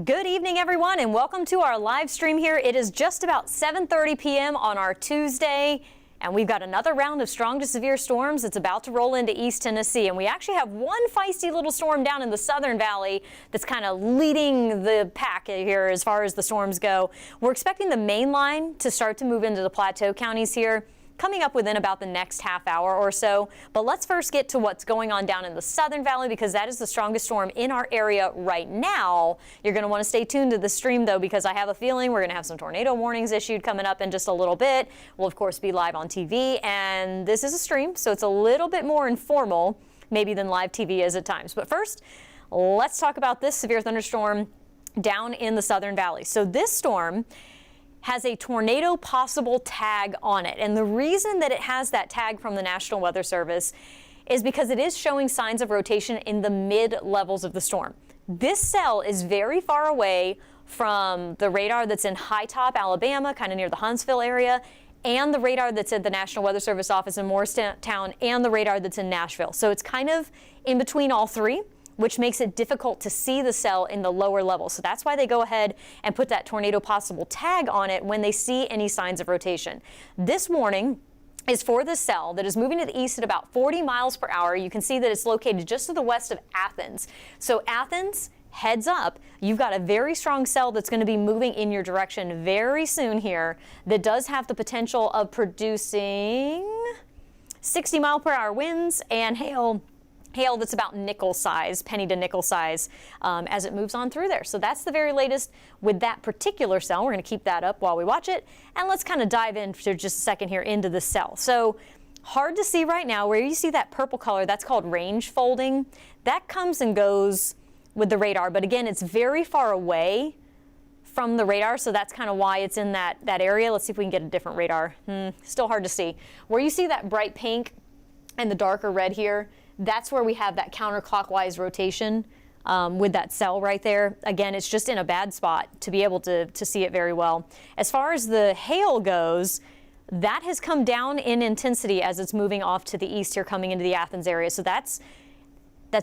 Good evening, everyone, and welcome to our live stream here. It is just about 7:30 p.m. on our Tuesday, and we've got another round of strong to severe storms that's about to roll into East Tennessee. And we actually have one feisty little storm down in the Southern Valley that's kind of leading the pack here as far as the storms go. We're expecting the main line to start to move into the Plateau counties here, coming up within about the next half hour or so. But let's first get to what's going on down in the Southern Valley, because that is the strongest storm in our area right now. You're going to want to stay tuned to the stream, though, because I have a feeling we're going to have some tornado warnings issued coming up in just a little bit. We'll, of course, be live on TV, and this is a stream, so it's a little bit more informal maybe than live TV is at times. But first, let's talk about this severe thunderstorm down in the Southern Valley. So this storm has a tornado possible tag on it. And the reason that it has that tag from the National Weather Service is because it is showing signs of rotation in the mid levels of the storm. This cell is very far away from the radar that's in High Top, Alabama, kind of near the Huntsville area, and the radar that's at the National Weather Service office in Morristown, and the radar that's in Nashville. So it's kind of in between all three, which makes it difficult to see the cell in the lower levels. So that's why they go ahead and put that tornado possible tag on it when they see any signs of rotation. This warning is for the cell that is moving to the east at about 40 miles per hour. You can see that it's located just to the west of Athens. So Athens, heads up, you've got a very strong cell that's going to be moving in your direction very soon here that does have the potential of producing 60 mile per hour winds and hail that's about nickel size, penny to nickel size, as it moves on through there. So that's the very latest with that particular cell. We're going to keep that up while we watch it. And let's kind of dive in for just a second here into the cell. So hard to see right now. Where you see that purple color, that's called range folding. That comes and goes with the radar. But again, it's very far away from the radar, so that's kind of why it's in that area. Let's see if we can get a different radar. Still hard to see. Where you see that bright pink and the darker red here, that's where we have that counterclockwise rotation with that cell right there. Again, it's just in a bad spot to be able to see it very well. As far as the hail goes, that has come down in intensity as it's moving off to the east here, coming into the Athens area. So that's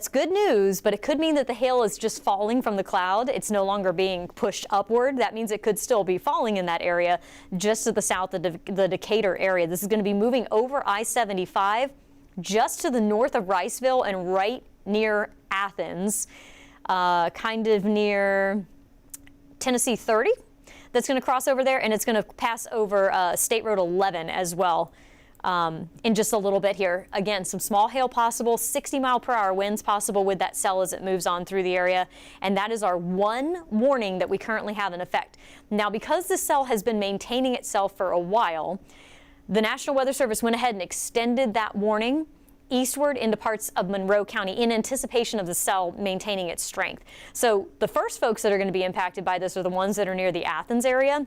good news, but it could mean that the hail is just falling from the cloud. It's no longer being pushed upward. That means it could still be falling in that area just to the south of the Decatur area. This is going to be moving over I-75 just to the north of Riceville and right near Athens, kind of near Tennessee 30. That's going to cross over there, and it's going to pass over State Road 11 as well in just a little bit here. Again, some small hail possible, 60 mile per hour winds possible with that cell as it moves on through the area. And that is our one warning that we currently have in effect. Now, because this cell has been maintaining itself for a while, the National Weather Service went ahead and extended that warning eastward into parts of Monroe County in anticipation of the cell maintaining its strength. So the first folks that are going to be impacted by this are the ones that are near the Athens area.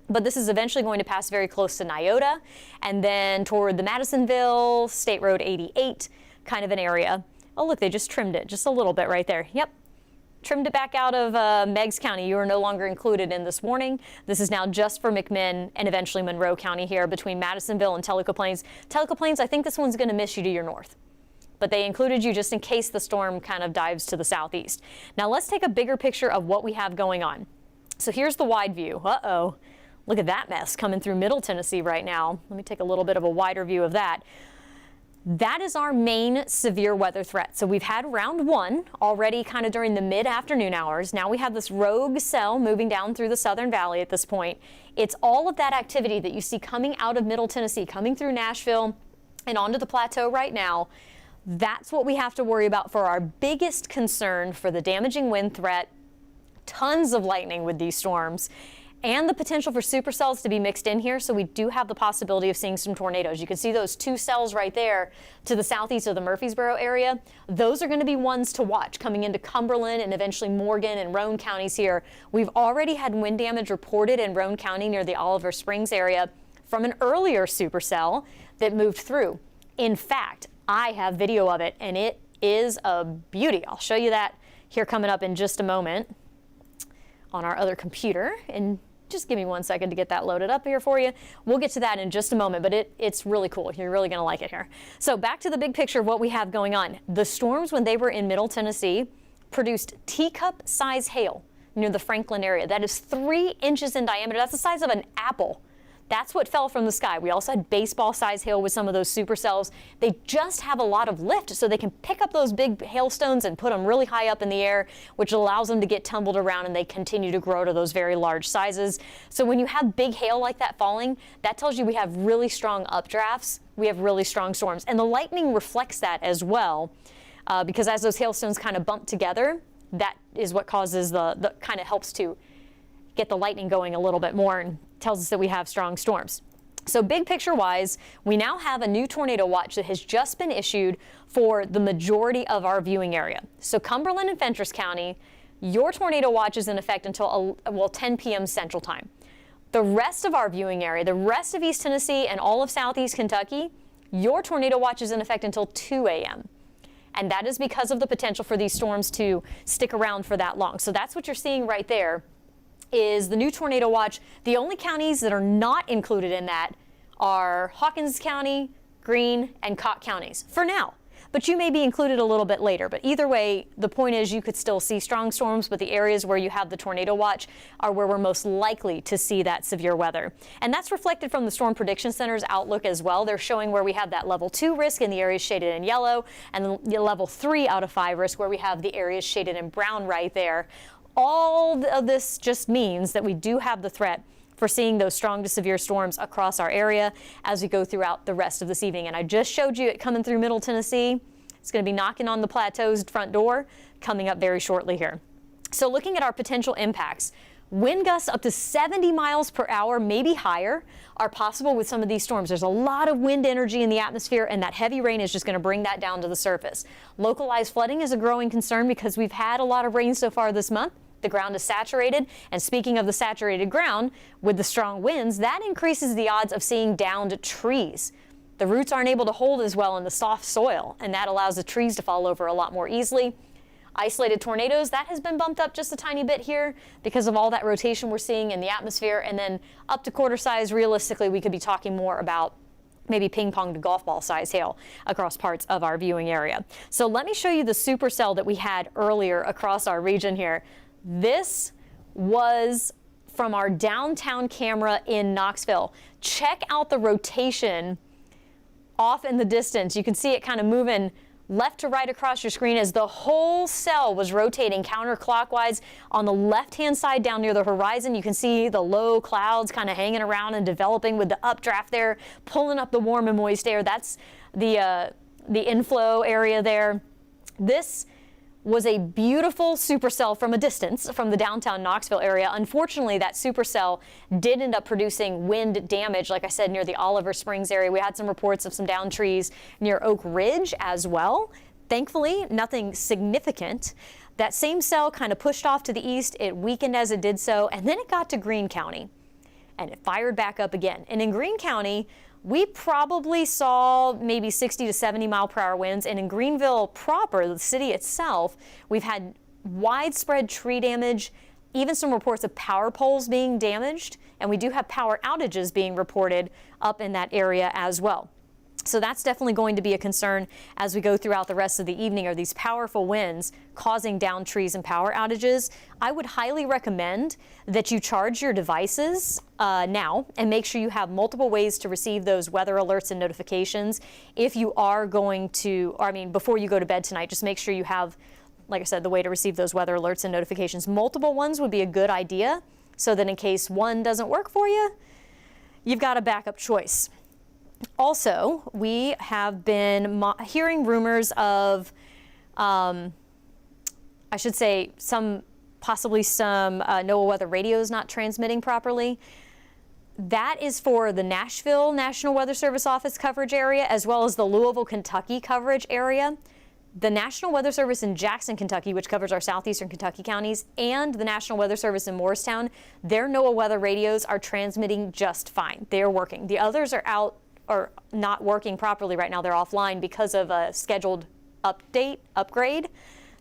But this is eventually going to pass very close to Nyota and then toward the Madisonville, State Road 88 kind of an area. Oh, look, they just trimmed it just a little bit right there. Yep. Trimmed it back out of Meigs County. You are no longer included in this warning. This is now just for McMinn and eventually Monroe County here between Madisonville and Tellico Plains. Tellico Plains, I think this one's going to miss you to your north, but they included you just in case the storm kind of dives to the southeast. Now let's take a bigger picture of what we have going on. So here's the wide view. Uh-oh. Look at that mess coming through Middle Tennessee right now. Let me take a little bit of a wider view of that. That is our main severe weather threat. So we've had round one already kind of during the mid-afternoon hours. Now we have this rogue cell moving down through the Southern Valley at this point. It's all of that activity that you see coming out of Middle Tennessee, coming through Nashville and onto the plateau right now. That's what we have to worry about for our biggest concern for the damaging wind threat. Tons of lightning with these storms, and the potential for supercells to be mixed in here. So we do have the possibility of seeing some tornadoes. You can see those two cells right there to the southeast of the Murfreesboro area. Those are going to be ones to watch coming into Cumberland and eventually Morgan and Roane counties here. We've already had wind damage reported in Roane County near the Oliver Springs area from an earlier supercell that moved through. In fact, I have video of it, and it is a beauty. I'll show you that here coming up in just a moment on our other computer. And just give me 1 second to get that loaded up here for you. We'll get to that in just a moment, but it's really cool. You're really going to like it here. So back to the big picture of what we have going on. The storms, when they were in Middle Tennessee, produced teacup-size hail near the Franklin area. That is 3 inches in diameter. That's the size of an apple. That's what fell from the sky. We also had baseball-size hail with some of those supercells. They just have a lot of lift, so they can pick up those big hailstones and put them really high up in the air, which allows them to get tumbled around, and they continue to grow to those very large sizes. So when you have big hail like that falling, that tells you we have really strong updrafts. We have really strong storms. And the lightning reflects that as well, because as those hailstones kind of bump together, that is what causes the kind of helps to get the lightning going a little bit more and tells us that we have strong storms. So big picture wise, we now have a new tornado watch that has just been issued for the majority of our viewing area. So Cumberland and Fentress County, your tornado watch is in effect until 10 p.m. Central Time. The rest of our viewing area, the rest of East Tennessee and all of Southeast Kentucky, your tornado watch is in effect until 2 a.m. And that is because of the potential for these storms to stick around for that long. So that's what you're seeing right there is the new tornado watch. The only counties that are not included in that are Hawkins County, Greene, and Cott counties for now. But you may be included a little bit later. But either way, the point is you could still see strong storms, but the areas where you have the tornado watch are where we're most likely to see that severe weather. And that's reflected from the Storm Prediction Center's outlook as well. They're showing where we have that level 2 risk in the areas shaded in yellow, and the level 3 out of 5 risk where we have the areas shaded in brown right there. All of this just means that we do have the threat for seeing those strong to severe storms across our area as we go throughout the rest of this evening. And I just showed you it coming through Middle Tennessee. It's going to be knocking on the plateau's front door coming up very shortly here. So looking at our potential impacts, wind gusts up to 70 miles per hour, maybe higher, are possible with some of these storms. There's a lot of wind energy in the atmosphere, and that heavy rain is just going to bring that down to the surface. Localized flooding is a growing concern because we've had a lot of rain so far this month. The ground is saturated, and speaking of the saturated ground, with the strong winds, that increases the odds of seeing downed trees. The roots aren't able to hold as well in the soft soil, and that allows the trees to fall over a lot more easily. Isolated tornadoes, that has been bumped up just a tiny bit here because of all that rotation we're seeing in the atmosphere, and then up to quarter size, realistically, we could be talking more about maybe ping pong to golf ball size hail across parts of our viewing area. So let me show you the supercell that we had earlier across our region here. This was from our downtown camera in Knoxville. Check out the rotation off in the distance. You can see it kind of moving left to right across your screen as the whole cell was rotating counterclockwise. On the left-hand side down near the horizon, you can see the low clouds kind of hanging around and developing with the updraft there, pulling up the warm and moist air. That's the inflow area there. This was a beautiful supercell from a distance from the downtown Knoxville area. Unfortunately, that supercell did end up producing wind damage, like I said, near the Oliver Springs area. We had some reports of some downed trees near Oak Ridge as well. Thankfully, nothing significant. That same cell kind of pushed off to the east. It weakened as it did so, and then it got to Greene County, and it fired back up again. And in Greene County, we probably saw maybe 60 to 70 mile per hour winds. And in Greenville proper, the city itself, we've had widespread tree damage, even some reports of power poles being damaged. And we do have power outages being reported up in that area as well. So that's definitely going to be a concern as we go throughout the rest of the evening, are these powerful winds causing downed trees and power outages. I would highly recommend that you charge your devices now and make sure you have multiple ways to receive those weather alerts and notifications. If you are going to, before you go to bed tonight, just make sure you have, like I said, the way to receive those weather alerts and notifications. Multiple ones would be a good idea so that in case one doesn't work for you, you've got a backup choice. Also, we have been hearing rumors of, possibly some NOAA weather radios not transmitting properly. That is for the Nashville National Weather Service Office coverage area, as well as the Louisville, Kentucky coverage area. The National Weather Service in Jackson, Kentucky, which covers our southeastern Kentucky counties, and the National Weather Service in Morristown, their NOAA weather radios are transmitting just fine. They are working. The others are out or not working properly right now. They're offline because of a scheduled upgrade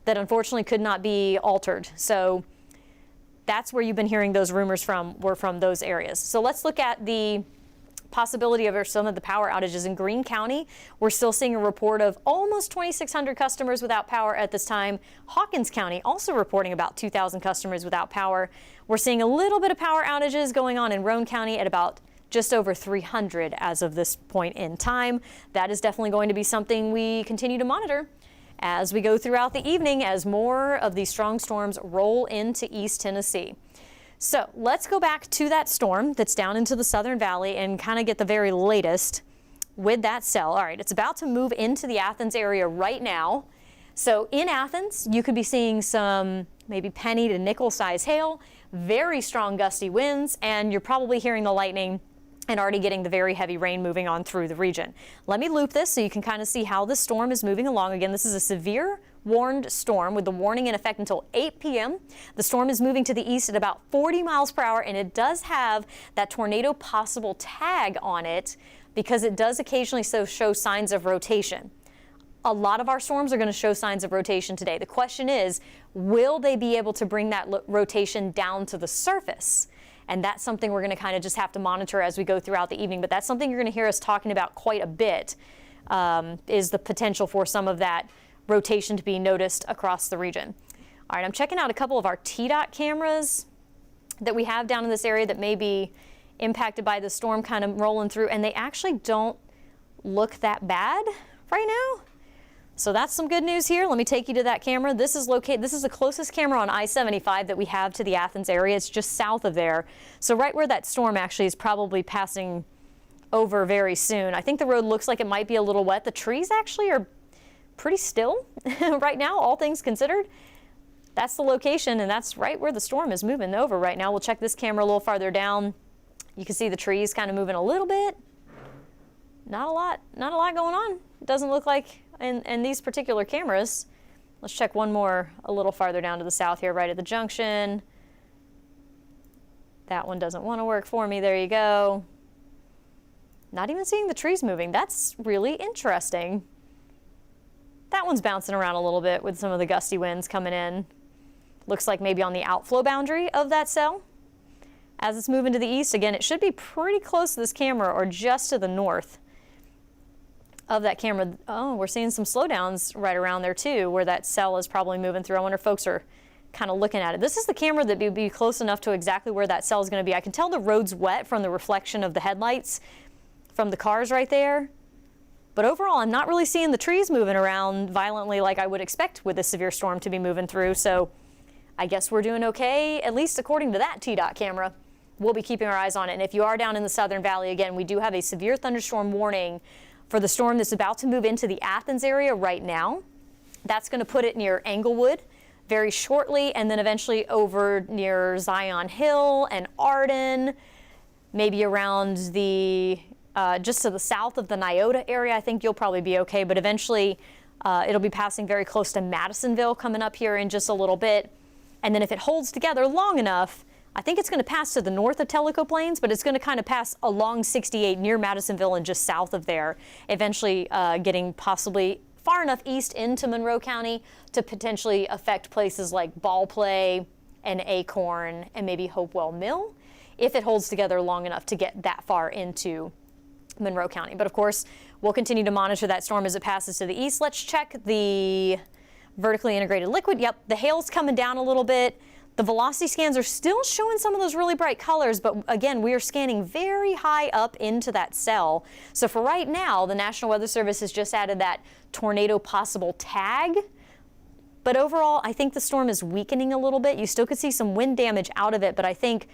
that unfortunately could not be altered. So that's where you've been hearing those rumors were from those areas. So let's look at the possibility of some of the power outages in Greene County. We're still seeing a report of almost 2,600 customers without power at this time. Hawkins County also reporting about 2,000 customers without power. We're seeing a little bit of power outages going on in Roane County at about just over 300 as of this point in time. That is definitely going to be something we continue to monitor as we go throughout the evening as more of these strong storms roll into East Tennessee. So let's go back to that storm that's down into the Southern Valley and kind of get the very latest with that cell. All right, it's about to move into the Athens area right now. So in Athens, you could be seeing some maybe penny to nickel size hail, very strong gusty winds, and you're probably hearing the lightning and already getting the very heavy rain moving on through the region. Let me loop this so you can kind of see how this storm is moving along. Again, this is a severe warned storm with the warning in effect until 8 p.m. The storm is moving to the east at about 40 miles per hour, and it does have that tornado possible tag on it because it does occasionally show signs of rotation. A lot of our storms are going to show signs of rotation today. The question is, will they be able to bring that rotation down to the surface? And that's something we're going to kind of just have to monitor as we go throughout the evening. But that's something you're going to hear us talking about quite a bit, is the potential for some of that rotation to be noticed across the region. All right, I'm checking out a couple of our TDOT cameras that we have down in this area that may be impacted by the storm kind of rolling through, and they actually don't look that bad right now. So that's some good news here. Let me take you to that camera. This is the closest camera on I-75 that we have to the Athens area. It's just south of there. So right where that storm actually is probably passing over very soon. I think the road looks like it might be a little wet. The trees actually are pretty still right now, all things considered. That's the location, and that's right where the storm is moving over right now. We'll check this camera a little farther down. You can see the trees kind of moving a little bit. Not a lot going on. It doesn't look like in these particular cameras. Let's check one more a little farther down to the south here, right at the junction. That one doesn't want to work for me. There you go. Not even seeing the trees moving. That's really interesting. That one's bouncing around a little bit with some of the gusty winds coming in. Looks like maybe on the outflow boundary of that cell. As it's moving to the east, again, it should be pretty close to this camera or just to the north of that camera. Oh, we're seeing some slowdowns right around there too, where that cell is probably moving through. I wonder if folks are kind of looking at it. This is the camera that would be close enough to exactly where that cell is going to be. I can tell the road's wet from the reflection of the headlights from the cars right there. But overall, I'm not really seeing the trees moving around violently like I would expect with a severe storm to be moving through. So I guess we're doing okay, at least according to that TDOT camera. We'll be keeping our eyes on it. And if you are down in the Southern Valley, again, we do have a severe thunderstorm warning for the storm that's about to move into the Athens area right now. That's going to put it near Englewood very shortly, and then eventually over near Zion Hill and Arden, maybe around the just to the south of the Nyota area. I think you'll probably be okay, but eventually it'll be passing very close to Madisonville coming up here in just a little bit. And then if it holds together long enough, I think it's going to pass to the north of Tellico Plains, but it's going to kind of pass along 68 near Madisonville and just south of there, eventually getting possibly far enough east into Monroe County to potentially affect places like Ballplay and Acorn and maybe Hopewell Mill, if it holds together long enough to get that far into Monroe County. But of course, we'll continue to monitor that storm as it passes to the east. Let's check the vertically integrated liquid. Yep, the hail's coming down a little bit. The velocity scans are still showing some of those really bright colors, but again, we are scanning very high up into that cell. So for right now, the National Weather Service has just added that tornado possible tag. But overall, I think the storm is weakening a little bit. You still could see some wind damage out of it, but I think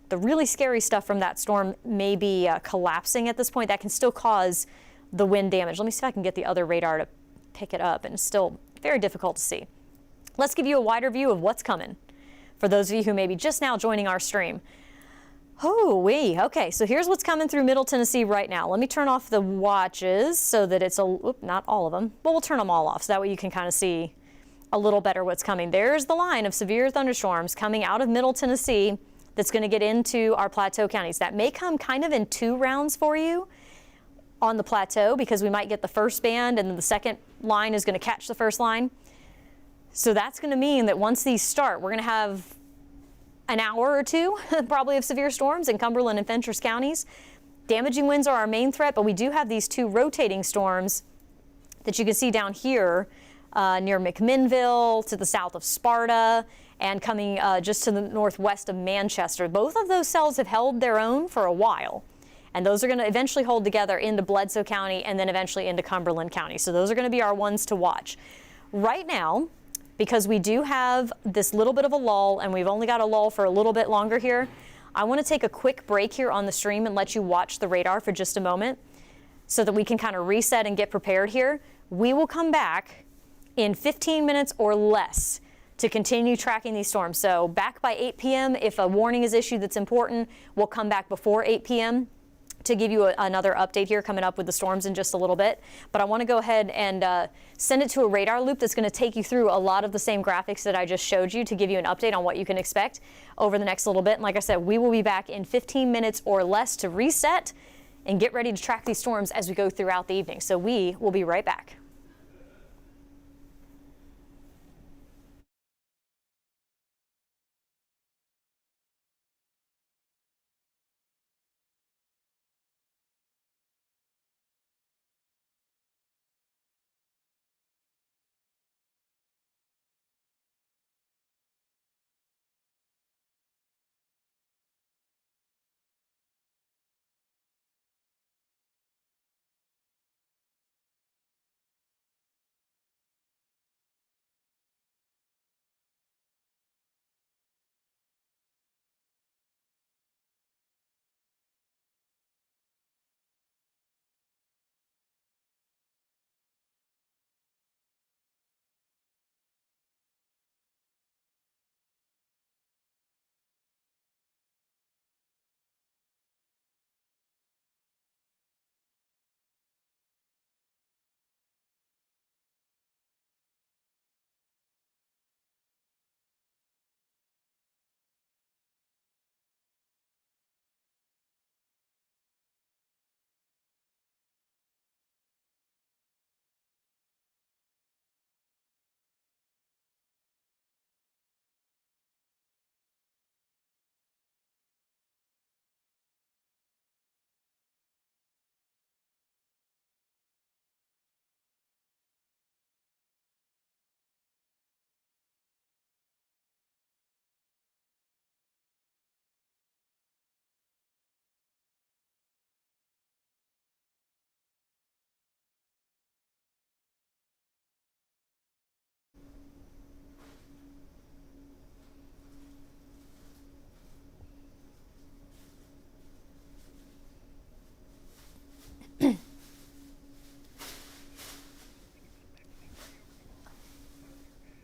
the really scary stuff from that storm may be collapsing at this point. That can still cause the wind damage. Let me see if I can get the other radar to pick it up, and it's still very difficult to see. Let's give you a wider view of what's coming for those of you who may be just now joining our stream. Okay, so here's what's coming through Middle Tennessee right now. Let me turn off the watches so that it's not all of them, but we'll turn them all off so that way you can kind of see a little better what's coming. There's the line of severe thunderstorms coming out of Middle Tennessee that's going to get into our plateau counties. That may come kind of in two rounds for you. on the plateau because we might get the first band and then the second line is going to catch the first line. So that's going to mean that once these start, we're going to have an hour or two probably of severe storms in Cumberland and Fentress counties. Damaging winds are our main threat, but we do have these two rotating storms that you can see down here near McMinnville to the south of Sparta and coming just to the northwest of Manchester. Both of those cells have held their own for a while, and those are going to eventually hold together into Bledsoe County and then eventually into Cumberland County. So those are going to be our ones to watch. Right now, because we do have this little bit of a lull and we've only got a lull for a little bit longer here, I want to take a quick break here on the stream and let you watch the radar for just a moment so that we can kind of reset and get prepared here. We will come back in 15 minutes or less to continue tracking these storms. So back by 8 p.m. if a warning is issued that's important, we'll come back before 8 p.m. to give you another update here coming up with the storms in just a little bit. But I want to go ahead and send it to a radar loop that's going to take you through a lot of the same graphics that I just showed you to give you an update on what you can expect over the next little bit. And like I said, we will be back in 15 minutes or less to reset and get ready to track these storms as we go throughout the evening. So we will be right back.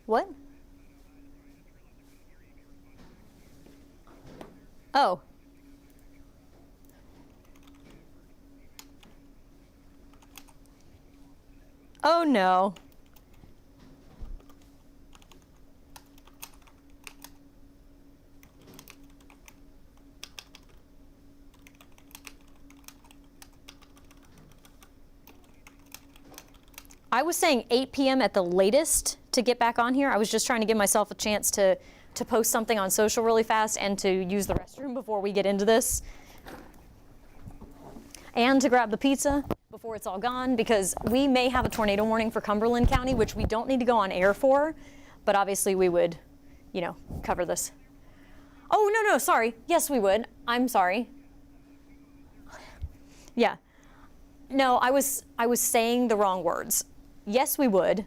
What? Oh. Oh no. I was saying 8 p.m. at the latest to get back on here. I was just trying to give myself a chance to post something on social really fast and to use the restroom before we get into this. And to grab the pizza before it's all gone, because we may have a tornado warning for Cumberland County, which we don't need to go on air for, but obviously we would, you know, cover this. Oh, no, sorry. Yes, we would. I'm sorry. Yeah. No, I was saying the wrong words. Yes, we would.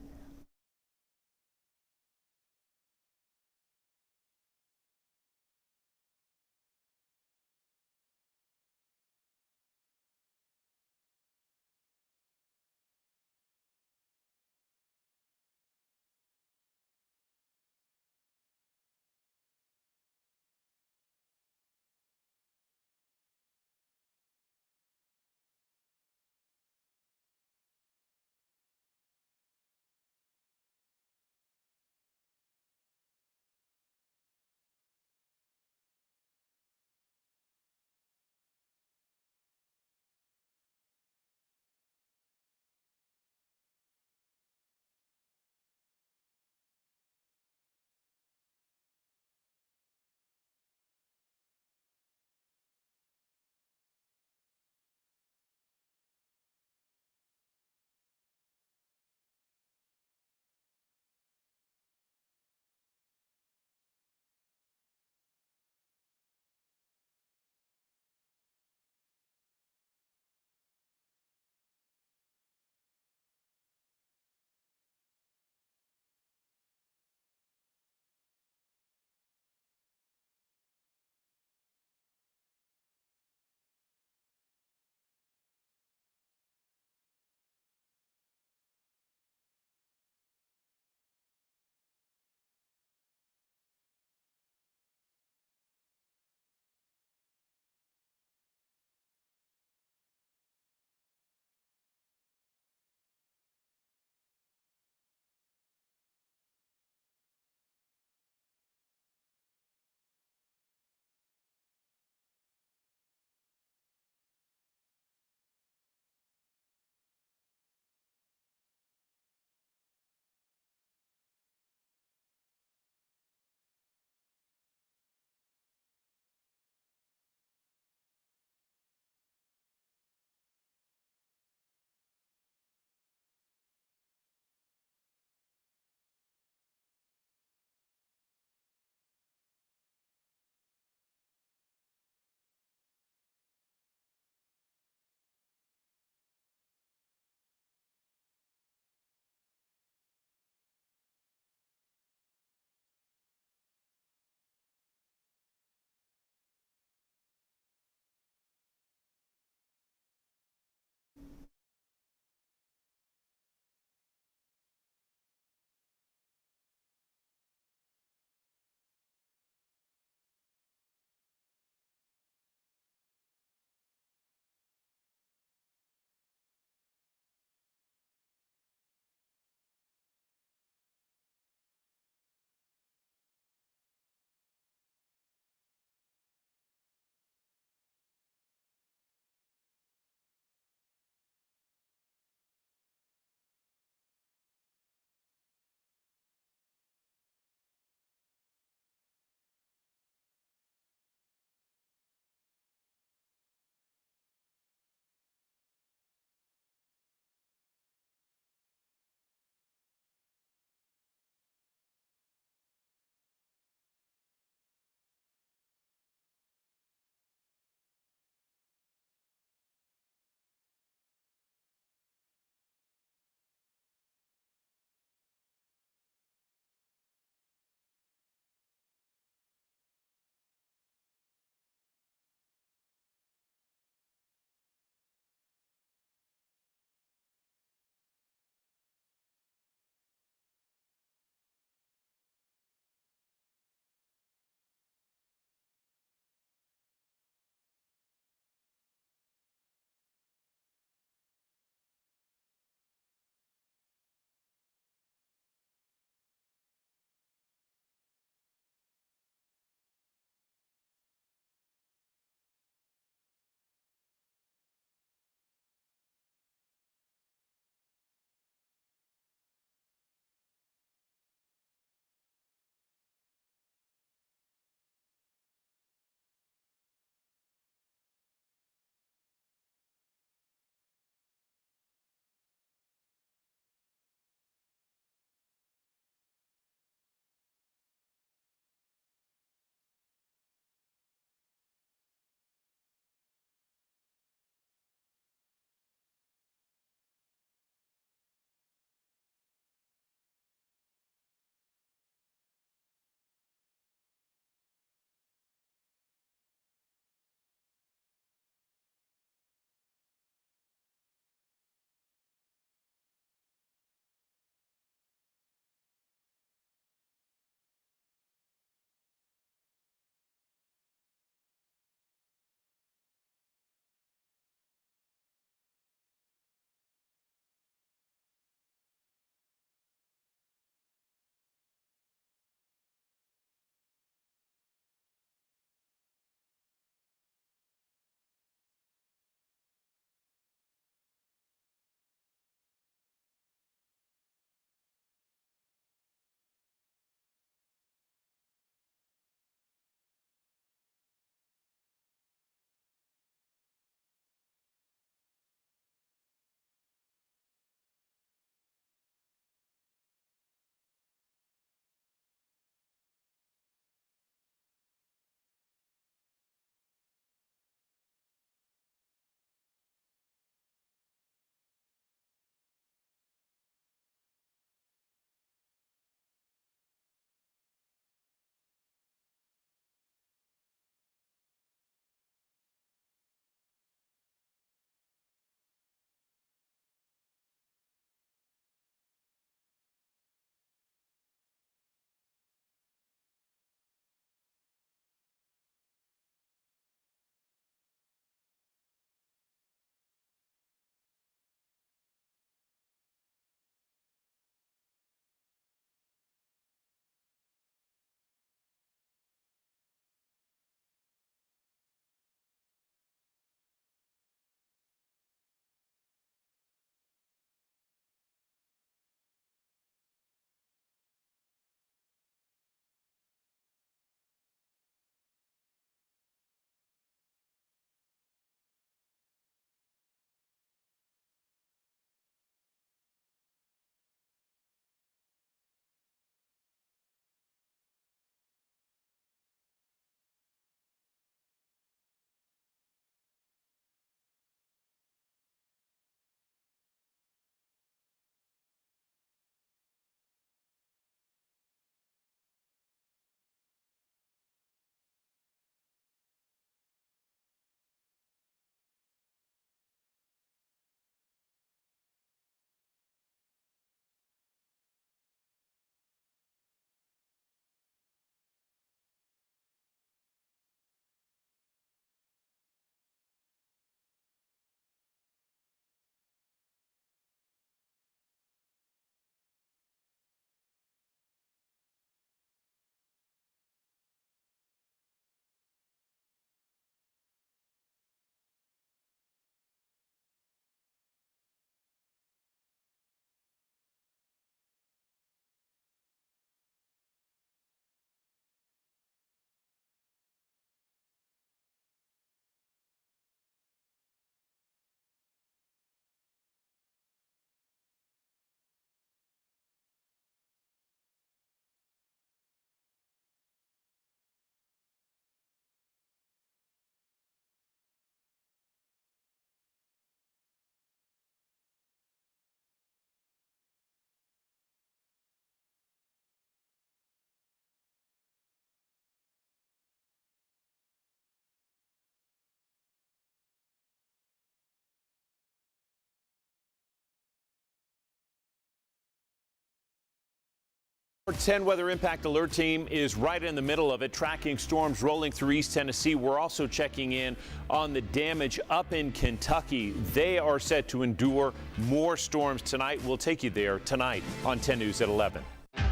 Our 10 weather impact alert team is right in the middle of it, tracking storms rolling through East Tennessee. We're also checking in on the damage up in Kentucky. They are set to endure more storms tonight. We'll take you there tonight on 10 News at 11.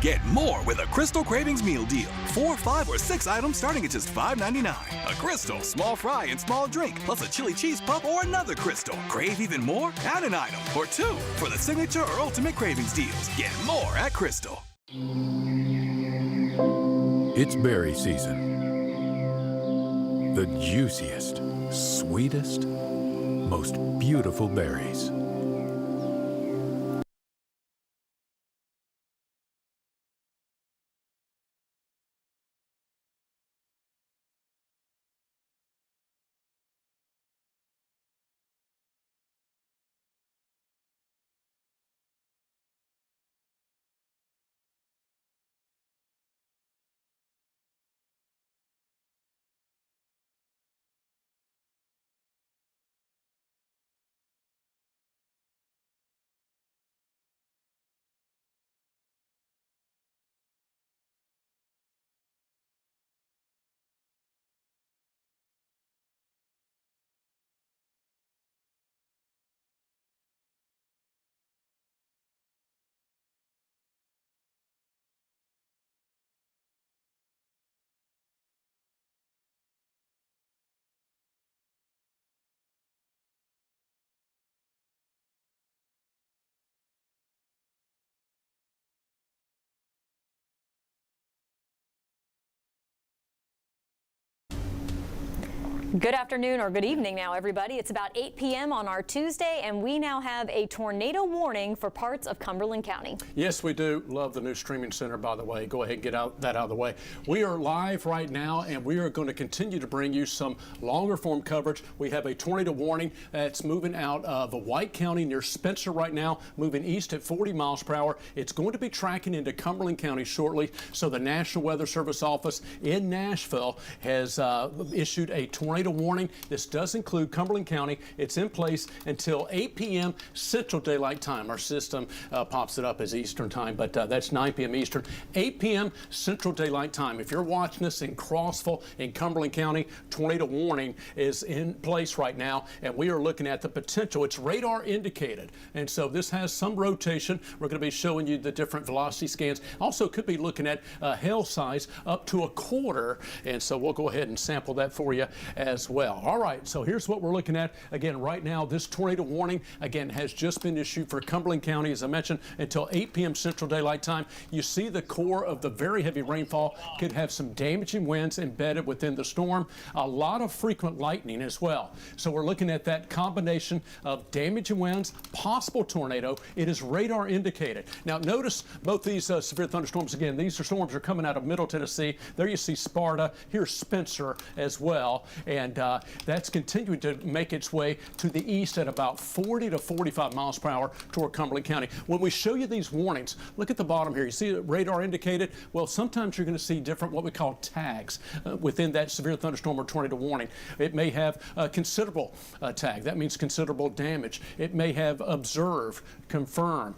Get more with a Crystal Cravings Meal Deal. 4, 5, or 6 items starting at just $5.99. A Crystal small fry and small drink, plus a chili cheese puff or another Crystal. Crave even more? Add an item or 2 for the signature or ultimate cravings deals. Get more at Crystal. It's berry season. The juiciest, sweetest, most beautiful berries. Good afternoon or good evening now, everybody. It's about 8 p.m. on our Tuesday, and we now have a tornado warning for parts of Cumberland County. Yes, we do. Love the new streaming center, by the way. Go ahead and get that out of the way. We are live right now, and we are going to continue to bring you some longer form coverage. We have a tornado warning that's moving out of White County near Spencer right now, moving east at 40 miles per hour. It's going to be tracking into Cumberland County shortly. So the National Weather Service office in Nashville has issued a tornado warning. This does include Cumberland County. It's in place until 8 p.m. Central Daylight Time. Our system pops it up as Eastern Time, but that's 9 p.m. Eastern, 8 p.m. Central Daylight Time. If you're watching this in Crossville in Cumberland County, tornado warning is in place right now, and we are looking at the potential. It's radar indicated, and so this has some rotation. We're going to be showing you the different velocity scans. Also could be looking at hail size up to 1/4, and so we'll go ahead and sample that for you as well. All right, so here's what we're looking at. Again, right now, this tornado warning, again, has just been issued for Cumberland County, as I mentioned, until 8 p.m. Central Daylight Time. You see the core of the very heavy rainfall could have some damaging winds embedded within the storm. A lot of frequent lightning as well. So we're looking at that combination of damaging winds, possible tornado. It is radar indicated. Now, notice both these severe thunderstorms. Again, these storms are coming out of Middle Tennessee. There you see Sparta. Here's Spencer as well. And that's continuing to make its way to the east at about 40 to 45 miles per hour toward Cumberland County. When we show you these warnings, look at the bottom here. You see the radar indicated? Well, sometimes you're going to see different what we call tags within that severe thunderstorm or tornado warning. It may have a considerable tag. That means considerable damage. It may have observed, confirmed,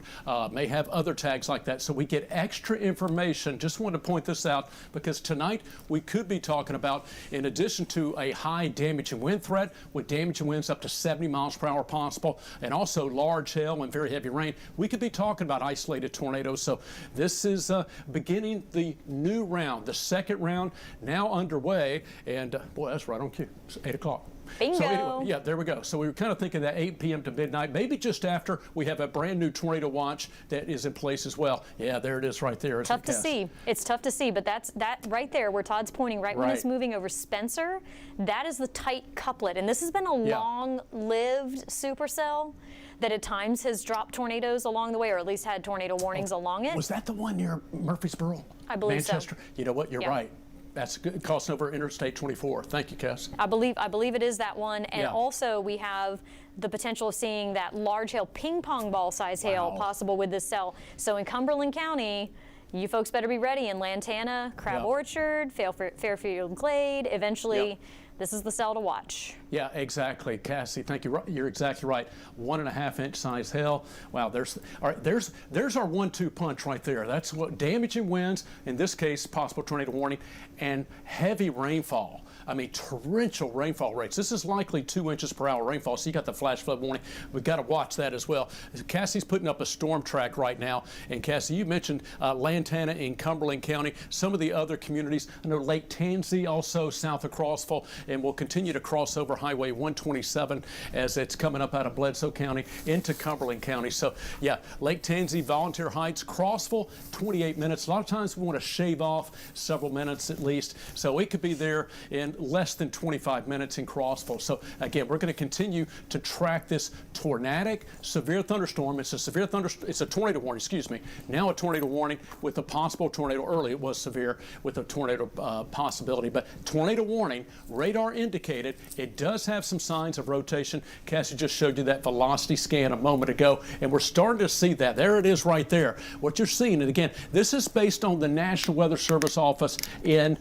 may have other tags like that. So we get extra information. Just wanted to point this out because tonight we could be talking about, in addition to a high damaging wind threat with damaging winds up to 70 miles per hour possible, and also large hail and very heavy rain, we could be talking about isolated tornadoes. So this is beginning the new round, the second round now underway, and boy, that's right on cue. It's 8 o'clock. Bingo. So anyway, yeah, there we go. So we were kind of thinking that 8 p.m. to midnight, maybe just after. We have a brand new tornado watch that is in place as well. Yeah, there it is right there. Tough to see. It's tough to see, but that right there where Todd's pointing, right when it's moving over Spencer, that is the tight couplet. And this has been a long-lived supercell that at times has dropped tornadoes along the way, or at least had tornado warnings along it. Was that the one near Murfreesboro? I believe Manchester? So. You know what? You're right. That's good. Crossing over Interstate 24. Thank you, Cass. I believe it is that one. And also we have the potential of seeing that large hail, ping pong ball size hail possible with this cell. So in Cumberland County, you folks better be ready in Lantana, Crab Orchard, Fairfield Glade, eventually this is the cell to watch. Yeah, exactly, Cassie. Thank you. You're exactly right. 1.5-inch size hail. Wow, there's our 1-2 punch right there. That's what damaging winds, in this case, possible tornado warning, and heavy rainfall. I mean, torrential rainfall rates. This is likely 2 inches per hour rainfall, so you got the flash flood warning. We've got to watch that as well. Cassie's putting up a storm track right now. And Cassie, you mentioned Lantana in Cumberland County, some of the other communities. I know Lake Tansy also south of Crossville, and we'll continue to cross over Highway 127 as it's coming up out of Bledsoe County into Cumberland County. So, yeah, Lake Tansy, Volunteer Heights, Crossville, 28 minutes. A lot of times we want to shave off several minutes at least. So it could be there in less than 25 minutes in Crossville. So again, we're going to continue to track this tornadic severe thunderstorm. It's a tornado warning, excuse me. Now a tornado warning with a possible tornado. Early it was severe with a tornado possibility, but tornado warning, radar indicated. It does have some signs of rotation. Cassie just showed you that velocity scan a moment ago, and we're starting to see that. There it is right there. What you're seeing, and again, this is based on the National Weather Service office in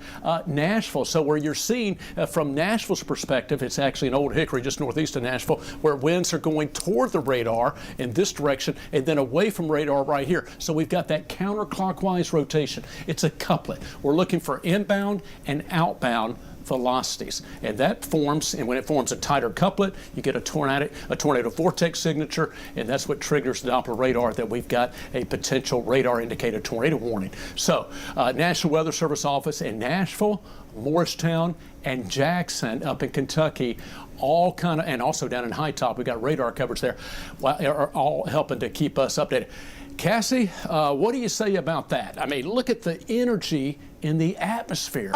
Nashville. So where you're seeing from Nashville's perspective, it's actually in Old Hickory, just northeast of Nashville, where winds are going toward the radar in this direction and then away from radar right here. So we've got that counterclockwise rotation. It's a couplet. We're looking for inbound and outbound velocities, and that forms, and when it forms a tighter couplet, you get a tornado vortex signature, and that's what triggers the Doppler radar that we've got a potential radar indicated tornado warning. So National Weather Service office in Nashville, Morristown, and Jackson up in Kentucky, all kind of, and also down in High Top, we got radar coverage there, are all helping to keep us updated. Cassie, what do you say about that? I mean, look at the energy in the atmosphere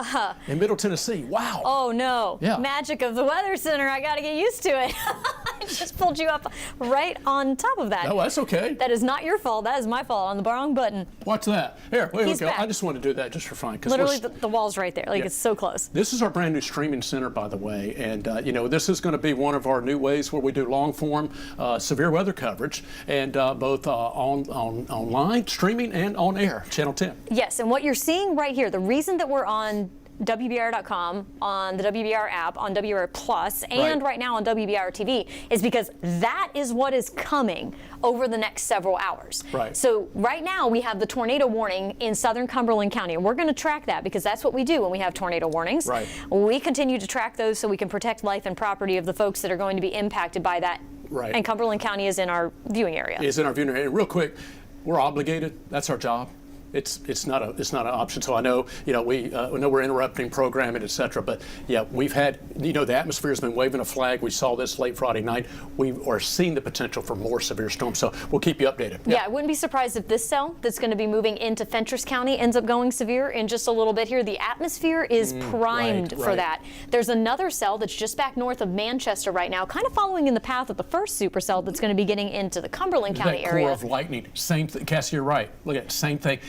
in Middle Tennessee. Wow. Oh, no. Yeah. Magic of the Weather Center. I got to get used to it. I just pulled you up right on top of that. Oh, that's okay. That is not your fault. That is my fault on the wrong button. Watch that. Here, we He's go. back. I just want to do that just for fun. Literally, the wall's right there. Like, Yeah. it's so close. This is our brand new streaming center, by the way, and you know, this is going to be one of our new ways where we do long form severe weather coverage, and both online streaming and on air, Channel 10. Yes, and what you're seeing right here, the reason that we're on WBR.com, on the WBR app, on WBR Plus, and right now on WBR TV is because that is what is coming over the next several hours. Right. So right now we have the tornado warning in southern Cumberland County, and we're going to track that because that's what we do when we have tornado warnings. Right. We continue to track those so we can protect life and property of the folks that are going to be impacted by that. Right. And Cumberland County is in our viewing area. Is in our viewing area. Real quick, we're obligated. That's our job. It's not an option. So I know, you know, we know we're interrupting programming, et cetera, but yeah, we've had, you know, the atmosphere has been waving a flag. We saw this late Friday night. We are seeing the potential for more severe storms, so we'll keep you updated. Yeah, I wouldn't be surprised if this cell that's going to be moving into Fentress County ends up going severe in just a little bit here. The atmosphere is primed for that. There's another cell that's just back north of Manchester right now, kind of following in the path of the first supercell that's going to be getting into the Cumberland County that area. core of lightning, same thing. Cassie, you're right. Look at it, same thing.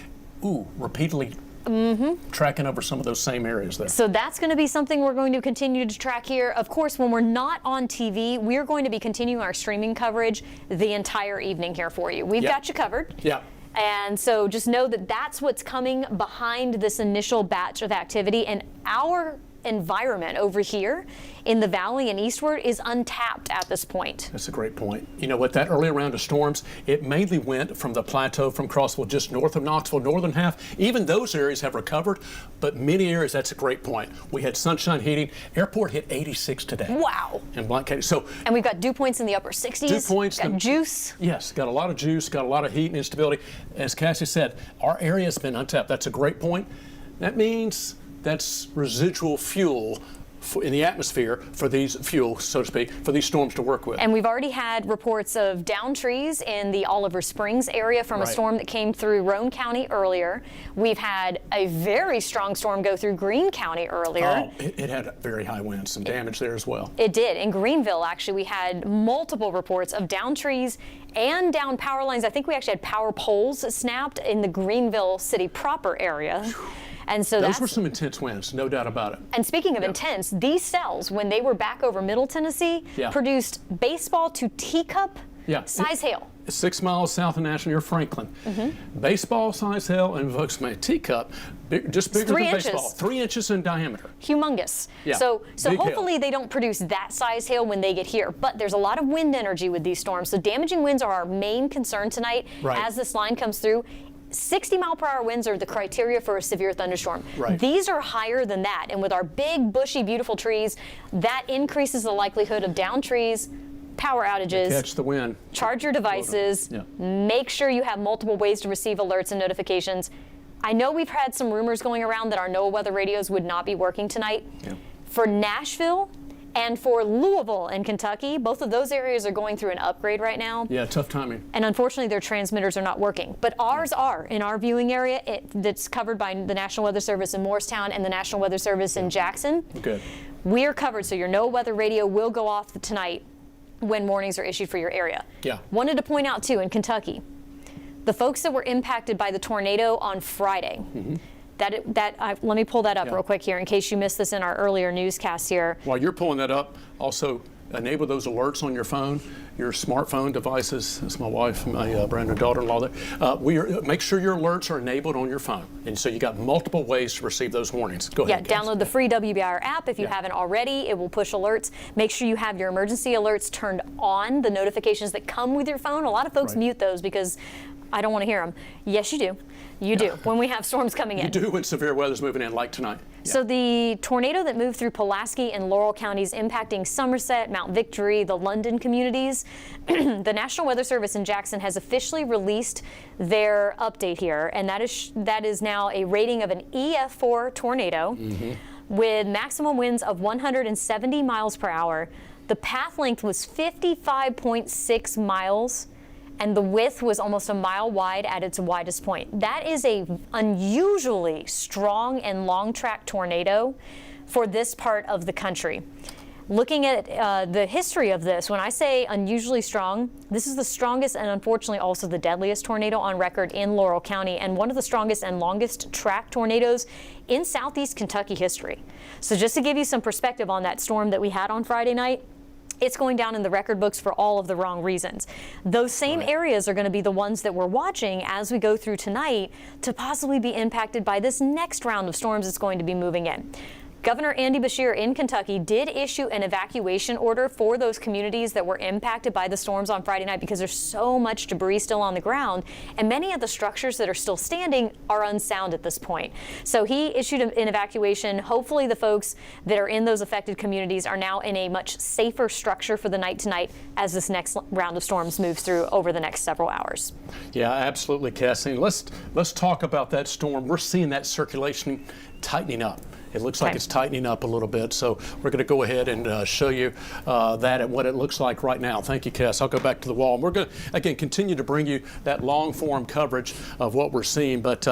Ooh, repeatedly tracking over some of those same areas there. So that's going to be something we're going to continue to track here. Of course, when we're not on TV, we're going to be continuing our streaming coverage the entire evening here for you. We've got you covered. Yeah. And so just know that that's what's coming behind this initial batch of activity, and our environment over here in the valley and eastward is untapped at this point. That's a great point. You know what, that early round of storms, it mainly went from the plateau from Crossville just north of Knoxville, northern half. Even those areas have recovered, but many areas, that's a great point. We had sunshine heating. Airport hit 86 today. Wow. In Blount County. So, and we've got dew points in the upper 60s. Dew points. Got juice. Yes, got a lot of juice, got a lot of heat and instability. As Cassie said, our area has been untapped. That's a great point. That means that's residual fuel in the atmosphere for these fuel, so to speak, for these storms to work with. And we've already had reports of down trees in the Oliver Springs area from a storm that came through Roane County earlier. We've had a very strong storm go through Greene County earlier. Oh, it had very high winds, some damage there as well. It did. In Greenville, actually, we had multiple reports of down trees and down power lines. I think we actually had power poles snapped in the Greenville city proper area. And so those were some intense winds, no doubt about it. And speaking of intense, these cells, when they were back over Middle Tennessee, produced baseball to teacup size hail. 6 miles south of National near Franklin. Baseball size hail invokes my teacup, just bigger than baseball, 3 inches in diameter. Humongous. Yeah. So Big hopefully hail. they don't produce that size hail when they get here. But there's a lot of wind energy with these storms. So damaging winds are our main concern tonight as this line comes through. 60-mile-per-hour winds are the criteria for a severe thunderstorm. Right. These are higher than that. And with our big, bushy, beautiful trees, that increases the likelihood of downed trees, power outages. Catch the wind. Charge your devices. Yeah. Make sure you have multiple ways to receive alerts and notifications. I know we've had some rumors going around that our NOAA weather radios would not be working tonight. Yeah. For Nashville and for Louisville and Kentucky, both of those areas are going through an upgrade right now. Yeah, tough timing. And unfortunately, their transmitters are not working. But ours are in our viewing area that's covered by the National Weather Service in Morristown and the National Weather Service in Jackson. Good. We are covered, so your NOAA weather radio will go off tonight when warnings are issued for your area. Yeah. Wanted to point out, too, in Kentucky, the folks that were impacted by the tornado on Friday, let me pull that up real quick here in case you missed this in our earlier newscast here. While you're pulling that up, also enable those alerts on your phone, your smartphone devices. That's my wife, my brand new daughter-in-law there. Make sure your alerts are enabled on your phone. And so you got multiple ways to receive those warnings. Go ahead. Yeah, download the free WBIR app if you haven't already. It will push alerts. Make sure you have your emergency alerts turned on, the notifications that come with your phone. A lot of folks mute those because I don't want to hear them. Yes, you do. You do when we have storms coming in. You do when severe weather's moving in, like tonight. Yeah. So the tornado that moved through Pulaski and Laurel counties impacting Somerset, Mount Victory, the London communities, the National Weather Service in Jackson has officially released their update here, and that is now a rating of an EF4 tornado with maximum winds of 170 miles per hour. The path length was 55.6 miles. And the width was almost a mile wide at its widest point. That is a unusually strong and long track tornado for this part of the country. Looking at the history of this, when I say unusually strong, this is the strongest and unfortunately also the deadliest tornado on record in Laurel County and one of the strongest and longest track tornadoes in southeast Kentucky history. So just to give you some perspective on that storm that we had on Friday night, it's going down in the record books for all of the wrong reasons. Those same areas are going to be the ones that we're watching as we go through tonight to possibly be impacted by this next round of storms that's going to be moving in. Governor Andy Beshear in Kentucky did issue an evacuation order for those communities that were impacted by the storms on Friday night because there's so much debris still on the ground, and many of the structures that are still standing are unsound at this point. So he issued an evacuation. Hopefully the folks that are in those affected communities are now in a much safer structure for the night tonight as this next round of storms moves through over the next several hours. Yeah, absolutely, Cassie. Let's talk about that storm. We're seeing that circulation tightening up. It looks like it's tightening up a little bit, so we're going to go ahead and show you that and what it looks like right now. Thank you, Cass. I'll go back to the wall. And we're going to, again, continue to bring you that long-form coverage of what we're seeing. But,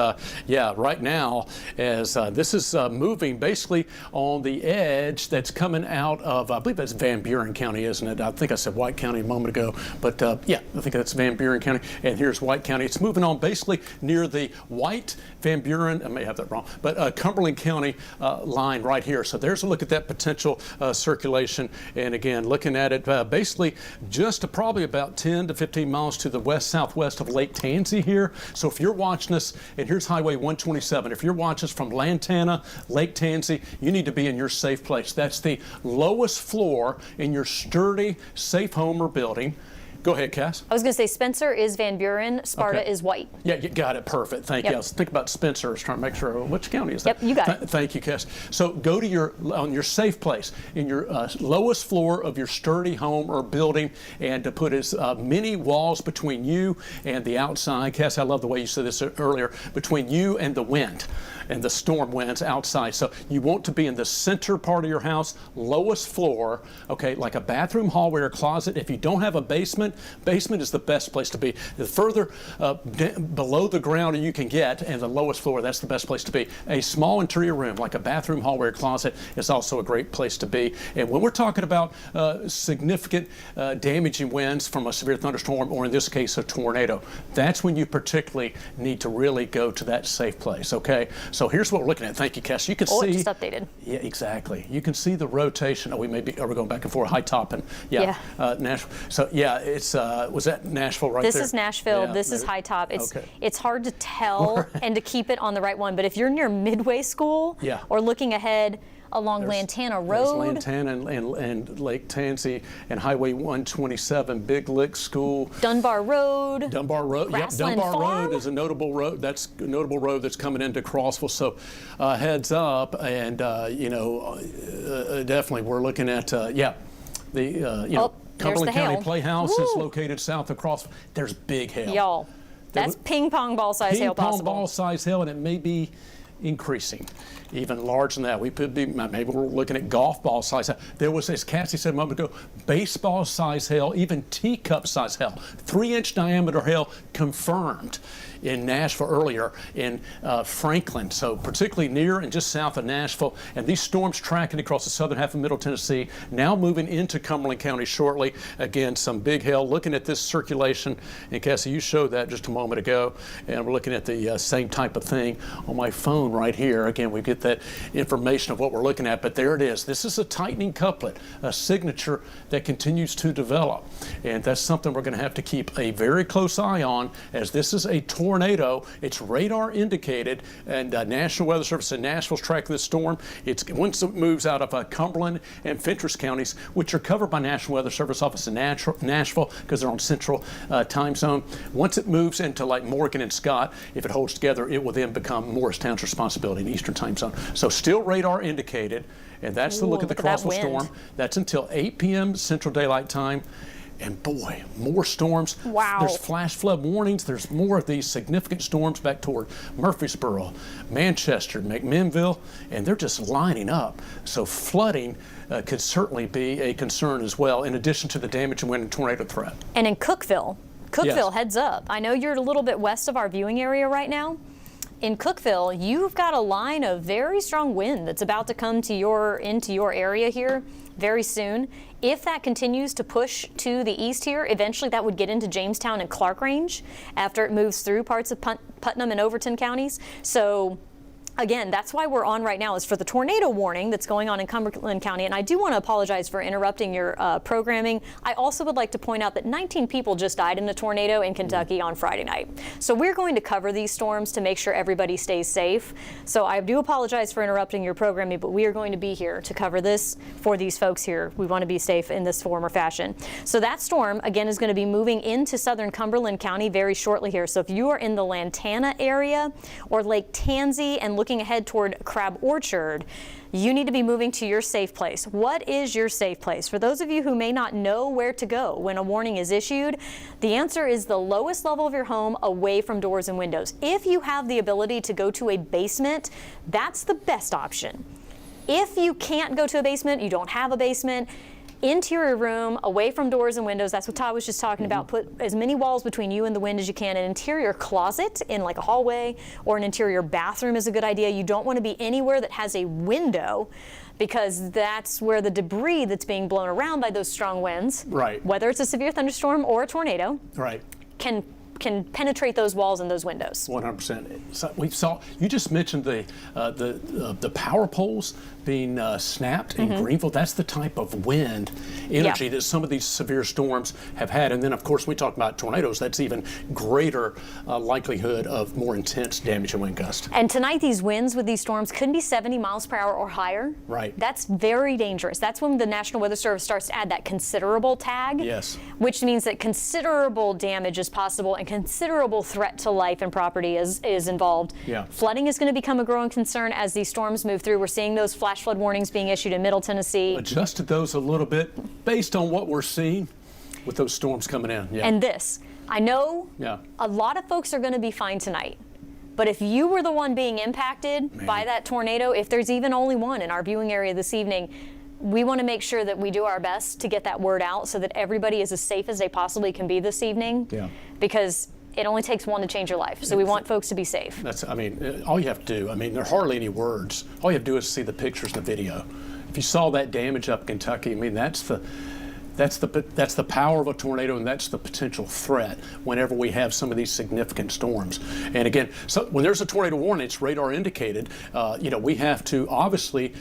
yeah, right now, as this is moving basically on the edge that's coming out of, I believe that's Van Buren County, isn't it? I think I said White County a moment ago. But, yeah, I think that's Van Buren County. And here's White County. It's moving on basically near the White, Van Buren, I may have that wrong, but Cumberland County line right here. So there's a look at that potential circulation. And again, looking at it basically just probably about 10 to 15 miles to the west-southwest of Lake Tansey here. So if you're watching us, and here's Highway 127, if you're watching us from Lantana, Lake Tansey, you need to be in your safe place. That's the lowest floor in your sturdy, safe home or building. Go ahead, Cass. I was going to say Spencer is Van Buren, Sparta is White. Yeah, you got it. Perfect. Thank you. I was thinking about Spencer. I was trying to make sure. Which county is that? Yep, you got it. Thank you, Cass. So go to your safe place in your lowest floor of your sturdy home or building, and to put as many walls between you and the outside. Cass, I love the way you said this earlier. Between you and the wind and the storm winds outside. So you want to be in the center part of your house, lowest floor, okay, like a bathroom, hallway, or closet. If you don't have a basement is the best place to be. The further below the ground you can get, and the lowest floor, that's the best place to be. A small interior room, like a bathroom, hallway, or closet, is also a great place to be. And when we're talking about significant damaging winds from a severe thunderstorm, or in this case, a tornado, that's when you particularly need to really go to that safe place, okay? So here's what we're looking at. Thank you, Cass. You can Oh, see. it just updated. Yeah, exactly. You can see the rotation. Oh, are we going back and forth? High top and Nashville. So yeah, it's was that Nashville right there? This is Nashville. Yeah, this is maybe. High Top. Okay. It's hard to tell and to keep it on the right one. But if you're near Midway School or looking ahead along Lantana Road. There's Lantana and Lake Tansy and Highway 127, Big Lick School. Dunbar Road. Dunbar Road. Yep, Grassland Dunbar Farm. Road is a notable road. That's a notable road that's coming into Crossville. So heads up, and definitely we're looking at Cumberland County hail. Playhouse Woo. is located south of Crossville. There's big hail. Y'all, that's ping pong ball size hail Ping pong possible. ball size hail, and it may be increasing, even larger than that. We could be, maybe we're looking at golf ball size hail. There was, as Cassie said a moment ago, baseball size hail, even teacup size hail, 3-inch diameter hail confirmed in Nashville earlier, in Franklin, so particularly near and just south of Nashville. And these storms tracking across the southern half of Middle Tennessee, now moving into Cumberland County shortly. Again, some big hail. Looking at this circulation, and Cassie, you showed that just a moment ago, and we're looking at the same type of thing on my phone right here. Again, we get that information of what we're looking at, but there it is. This is a tightening couplet, a signature that continues to develop, and that's something we're going to have to keep a very close eye on, as this is a tornado. It's radar indicated, and National Weather Service in Nashville's tracking this storm. Once it moves out of Cumberland and Fentress counties, which are covered by National Weather Service office in Nashville because they're on Central time zone. Once it moves into like Morgan and Scott, if it holds together, it will then become Morristown's responsibility in Eastern time zone. So still radar indicated, and that's the look at the Crossville storm. That's until 8 p.m. Central Daylight Time. And boy, more storms. Wow. There's flash flood warnings. There's more of these significant storms back toward Murfreesboro, Manchester, McMinnville, and they're just lining up. So flooding could certainly be a concern as well, in addition to the damage and wind and tornado threat. And in Cookeville, heads up. I know you're a little bit west of our viewing area right now. In Cookeville, you've got a line of very strong wind that's about to come into your area here very soon. If that continues to push to the east here, eventually that would get into Jamestown and Clark Range after it moves through parts of Putnam and Overton counties. So again, that's why we're on right now, is for the tornado warning that's going on in Cumberland County. And I do want to apologize for interrupting your programming. I also would like to point out that 19 people just died in a tornado in Kentucky on Friday night. So we're going to cover these storms to make sure everybody stays safe. So I do apologize for interrupting your programming, but we are going to be here to cover this for these folks here. We want to be safe in this form or fashion. So that storm, again, is going to be moving into southern Cumberland County very shortly here. So if you are in the Lantana area or Lake Tansy and looking ahead toward Crab Orchard, you need to be moving to your safe place. What is your safe place? For those of you who may not know where to go when a warning is issued, the answer is the lowest level of your home, away from doors and windows. If you have the ability to go to a basement, that's the best option. If you can't go to a basement, you don't have a basement, interior room, away from doors and windows. That's what Todd was just talking about. Put as many walls between you and the wind as you can. An interior closet in like a hallway or an interior bathroom is a good idea. You don't want to be anywhere that has a window, because that's where the debris that's being blown around by those strong winds, whether it's a severe thunderstorm or a tornado, can penetrate those walls and those windows. 100%. So you just mentioned the power poles being snapped in Greenville. That's the type of wind energy that some of these severe storms have had. And then, of course, we talk about tornadoes. That's even greater likelihood of more intense damage and wind gusts. And tonight, these winds with these storms could be 70 miles per hour or higher. That's very dangerous. That's when the National Weather Service starts to add that considerable tag, which means that considerable damage is possible and considerable threat to life and property is involved. Flooding is going to become a growing concern as these storms move through. We're seeing those flash flood warnings being issued in Middle Tennessee. Adjusted those a little bit based on what we're seeing with those storms coming in. And this, I know a lot of folks are going to be fine tonight. But if you were the one being impacted by that tornado, if there's even only one in our viewing area this evening, we want to make sure that we do our best to get that word out so that everybody is as safe as they possibly can be this evening. Because it only takes one to change your life. So we want folks to be safe. All you have to do, there are hardly any words. All you have to do is see the pictures and the video. If you saw that damage up in Kentucky, That's the power of a tornado, and that's the potential threat whenever we have some of these significant storms. And again, so when there's a tornado warning, it's radar indicated. We have to obviously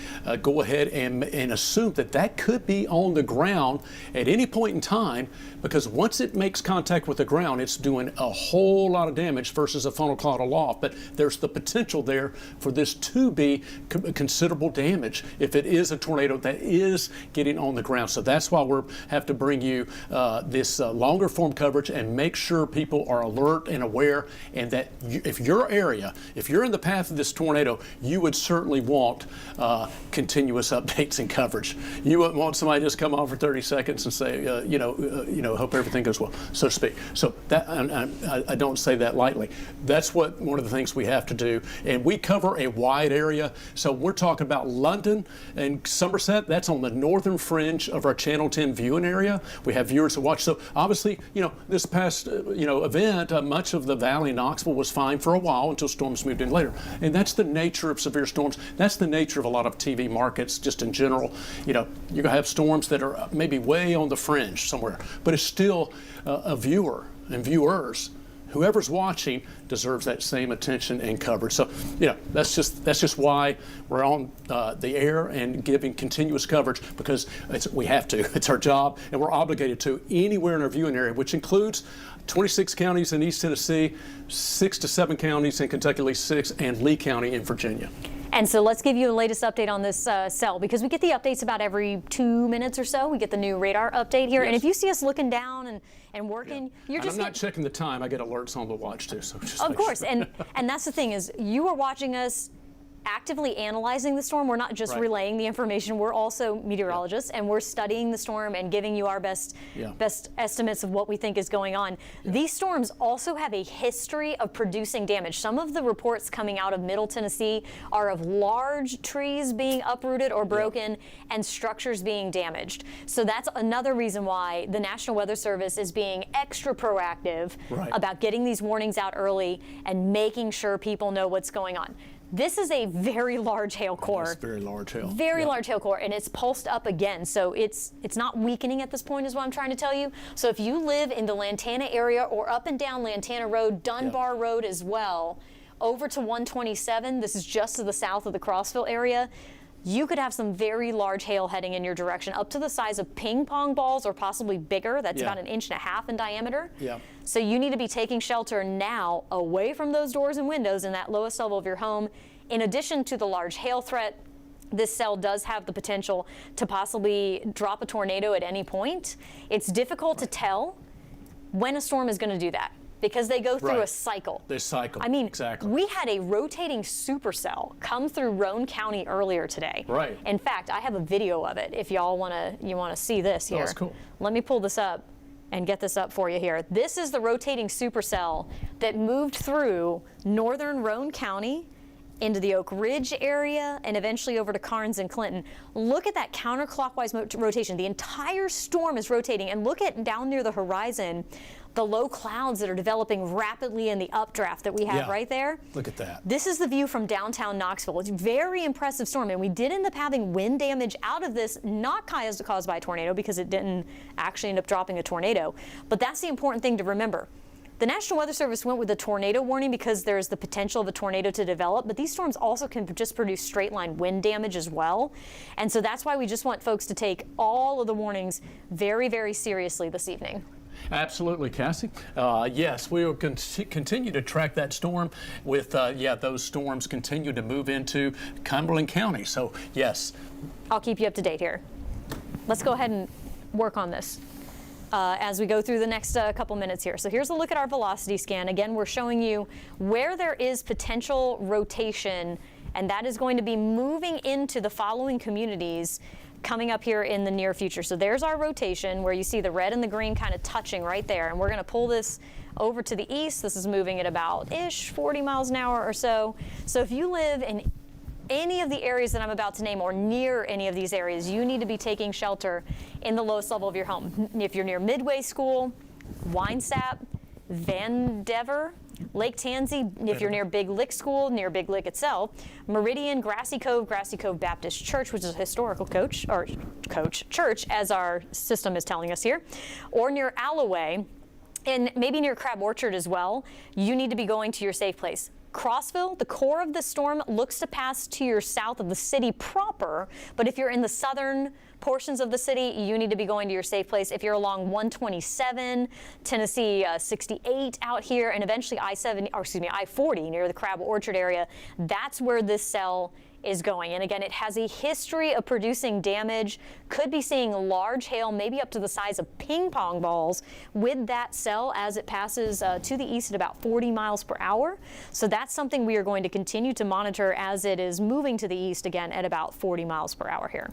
go ahead and assume that could be on the ground at any point in time, because once it makes contact with the ground, it's doing a whole lot of damage versus a funnel cloud aloft. But there's the potential there for this to be considerable damage if it is a tornado that is getting on the ground. So that's why we have to bring you this longer form coverage and make sure people are alert and aware, and that if you're in the path of this tornado, you would certainly want continuous updates and coverage. You wouldn't want somebody to just come on for 30 seconds and say, hope everything goes well, so to speak. So that I don't say that lightly. That's one of the things we have to do, and we cover a wide area. So we're talking about London and Somerset. That's on the northern fringe of our Channel 10 viewing area. We have viewers that watch. So obviously, this past event, much of the valley in Knoxville was fine for a while until storms moved in later. And that's the nature of severe storms. That's the nature of a lot of TV markets just in general. You're going to have storms that are maybe way on the fringe somewhere, but it's still a viewer and viewers. Whoever's watching deserves that same attention and coverage. So, that's just why we're on the air and giving continuous coverage, because we have to. It's our job, and we're obligated to anywhere in our viewing area, which includes 26 counties in East Tennessee, 6 to 7 counties in Kentucky, at least 6, and Lee County in Virginia. And so let's give you the latest update on this cell, because we get the updates about every 2 minutes or so. We get the new radar update here. Yes. And if you see us looking down and working, you're just... I'm not checking the time. I get alerts on the watch, too. So just of course. Sure. And that's the thing, is you are watching us actively analyzing the storm. We're not just relaying the information. We're also meteorologists, and we're studying the storm and giving you our best estimates of what we think is going on. These storms also have a history of producing damage. Some of the reports coming out of Middle Tennessee are of large trees being uprooted or broken and structures being damaged. So that's another reason why the National Weather Service is being extra proactive about getting these warnings out early and making sure people know what's going on. This is a very large hail core. It's very large hail. Very large hail core, and it's pulsed up again. So it's not weakening at this point, is what I'm trying to tell you. So if you live in the Lantana area or up and down Lantana Road, Dunbar Road as well, over to 127, this is just to the south of the Crossville area, you could have some very large hail heading in your direction, up to the size of ping pong balls or possibly bigger. That's about 1.5 inches in diameter. So you need to be taking shelter now away from those doors and windows in that lowest level of your home. In addition to the large hail threat, this cell does have the potential to possibly drop a tornado at any point. It's difficult to tell when a storm is going to do that, because they go through a cycle. They cycle. I mean, exactly. We had a rotating supercell come through Roane County earlier today. Right. In fact, I have a video of it if y'all want to see this here. Oh, that's cool. Let me pull this up and get this up for you here. This is the rotating supercell that moved through northern Roane County into the Oak Ridge area and eventually over to Carnes and Clinton. Look at that counterclockwise rotation. The entire storm is rotating, and look at down near the horizon, the low clouds that are developing rapidly in the updraft that we have right there. Look at that. This is the view from downtown Knoxville. It's a very impressive storm, and we did end up having wind damage out of this, not caused by a tornado, because it didn't actually end up dropping a tornado. But that's the important thing to remember. The National Weather Service went with a tornado warning because there's the potential of a tornado to develop, but these storms also can just produce straight line wind damage as well. And so that's why we just want folks to take all of the warnings very, very seriously this evening. Absolutely, Cassie. Yes, we will continue to track that storm with, those storms continue to move into Cumberland County. So, yes. I'll keep you up to date here. Let's go ahead and work on this as we go through the next couple minutes here. So here's a look at our velocity scan. Again, we're showing you where there is potential rotation, and that is going to be moving into the following communities coming up here in the near future. So there's our rotation where you see the red and the green kind of touching right there. And we're going to pull this over to the east. This is moving at about 40 miles an hour or so. So if you live in any of the areas that I'm about to name or near any of these areas, you need to be taking shelter in the lowest level of your home. If you're near Midway School, Winesap, Van Dever, Lake Tansy, if you're near Big Lick School, near Big Lick itself, Meridian, Grassy Cove Baptist Church, which is a historical church, as our system is telling us here, or near Alloway, and maybe near Crab Orchard as well, you need to be going to your safe place. Crossville, the core of the storm looks to pass to your south of the city proper, but if you're in the southern portions of the city, you need to be going to your safe place. If you're along 127, Tennessee 68 out here, and eventually I-40 near the Crab Orchard area, that's where this cell is going. And again, it has a history of producing damage. Could be seeing large hail, maybe up to the size of ping pong balls with that cell as it passes to the east at about 40 miles per hour. So that's something we are going to continue to monitor as it is moving to the east again at about 40 miles per hour here.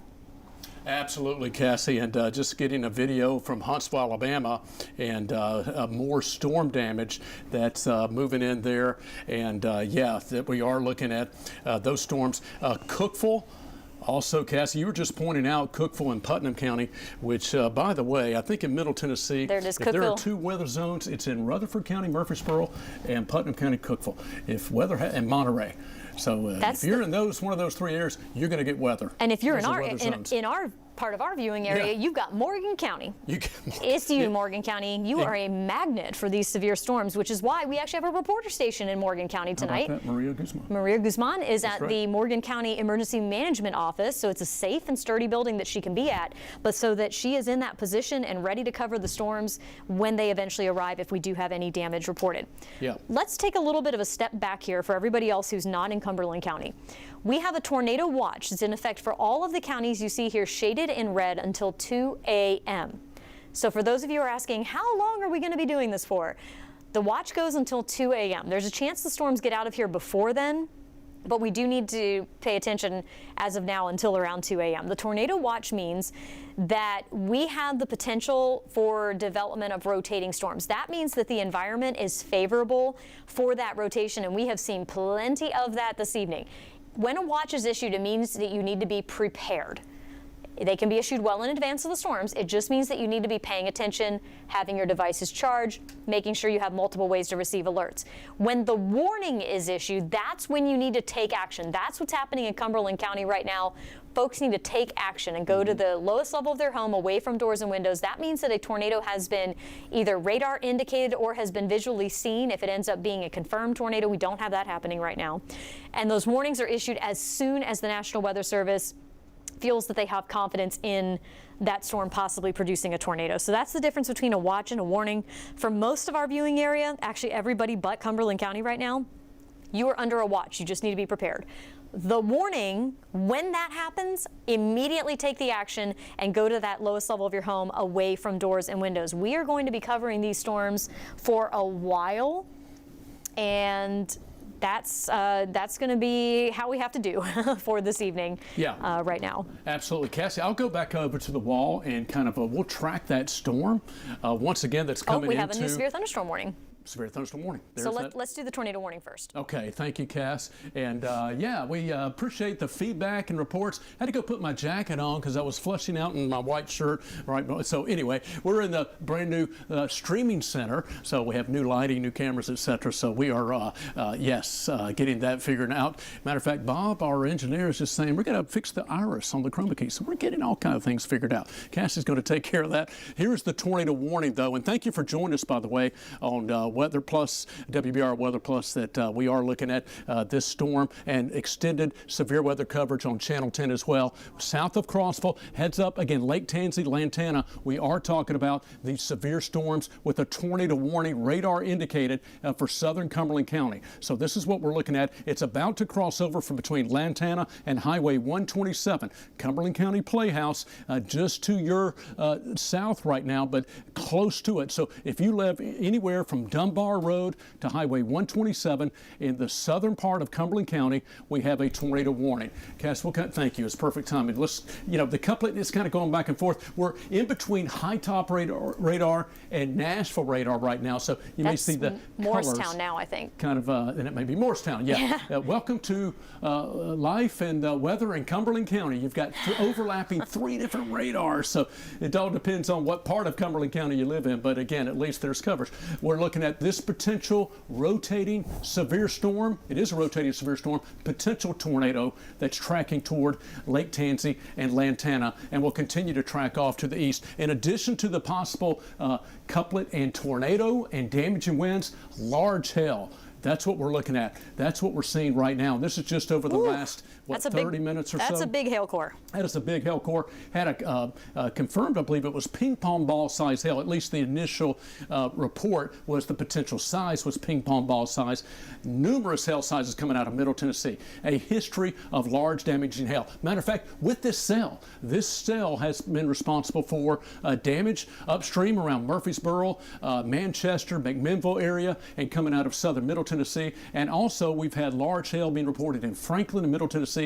Absolutely, Cassie, and just getting a video from Huntsville, Alabama, and more storm damage that's moving in there, and that we are looking at those storms. Cookeville. Also, Cassie, you were just pointing out Cookeville and Putnam County, which, by the way, I think in Middle Tennessee, if there are two weather zones, it's in Rutherford County, Murfreesboro, and Putnam County, Cookeville. And Monterey. So if you're in one of those three areas, you're going to get weather. And if you're in our part of our viewing area, you've got Morgan County. It's you, Morgan County. You are a magnet for these severe storms, which is why we actually have a reporter station in Morgan County tonight. How about that? Maria Guzman. Maria Guzman is at the Morgan County Emergency Management Office, so it's a safe and sturdy building that she can be at, but so that she is in that position and ready to cover the storms when they eventually arrive if we do have any damage reported. Yeah. Let's take a little bit of a step back here for everybody else who's not in Cumberland County. We have a tornado watch that's in effect for all of the counties you see here shaded in red until 2 a.m. So for those of you who are asking, how long are we going to be doing this for? The watch goes until 2 a.m. There's a chance the storms get out of here before then, but we do need to pay attention as of now until around 2 a.m. The tornado watch means that we have the potential for development of rotating storms. That means that the environment is favorable for that rotation, and we have seen plenty of that this evening. When a watch is issued, it means that you need to be prepared. They can be issued well in advance of the storms. It just means that you need to be paying attention, having your devices charged, making sure you have multiple ways to receive alerts. When the warning is issued, that's when you need to take action. That's what's happening in Cumberland County right now. Folks need to take action and go to the lowest level of their home, away from doors and windows. That means that a tornado has been either radar indicated or has been visually seen. If it ends up being a confirmed tornado, we don't have that happening right now. And those warnings are issued as soon as the National Weather Service feels that they have confidence in that storm possibly producing a tornado. So that's the difference between a watch and a warning. For most of our viewing area, actually everybody but Cumberland County right now, you are under a watch. You just need to be prepared. The warning, when that happens, immediately take the action and go to that lowest level of your home, away from doors and windows. We are going to be covering these storms for a while, and that's going to be how we have to do for this evening. Right now. Absolutely, Cassie. I'll go back over to the wall and kind of we'll track that storm once again. That's coming. We have a new severe thunderstorm warning. Severe thunderstorm warning. So let's do the tornado warning first. Okay, thank you, Cass. And we appreciate the feedback and reports. I had to go put my jacket on because I was flushing out in my white shirt. Right. So anyway, we're in the brand new streaming center. So we have new lighting, new cameras, etc. So we are, getting that figured out. Matter of fact, Bob, our engineer, is just saying we're going to fix the iris on the chroma key. So we're getting all kinds of things figured out. Cass is going to take care of that. Here's the tornado warning, though. And thank you for joining us, by the way, on Weather Plus, WBR Weather Plus, that we are looking at this storm and extended severe weather coverage on Channel 10 as well. South of Crossville, heads up again, Lake Tansy, Lantana. We are talking about these severe storms with a tornado warning, radar indicated for southern Cumberland County. So this is what we're looking at. It's about to cross over from between Lantana and Highway 127. Cumberland County Playhouse, just to your south right now, but close to it. So if you live anywhere from Dunbar Road to Highway 127 in the southern part of Cumberland County, we have a tornado warning. Cass, thank you. It's perfect timing. The couplet is kind of going back and forth. We're in between high top radar and Nashville radar right now, so you may see the Morristown colors now, I think. Kind of, and it may be Morristown. Yeah. Welcome to life and weather in Cumberland County. You've got overlapping 3 different radars, so it all depends on what part of Cumberland County you live in. But again, at least there's coverage. We're looking at at this potential rotating severe storm. It is a rotating severe storm, potential tornado that's tracking toward Lake Tansy and Lantana, and will continue to track off to the east. In addition to the possible couplet and tornado and damaging winds, large hail. That's what we're looking at. That's what we're seeing right now. This is just over the last, 30 minutes or so? That's a big hail core. That is a big hail core. Had a confirmed, I believe it was ping pong ball size hail. At least the initial report was the potential size was ping pong ball size. Numerous hail sizes coming out of Middle Tennessee. A history of large damaging hail. Matter of fact, with this cell has been responsible for damage upstream around Murfreesboro, Manchester, McMinnville area, and coming out of southern Middle Tennessee. And also we've had large hail being reported in Franklin and Middle Tennessee,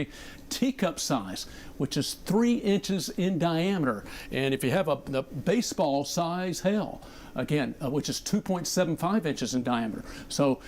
teacup size, which is 3 inches in diameter. And if you have the baseball size hail, again, which is 2.75 inches in diameter. So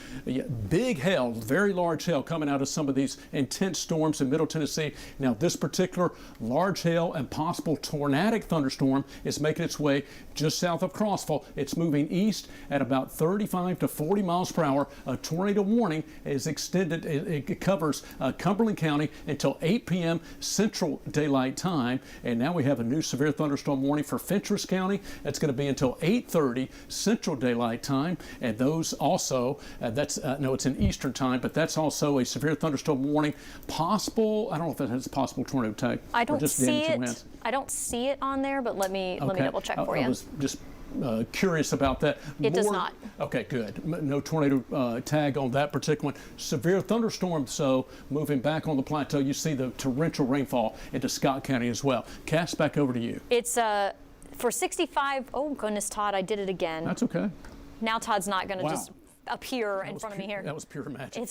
big hail, very large hail coming out of some of these intense storms in Middle Tennessee. Now this particular large hail and possible tornadic thunderstorm is making its way just south of Knoxville. It's moving east at about 35 to 40 miles per hour. A tornado warning is extended. It covers Cumberland County until 8 p.m. Central Daylight Time. And now we have a new severe thunderstorm warning for Fentress County. That's going to be until 8:30 Central Daylight Time, and those also no, it's in Eastern Time, but that's also a severe thunderstorm warning. Possible, I don't know if it has possible tornado tag. I don't see it. I don't see it on there, but let me double check for you. I was just curious about that. It does not. Okay, good. No tornado tag on that particular one. Severe thunderstorm, so moving back on the plateau, you see the torrential rainfall into Scott County as well. Cass, back over to you. It's for 65, oh goodness, Todd, I did it again. That's okay. Now Todd's not going to just appear in front of me here. That was pure magic.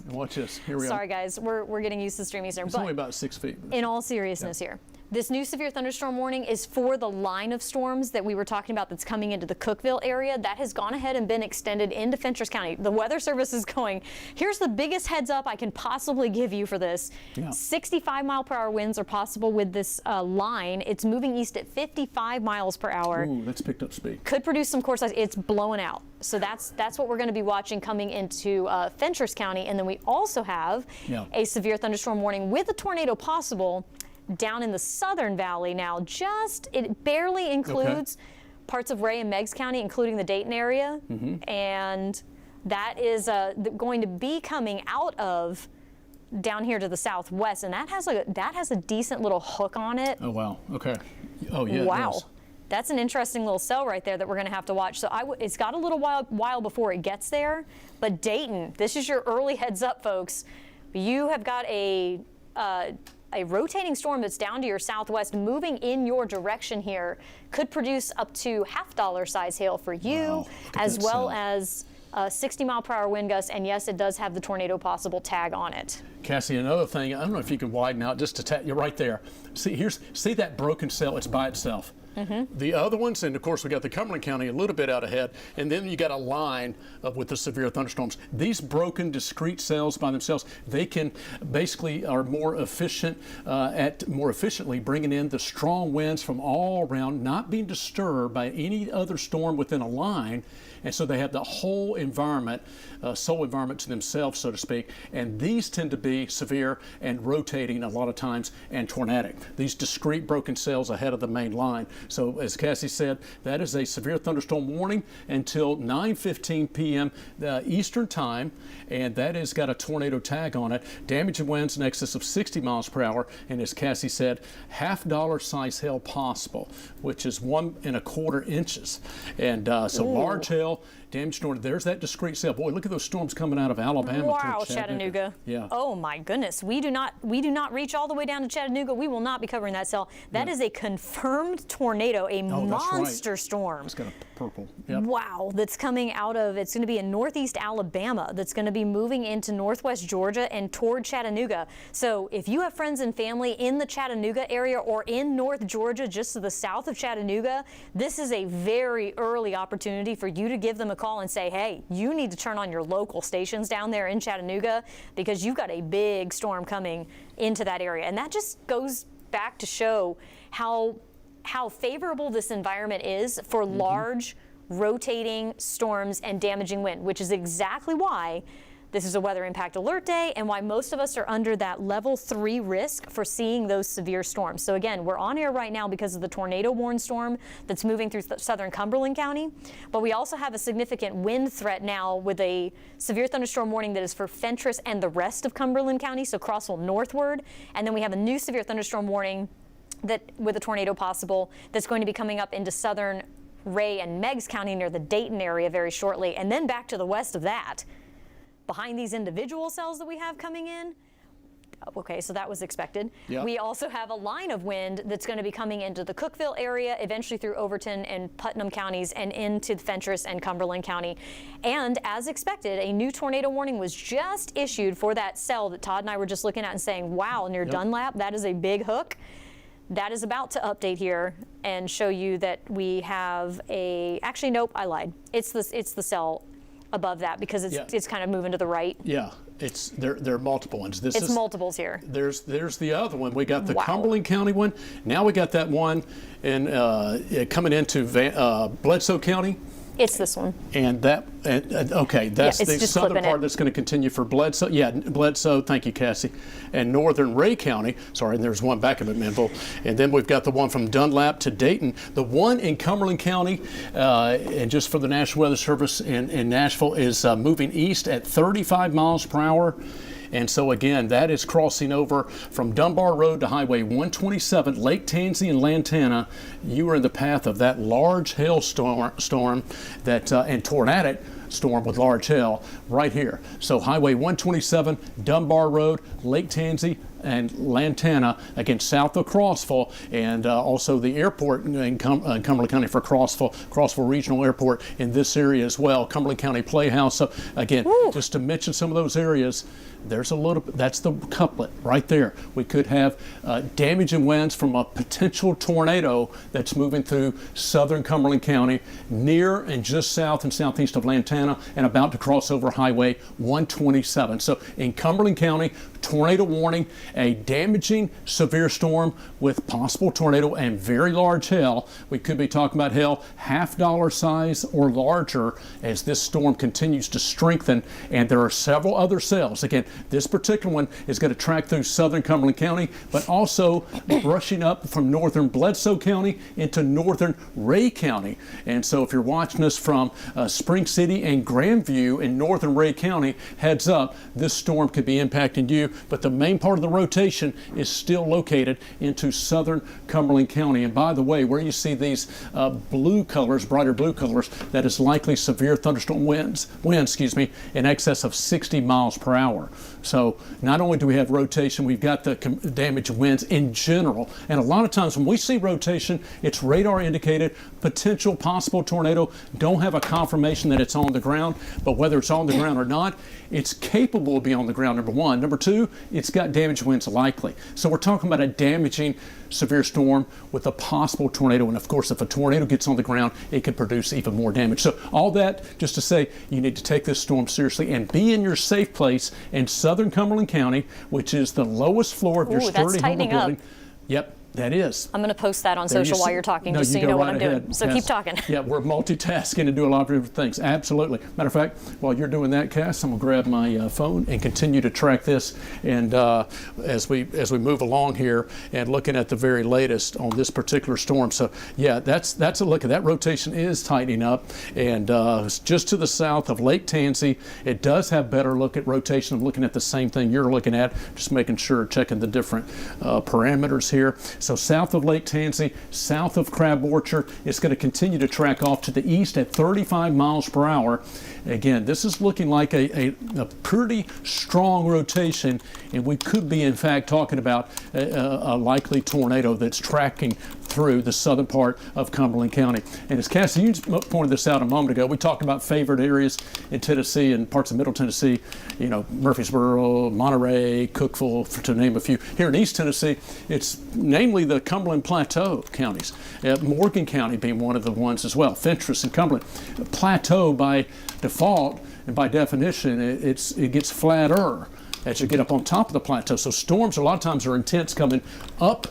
Watch this. Here we are. Sorry, guys. We're getting used to streaming here. It's only about 6 feet. In all seriousness here, this new severe thunderstorm warning is for the line of storms that we were talking about that's coming into the Cookeville area. That has gone ahead and been extended into Fentress County. The Weather Service is going, here's the biggest heads up I can possibly give you for this. 65 mile per hour winds are possible with this line. It's moving east at 55 miles per hour. Ooh, that's picked up speed. Could produce some core size. It's blowing out. So that's what we're going to be watching coming into Fentress County. And then we also have a severe thunderstorm warning with a tornado possible down in the Southern Valley now. It barely includes parts of Ray and Meigs County, including the Dayton area. And that is going to be coming out of down here to the southwest. And that has a decent little hook on it. Oh, wow. Okay. Oh, yeah. Wow. That's an interesting little cell right there that we're going to have to watch. So it's got a little while before it gets there. But Dayton, this is your early heads up, folks. You have got a rotating storm that's down to your southwest, moving in your direction here, could produce up to $50 size hail for you, as well as 60 mile per hour wind gusts. And yes, it does have the tornado possible tag on it. Cassie, another thing, I don't know if you can widen out just to tap. You're right there. See that broken cell? It's by itself. The other ones, and of course we got the Cumberland County a little bit out ahead, and then you got a line with the severe thunderstorms. These broken discrete cells by themselves, they can basically are more efficient more efficiently bringing in the strong winds from all around, not being disturbed by any other storm within a line. And so they have the whole environment, soul environment to themselves, so to speak. And these tend to be severe and rotating a lot of times and tornadic. These discrete broken cells ahead of the main line. So as Cassie said, that is a severe thunderstorm warning until 9:15 p.m. Eastern time. And that has got a tornado tag on it. Damaging winds in excess of 60 miles per hour. And as Cassie said, $50 size hail possible, which is 1 1/4 inches. And so large hail. Damage storm. There's that discrete cell. Boy, look at those storms coming out of Alabama. Wow, Chattanooga. Yeah. Oh my goodness. We do not reach all the way down to Chattanooga. We will not be covering that cell. That is a confirmed tornado, a monster storm. It's got a purple. Wow, that's coming out of, it's going to be in northeast Alabama, that's going to be moving into northwest Georgia and toward Chattanooga. So if you have friends and family in the Chattanooga area or in North Georgia, just to the south of Chattanooga, this is a very early opportunity for you to give them a call and say, hey, you need to turn on your local stations down there in Chattanooga because you've got a big storm coming into that area. And that just goes back to show how favorable this environment is for large rotating storms and damaging wind, which is exactly why this is a weather impact alert day and why most of us are under that level 3 risk for seeing those severe storms. So again, we're on air right now because of the tornado warned storm that's moving through southern Cumberland County, but we also have a significant wind threat now with a severe thunderstorm warning that is for Fentress and the rest of Cumberland County, so Crossville northward, and then we have a new severe thunderstorm warning that with a tornado possible that's going to be coming up into southern Ray and Meigs County near the Dayton area very shortly, and then back to the west of that. Behind these individual cells that we have coming in, okay, so that was expected. Yep. We also have a line of wind that's going to be coming into the Cookeville area, eventually through Overton and Putnam counties and into Fentress and Cumberland County. And as expected, a new tornado warning was just issued for that cell that Todd and I were just looking at and saying, wow, near Dunlap, that is a big hook. That is about to update here and show you that we have actually, nope, I lied. It's the cell above that because it's kind of moving to the right. Yeah, there are multiple ones. It's multiples here. There's the other one. We got the Cumberland County one. Now we got that one coming into Bledsoe County. It's this one. And okay, that's the southern part that's going to continue for Bledsoe. Yeah, Bledsoe, thank you, Cassie. And northern Ray County, sorry, and there's one back of it, Minville. And then we've got the one from Dunlap to Dayton. The one in Cumberland County, and just for the National Weather Service in Nashville, is moving east at 35 miles per hour. And so again, that is crossing over from Dunbar Road to Highway 127, Lake Tansy and Lantana. You are in the path of that large hailstorm and tornadic storm with large hail right here. So Highway 127, Dunbar Road, Lake Tansy, and Lantana, again, south of Crossville, and also the airport in Cumberland County for Crossville Regional Airport in this area as well, Cumberland County Playhouse. So again, just to mention some of those areas, there's a little, that's the couplet right there. We could have damaging winds from a potential tornado that's moving through southern Cumberland County, near and just south and southeast of Lantana, and about to cross over Highway 127. So in Cumberland County, tornado warning, a damaging severe storm with possible tornado and very large hail. We could be talking about hail $half size or larger as this storm continues to strengthen, and there are several other cells. Again, this particular one is going to track through southern Cumberland County, but also brushing up from northern Bledsoe County into northern Ray County. And so if you're watching us from Spring City and Grandview in northern Ray County, heads up, this storm could be impacting you. But the main part of the rotation is still located into southern Cumberland County. And by the way, where you see these blue colors, brighter blue colors, that is likely severe thunderstorm winds, in excess of 60 miles per hour. So not only do we have rotation, we've got the damaged winds in general. And a lot of times when we see rotation, it's radar indicated, potential possible tornado. Don't have a confirmation that it's on the ground, but whether it's on the ground or not, it's capable of being on the ground, number one. Number two, it's got damaged winds likely. So we're talking about a damaging severe storm with a possible tornado. And of course, if a tornado gets on the ground, it could produce even more damage. So all that just to say, you need to take this storm seriously and be in your safe place in southern Cumberland County, which is the lowest floor of your sturdy home or building. Yep. That is. I'm going to post that on social while you're talking, just so you know what I'm doing. So keep talking. Yeah, we're multitasking and do a lot of different things. Absolutely. Matter of fact, while you're doing that, Cass, I'm going to grab my phone and continue to track this. And as we move along here and looking at the very latest on this particular storm. So yeah, that's a look at that. Rotation is tightening up, and just to the south of Lake Tansy, it does have better look at rotation. I'm looking at the same thing you're looking at, just making sure, checking the different parameters here. So south of Lake Tansy, south of Crab Orchard, it's going to continue to track off to the east at 35 miles per hour. Again, this is looking like a pretty strong rotation, and we could be, in fact, talking about a likely tornado that's tracking through the southern part of Cumberland County. And as Cassie, you pointed this out a moment ago, we talked about favored areas in Tennessee and parts of Middle Tennessee, you know, Murfreesboro, Monterey, Cookeville, to name a few. Here in East Tennessee, it's namely the Cumberland Plateau counties, Morgan County being one of the ones as well, Fentress and Cumberland. Plateau by default and by definition, it gets flatter as you get up on top of the plateau. So storms a lot of times are intense coming up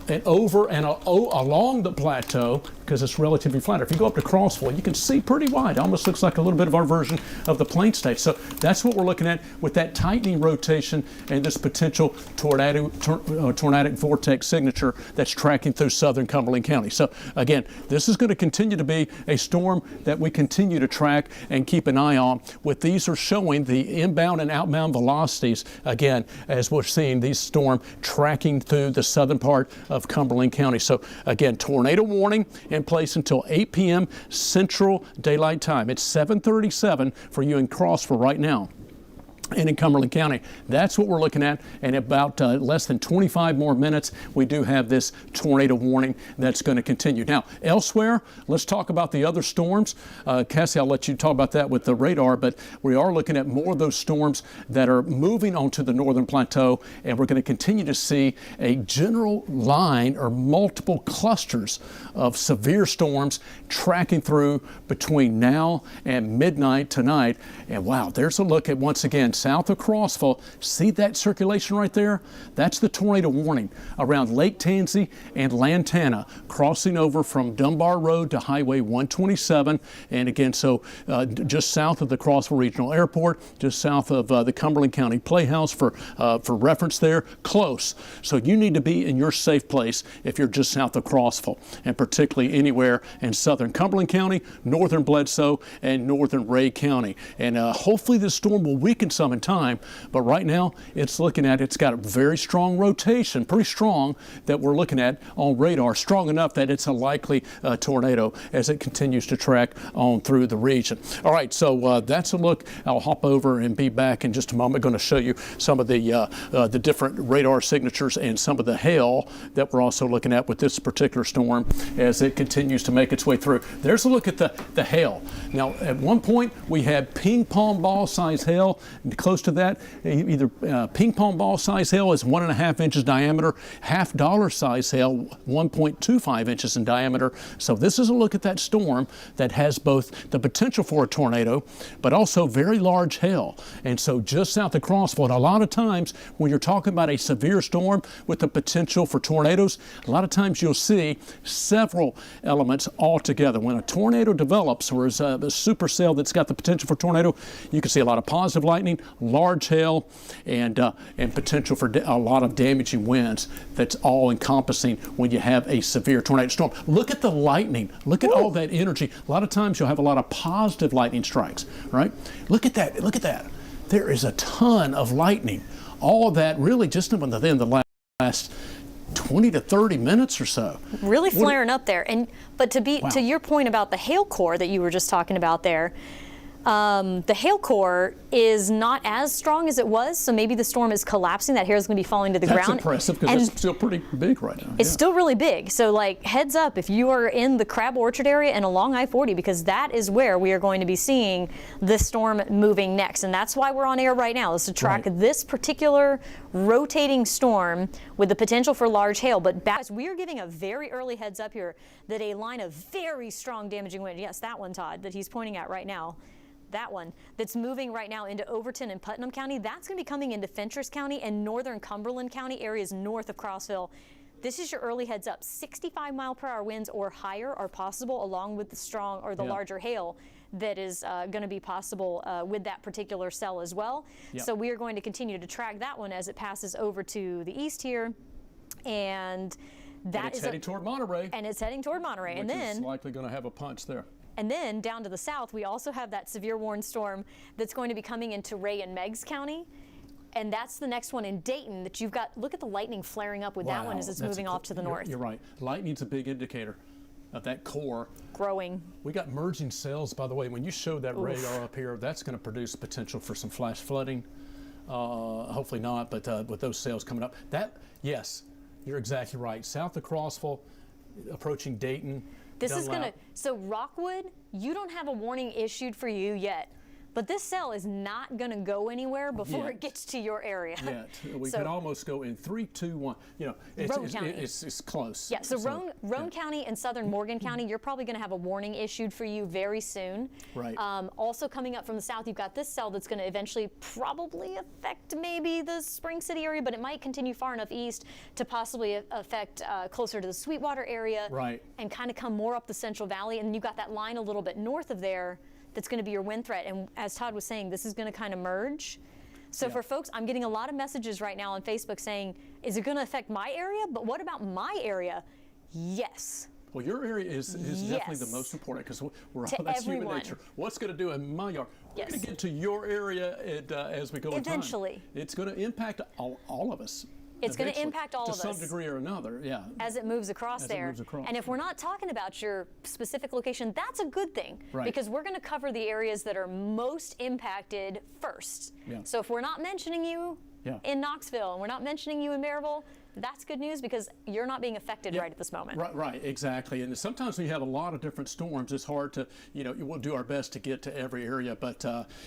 and over and along the plateau, because it's relatively flat. If you go up to Crossville, you can see pretty wide. It almost looks like a little bit of our version of the Plain State. So that's what we're looking at with that tightening rotation and this potential tornadic vortex signature that's tracking through southern Cumberland County. So again, this is going to continue to be a storm that we continue to track and keep an eye on. With these are showing the inbound and outbound velocities, again, as we're seeing these storm tracking through the southern part of Cumberland County. So again, tornado warning in place until 8 p.m. Central Daylight Time. It's 7:37 for you in Crossville right now. And in Cumberland County, that's what we're looking at. And about less than 25 more minutes, we do have this tornado warning that's going to continue. Now, elsewhere, let's talk about the other storms. Cassie, I'll let you talk about that with the radar, but we are looking at more of those storms that are moving onto the northern plateau, and we're going to continue to see a general line or multiple clusters of severe storms tracking through between now and midnight tonight. And wow, there's a look at, once again, south of Crossville. See that circulation right there? That's the tornado warning around Lake Tansy and Lantana, crossing over from Dunbar Road to Highway 127. And again, so just south of the Crossville Regional Airport, just south of the Cumberland County Playhouse for reference there, close. So you need to be in your safe place if you're just south of Crossville, and particularly anywhere in southern Cumberland County, northern Bledsoe, and northern Ray County. And hopefully this storm will weaken some in time, but right now it's got a very strong rotation, pretty strong, that we're looking at on radar, strong enough that it's a likely tornado as it continues to track on through the region. All right, so that's a look. I'll hop over and be back in just a moment. Going to show you some of the different radar signatures and some of the hail that we're also looking at with this particular storm as it continues to make its way through. There's a look at the hail. Now, at one point we had ping pong ball size hail. Close to that, either ping pong ball size hail is 1.5 inches diameter, half dollar size hail 1.25 inches in diameter. So this is a look at that storm that has both the potential for a tornado, but also very large hail. And so just south of Crossville, and a lot of times when you're talking about a severe storm with the potential for tornadoes, a lot of times you'll see several elements all together. When a tornado develops, or is a supercell that's got the potential for tornado, you can see a lot of positive lightning, large hail, and potential for a lot of damaging winds. That's all encompassing when you have a severe tornado storm. Look at the lightning. Look at all that energy. A lot of times you'll have a lot of positive lightning strikes, right? Look at that. Look at that. There is a ton of lightning. All of that really just within the last 20 to 30 minutes or so. Really flaring up there. But to your point about the hail core that you were just talking about there, the hail core is not as strong as it was, so maybe the storm is collapsing. That hail is going to be falling to the ground. That's impressive because it's still pretty big right now. It's still really big. So, like, heads up if you are in the Crab Orchard area and along I-40, because that is where we are going to be seeing this storm moving next. And that's why we're on air right now, is to track this particular rotating storm with the potential for large hail. But we are giving a very early heads up here that a line of very strong damaging wind, yes, that one, Todd, that he's pointing at right now, that one that's moving right now into Overton and Putnam County, that's going to be coming into Fentress County and northern Cumberland County, areas north of Crossville. This is your early heads up. 65-mile-per-hour winds or higher are possible, along with the strong or the larger hail that is going to be possible with that particular cell as well. So we are going to continue to track that one as it passes over to the east here, and it's heading toward Monterey. And it's heading toward Monterey, which is likely going to have a punch there. And then down to the south, we also have that severe warned storm that's going to be coming into Ray and Meigs County. And that's the next one in Dayton that you've got. Look at the lightning flaring up with that one as it's moving off to the north. You're right. Lightning's a big indicator of that core growing. We got merging cells, by the way. When you show that radar up here, that's going to produce potential for some flash flooding. Hopefully not, but with those cells coming up, yes, you're exactly right. South of Crossville, approaching Dayton. This is going to, so Rockwood, you don't have a warning issued for you yet. But this cell is not going to go anywhere before Yet. it gets to your area. Yet. We So- could almost go in 3, 2, 1. You know, Roane County. it's close. Yeah, so Roane County and southern Morgan County, you're probably going to have a warning issued for you very soon. Right. Also coming up from the south, you've got this cell that's going to eventually probably affect maybe the Spring City area, but it might continue far enough east to possibly affect closer to the Sweetwater area. Right. And kind of come more up the Central Valley. And then you've got that line a little bit north of there that's going to be your wind threat. And as Todd was saying, this is going to kind of merge. So for folks, I'm getting a lot of messages right now on Facebook saying, is it going to affect my area? But what about my area? Yes. Well, your area is definitely the most important because that's human nature. What's going to do in my yard? We're going to get to your area as we go in time. Eventually. It's going to impact all of us. It's going to impact all of us. To some degree or another, yeah. As it moves across there. And if we're not talking about your specific location, that's a good thing. Right. Because we're going to cover the areas that are most impacted first. Yeah. So if we're not mentioning you in Knoxville and we're not mentioning you in Maryville, that's good news because you're not being affected right at this moment. Right, exactly. And sometimes when you have a lot of different storms, it's hard to, we'll do our best to get to every area, but,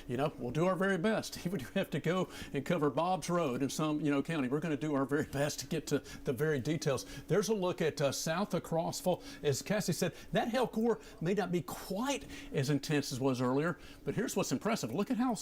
we'll do our very best. Even if we have to go and cover Bob's Road in some, county, we're going to do our very best to get to the very details. There's a look at south of Knoxville. As Cassie said, that hail core may not be quite as intense as was earlier, but here's what's impressive. Look at how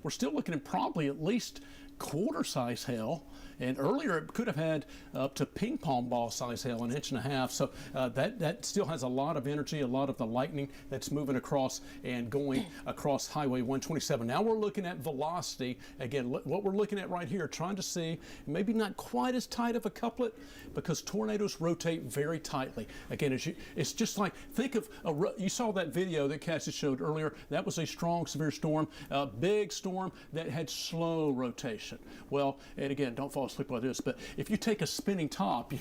we're still looking at probably at least quarter-size hail, and earlier it could have had up to ping pong ball size hail, 1.5 inches. So that still has a lot of energy, a lot of the lightning that's moving across and going across Highway 127. Now we're looking at velocity. Again, what we're looking at right here, trying to see maybe not quite as tight of a couplet because tornadoes rotate very tightly. Again, it's just like, think of, you saw that video that Cassie showed earlier. That was a strong, severe storm, a big storm that had slow rotation. Well, and again, don't fall asleep by this, but if you take a spinning top,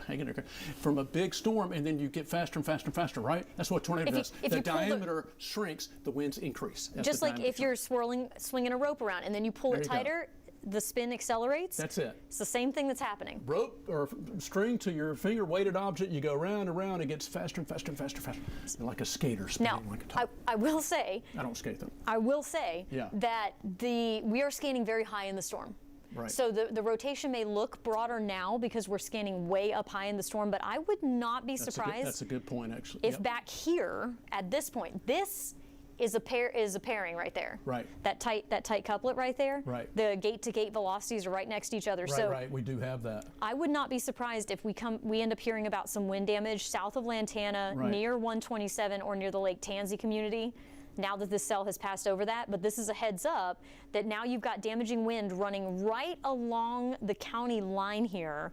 hang in there, from a big storm and then you get faster and faster and faster, right? That's what a tornado does. The diameter shrinks, the winds increase. That's just like if you're swinging a rope around and then you pull it tighter, the spin accelerates. That's it. It's the same thing that's happening. Rope or string to your finger weighted object, you go round and round, it gets faster and faster and faster and faster. Like a skater spinning like a top. I will say, I don't skate though. I will say that we are scanning very high in the storm. Right. So the rotation may look broader now because we're scanning way up high in the storm, but I would not be surprised. That's a good point, actually. If back here at this point, this is a pairing right there. Right. That tight couplet right there. Right. The gate to gate velocities are right next to each other. Right. We do have that. I would not be surprised if we end up hearing about some wind damage south of Lantana, near 127 or near the Lake Tansy community. Now that this cell has passed over that, but this is a heads up that now you've got damaging wind running right along the county line here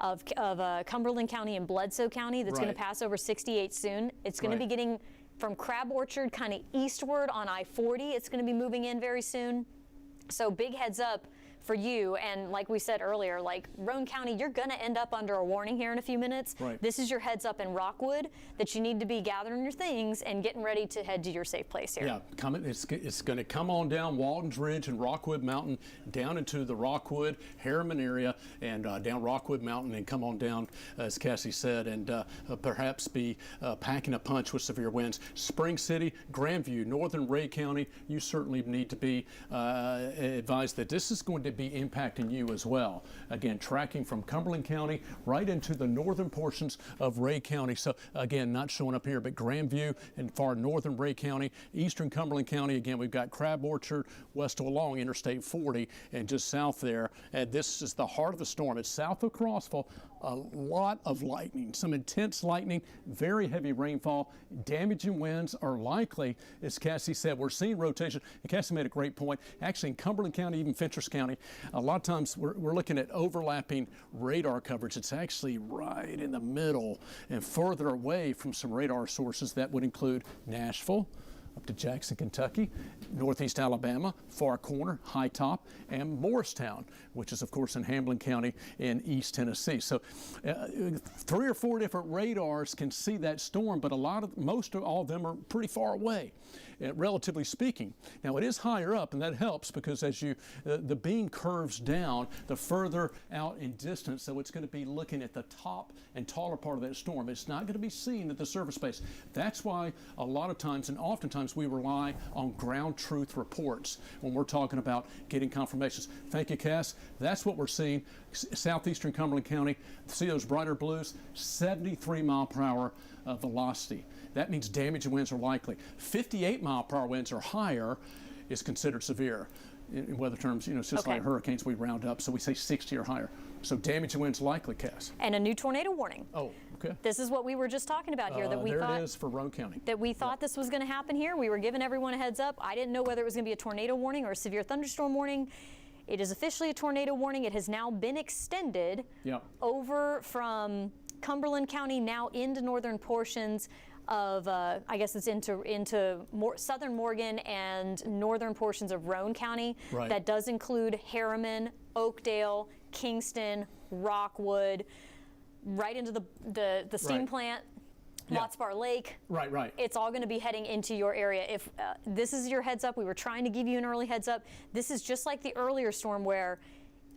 of Cumberland County and Bledsoe County that's going to pass over 68 soon. It's going to be getting from Crab Orchard kind of eastward on I-40. It's going to be moving in very soon. So big heads up for you, and like we said earlier, like Roane County, you're going to end up under a warning here in a few minutes. Right. This is your heads up in Rockwood that you need to be gathering your things and getting ready to head to your safe place here. Yeah, it's going to come on down Walden's Ridge and Rockwood Mountain, down into the Rockwood, Harriman area, and down Rockwood Mountain, and come on down, as Cassie said, and perhaps be packing a punch with severe winds. Spring City, Grandview, northern Ray County, you certainly need to be advised that this is going to be impacting you as well. Again, tracking from Cumberland County right into the northern portions of Ray County. So again, not showing up here, but Grandview and far northern Ray County, eastern Cumberland County. Again, we've got Crab Orchard west along Interstate 40 and just south there. And this is the heart of the storm. It's south of Knoxville. A lot of lightning, some intense lightning, very heavy rainfall, damaging winds are likely. As Cassie said, we're seeing rotation. And Cassie made a great point. Actually, in Cumberland County, even Fentress County, a lot of times we're looking at overlapping radar coverage. It's actually right in the middle and further away from some radar sources that would include Nashville, up to Jackson, Kentucky, northeast Alabama, Far Corner, High Top, and Morristown, which is, of course, in Hamlin County in East Tennessee. So 3 or 4 different radars can see that storm, but most of all of them are pretty far away. relatively speaking. Now, it is higher up, and that helps because as the beam curves down, the further out in distance, so it's going to be looking at the top and taller part of that storm. It's not going to be seen at the surface space. That's why a lot of times and oftentimes we rely on ground truth reports when we're talking about getting confirmations. Thank you, Cass. That's what we're seeing. Southeastern Cumberland County, see those brighter blues? 73 mile per hour velocity. That means damage winds are likely. 58 mile per hour winds or higher is considered severe. In weather terms, it's just like hurricanes we round up, so we say 60 or higher. So damage winds likely, Cass. And a new tornado warning. Oh, okay. This is what we were just talking about here. That we there thought it is for Roane County. That we thought this was going to happen here. We were giving everyone a heads up. I didn't know whether it was going to be a tornado warning or a severe thunderstorm warning. It is officially a tornado warning. It has now been extended over from Cumberland County now into northern portions of, I guess it's into southern Morgan and northern portions of Roane County. Right. That does include Harriman, Oakdale, Kingston, Rockwood, right into the steam plant, Watts Bar Lake. Right. It's all going to be heading into your area. If this is your heads up, we were trying to give you an early heads up. This is just like the earlier storm where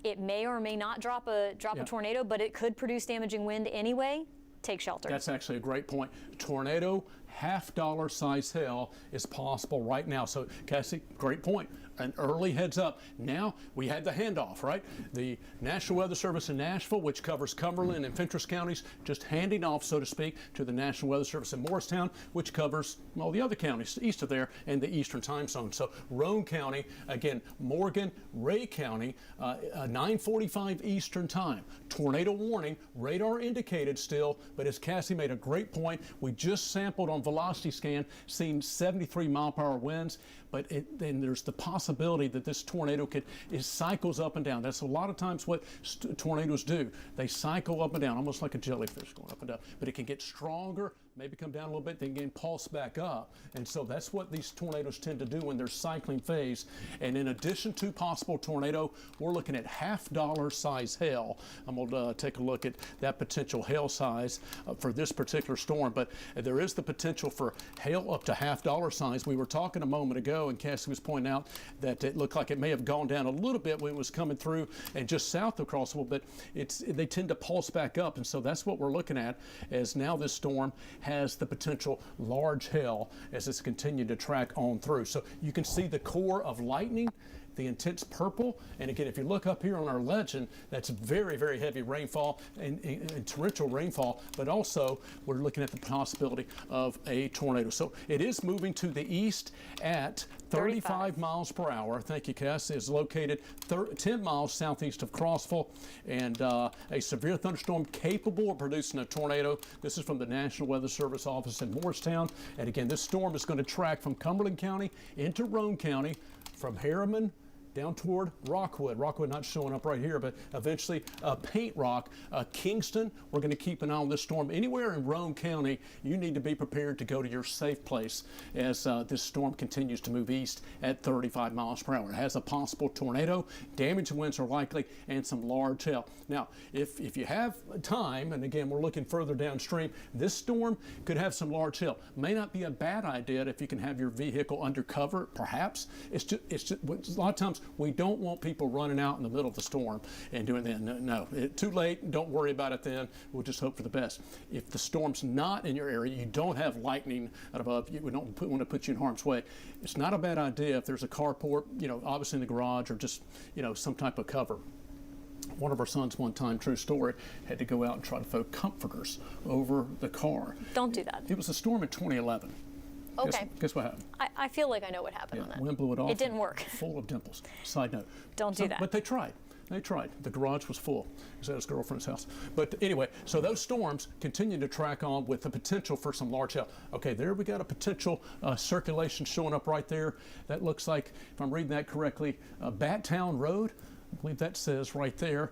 it may or may not drop a tornado, but it could produce damaging wind anyway. Take shelter. That's actually a great point. Tornado, $half size hail is possible right now. So, Cassie, great point. An early heads up. Now we had the handoff, right? The National Weather Service in Nashville, which covers Cumberland and Fentress counties, just handing off, so to speak, to the National Weather Service in Morristown, which covers all the other counties east of there and the eastern time zone. So Roane County, again, Morgan, Ray County, 9:45 Eastern time. Tornado warning, radar indicated still, but as Cassie made a great point, we just sampled on velocity scan, seeing 73 mile per hour winds, but then there's the possibility that this tornado it cycles up and down. That's a lot of times what tornadoes do. They cycle up and down, almost like a jellyfish going up and down. But it can get stronger, maybe come down a little bit, then again pulse back up. And so that's what these tornadoes tend to do when they're cycling phase. And in addition to possible tornado, we're looking at $half size hail. I'm going to take a look at that potential hail size for this particular storm. But there is the potential for hail up to $half size. We were talking a moment ago, and Cassie was pointing out that it looked like it may have gone down a little bit when it was coming through and just south of Crossville, but they tend to pulse back up. And so that's what we're looking at, as now this storm has the potential large hail as it's continued to track on through. So you can see the core of lightning, the intense purple, and again, if you look up here on our legend, that's very, very heavy rainfall and torrential rainfall, but also we're looking at the possibility of a tornado. So it is moving to the east at 35 miles per hour. Thank you, Cass. Is located 10 miles southeast of Crossville, and a severe thunderstorm capable of producing a tornado. This is from the National Weather Service office in Morristown. And again, this storm is going to track from Cumberland County into Roane County, from Harriman down toward Rockwood. Rockwood not showing up right here, but eventually Paint Rock, Kingston. We're going to keep an eye on this storm. Anywhere in Roane County, you need to be prepared to go to your safe place as this storm continues to move east at 35 miles per hour. It has a possible tornado. Damage winds are likely and some large hail. Now, if you have time, and again, we're looking further downstream, this storm could have some large hail. May not be a bad idea if you can have your vehicle under cover, perhaps. It's just a lot of times we don't want people running out in the middle of the storm and doing that. No, too late. Don't worry about it then. We'll just hope for the best. If the storm's not in your area, you don't have lightning above, we don't want to put you in harm's way. It's not a bad idea if there's a carport, obviously in the garage or just, some type of cover. One of our sons one time, true story, had to go out and try to throw comforters over the car. Don't do that. It was a storm in 2011. Okay. Guess what happened? I feel like I know what happened on that. Wind blew it off. It didn't work. Full of dimples. Side note. Don't do that. But they tried. The garage was full. He was at his girlfriend's house. But anyway, so those storms continue to track on with the potential for some large hail. Okay, there we got a potential circulation showing up right there. That looks like, if I'm reading that correctly, Battown Road. I believe that says right there.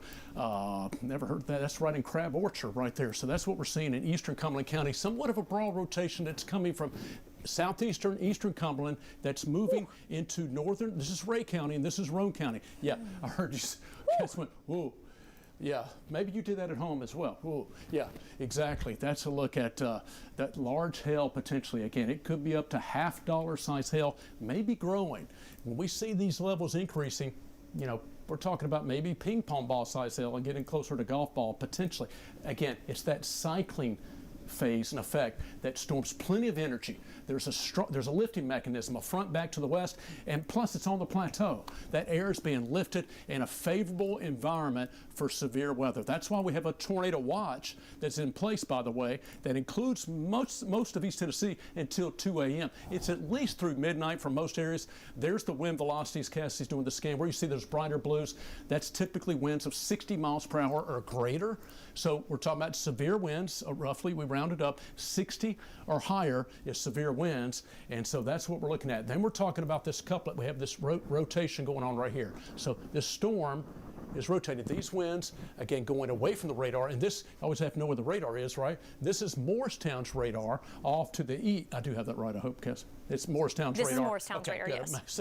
Never heard that. That's right in Crab Orchard right there. So that's what we're seeing in eastern Cumberland County. Somewhat of a broad rotation that's coming from southeastern, eastern Cumberland that's moving into northern. This is Ray County and this is Roane County. Yeah, I heard you. Guess what? Whoa. Yeah, maybe you did that at home as well. Ooh, yeah, exactly. That's a look at that large hail potentially. Again, it could be up to $half size hail, maybe growing. When we see these levels increasing, you know, we're talking about maybe ping pong ball size hail and getting closer to golf ball potentially. Again, it's that cycling phase and effect that storms plenty of energy. There's a lifting mechanism, a front back to the west, and plus it's on the plateau. That air is being lifted in a favorable environment for severe weather. That's why we have a tornado watch that's in place, by the way, that includes most of East Tennessee until 2 a.m. It's at least through midnight for most areas. There's the wind velocities. Cassie's doing the scan. Where you see those brighter blues, that's typically winds of 60 miles per hour or greater. So we're talking about severe winds, roughly, we rounded up, 60 or higher is severe winds, and so that's what we're looking at. Then we're talking about this couplet. We have this rotation going on right here. So this storm is rotating. These winds, again, going away from the radar, and this, I always have to know where the radar is, right? This is Morristown's radar off to the east. I do have that right, I hope, Cass. It's Morristown's radar. This is Morristown's radar, yes.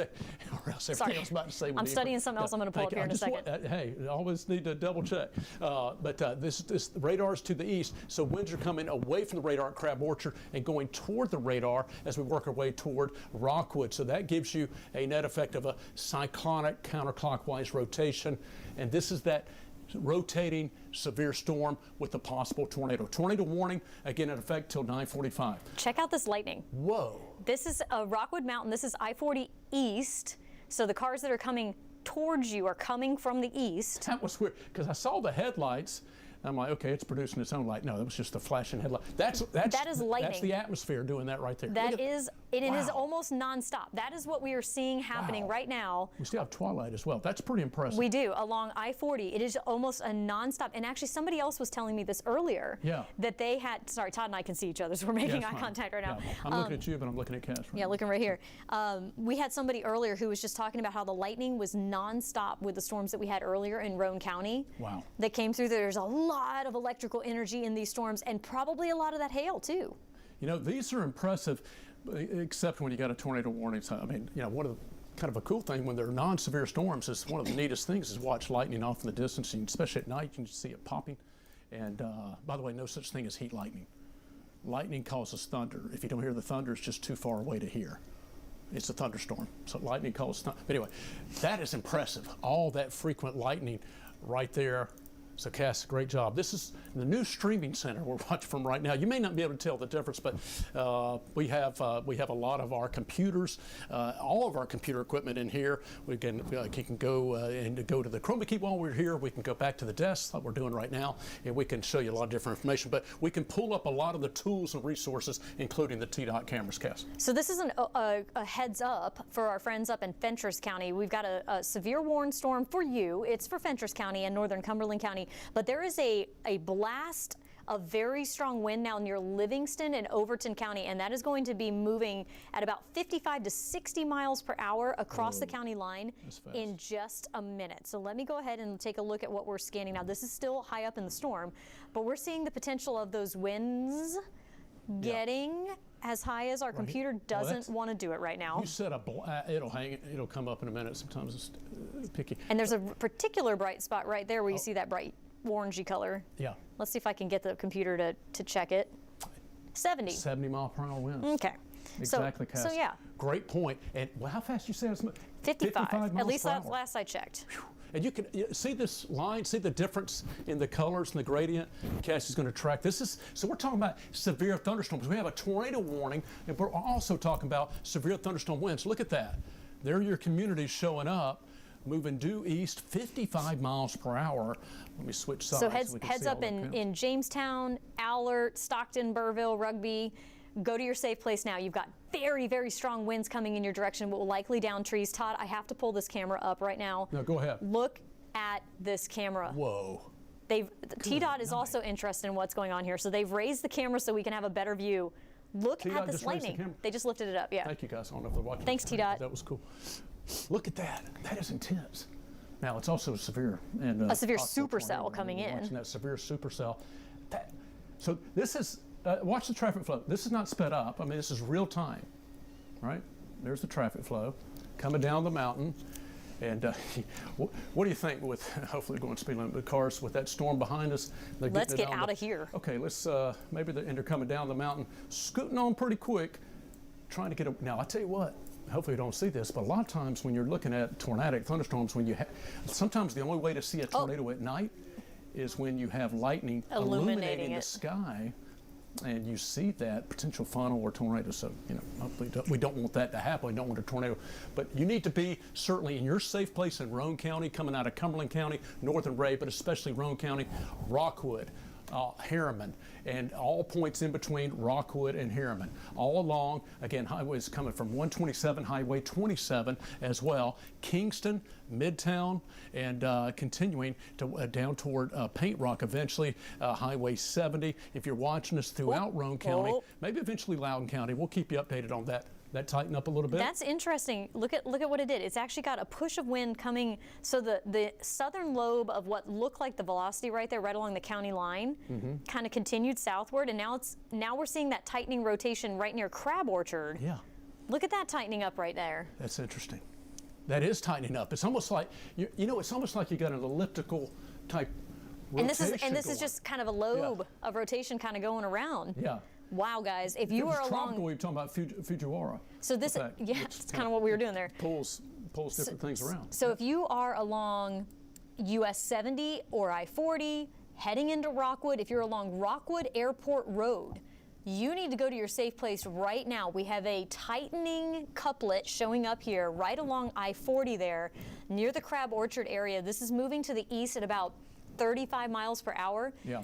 Or else Sorry. I was about to say. I'm studying something else I'm going to pull up here in a second. Hey, always need to double check. But this radar is to the east, so winds are coming away from the radar at Crab Orchard and going toward the radar as we work our way toward Rockwood. So that gives you a net effect of a cyclonic counterclockwise rotation. And this is that rotating severe storm with the possible tornado. Tornado warning, again, in effect till 9:45. Check out this lightning. Whoa. This is Rockwood Mountain. This is I-40 East. So the cars that are coming towards you are coming from the east. That was weird, because I saw the headlights. I'm like, okay, it's producing its own light. No, that was just the flashing headlight. That is lightning. That's the atmosphere doing that right there. It is almost nonstop. That is what we are seeing happening right now. We still have twilight as well. That's pretty impressive. We do, along I-40. It is almost a nonstop. And actually, somebody else was telling me this earlier. Yeah. That they had, sorry, Todd and I can see each other, so we're making eye contact right now. Yeah. I'm looking at you, but I'm looking at Cass. Right yeah, looking right here. We had somebody earlier who was just talking about how the lightning was nonstop with the storms that we had earlier in Roane County. Wow. That came through. There's a lot of electrical energy in these storms, and probably a lot of that hail too. You know, these are impressive, except when you got a tornado warning. So, I mean, you know, one of the kind of a cool thing when they're non-severe storms is one of the neatest things is watch lightning off in the distance, and especially at night you can see it popping. And by the way, no such thing as heat lightning. Lightning causes thunder. If you don't hear the thunder, it's just too far away to hear. It's a thunderstorm. So lightning causes thunder. But anyway, that is impressive. All that frequent lightning right there. So Cass, great job. This is the new streaming center we're watching from right now. You may not be able to tell the difference, but we have a lot of our computers, all of our computer equipment in here. We can you can go and go to the Chroma Key while we're here. We can go back to the desk like we're doing right now, and we can show you a lot of different information. But we can pull up a lot of the tools and resources, including the TDOT cameras, Cass. So this is a heads up for our friends up in Fentress County. We've got a severe warning storm for you. It's for Fentress County and northern Cumberland County. But there is a blast of very strong wind now near Livingston and Overton County, and that is going to be moving at about 55 to 60 miles per hour across the county line in just a minute. So let me go ahead and take a look at what we're scanning now. This is still high up in the storm, but we're seeing the potential of those winds getting as high as our computer doesn't want to do it right now. You said it'll come up in a minute. Sometimes it's picky. And there's a particular bright spot right there where you see that bright orangey color. Yeah. Let's see if I can get the computer to check it. 70. 70 mile per hour winds. Okay. Exactly, Cass. So yeah. Great point. And how fast you say it's 55 miles at least per hour. last I checked. Whew. And you can see this line, see the difference in the colors and the gradient. Cass is going to track. So we're talking about severe thunderstorms. We have a tornado warning, and we're also talking about severe thunderstorm winds. Look at that. There are your communities showing up, moving due east, 55 miles per hour. Let me switch sides. So heads up in Jamestown, Allert, Stockton, Burville, Rugby. Go to your safe place now. You've got very, very strong winds coming in your direction, but will likely down trees. Todd, I have to pull this camera up right now. No, go ahead. Look at this camera. Whoa. TDOT is also interested in what's going on here, so they've raised the camera so we can have a better view. Look at this lightning. They just lifted it up, yeah. Thank you, guys. I don't know if they're watching. Thanks, TDOT. That was cool. Look at that. That is intense. Now, it's also severe. And a severe supercell coming in. Watching that severe supercell. So this is... watch the traffic flow. This is not sped up. I mean, this is real time, right? There's the traffic flow coming down the mountain. And what do you think with hopefully going speed limit with cars with that storm behind us? Let's get out of here. Okay, let's maybe they're coming down the mountain, scooting on pretty quick, trying to get up. Now I tell you what. Hopefully you don't see this, but a lot of times when you're looking at tornadic thunderstorms, sometimes the only way to see a tornado at night is when you have lightning illuminating the sky, and you see that potential funnel or tornado. So, hopefully we don't want that to happen. We don't want a tornado. But you need to be certainly in your safe place in Roane County, coming out of Cumberland County, North and Ray, but especially Roane County, Rockwood, Harriman, and all points in between Rockwood and Harriman. All along, again, highways coming from 127, Highway 27 as well, Kingston, Midtown, and continuing to down toward Paint Rock eventually, Highway 70. If you're watching us throughout Roane County, maybe eventually Loudoun County, we'll keep you updated on that. That tighten up a little bit. That's interesting. Look at what it did. It's actually got a push of wind coming. So the southern lobe of what looked like the velocity right there, right along the county line, kind of continued southward, and now we're seeing that tightening rotation right near Crab Orchard. Yeah. Look at that tightening up right there. That's interesting. That is tightening up. It's almost like it's almost like you got an elliptical type rotation. And this is just kind of a lobe of rotation kind of going around. Yeah. Wow, guys, if you are along, we're talking about Fujiwara. So this, it's kind of what we were doing there. Pulls different things around. So if you are along US 70 or I-40, heading into Rockwood, if you're along Rockwood Airport Road, you need to go to your safe place right now. We have a tightening couplet showing up here right along I-40 there, near the Crab Orchard area. This is moving to the east at about 35 miles per hour. Yeah.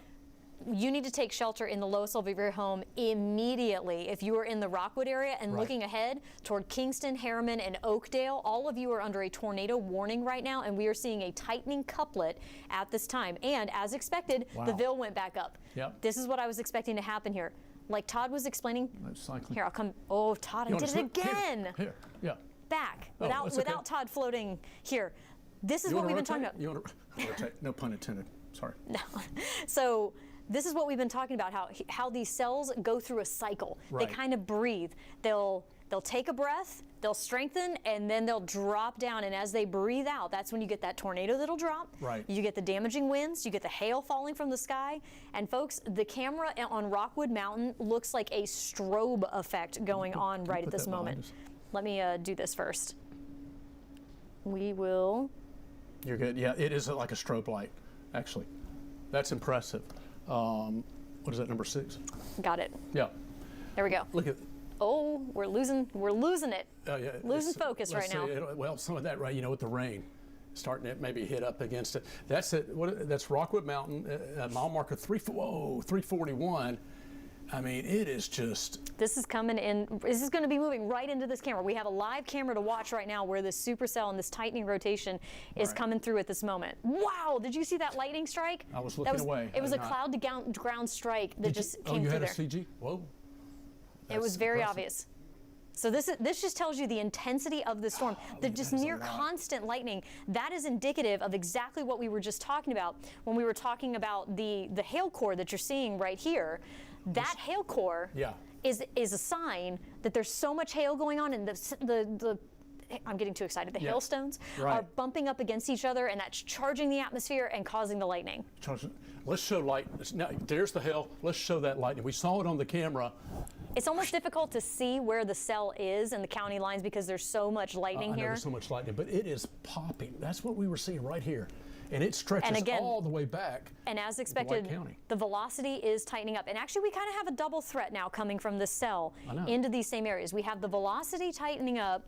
You need to take shelter in the lowest level of your home immediately. If you are in the Rockwood area and looking ahead toward Kingston, Harriman, and Oakdale, all of you are under a tornado warning right now, and we are seeing a tightening couplet at this time. And as expected, the VIL went back up. Yep. This is what I was expecting to happen here. Like Todd was explaining. Cycling. Here, I'll come. Oh, Todd, I did it again. Here. Yeah. Back. Oh, without Todd floating here. This is what we've been talking about. You want to rotate? No pun intended. Sorry. No. So this is what we've been talking about, how these cells go through a cycle. Right. They kind of breathe. They'll take a breath, they'll strengthen, and then they'll drop down. And as they breathe out, that's when you get that tornado that'll drop. Right. You get the damaging winds, you get the hail falling from the sky. And folks, the camera on Rockwood Mountain looks like a strobe effect going on right at this moment. Let me do this first. We will. You're good. Yeah, it is like a strobe light, actually. That's impressive. What is that, number 6? Got it. Yeah. There we go. Look at. Oh, we're losing it. Yeah, losing focus right now. Well, some of that, right? With the rain starting to maybe hit up against it. That's it. That's Rockwood Mountain, mile marker 341. I mean, it is just. This is coming in. This is going to be moving right into this camera. We have a live camera to watch right now where this supercell and this tightening rotation is coming through at this moment. Wow! Did you see that lightning strike? I was looking away. It was a cloud to ground strike that just came through there. Oh, you had a CG? Whoa. It was very obvious. So this just tells you the intensity of the storm, the just near constant lightning. That is indicative of exactly what we were just talking about when we were talking about the hail core that you're seeing right here. That hail core is a sign that there's so much hail going on, and the I'm getting too excited. The hailstones are bumping up against each other, and that's charging the atmosphere and causing the lightning. Let's show light. Now, there's the hail. Let's show that lightning. We saw it on the camera. It's almost difficult to see where the cell is in the county lines because there's so much lightning here. There's so much lightning, but it is popping. That's what we were seeing right here. And it stretches all the way back. And as expected, the velocity is tightening up. And actually, we kind of have a double threat now coming from this cell into these same areas. We have the velocity tightening up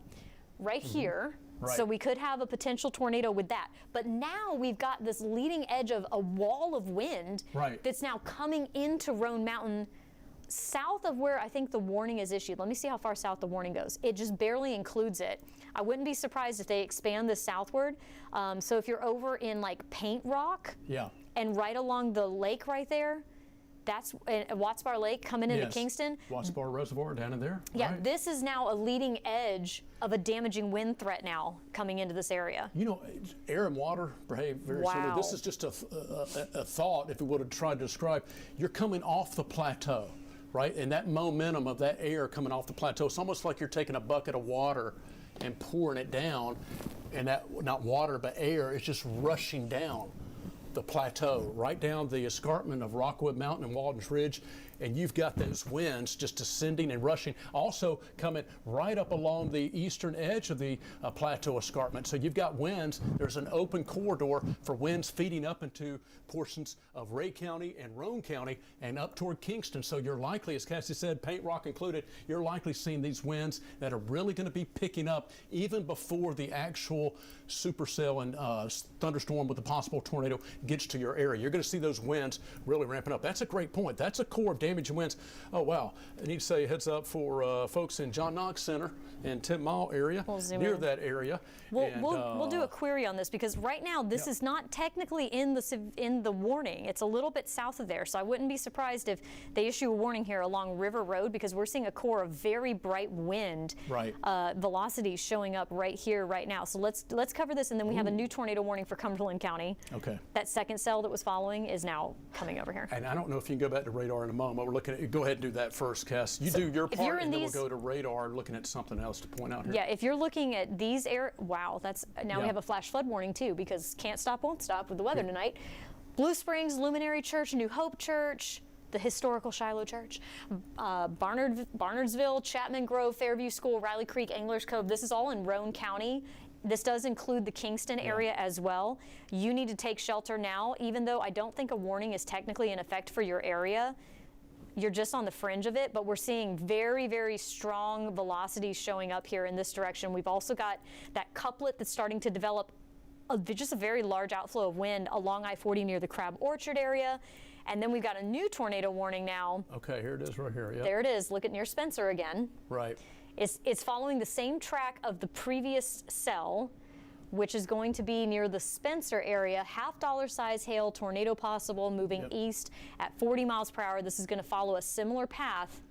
right here. So we could have a potential tornado with that. But now we've got this leading edge of a wall of wind that's now coming into Roane Mountain south of where I think the warning is issued. Let me see how far south the warning goes. It just barely includes it. I wouldn't be surprised if they expand this southward. So if you're over in like Paint Rock and right along the lake right there, that's Wattsbar Lake coming into Kingston. Wattsbar Reservoir down in there. Yeah, this is now a leading edge of a damaging wind threat now coming into this area. Air and water behave very similar. This is just a thought, if we would have tried to describe. You're coming off the plateau, right? And that momentum of that air coming off the plateau, it's almost like you're taking a bucket of water and pouring it down, and that, not water but air, is just rushing down the plateau, right down the escarpment of Rockwood Mountain and Walden's Ridge, and you've got those winds just descending and rushing, also coming right up along the eastern edge of the plateau escarpment. So you've got winds. There's an open corridor for winds feeding up into portions of Ray County and Roane County and up toward Kingston. So you're likely, as Cassie said, Paint Rock included, you're likely seeing these winds that are really going to be picking up even before the actual supercell and thunderstorm with a possible tornado gets to your area. You're going to see those winds really ramping up. That's a great point. That's a core of damage and winds. Oh, wow. I need to say heads up for folks in John Knox Center and 10 Mile area, near that area. We'll do a query on this because right now this is not technically in the warning. It's a little bit south of there, so I wouldn't be surprised if they issue a warning here along River Road because we're seeing a core of very bright wind velocities showing up right here, right now. So let's cover this, and then we have a new tornado warning for Cumberland County. Okay. That second cell that was following is now coming over here. And I don't know if you can go back to radar in a moment. We're looking at, go ahead and do that first, Cass. You do your part, and then we'll go to radar looking at something else to point out here. Yeah, if you're looking at these wow, that's now we have a flash flood warning too because can't stop, won't stop with the weather tonight. Blue Springs, Luminary Church, New Hope Church, the historical Shiloh Church, Barnardsville, Chapman Grove, Fairview School, Riley Creek, Anglers Cove. This is all in Roane County. This does include the Kingston area as well. You need to take shelter now, even though I don't think a warning is technically in effect for your area. You're just on the fringe of it, but we're seeing very, very strong velocities showing up here in this direction. We've also got that couplet that's starting to develop just a very large outflow of wind along I-40 near the Crab Orchard area. And then we've got a new tornado warning now. Okay, here it is right here. Yep. There it is. Look at near Spencer again. Right. It's following the same track of the previous cell, which is going to be near the Spencer area. $half size hail tornado possible moving east at 40 miles per hour. This is going to follow a similar path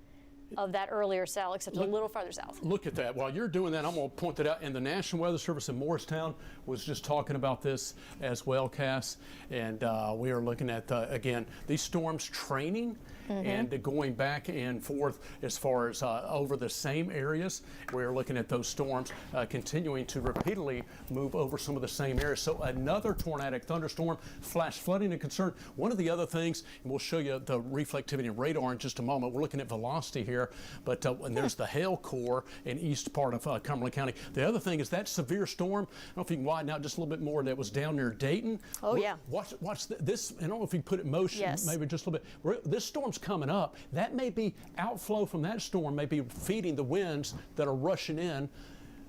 of that earlier cell, except a little farther south. Look at that. While you're doing that, I'm going to point that out. And the National Weather Service in Morristown was just talking about this as well, Cass. And we are looking at, again, these storms training and going back and forth as far as over the same areas. We're looking at those storms continuing to repeatedly move over some of the same areas. So another tornadic thunderstorm, flash flooding a concern. One of the other things, and we'll show you the reflectivity and radar in just a moment. We're looking at velocity here. But and there's the hail core in east part of Cumberland County. The other thing is that severe storm. I don't know if you can widen out just a little bit more. That was down near Dayton. Oh, yeah. Watch this. I don't know if you can put it in motion. Maybe just a little bit. This storm's coming up. That may be outflow from that storm. May be feeding the winds that are rushing in.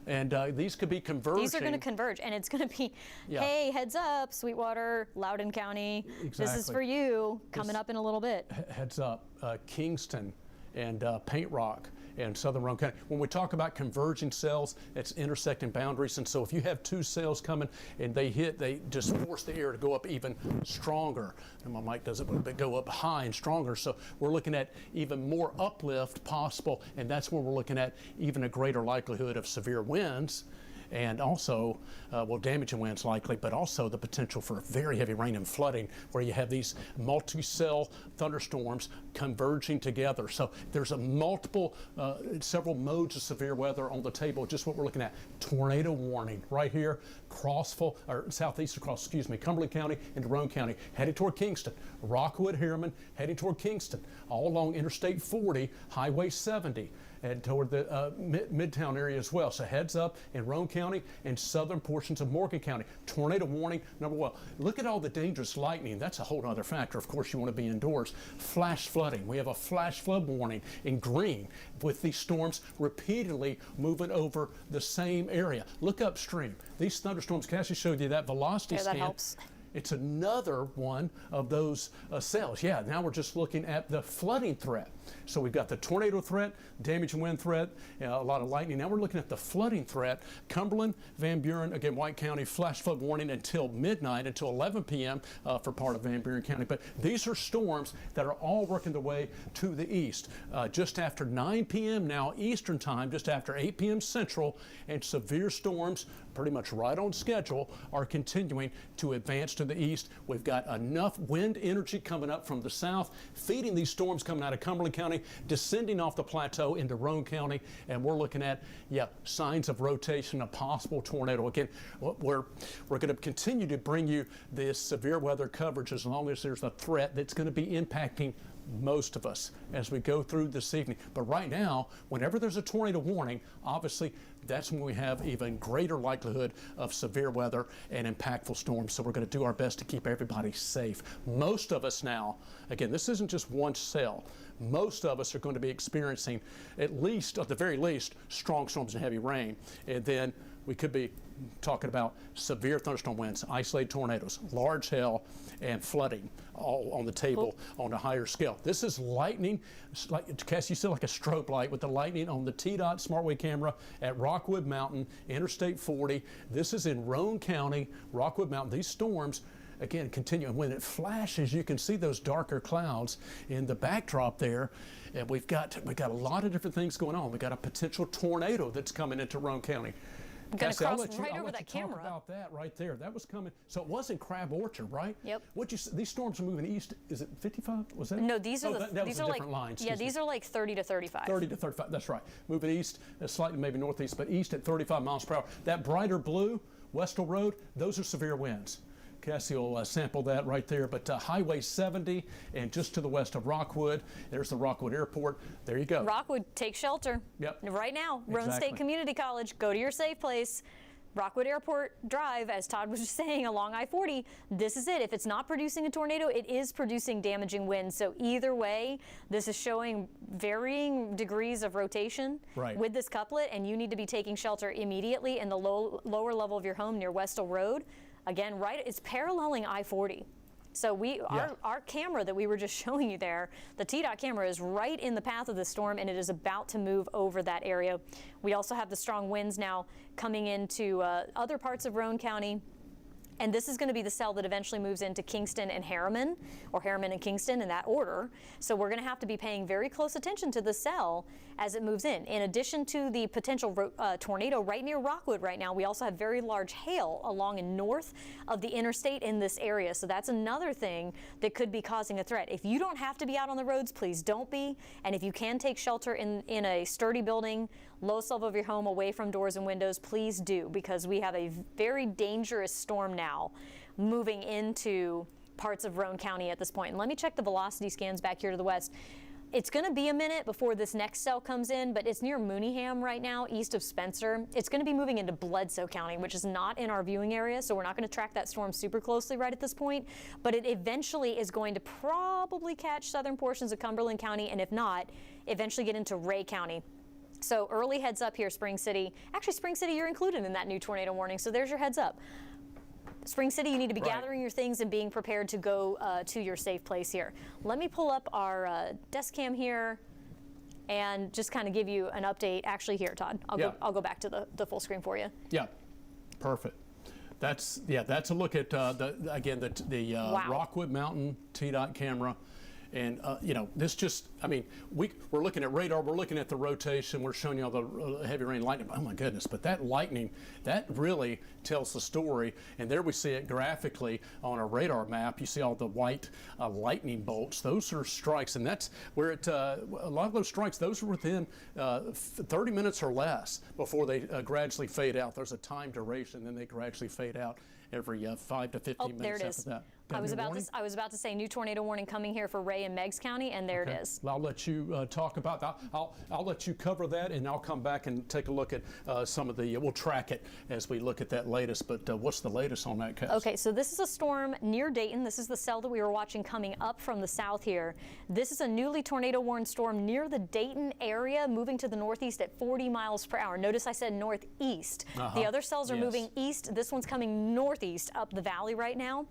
And these could be converging. These are going to converge, and it's going to be, hey, heads up, Sweetwater, Loudoun County. Exactly. This is for you, coming up in a little bit. Heads up, Kingston and Paint Rock and southern Roane County. When we talk about converging cells, it's intersecting boundaries. And so if you have two cells coming and they hit, they just force the air to go up even stronger. And my mic doesn't, but go up high and stronger. So we're looking at even more uplift possible. And that's when we're looking at even a greater likelihood of severe winds. And also, damaging winds likely, but also the potential for very heavy rain and flooding where you have these multi-cell thunderstorms converging together. So there's several modes of severe weather on the table, just what we're looking at. Tornado warning right here, southeast across, Cumberland County into Roane County, headed toward Kingston. Rockwood, Harriman, heading toward Kingston, all along Interstate 40, Highway 70. And toward the Midtown area as well. So heads up in Roane County and southern portions of Morgan County. Tornado warning, number one. Look at all the dangerous lightning. That's a whole other factor. Of course, you want to be indoors. Flash flooding. We have a flash flood warning in green with these storms repeatedly moving over the same area. Look upstream. These thunderstorms, Cassie showed you that velocity scan. That helps. It's another one of those cells. Yeah, now we're just looking at the flooding threat. So we've got the tornado threat, damage and wind threat, a lot of lightning. Now we're looking at the flooding threat. Cumberland, Van Buren, again, White County, flash flood warning until midnight, until 11 p.m. For part of Van Buren County. But these are storms that are all working their way to the east. Just after 9 p.m. now Eastern time, just after 8 p.m. Central, and severe storms, pretty much right on schedule, are continuing to advance to the east. We've got enough wind energy coming up from the south, feeding these storms coming out of Cumberland County, descending off the plateau into Roane County, and we're looking at, signs of rotation, a possible tornado. Again, we're going to continue to bring you this severe weather coverage as long as there's a threat that's going to be impacting most of us as we go through this evening. But right now, whenever there's a tornado warning, obviously that's when we have even greater likelihood of severe weather and impactful storms. So we're going to do our best to keep everybody safe. Most of us now, again, this isn't just one cell. Most of us are going to be experiencing, at least, at the very least, strong storms and heavy rain. And then we could be talking about severe thunderstorm winds, isolated tornadoes, large hail, and flooding all on the table on a higher scale. This is lightning. It's like, Cass, you see like a strobe light with the lightning on the TDOT SmartWave camera at Rockwood Mountain, Interstate 40. This is in Roane County, Rockwood Mountain. These storms, again, continue. And when it flashes, you can see those darker clouds in the backdrop there. And we've got a lot of different things going on. We've got a potential tornado that's coming into Roane County. I'm going to cross right over that camera. Talk about that right there. That was coming. So it was in Crab Orchard, right? Yep. These storms are moving east. Is it 55? Was that? No, these are these are different lines. Yeah, these are like 30 to 35. 30 to 35. That's right. Moving east, slightly maybe northeast, but east at 35 miles per hour. That brighter blue, Westall Road, those are severe winds. Cassie will sample that right there. But Highway 70 and just to the west of Rockwood, there's the Rockwood Airport. There you go. Rockwood, take shelter. Yep. Right now, Roane State Community College, go to your safe place. Rockwood Airport Drive, as Todd was just saying, along I-40, this is it. If it's not producing a tornado, it is producing damaging winds. So either way, this is showing varying degrees of rotation with this couplet, and you need to be taking shelter immediately in the lower level of your home near Westall Road. Again, it's paralleling I-40. So our camera that we were just showing you there, the TDOT camera is right in the path of the storm, and it is about to move over that area. We also have the strong winds now coming into other parts of Roane County. And this is going to be the cell that eventually moves into Kingston and Harriman, or Harriman and Kingston in that order. So we're going to have to be paying very close attention to the cell as it moves in. In addition to the potential tornado right near Rockwood right now, we also have very large hail along and north of the interstate in this area. So that's another thing that could be causing a threat. If you don't have to be out on the roads, please don't be. And if you can take shelter in a sturdy building, lowest level of your home, away from doors and windows, please do, because we have a very dangerous storm now moving into parts of Roane County at this point. And let me check the velocity scans back here to the west. It's going to be a minute before this next cell comes in, but it's near Mooneyham right now, east of Spencer. It's going to be moving into Bledsoe County, which is not in our viewing area, so we're not going to track that storm super closely right at this point. But it eventually is going to probably catch southern portions of Cumberland County, and if not, eventually get into Ray County. So early heads up here, Spring City. Actually, Spring City, you're included in that new tornado warning, so there's your heads up. Spring City, you need to be gathering your things and being prepared to go to your safe place here. Let me pull up our desk cam here and just kind of give you an update. Actually, here, Todd, I'll go back to the full screen for you. Yeah, perfect. That's a look at the Rockwood Mountain TDOT camera. And, this just, we're looking at radar, we're looking at the rotation, we're showing you all the heavy rain, lightning. Oh, my goodness. But that lightning, that really tells the story. And there we see it graphically on a radar map. You see all the white lightning bolts. Those are strikes. And that's where a lot of those strikes, those are within 30 minutes or less before they gradually fade out. There's a time duration, then they gradually fade out every 5 to 15 minutes after that. I was about to say new tornado warning coming here for Ray and Meigs County, and there it is. Well, I'll let you talk about that. I'll let you cover that, and I'll come back and take a look at some of the. We'll track it as we look at that latest. But what's the latest on that, Cass? Okay, so this is a storm near Dayton. This is the cell that we were watching coming up from the south here. This is a newly tornado warned storm near the Dayton area, moving to the northeast at 40 miles per hour. Notice I said northeast. The other cells are moving east. This one's coming northeast up the valley right now.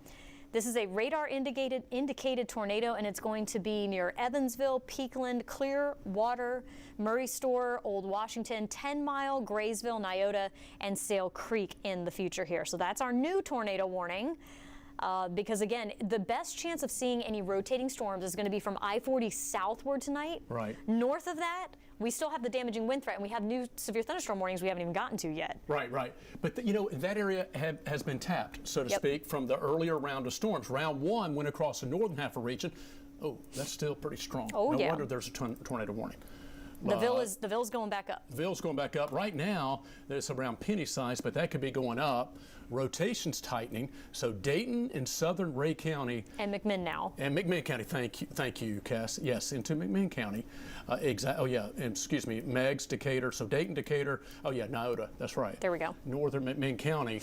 This is a radar indicated tornado, and it's going to be near Evansville, Peakland, Clearwater, Murray Store, Old Washington, 10 Mile, Graysville, Nyota, and Sale Creek in the future here. So that's our new tornado warning. Because again, the best chance of seeing any rotating storms is going to be from I-40 southward tonight. Right. North of that, we still have the damaging wind threat, and we have new severe thunderstorm warnings we haven't even gotten to yet. Right. But that area has been tapped, so to speak, from the earlier round of storms. Round one went across the northern half of the region. Oh, that's still pretty strong. Oh, no yeah. wonder there's a tornado warning. The Ville's going back up. Ville's going back up. Right now, it's around penny size, but that could be going up. Rotation's tightening. So Dayton and southern Ray County. And McMinn now. And McMinn County, thank you, Cass. Yes, into McMinn County. Oh yeah, and excuse me, Meigs, Decatur. So Dayton, Decatur. Oh yeah, Nyota. That's right. There we go. Northern McMinn County.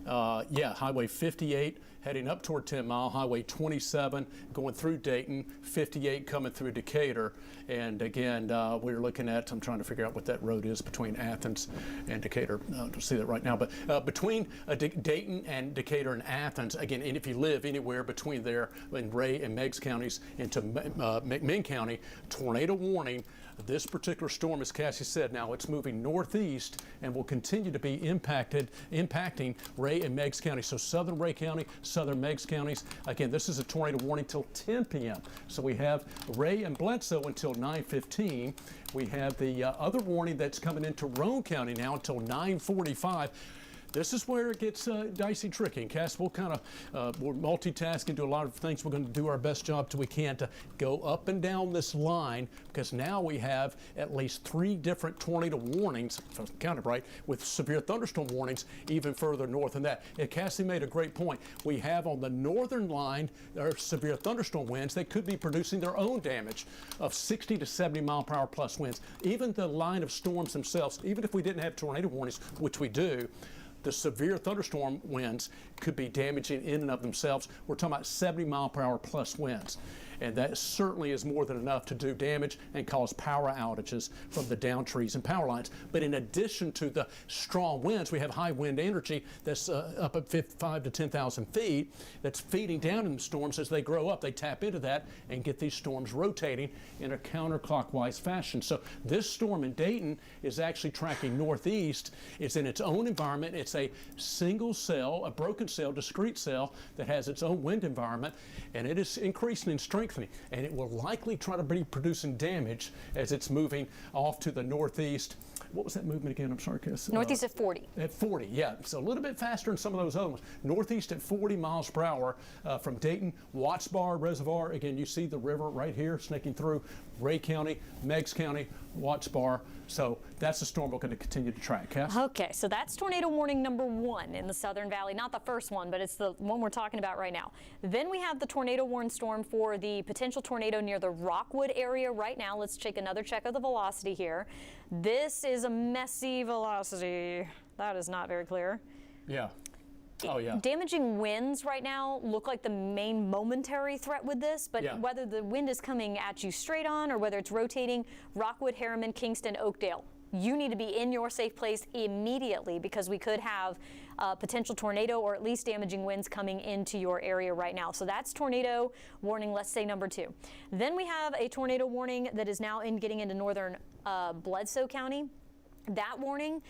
Yeah, Highway 58 heading up toward 10 Mile, Highway 27 going through Dayton, 58 coming through Decatur. And again, we're looking at, I'm trying to figure out what that road is between Athens and Decatur. I don't see that right now, but between Dayton and Decatur and Athens, again, and if you live anywhere between there in Ray and Meigs counties into McMinn County, tornado warning. This particular storm, as Cassie said, now it's moving northeast and will continue to be impacting Ray and Meigs County. So southern Ray County, southern Meigs counties. Again, this is a tornado warning till 10 p.m. So we have Ray and Bledsoe until 9:15. We have the other warning that's coming into Roane County now until 9:45. This is where it gets dicey, tricky. And Cass, we'll kind of we're multitasking, do a lot of things. We're going to do our best job till we can to go up and down this line, because now we have at least 3 different tornado warnings, if I counted right, with severe thunderstorm warnings even further north than that. And Cassie made a great point. We have on the northern line there severe thunderstorm winds that could be producing their own damage of 60 to 70 mile per hour plus winds. Even the line of storms themselves, even if we didn't have tornado warnings, which we do, the severe thunderstorm winds could be damaging in and of themselves. We're talking about 70 mile per hour plus winds. And that certainly is more than enough to do damage and cause power outages from the downed trees and power lines. But in addition to the strong winds, we have high wind energy that's up at 5 to 10,000 feet that's feeding down in the storms as they grow up. They tap into that and get these storms rotating in a counterclockwise fashion. So this storm in Dayton is actually tracking northeast. It's in its own environment. It's a single cell, a broken cell, discrete cell that has its own wind environment, and it is increasing in strength. And it will likely try to be producing damage as it's moving off to the northeast. What was that movement again? I'm sorry, Cass. Northeast at 40. At 40, yeah. So a little bit faster than some of those other ones. Northeast at 40 miles per hour from Dayton, Watts Bar Reservoir. Again, you see the river right here snaking through Ray County, Meigs County, Watts Bar. So that's the storm we're going to continue to track. Cass? Okay, so that's tornado warning number 1 in the Southern Valley. Not the first one, but it's the one we're talking about right now. Then we have the tornado warning storm for the potential tornado near the Rockwood area right now. Let's take another check of the velocity here. This is a messy velocity. That is not very clear. Yeah. Oh, yeah. Damaging winds right now look like the main momentary threat with this, but Yeah. whether the wind is coming at you straight on or whether it's rotating, Rockwood, Harriman, Kingston, Oakdale, you need to be in your safe place immediately, because we could have a potential tornado or at least damaging winds coming into your area right now. So that's tornado warning, let's say number 2. Then we have a tornado warning that is now getting into northern Bledsoe County. That warning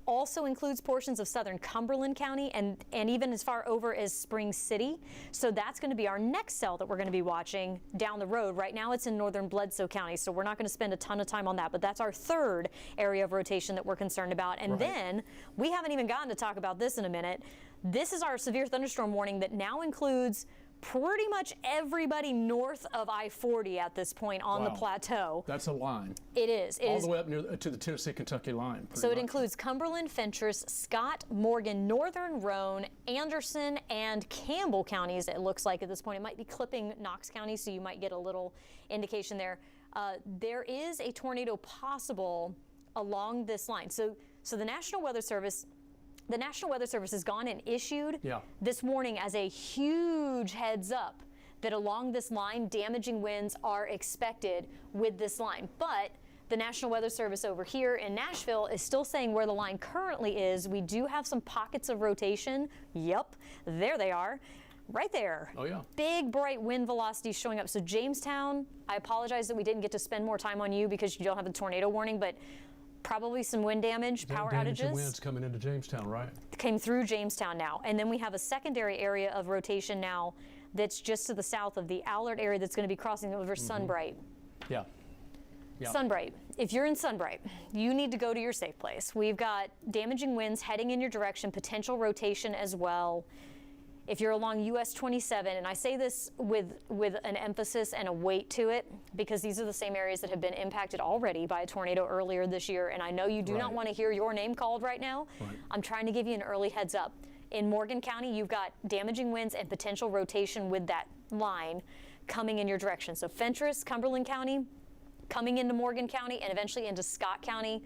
also includes portions of southern Cumberland County and even as far over as Spring City. So that's going to be our next cell that we're going to be watching down the road. Right now it's in northern Bledsoe County, so we're not going to spend a ton of time on that, but that's our 3rd area of rotation that we're concerned about. And then we haven't even gotten to talk about this in a minute. This is our severe thunderstorm warning that now includes pretty much everybody north of I-40 at this point on the plateau. That's a line. It is. All the way up near to the Tennessee-Kentucky line. So it includes Cumberland, Fentress, Scott, Morgan, Northern Roane, Anderson, and Campbell counties, it looks like at this point. It might be clipping Knox County, so you might get a little indication there. There is a tornado possible along this line. So the National Weather Service has gone and issued this warning as a huge heads up that along this line, damaging winds are expected with this line. But the National Weather Service over here in Nashville is still saying where the line currently is. We do have some pockets of rotation. Yep, there they are. Right there. Oh, yeah. Big, bright wind velocities showing up. So Jamestown, I apologize that we didn't get to spend more time on you because you don't have a tornado warning, but probably some wind damage, power outages. Winds coming into Jamestown, right? Came through Jamestown now. And then we have a secondary area of rotation now that's just to the south of the Allard area that's going to be crossing over Sunbright. Yeah. Sunbright. If you're in Sunbright, you need to go to your safe place. We've got damaging winds heading in your direction, potential rotation as well. If you're along US 27, and I say this with an emphasis and a weight to it, because these are the same areas that have been impacted already by a tornado earlier this year, and I know you do not want to hear your name called right now. I'm trying to give you an early heads up. In Morgan County, you've got damaging winds and potential rotation with that line coming in your direction. So Fentress, Cumberland County, coming into Morgan County, and eventually into Scott County.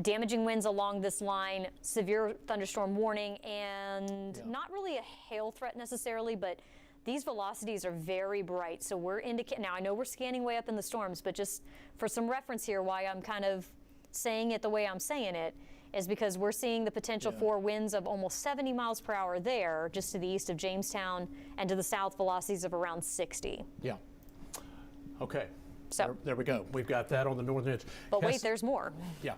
Damaging winds along this line, severe thunderstorm warning, and not really a hail threat necessarily, but these velocities are very bright. So we're indicating, now I know we're scanning way up in the storms, but just for some reference here, why I'm kind of saying it the way I'm saying it is because we're seeing the potential for winds of almost 70 miles per hour there, just to the east of Jamestown, and to the south, velocities of around 60. Yeah. Okay. So there we go. We've got that on the northern edge. But wait, there's more. Yeah.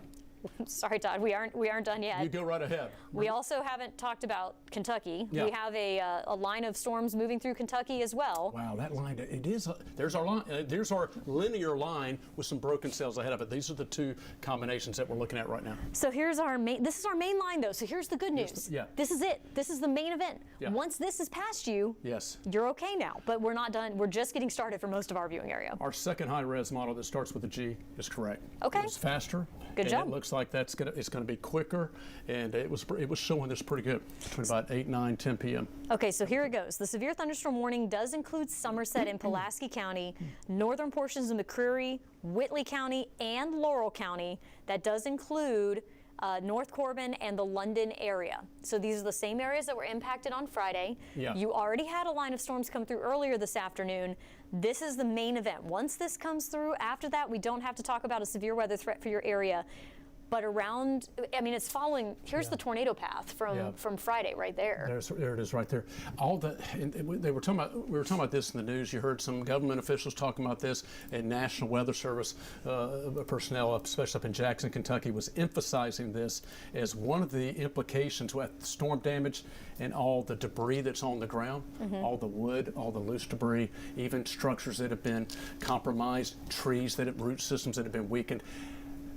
Sorry, Todd, we aren't done yet. You go right ahead. We also haven't talked about Kentucky. Yeah. We have a line of storms moving through Kentucky as well. Wow, that line, it is, there's our line, there's our linear line with some broken cells ahead of it. These are the two combinations that we're looking at right now. So here's our main, this is our main line though, so here's the good news. This is it. This is the main event. Once this is past you, you're okay now, but we're not done. We're just getting started for most of our viewing area. Our second high-res model that starts with a G is correct. Okay. It's faster. Good job. It looks like it's going to be quicker, and it was showing this pretty good between about 8, 9, 10 p.m. Okay, so here it goes. The severe thunderstorm warning does include Somerset and Pulaski County, northern portions of McCreary, Whitley County, and Laurel County. That does include North Corbin and the London area. So these are the same areas that were impacted on Friday. You already had a line of storms come through earlier this afternoon. This is the main event. Once this comes through, after that, we don't have to talk about a severe weather threat for your area. But around, I mean, it's following, here's the tornado path from Friday right there. There it is right there. All the, we were talking about this in the news. You heard some government officials talking about this, and National Weather Service personnel, especially up in Jackson, Kentucky, was emphasizing this as one of the implications with storm damage and all the debris that's on the ground, all the wood, all the loose debris, even structures that have been compromised, trees that have, root systems that have been weakened.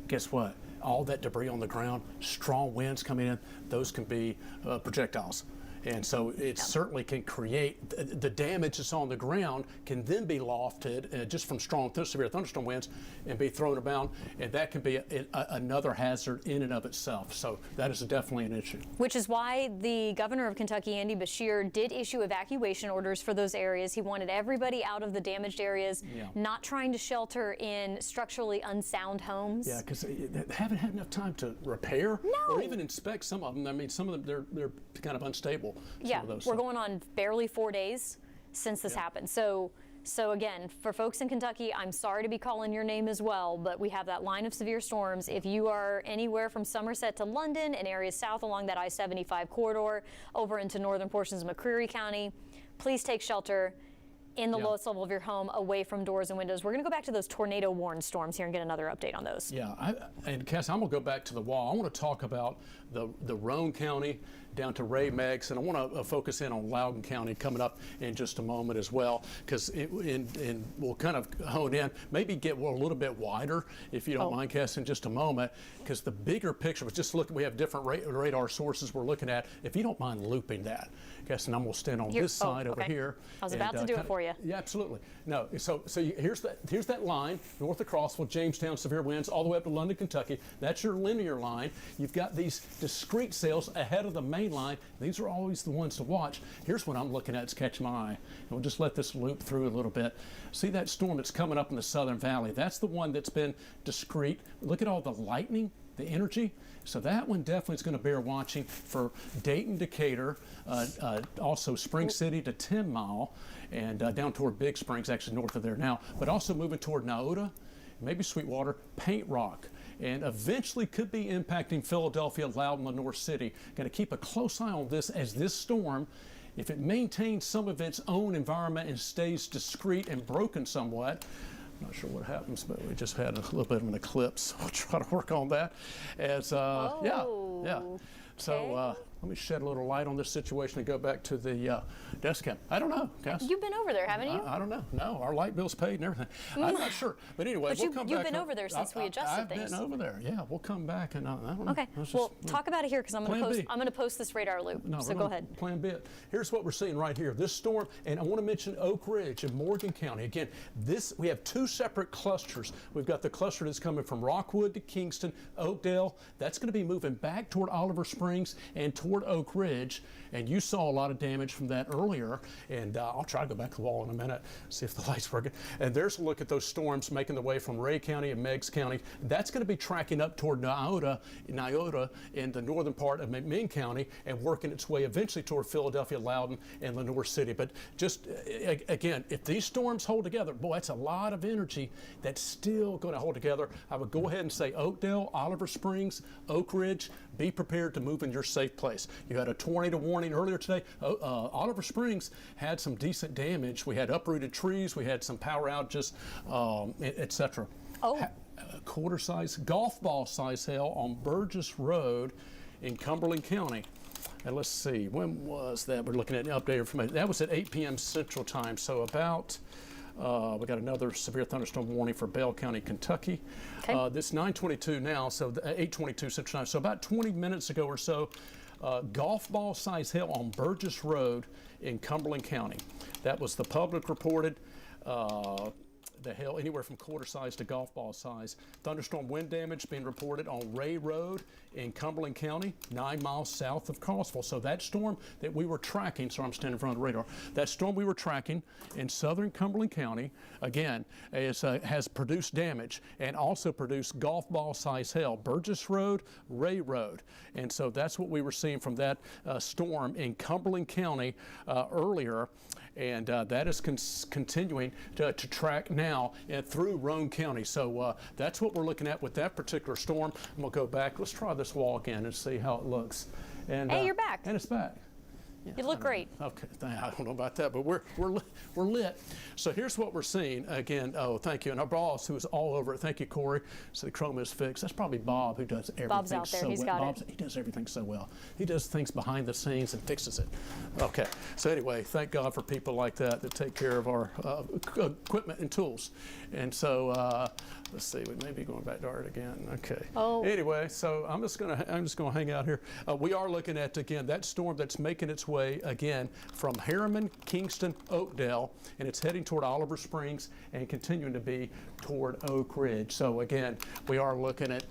Guess what? All that debris on the ground, strong winds coming in, those can be projectiles. And so it certainly can create, the damage that's on the ground can then be lofted just from strong, severe thunderstorm winds and be thrown about, and that can be another hazard in and of itself. So that is definitely an issue. Which is why the governor of Kentucky, Andy Beshear, did issue evacuation orders for those areas. He wanted everybody out of the damaged areas, not trying to shelter in structurally unsound homes. Yeah, because they haven't had enough time to repair or even inspect some of them. I mean, some of them, they're kind of unstable. Yeah, we're going on barely 4 days since this happened. So again, for folks in Kentucky, I'm sorry to be calling your name as well, but we have that line of severe storms. If you are anywhere from Somerset to London and areas south along that I-75 corridor over into northern portions of McCreary County, please take shelter in the lowest level of your home, away from doors and windows. We're going to go back to those tornado warned storms here and get another update on those. Yeah, and Cass, I'm going to go back to the wall. I want to talk about the Roane County down to Ray Meggs, and I want to focus in on Loudoun County coming up in just a moment as well, because we'll kind of hone in, maybe get a little bit wider, if you don't mind, Cass, in just a moment, because the bigger picture was just we have different radar sources we're looking at. If you don't mind looping that, Cass, and I'm going to stand on this side over here. I was about to do it for you. Yeah, absolutely. No, so here's that line, north of Knoxville, Jamestown, severe winds, all the way up to London, Kentucky. That's your linear line. You've got these discrete cells ahead of the main line. These are always the ones to watch. Here's what I'm looking at. It's catching my eye. And we'll just let this loop through a little bit. See that storm that's coming up in the Southern Valley? That's the one that's been discrete. Look at all the lightning, the energy. So that one definitely is going to bear watching for Dayton, Decatur, also Spring City to 10 Mile, and down toward Big Springs, actually north of there now, but also moving toward Neoda, maybe Sweetwater, Paint Rock, and eventually could be impacting Philadelphia, Loudoun, Lenore City. Going to keep a close eye on this as this storm, if it maintains some of its own environment and stays discrete and broken somewhat. Not sure what happens, but we just had a little bit of an eclipse. We'll try to work on that. As So let me shed a little light on this situation and go back to the desk cam. I don't know, Cass. You've been over there, haven't you? I don't know. No, our light bill's paid and everything. I'm not sure. But anyway, But we'll come back. you've been over there since we adjusted things. I've been over there. Yeah, we'll come back and I don't know. Okay. Well, talk about it here because I'm going to post this radar loop. No, so go ahead. Plan B. Here's what we're seeing right here. This storm, and I want to mention Oak Ridge in Morgan County. Again, we have two separate clusters. We've got the cluster that's coming from Rockwood to Kingston, Oakdale. That's going to be moving back toward Oliver Springs and toward Oak Ridge. And you saw a lot of damage from that earlier. And I'll try to go back to the wall in a minute, see if the light's working. And there's a look at those storms making the way from Ray County and Meigs County. That's going to be tracking up toward Nyota in the northern part of McMinn County and working its way eventually toward Philadelphia, Loudoun, and Lenoir City. But just, again, if these storms hold together, boy, that's a lot of energy that's still going to hold together. I would go ahead and say Oakdale, Oliver Springs, Oak Ridge, be prepared to move in your safe place. You had a tornado warning earlier today. Oliver Springs had some decent damage. We had uprooted trees. We had some power outages, etc. Quarter-size, golf ball size hail on Burgess Road in Cumberland County. And let's see, when was that? We're looking at updated information. That was at 8 p.m. Central Time. So about, we got another severe thunderstorm warning for Bell County, Kentucky. Okay. This 9:22 now, so 8:22 Central Time. So about 20 minutes ago or so, golf ball size hail on Burgess Road in Cumberland County. That was the public reported. The hail anywhere from quarter size to golf ball size. Thunderstorm wind damage being reported on Ray Road in Cumberland County, 9 miles south of Knoxville. So that storm that we were tracking, sorry, I'm standing in front of the radar, that storm we were tracking in southern Cumberland County, again, has produced damage and also produced golf ball size hail, Burgess Road, Ray Road. And so that's what we were seeing from that storm in Cumberland County earlier. And that is continuing to track now through Roane County. So that's what we're looking at with that particular storm. I'm going to go back. Let's try this wall again and see how it looks. And, hey, you're back. And it's back. Yeah, you look great. Okay, I don't know about that, but we're lit. So here's what we're seeing. Again, thank you. And our boss, who is all over it, thank you, Corey. So the chroma is fixed. That's probably Bob, who does everything Bob's out there. so He's well. got it. He does everything so well. He does things behind the scenes and fixes it. Okay. So anyway, thank God for people like that take care of our equipment and tools. And so let's see. We may be going back to art again. Okay. Oh. Anyway, so I'm just gonna hang out here. We are looking at again that storm that's making its way again from Harriman, Kingston, Oakdale, and it's heading toward Oliver Springs and continuing to be toward Oak Ridge. So again, we are looking at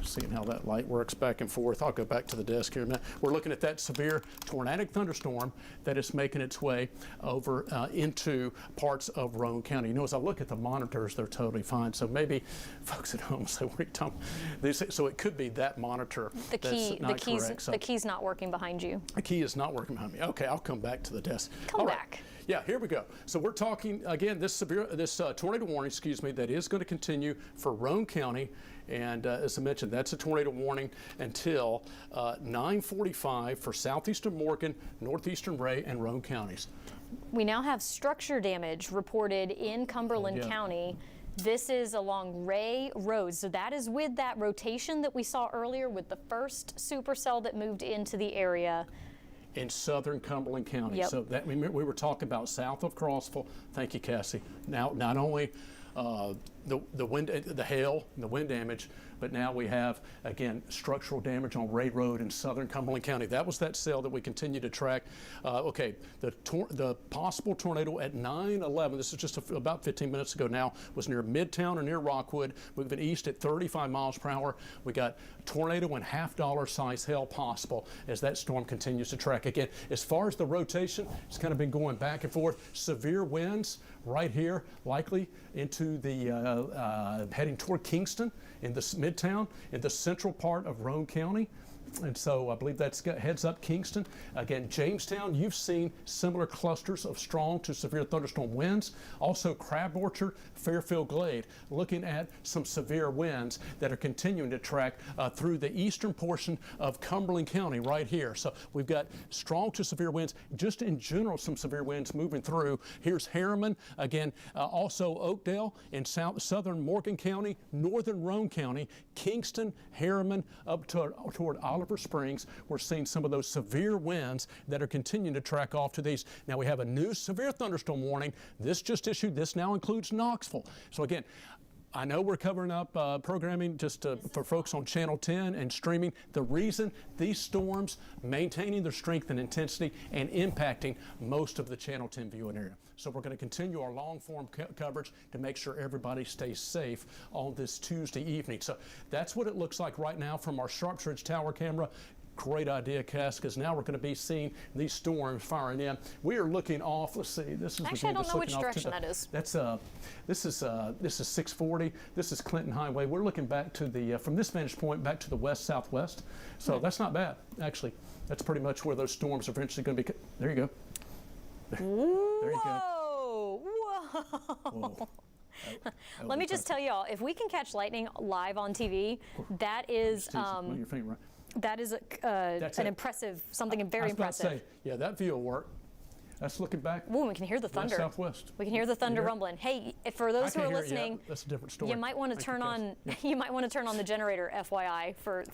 seeing how that light works back and forth. I'll go back to the desk here in a minute. We're looking at that severe tornadic thunderstorm that is making its way over into parts of Roane County. You know, as I look at the monitors, they're totally fine. So maybe folks at home say, what are you talking about? So it could be that monitor that's not correct. So the key's not working behind you. The key is not working behind me. Okay, I'll come back to the desk. Come back. Yeah, here we go. So we're talking again this tornado warning, that is going to continue for Roane County, and as I mentioned, that's a tornado warning until 9:45 for southeastern Morgan, northeastern Ray, and Roane counties. We now have structure damage reported in Cumberland County. This is along Ray Road. So that is with that rotation that we saw earlier with the first supercell that moved into the area. In southern Cumberland County. Yep. So that we were talking about south of Crossville. Thank you, Cassie. Now, not only the wind, the hail, and the wind damage, but now we have, again, structural damage on Ray Road in southern Cumberland County. That was that cell that we continue to track. Okay, the possible tornado at 9/11, this is just about 15 minutes ago now, was near Midtown or near Rockwood, moving east at 35 miles per hour. We got tornado and $half size hail possible as that storm continues to track. Again, as far as the rotation, it's kind of been going back and forth. Severe winds right here, likely into the heading toward Kingston in the Midtown, in the central part of Roane County. And so I believe that's heads up Kingston. Again, Jamestown, you've seen similar clusters of strong to severe thunderstorm winds. Also Crab Orchard, Fairfield Glade, looking at some severe winds that are continuing to track through the eastern portion of Cumberland County right here. So we've got strong to severe winds, just in general some severe winds moving through. Here's Harriman, again, also Oakdale in southern Morgan County, northern Roane County, Kingston, Harriman, up toward Oliver Springs. We're seeing some of those severe winds that are continuing to track off to these. Now we have a new severe thunderstorm warning. This just issued. This now includes Knoxville. So again, I know we're covering up programming just for folks on Channel 10 and streaming. The reason these storms maintaining their strength and intensity and impacting most of the Channel 10 viewing area. So we're going to continue our long form coverage to make sure everybody stays safe on this Tuesday evening. So that's what it looks like right now from our Sharps Ridge Tower camera. Great idea, Cass, because now we're going to be seeing these storms firing in. We are looking off. Let's see. This is actually, I don't know which direction that is. That's this is 640. This is Clinton Highway. We're looking back to the from this vantage point back to the west southwest. So that's not bad, actually. That's pretty much where those storms are eventually going to be. There you go. There you go. Whoa! Let me just tell y'all, if we can catch lightning live on TV, that is. Your finger, right? That is an impressive, something very impressive. I was about to say, yeah, that view will work. That's looking back. Ooh, we can hear the thunder. Southwest. We can hear the thunder rumbling. Hey, for those who are listening, that's a different story. you might want to turn on. You might want to turn on the generator, FYI, for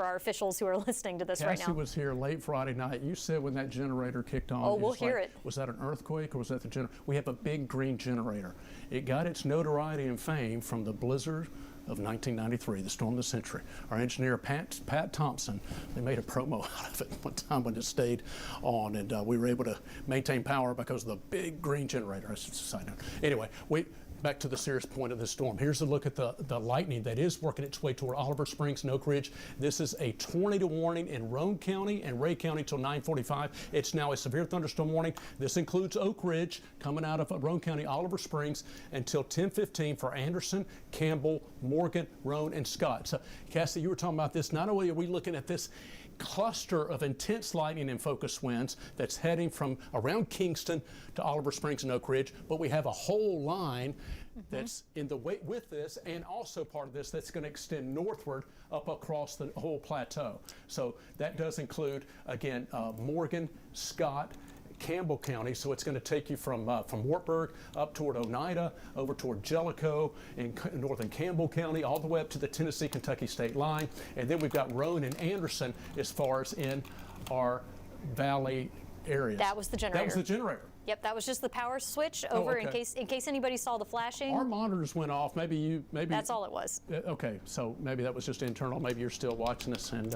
our officials who are listening to this right now. Cassie was here late Friday night. You said when that generator kicked on. Oh, we'll hear it. Was that an earthquake or was that the generator? We have a big green generator. It got its notoriety and fame from the blizzard of 1993, the storm of the century. Our engineer, Pat Thompson, they made a promo out of it one time when it stayed on, and we were able to maintain power because of the big green generator. That's just a side note. Anyway, back to the serious point of this storm. Here's a look at the lightning that is working its way toward Oliver Springs and Oak Ridge. This is a tornado warning in Roane County and Ray County till 9:45. It's now a severe thunderstorm warning. This includes Oak Ridge coming out of Roane County, Oliver Springs until 10:15 for Anderson, Campbell, Morgan, Roane, and Scott. So, Cassie, you were talking about this. Not only are we looking at this cluster of intense lightning and focus winds that's heading from around Kingston to Oliver Springs and Oak Ridge, but we have a whole line that's in the way with this, and also part of this that's going to extend northward up across the whole plateau. So that does include, again, Morgan, Scott, Campbell County, so it's going to take you from Wartburg up toward Oneida, over toward Jellicoe in northern Campbell County, all the way up to the Tennessee-Kentucky state line. And then we've got Roane and Anderson as far as in our valley areas. That was the generator. That was the generator. Yep, that was just the power switch over in case anybody saw the flashing. Our monitors went off. Maybe that's all it was. Okay, so maybe that was just internal. Maybe you're still watching us, and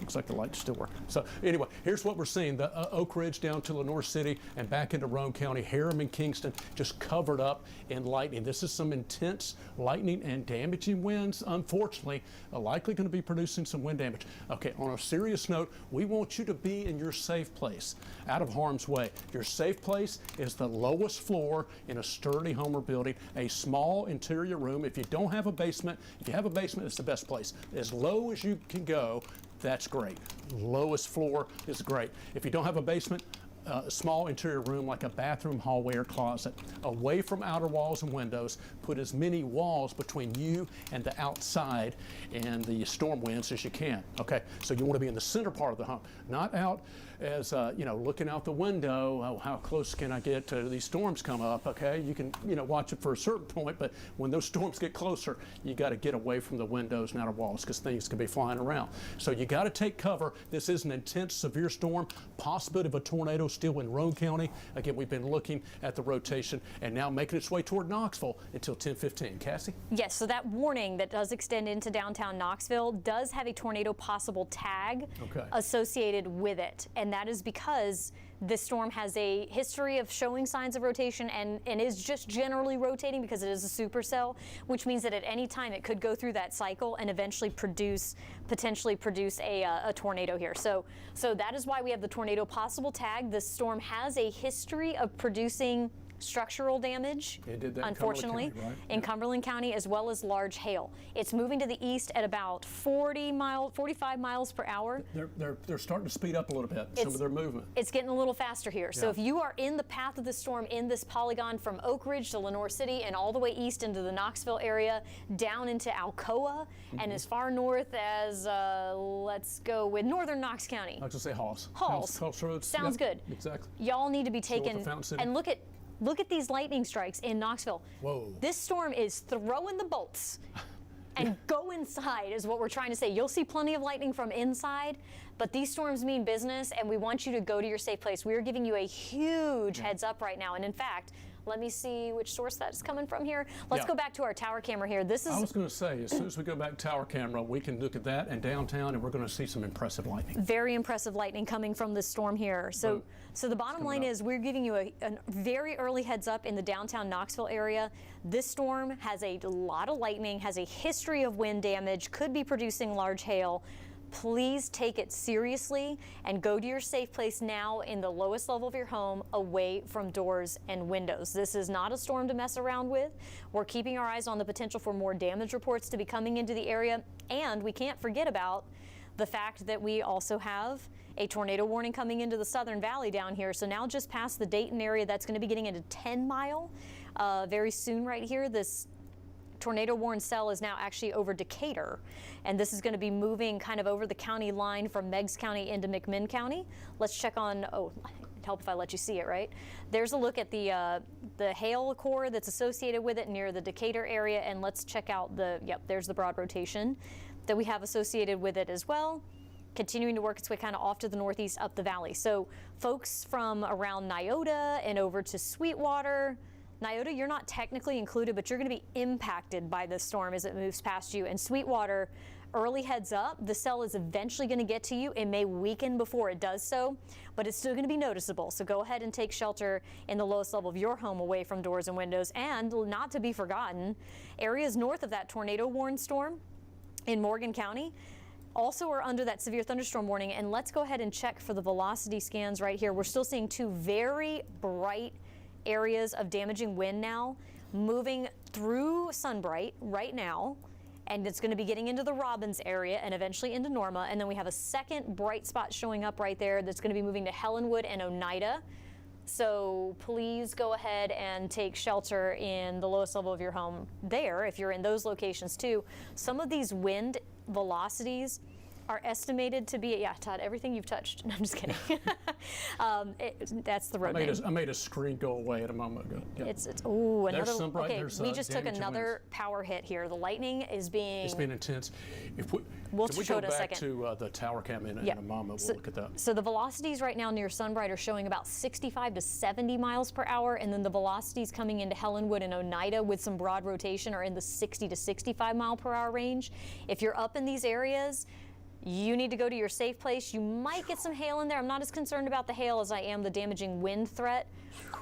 looks like the lights still work. So anyway, here's what we're seeing. The Oak Ridge down to Lenoir City and back into Roane County, Harriman, Kingston, just covered up in lightning. This is some intense lightning and damaging winds. Unfortunately, likely going to be producing some wind damage. Okay, on a serious note, we want you to be in your safe place, out of harm's way. Your safe place is the lowest floor in a sturdy home or building, a small interior room. If you don't have a basement, if you have a basement, it's the best place. As low as you can go, that's great. Lowest floor is great. If you don't have a basement, a small interior room like a bathroom, hallway, or closet, away from outer walls and windows. Put as many walls between you and the outside and the storm winds as you can. Okay, so you want to be in the center part of the home, not out as looking out the window. Oh, how close can I get to these storms come up? Okay, you can watch it for a certain point, but when those storms get closer, you got to get away from the windows and outer walls because things can be flying around. So you got to take cover. This is an intense, severe storm. Possibility of a tornado still in Roane County. Again, we've been looking at the rotation and now making its way toward Knoxville until 10:15. Cassie? Yes, so that warning that does extend into downtown Knoxville does have a tornado possible tag associated with it. And that is because this storm has a history of showing signs of rotation and is just generally rotating because it is a supercell, which means that at any time it could go through that cycle and eventually potentially produce a tornado here. So that is why we have the tornado possible tag. This storm has a history of producing structural damage, it did that unfortunately, in Cumberland County, right? in Cumberland County, as well as large hail. It's moving to the east at about 45 miles per hour. They're starting to speed up a little bit, some of their movement. It's getting a little faster here. So if you are in the path of the storm in this polygon from Oak Ridge to Lenoir City and all the way east into the Knoxville area, down into Alcoa, and as far north as, let's go with northern Knox County. I was going to say Halls. Halls. Sounds good. Exactly. Y'all need to be taken and look at these lightning strikes in Knoxville. Whoa. This storm is throwing the bolts. and go inside is what we're trying to say. You'll see plenty of lightning from inside, but these storms mean business, and we want you to go to your safe place. We are giving you a huge heads up right now, and in fact, let me see which source that's coming from here. Let's go back to our tower camera here. This is. I was going to say, as soon as we go back to tower camera, we can look at that and downtown, and we're going to see some impressive lightning. Very impressive lightning coming from this storm here. So the bottom line is we're giving you a very early heads up in the downtown Knoxville area. This storm has a lot of lightning, has a history of wind damage, could be producing large hail. Please take it seriously and go to your safe place now in the lowest level of your home, away from doors and windows. This is not a storm to mess around with. We're keeping our eyes on the potential for more damage reports to be coming into the area, and we can't forget about the fact that we also have a tornado warning coming into the Southern Valley down here. So now just past the Dayton area, that's going to be getting into 10 Mile very soon right here. This tornado warned cell is now actually over Decatur, and this is going to be moving kind of over the county line from Meigs County into McMinn County. Let's check on, it'd help if I let you see it, right? There's a look at the hail core that's associated with it near the Decatur area, and let's check out there's the broad rotation that we have associated with it as well, continuing to work its way kind of off to the northeast up the valley. So folks from around Nyota and over to Sweetwater, Nyota, you're not technically included, but you're going to be impacted by this storm as it moves past you. And Sweetwater, early heads up, the cell is eventually going to get to you. It may weaken before it does so, but it's still going to be noticeable. So go ahead and take shelter in the lowest level of your home, away from doors and windows. And not to be forgotten, areas north of that tornado warned storm in Morgan County also are under that severe thunderstorm warning. And let's go ahead and check for the velocity scans right here. We're still seeing two very bright areas of damaging wind now moving through Sunbright right now, and it's going to be getting into the Robbins area and eventually into Norma, and then we have a second bright spot showing up right there that's going to be moving to Helenwood and Oneida. So please go ahead and take shelter in the lowest level of your home there if you're in those locations too. Some of these wind velocities are estimated to be, Todd, everything you've touched. No, I'm just kidding. That's the road name. I made a screen go away at a moment ago. Yeah. It's another. There's some bright, okay, there's, we just took another winds. Power hit here. The lightning is being. It's been intense. If we, we'll can we show go it in a back second. to the tower cam in a moment? We'll look at that. So the velocities right now near Sunbright are showing about 65 to 70 miles per hour, and then the velocities coming into Helenwood and Oneida with some broad rotation are in the 60 to 65 mile per hour range. If you're up in these areas, you need to go to your safe place. You might get some hail in there. I'm not as concerned about the hail as I am the damaging wind threat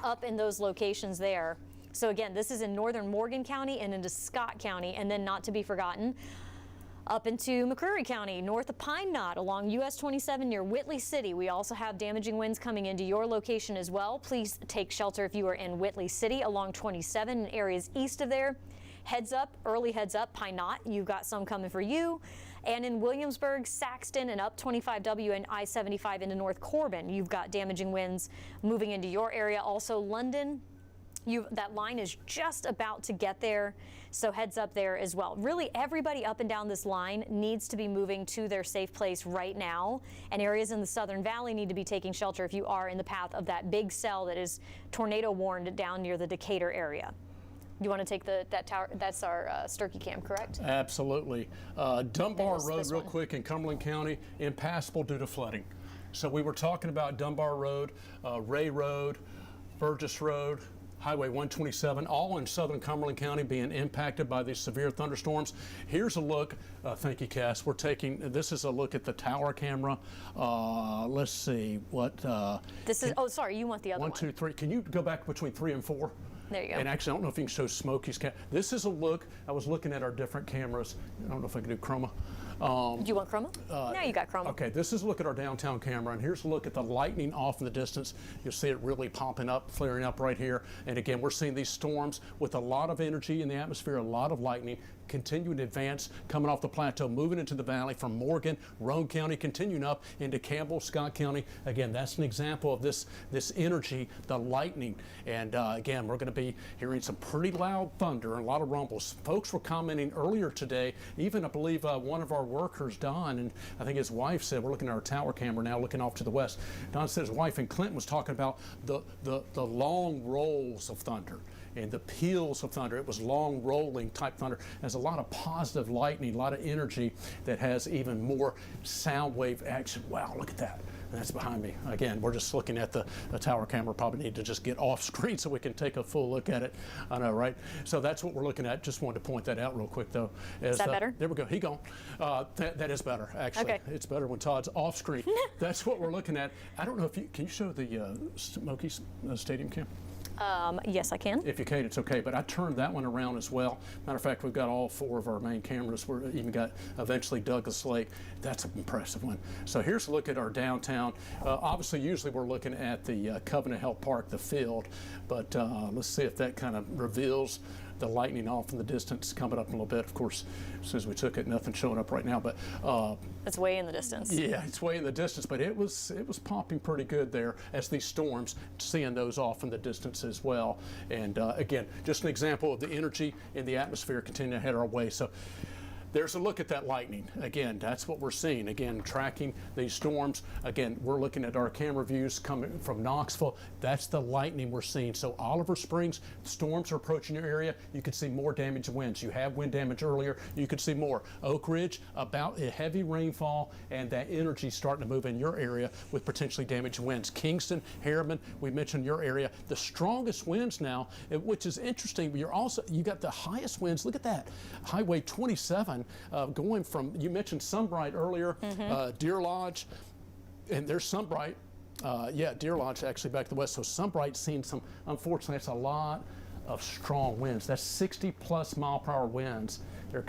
up in those locations there. So again, this is in northern Morgan County and into Scott County, and then not to be forgotten, up into McCreary County, north of Pine Knot, along US 27 near Whitley City. We also have damaging winds coming into your location as well. Please take shelter if you are in Whitley City along 27 and areas east of there. Heads up, early heads up, Pine Knot, you've got some coming for you. And in Williamsburg, Saxton, and up 25W and I-75 into North Corbin, you've got damaging winds moving into your area. Also London, that line is just about to get there, so heads up there as well. Really, everybody up and down this line needs to be moving to their safe place right now, and areas in the Southern Valley need to be taking shelter if you are in the path of that big cell that is tornado warned down near the Decatur area. You want to take that tower? That's our Sturkey cam, correct? Absolutely. Dunbar Road, real quick, in Cumberland County, impassable due to flooding. So we were talking about Dunbar Road, Ray Road, Burgess Road, Highway 127, all in southern Cumberland County being impacted by these severe thunderstorms. Here's a look. Thank you, Cass. This is a look at the tower camera. Let's see what. This is. Oh, sorry. You want the other one? 1, 2, 3. Can you go back between 3 and 4? There you go. And actually, I don't know if you can show Smokey's camera. This is a look. I was looking at our different cameras. I don't know if I can do chroma. Do you want chroma? No, you got chroma. Okay, this is a look at our downtown camera, and here's a look at the lightning off in the distance. You'll see it really popping up, flaring up right here. And again, we're seeing these storms with a lot of energy in the atmosphere, a lot of lightning, continuing to advance, coming off the plateau, moving into the valley from Morgan, Roane County, continuing up into Campbell, Scott County. Again, that's an example of this energy, the lightning. And again, we're going to be hearing some pretty loud thunder and a lot of rumbles. Folks were commenting earlier today, even I believe one of our workers, Don, and I think his wife said, we're looking at our tower camera now, looking off to the west. Don said his wife in Clinton was talking about the long rolls of thunder and the peals of thunder. It was long rolling type thunder as a a lot of positive lightning, a lot of energy that has even more sound wave action. Wow, look at that. That's behind me. Again, we're just looking at the tower camera. Probably need to just get off screen so we can take a full look at it. I know, right? So that's what we're looking at. Just wanted to point that out real quick, though. Is that better? There we go. He gone. That is better, actually. Okay. It's better when Todd's off screen. That's what we're looking at. I don't know if can you show the Smoky Stadium cam? Yes, I can. If you can, it's okay. But I turned that one around as well. Matter of fact, we've got all 4 of our main cameras. We're even got eventually Douglas Lake. That's an impressive one. So here's a look at our downtown. Obviously, usually we're looking at the Covenant Health Park, the field. But let's see if that kind of reveals the lightning off in the distance coming up a little bit. Of course, as soon as we took it, nothing's showing up right now. But it's way in the distance. yeah, it's way in the distance. But it was popping pretty good there as these storms, seeing those off in the distance as well. And again, just an example of the energy in the atmosphere continuing to head our way. So there's a look at that lightning. Again, that's what we're seeing. Again, tracking these storms. Again, we're looking at our camera views coming from Knoxville. That's the lightning we're seeing. So Oliver Springs, storms are approaching your area. You could see more damage and winds. You have wind damage earlier. You could see more. Oak Ridge, about a heavy rainfall, and that energy starting to move in your area with potentially damaged winds. Kingston, Harriman, we mentioned your area. The strongest winds now, which is interesting, but you got the highest winds. Look at that. Highway 27. Going from, you mentioned Sunbright earlier, Deer Lodge, and there's Sunbright. Deer Lodge actually back to the west. So Sunbright's seen some, unfortunately, that's a lot of strong winds. That's 60+ mile/hour winds. They're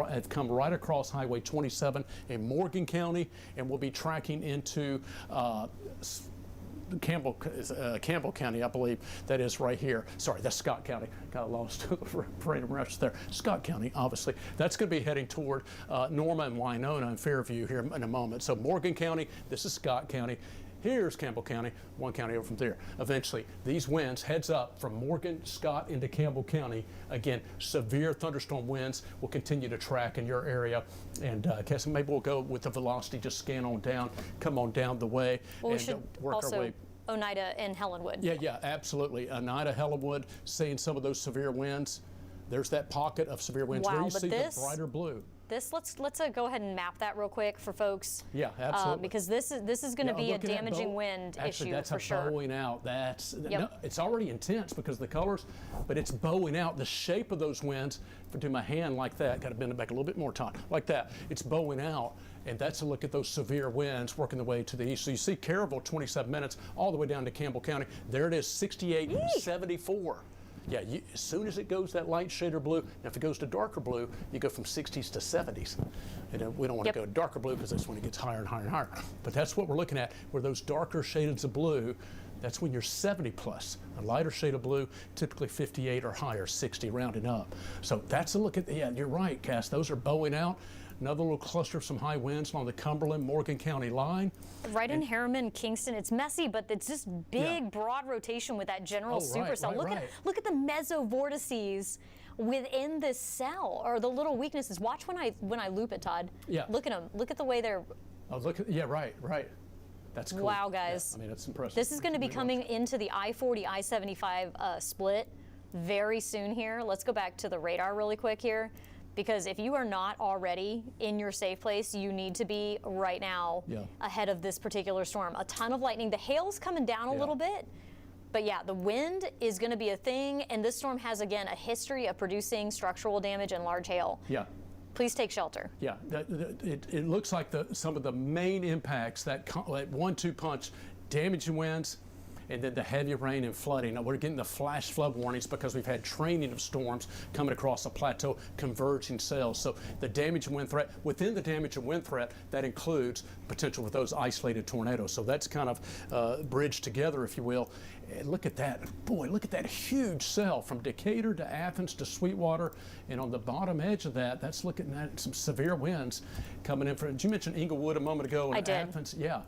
have come right across Highway 27 in Morgan County, and we'll be tracking into Campbell County, I believe that is right here. Sorry, that's Scott County. Got lost random rush there. Scott County, obviously. That's going to be heading toward Norma and Winona and Fairview here in a moment. So Morgan County, this is Scott County. Here's Campbell County, one county over from there. Eventually, these winds heads up from Morgan, Scott into Campbell County. Again, severe thunderstorm winds will continue to track in your area. And Cassie, maybe we'll go with the velocity, just scan on down, come on down the way, Well, and we should work also our way. Oneida and Helenwood. Yeah, absolutely. Oneida, Helenwood, seeing some of those severe winds. There's that pocket of severe winds. Wow, Where you but see this- the brighter blue. Let's go ahead and map that real quick for folks. Yeah, absolutely. Because this is going to be a looking at damaging wind Actually, issue that's for a sure. bowing out. That's Yep. no, it's already intense because of the colors, but it's bowing out. The shape of those winds, if I do my hand like that, got to bend it back a little bit more, Todd, like that. It's bowing out, and that's a look at those severe winds working their way to the east. So you see Caryville, 27 minutes, all the way down to Campbell County. There it is, 68, 74. Yeah, as soon as it goes that light shade or blue, now if it goes to darker blue, you go from 60s to 70s. And we don't want to go darker blue because that's when it gets higher and higher and higher. But that's what we're looking at, where those darker shades of blue, that's when you're 70 plus. A lighter shade of blue, typically 58 or higher, 60 rounding up. So that's a look at, yeah, you're right, Cass, those are bowing out. Another little cluster of some high winds along the Cumberland-Morgan County line. Right in Harriman, Kingston, it's messy, but it's just big, broad rotation with that general supercell. Look at the mesovortices within this cell, or the little weaknesses. Watch when I loop it, Todd. Yeah. Look at them. Look at the way they're. Oh, look at, yeah, right. That's cool. Wow, guys. Yeah, I mean, that's impressive. This is going to be coming into the I-40, I-75 split very soon here. Let's go back to the radar really quick here. Because if you are not already in your safe place, you need to be right now ahead of this particular storm. A ton of lightning. The hail's coming down a little bit. But yeah, the wind is going to be a thing. And this storm has, again, a history of producing structural damage and large hail. Yeah. Please take shelter. Yeah, it looks like some of the main impacts, that 1-2 punch, damaging winds, and then the heavy rain and flooding. Now, we're getting the flash flood warnings because we've had training of storms coming across the plateau, converging cells. So the damage and wind threat, within the damage and wind threat, that includes potential with those isolated tornadoes. So that's kind of bridged together, if you will. And look at that. Boy, look at that huge cell from Decatur to Athens to Sweetwater. And on the bottom edge of that, that's looking at some severe winds coming in from, did you mention Inglewood a moment ago? I did. Athens? Yeah.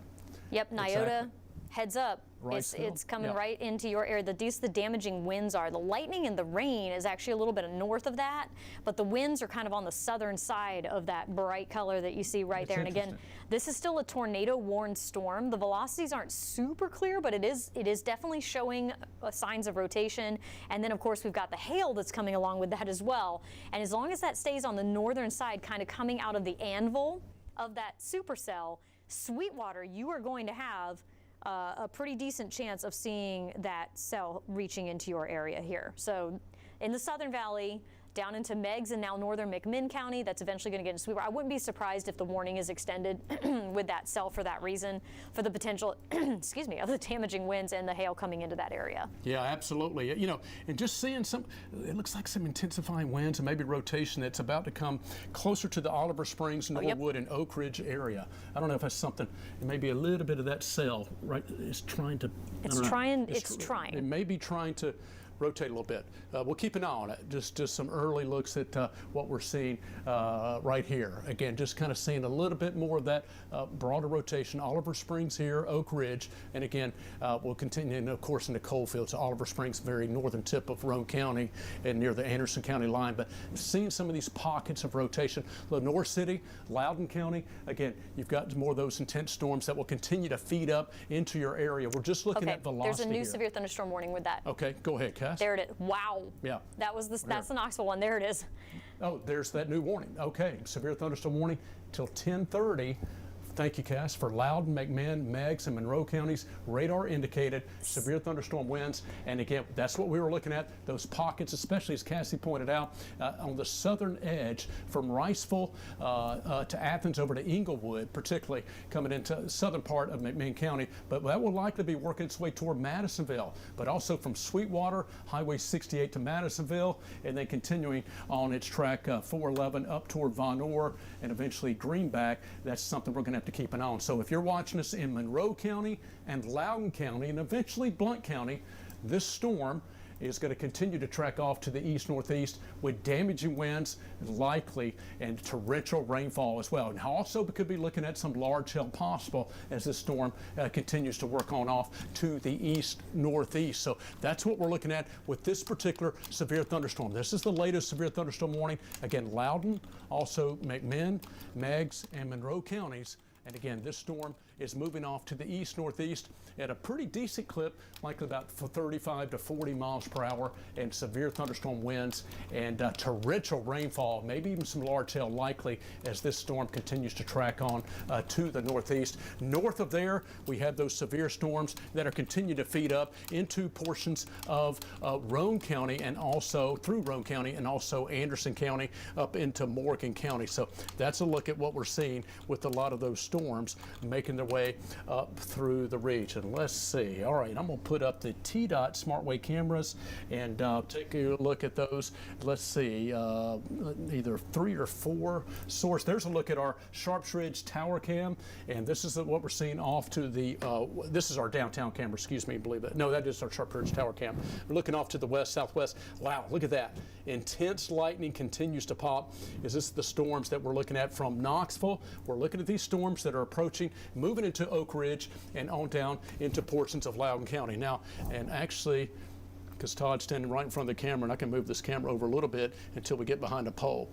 Yep, Nyota. Exactly. heads up, it's coming Yeah. right into your area. These the damaging winds are. The lightning and the rain is actually a little bit north of that, but the winds are kind of on the southern side of that bright color that you see right there. And again, this is still a tornado-warned storm. The velocities aren't super clear, but it is definitely showing signs of rotation. And then, of course, we've got the hail that's coming along with that as well. And as long as that stays on the northern side, kind of coming out of the anvil of that supercell, Sweetwater, you are going to have a pretty decent chance of seeing that cell reaching into your area here. So in the Southern Valley, down into Meigs and now northern McMinn County, that's eventually going to get into Sweetwater. I wouldn't be surprised if the warning is extended with that cell for that reason, for the potential, excuse me, of the damaging winds and the hail coming into that area. Yeah, absolutely. You know, and just seeing it looks like some intensifying winds and maybe rotation that's about to come closer to the Oliver Springs, Norwood, and Oak Ridge area. I don't know if that's something, maybe a little bit of that cell, right, is trying to. It's trying. It may be trying to rotate a little bit. We'll keep an eye on it. Just some early looks at what we're seeing right here. Again, just kind of seeing a little bit more of that broader rotation. Oliver Springs here, Oak Ridge, and again, we'll continue, and of course, in the coalfields. Oliver Springs, very northern tip of Roane County and near the Anderson County line. But seeing some of these pockets of rotation. Lenoir City, Loudoun County. Again, you've got more of those intense storms that will continue to feed up into your area. We're just looking at velocity. There's a new here. severe thunderstorm warning with that. Okay, go ahead, Cass. There it is. Wow. Yeah. That's the Knoxville one. There it is. Oh, there's that new warning. Okay, severe thunderstorm warning till 10:30. Thank you, Cass, for Loudoun, McMinn, Meigs, and Monroe counties. Radar indicated severe thunderstorm winds. And again, that's what we were looking at. Those pockets, especially as Cassie pointed out, on the southern edge from Riceville to Athens over to Englewood, particularly coming into the southern part of McMinn County. But that will likely be working its way toward Madisonville, but also from Sweetwater, Highway 68 to Madisonville, and then continuing on its track 411 up toward Von Orr and eventually Greenback. That's something we're going to have to keep an eye on. So if you're watching us in Monroe County and Loudoun County and eventually Blount County, this storm is going to continue to track off to the east-northeast with damaging winds likely and torrential rainfall as well. And also we could be looking at some large hail possible as this storm continues to work on off to the east-northeast. So that's what we're looking at with this particular severe thunderstorm. This is the latest severe thunderstorm warning. Again, Loudoun, also McMinn, Meigs, and Monroe counties. And again, this storm is moving off to the east-northeast at a pretty decent clip, likely about 35 to 40 miles per hour, and severe thunderstorm winds and torrential rainfall, maybe even some large hail likely as this storm continues to track on to the northeast. North of there, we have those severe storms that are continuing to feed up into portions of Roane County and also through Roane County and also Anderson County up into Morgan County. So that's a look at what we're seeing with a lot of those storms making their way up through the region. Let's see. All right, I'm going to put up the TDOT SmartWay cameras and take a look at those. Let's see, either 3 or 4 source. There's a look at our Sharps Ridge Tower Cam, and this is what we're seeing off to the, this is our downtown camera, excuse me, believe it. No, that is our Sharps Ridge Tower Cam. We're looking off to the west, southwest. Wow, look at that. Intense lightning continues to pop. Is this the storms that we're looking at from Knoxville? We're looking at these storms that are approaching, moving into Oak Ridge and on down into portions of Loudoun County. Now, and actually, because Todd's standing right in front of the camera, and I can move this camera over a little bit until we get behind a pole.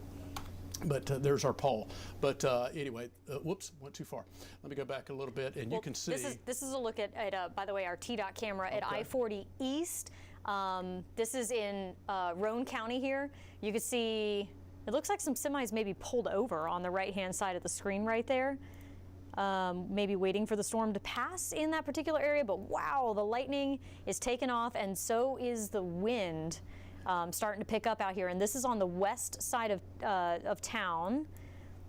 But there's our pole. But anyway, whoops, went too far. Let me go back a little bit, and you can see. This is a look at by the way, our TDOT camera at I-40 East. This is in Roane County here. You can see, it looks like some semis maybe pulled over on the right-hand side of the screen right there. Maybe waiting for the storm to pass in that particular area, but wow, the lightning is taking off and so is the wind starting to pick up out here. And this is on the west side of town.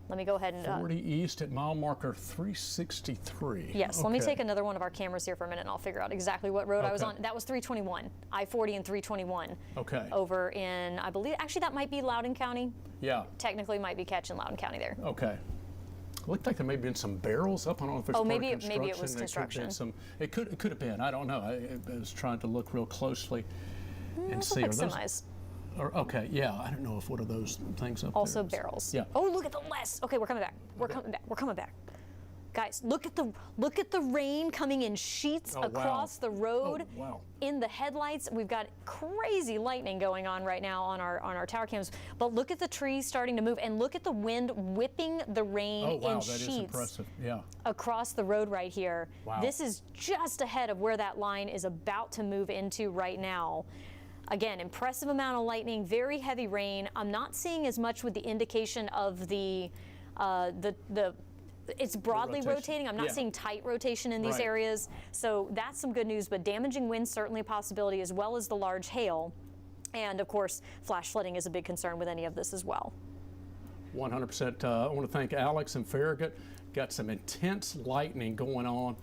Let me go ahead and 40 east at mile marker 363. Yes, okay. Let me take another one of our cameras here for a minute and I'll figure out exactly what road I was on. That was 321, I-40 and 321. Okay. Over in, I believe, actually that might be Loudoun County. Yeah. Technically might be catching Loudoun County there. Okay. It looked like there may have been some barrels up. I don't know if it's part of construction. Maybe it was construction. It could have been. I don't know. I was trying to look real closely and see. Like semis. Okay, yeah. I don't know if what are those things up also there. Also barrels. Yeah. Oh, look at the less. Okay, we're coming back. We're coming back. Guys, look at the rain coming in sheets across the road. Oh, wow. In the headlights, we've got crazy lightning going on right now on our tower cams. But look at the trees starting to move, and look at the wind whipping the rain Oh, wow, in that sheets is impressive. Yeah. across the road right here. Wow. This is just ahead of where that line is about to move into right now. Again, impressive amount of lightning, very heavy rain. I'm not seeing as much with the indication of the it's broadly rotating. I'm not seeing tight rotation in these areas. So that's some good news, but damaging winds certainly a possibility, as well as the large hail. And of course, flash flooding is a big concern with any of this as well. 100%. I want to thank Alex and Farragut. Got some intense lightning going on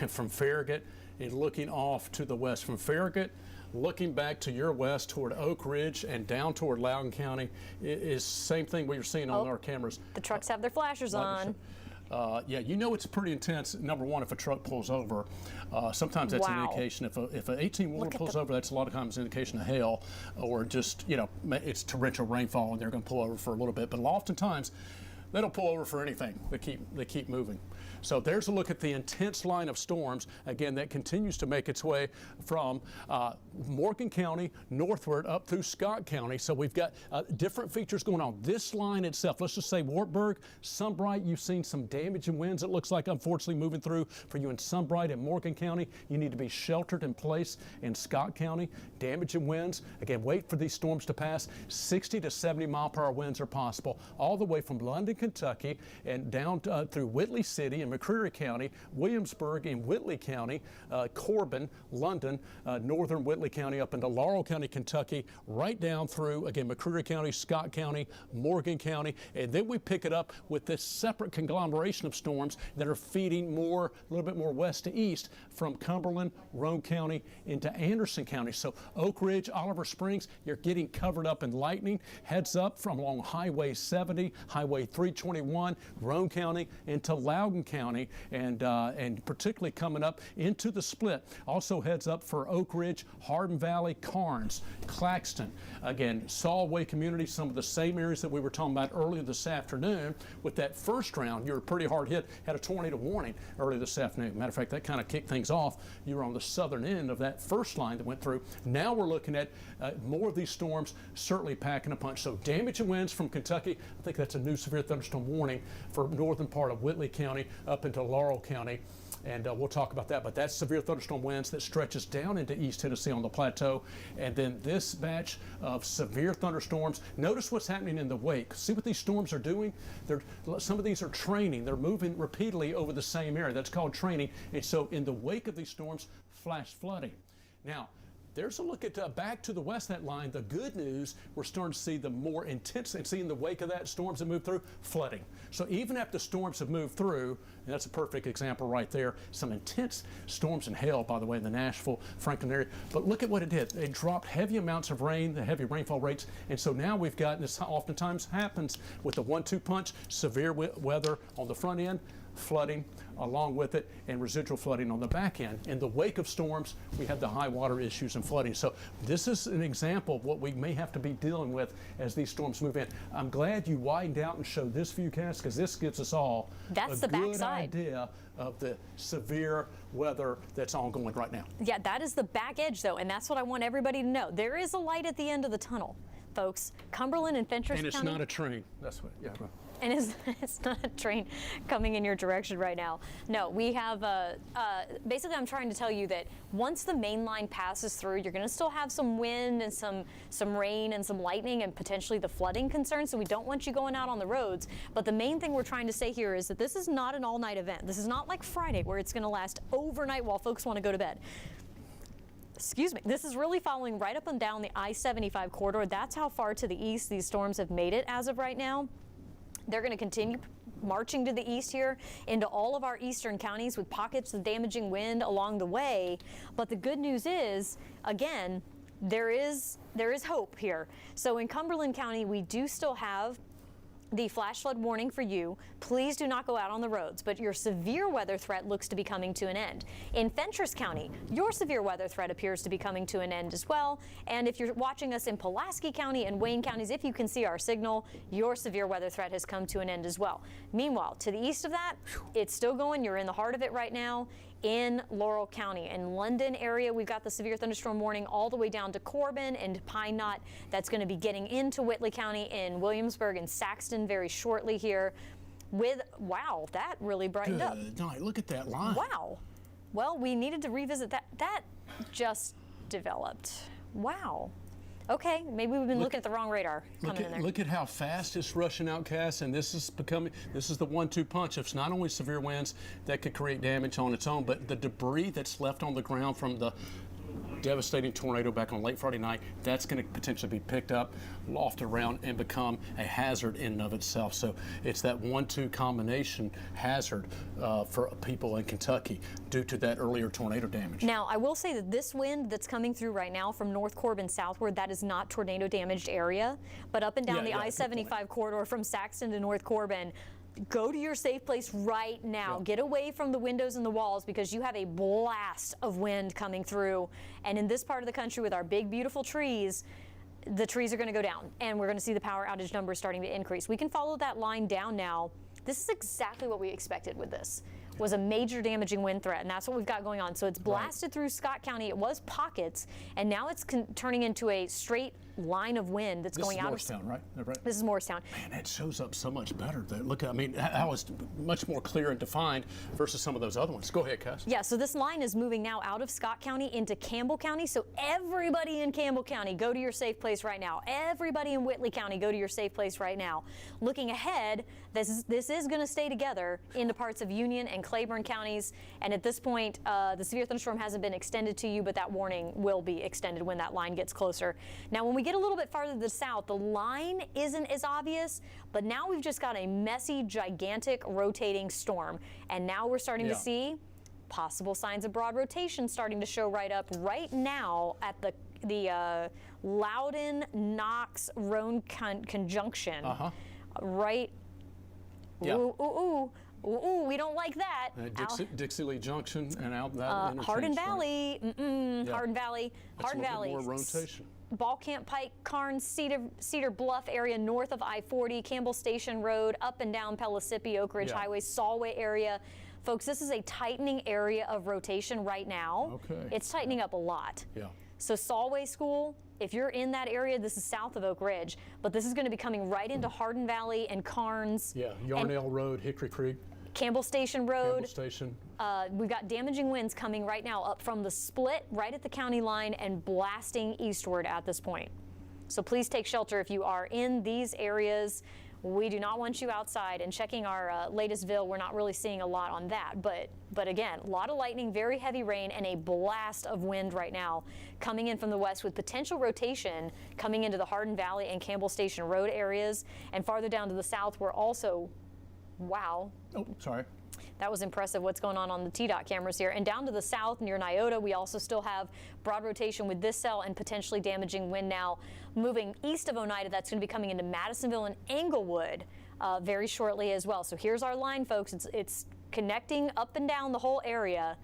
from Farragut and looking off to the west. From Farragut, looking back to your west toward Oak Ridge and down toward Loudoun County is same thing we are seeing on our cameras. The trucks have their flashers on. Yeah, you know it's pretty intense. Number one, if a truck pulls over, sometimes that's an indication. If an 18-wheeler pulls over, that's a lot of times an indication of hail, or just, you know, it's torrential rainfall and they're going to pull over for a little bit. But oftentimes, they don't pull over for anything. They keep moving. So there's a look at the intense line of storms, again, that continues to make its way from Morgan County northward up through Scott County. So we've got different features going on. This line itself, let's just say Wartburg, Sunbright, you've seen some damage and winds, it looks like, unfortunately, moving through for you in Sunbright and Morgan County. You need to be sheltered in place in Scott County. Damage and winds, again, wait for these storms to pass. 60 to 70 mile per hour winds are possible all the way from London, Kentucky, and down through Whitley City and McCreary County, Williamsburg and Whitley County, Corbin, London, northern Whitley County up into Laurel County, Kentucky, right down through, again, McCreary County, Scott County, Morgan County, and then we pick it up with this separate conglomeration of storms that are feeding a little bit more west to east from Cumberland, Roane County into Anderson County. So Oak Ridge, Oliver Springs, you're getting covered up in lightning. Heads up from along Highway 70, Highway 321, Roane County into Loudoun County, and particularly coming up into the split. Also heads up for Oak Ridge, Hardin Valley, Carnes, Claxton. Again, Solway community, some of the same areas that we were talking about earlier this afternoon. With that first round, you were pretty hard hit, had a tornado warning earlier this afternoon. Matter of fact, that kind of kicked things off. You were on the southern end of that first line that went through. Now we're looking at more of these storms certainly packing a punch. So damage and winds from Kentucky, I think that's a new severe thunderstorm warning for northern part of Whitley County up into Laurel County. And we'll talk about that, but that's severe thunderstorm winds that stretches down into East Tennessee on the plateau. And then this batch of severe thunderstorms, notice what's happening in the wake. See what these storms are doing? Some of these are training. They're moving repeatedly over the same area. That's called training. And so in the wake of these storms, flash flooding. Now, there's a look at back to the west of that line. The good news, we're starting to see the more intense, and see in the wake of that, storms that move through, flooding. So even after storms have moved through, and that's a perfect example right there, some intense storms and hail, by the way, in the Nashville, Franklin area. But look at what it did. It dropped heavy amounts of rain, the heavy rainfall rates, and so now we've got, this oftentimes happens with the 1-2 punch, severe weather on the front end, flooding along with it, and residual flooding on the back end. In the wake of storms, we have the high water issues and flooding. So this is an example of what we may have to be dealing with as these storms move in. I'm glad you widened out and showed this viewcast, because this gives us all a good idea of the severe weather that's ongoing right now. Yeah, that is the back edge, though, and that's what I want everybody to know. There is a light at the end of the tunnel, folks. Cumberland and Fentress County. And it's not a train. That's what, yeah. Right. And it's not a train coming in your direction right now. No, we have, basically I'm trying to tell you that once the main line passes through, you're gonna still have some wind and some rain and some lightning and potentially the flooding concerns, so we don't want you going out on the roads. But the main thing we're trying to say here is that this is not an all-night event. This is not like Friday where it's gonna last overnight while folks wanna go to bed. Excuse me, this is really following right up and down the I-75 corridor. That's how far to the east these storms have made it as of right now. They're going to continue marching to the east here into all of our eastern counties with pockets of damaging wind along the way. But the good news is, again, there is hope here. So in Cumberland County, we do still have the flash flood warning for you. Please do not go out on the roads, but your severe weather threat looks to be coming to an end. In Fentress County, your severe weather threat appears to be coming to an end as well. And if you're watching us in Pulaski County and Wayne counties, if you can see our signal, your severe weather threat has come to an end as well. Meanwhile, to the east of that, it's still going. You're in the heart of it right now. In Laurel County and London area, we've got the severe thunderstorm warning all the way down to Corbin and Pine Knot. That's going to be getting into Whitley County in Williamsburg and Saxton very shortly here. With, wow, that really brightened up. Good night. Look at that line. Wow. Well, we needed to revisit that. That just developed. Wow. Okay, maybe we've been looking at the wrong radar coming in there. Look at how fast it's rushing out, Cass, and this is the 1-2 punch. It's not only severe winds that could create damage on its own, but the debris that's left on the ground from the devastating tornado back on late Friday night, that's going to potentially be picked up, lofted around, and become a hazard in and of itself. So it's that 1-2 combination hazard for people in Kentucky due to that earlier tornado damage. Now, I will say that this wind that's coming through right now from North Corbin southward, that is not tornado damaged area, but up and down the I-75 corridor from Saxton to North Corbin, go to your safe place right now. Yep. Get away from the windows and the walls because you have a blast of wind coming through. And in this part of the country with our big, beautiful trees, the trees are going to go down and we're going to see the power outage numbers starting to increase. We can follow that line down now. This is exactly what we expected with this. Was a major damaging wind threat, and that's what we've got going on. So it's blasted through Scott County. It was pockets, and now it's turning into a straight line of wind that's going out of Morristown, right? This is Morristown. Man, that shows up so much better. Look, I mean, how it's much more clear and defined versus some of those other ones. Go ahead, Cass. Yeah, so this line is moving now out of Scott County into Campbell County. So everybody in Campbell County, go to your safe place right now. Everybody in Whitley County, go to your safe place right now. Looking ahead, this is going to stay together into parts of Union and Claiborne counties. And at this point, the severe thunderstorm hasn't been extended to you, but that warning will be extended when that line gets closer. Now, when we get a little bit farther to the south, the line isn't as obvious, but now we've just got a messy, gigantic rotating storm. And now we're starting to see possible signs of broad rotation starting to show right up right now at the Loudon-Knox-Roan conjunction. Right. Yeah. Ooh, we don't like that. Dixie Lee Junction and out that interchange. Hardin Valley. Hardin Valley. Hardin Valley. More rotation. Ball Camp Pike, Carnes, Cedar Bluff area north of I-40, Campbell Station Road, up and down Pellissippi, Oak Ridge Highway, Solway area. Folks, this is a tightening area of rotation right now. Okay. It's tightening up a lot. Yeah. So Solway School, if you're in that area, this is south of Oak Ridge, but this is going to be coming right into Hardin Valley and Carnes. Yeah, Yarnell Road, Hickory Creek. Campbell Station Road. Campbell Station. We've got damaging winds coming right now up from the split right at the county line and blasting eastward at this point. So please take shelter if you are in these areas. We do not want you outside, and checking our latest VIL, we're not really seeing a lot on that. But again, a lot of lightning, very heavy rain, and a blast of wind right now coming in from the west with potential rotation coming into the Hardin Valley and Campbell Station Road areas. And farther down to the south, we're also, wow. Oh, sorry. That was impressive what's going on the TDOT cameras here. And down to the south near Nyota, we also still have broad rotation with this cell and potentially damaging wind now moving east of Oneida. That's going to be coming into Madisonville and Englewood very shortly as well. So here's our line, folks. It's connecting up and down the whole area,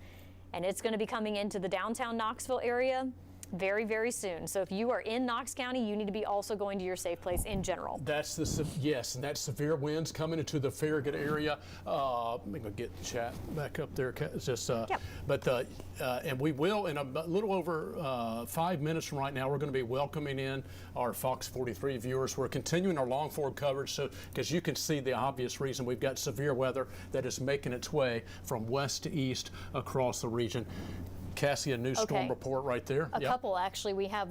and it's going to be coming into the downtown Knoxville area very, very soon. So if you are in Knox County, you need to be also going to your safe place in general. That's and that's severe winds coming into the Farragut area. I'm gonna get the chat back up there. It's just, and we will in a little over 5 minutes from right now. We're going to be welcoming in our Fox 43 viewers. We're continuing our long forward coverage, so because you can see the obvious reason we've got severe weather that is making its way from west to east across the region. Cassie, a new storm report right there. A couple, actually. We have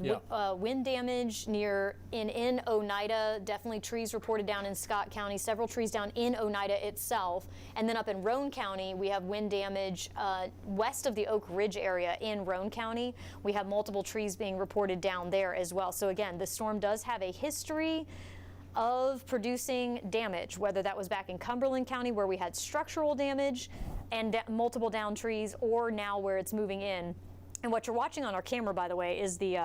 wind damage in Oneida, definitely trees reported down in Scott County, several trees down in Oneida itself. And then up in Roane County, we have wind damage west of the Oak Ridge area in Roane County. We have multiple trees being reported down there as well. So again, the storm does have a history of producing damage, whether that was back in Cumberland County where we had structural damage and multiple down trees, or now where it's moving in And what you're watching on our camera, by the way, is the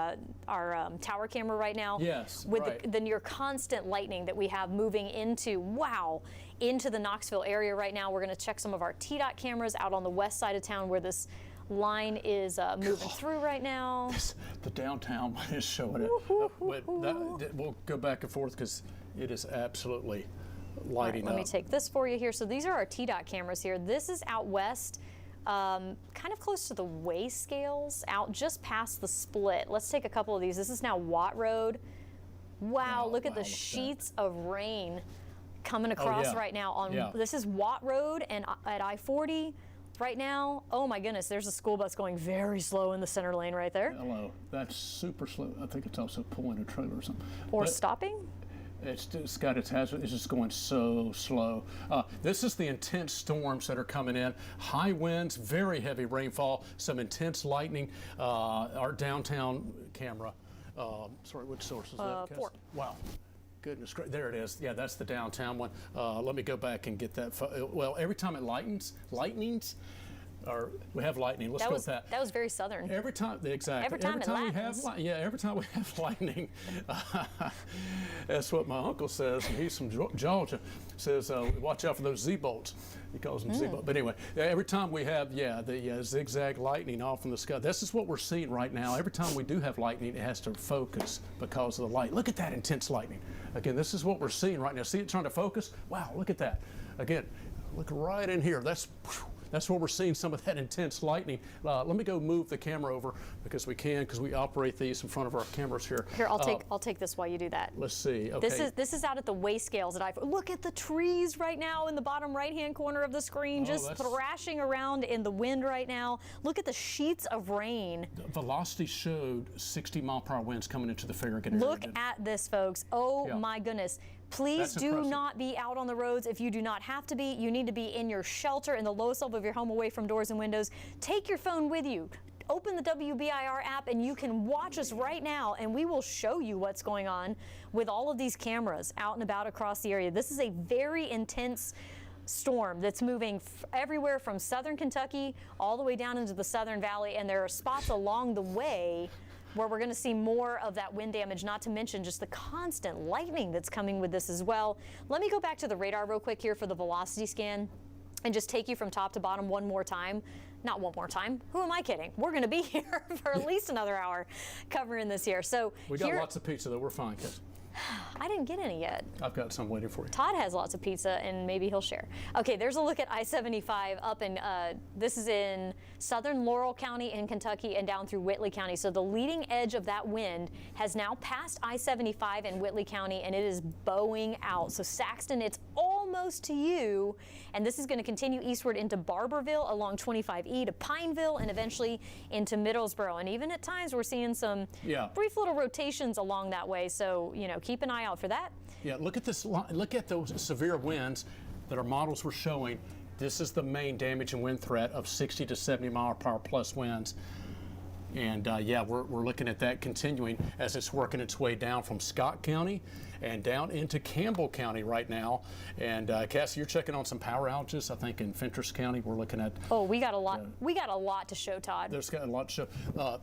our tower camera right now. Yes, with right. the near constant lightning that we have moving into the Knoxville area right now. We're going to check some of our TDOT cameras out on the west side of town where this line is moving through right now. The downtown one is showing it. We'll go back and forth because it is absolutely lighting up. Let me take this for you here. So these are our TDOT cameras here. This is out west. Kind of close to the weigh scales, out just past the split. Let's take a couple of these. This is now Watt Road. Wow, look at the sheets of rain coming across right now on this is Watt Road and at I-40 right now. Oh my goodness, there's a school bus going very slow in the center lane right there. Hello, that's super slow. I think it's also pulling a trailer or something. Or stopping. It's got its hazard. It's just going so slow. This is the intense storms that are coming in. High winds, very heavy rainfall, some intense lightning. Our downtown camera. Sorry, which source is that? Four. Wow. Goodness gracious. There it is. Yeah, that's the downtown one. Let me go back and get that. Well, every time it lightnings, or we have lightning. Let's go with that. That was very southern. Every time, exactly. Every time we have every time we have lightning, that's what my uncle says, and he's from Georgia. Says, watch out for those Z-bolts. He calls them Z-bolts. But anyway, every time we have the zigzag lightning off in the sky, this is what we're seeing right now. Every time we do have lightning, it has to focus because of the light. Look at that intense lightning. Again, this is what we're seeing right now. See it trying to focus? Wow, look at that. Again, look right in here. That's where we're seeing some of that intense lightning. Let me go move the camera over because we operate these in front of our cameras here. Here, I'll take this while you do that. Let's see. Okay. This is out at the weigh scales at look at the trees right now in the bottom right-hand corner of the screen, just thrashing around in the wind right now. Look at the sheets of rain. The velocity showed 60-mile-per-hour winds coming into the Farragut area. Look at this, folks. Oh my goodness. Please do not be out on the roads if you do not have to be. You need to be in your shelter in the lowest level of your home, away from doors and windows. Take your phone with you. Open the WBIR app and you can watch us right now, and we will show you what's going on with all of these cameras out and about across the area. This is a very intense storm that's moving everywhere from southern Kentucky all the way down into the Southern Valley, and there are spots along the way where we're going to see more of that wind damage, not to mention just the constant lightning that's coming with this as well. Let me go back to the radar real quick here for the velocity scan and just take you from top to bottom one more time. Not one more time. Who am I kidding? We're going to be here for at least another hour covering this here. So we got lots of pizza, though. We're fine, kids. I didn't get any yet. I've got some waiting for you. Todd has lots of pizza, and maybe he'll share. Okay, there's a look at I-75 up in, this is in southern Laurel County in Kentucky and down through Whitley County. So the leading edge of that wind has now passed I-75 in Whitley County, and it is bowing out. So Saxton, it's almost to you, and this is going to continue eastward into Barberville along 25E to Pineville and eventually into Middlesboro. And even at times we're seeing some brief little rotations along that way. So, keep an eye out for that. Yeah, look at this. Look at those severe winds that our models were showing. This is the main damage and wind threat of 60 to 70 mile per hour plus winds. And we're looking at that continuing as it's working its way down from Scott County and down into Campbell County right now. And Cassie, you're checking on some power outages. I think in Fentress County we're looking at. Oh, we got a lot. We got a lot to show, Todd. There's got a lot to show.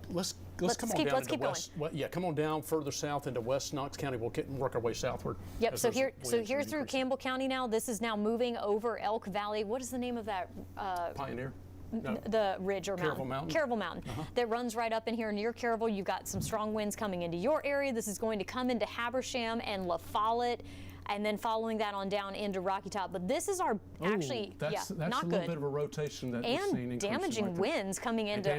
Let's come on down into west. Come on down further south into West Knox County. We'll work our way southward. Yep. So here through Campbell County now. This is now moving over Elk Valley. What is the name of that? Pioneer. No. The ridge or Mountain. Caravel Mountain that runs right up in here near Caravel. You've got some strong winds coming into your area. This is going to come into Habersham and La Follette, and then following that on down into Rocky Top. But this is our that's not a little bit of a rotation that and we've seen damaging winds coming into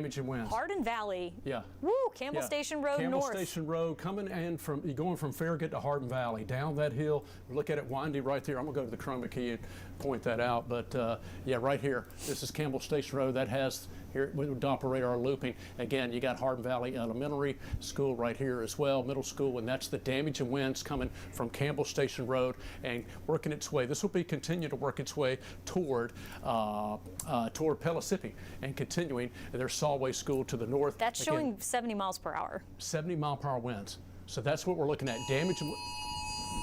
Hardin Valley. Yeah. Woo, Campbell Station Road Campbell north. Station Road coming in going from Farragut to Hardin Valley down that hill. Look at it windy right there. I'm gonna go to the chroma key and point that out. But right here. This is Campbell Station Road. That has here we would operate our looping. Again, you got Hardin Valley Elementary School right here as well, middle school, and that's the damage and winds coming from Campbell Station Road and working its way. This will continue to work its way toward Pellissippi and continuing. There's Solway School to the north. That's showing 70 miles per hour. 70 mile per hour winds. So that's what we're looking at. Damage.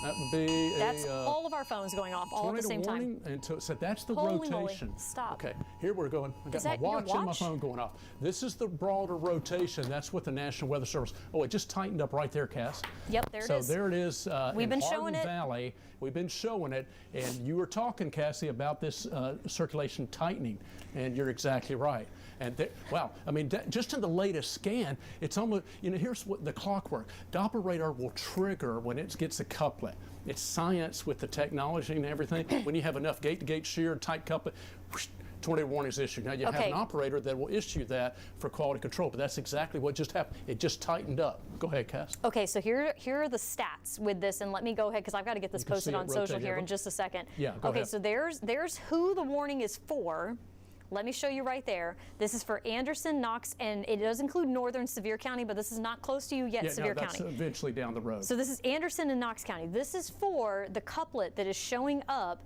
That would be That's all of our phones going off all at the same warning, time. And so that's the Holy moly. rotation. Stop. Okay, here we're going. I got Is my that your watch and my watch? phone going off. This is the broader rotation. That's what the National Weather Service. Oh, it just tightened up right there, Cass. Yep, there it so is. So there it is. We've been in showing Hardin it. Valley. We've been showing it, and you were talking, Cassie, about this circulation tightening, and you're exactly right. And wow, I mean, just in the latest scan, it's almost, here's what the clockwork. Doppler radar will trigger when it gets a couplet. It's science with the technology and everything. When you have enough gate-to-gate shear, tight couplet, whoosh, tornado warning is issued. Now you have an operator that will issue that for quality control, but that's exactly what just happened. It just tightened up. Go ahead, Cass. Okay, so here are the stats with this, and let me go ahead because I've got to get this posted on social here in just a second. Yeah, go ahead. Okay, so there's who the warning is for. Let me show you right there. This is for Anderson, Knox, and it does include northern Sevier County, but this is not close to you yet, Sevier that's County. Eventually down the road. So this is Anderson and Knox County. This is for the couplet that is showing up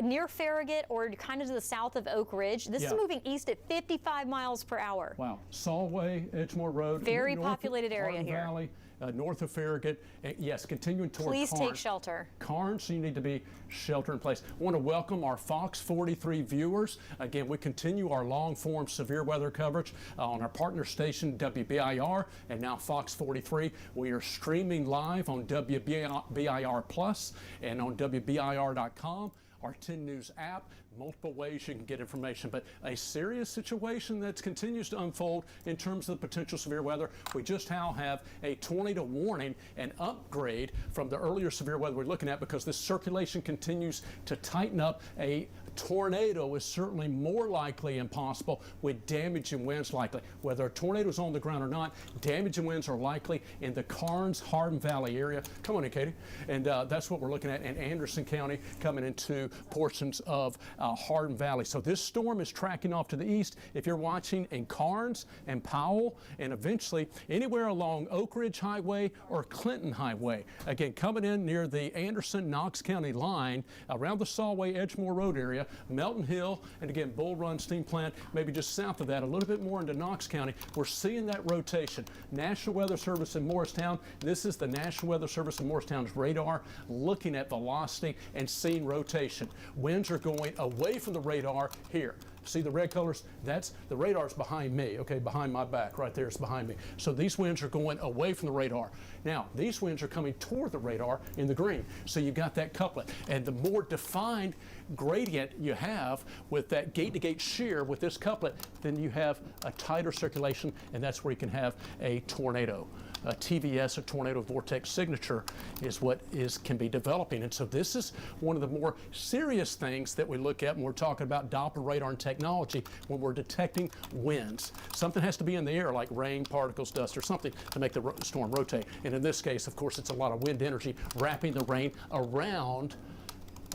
near Farragut or kind of to the south of Oak Ridge. This is moving east at 55 miles per hour. Wow. Solway, Edgemore Road. Very populated area Hardin here. Valley, north of Farragut. Yes, continuing toward Please Karnes. take shelter. Karnes, you need to be shelter in place. I want to welcome our Fox 43 viewers. Again, we continue our long-form severe weather coverage on our partner station, WBIR, and now Fox 43. We are streaming live on WBIR Plus and on WBIR.com. Our 10 News app, multiple ways you can get information, but a serious situation that continues to unfold in terms of the potential severe weather. We just now have a tornado warning, an upgrade from the earlier severe weather we're looking at because this circulation continues to tighten up. A tornado is certainly more likely and possible with damaging winds likely. Whether a tornado is on the ground or not, damaging winds are likely in the Karnes-Hardin Valley area. Come on in, Katie. And that's what we're looking at in Anderson County coming into portions of Hardin Valley. So this storm is tracking off to the east. If you're watching in Karnes and Powell and eventually anywhere along Oak Ridge Highway or Clinton Highway, again, coming in near the Anderson-Knox County line, around the Solway Edgemore Road area, Melton Hill, and again, Bull Run Steam Plant, maybe just south of that, a little bit more into Knox County, we're seeing that rotation. National Weather Service in Morristown, this is the National Weather Service in Morristown's radar looking at velocity and seeing rotation. Winds are going away from the radar here. See the red colors? That's the radar's behind me, okay, behind my back, right there, it's behind me. So these winds are going away from the radar. Now, these winds are coming toward the radar in the green. So you've got that couplet. And the more defined gradient you have with that gate-to-gate shear with this couplet, then you have a tighter circulation, and that's where you can have a tornado. A TVS, a tornado vortex signature, is what can be developing. And so this is one of the more serious things that we look at when we're talking about Doppler radar and technology when we're detecting winds. Something has to be in the air like rain, particles, dust, or something to make the storm rotate. And in this case, of course, it's a lot of wind energy wrapping the rain around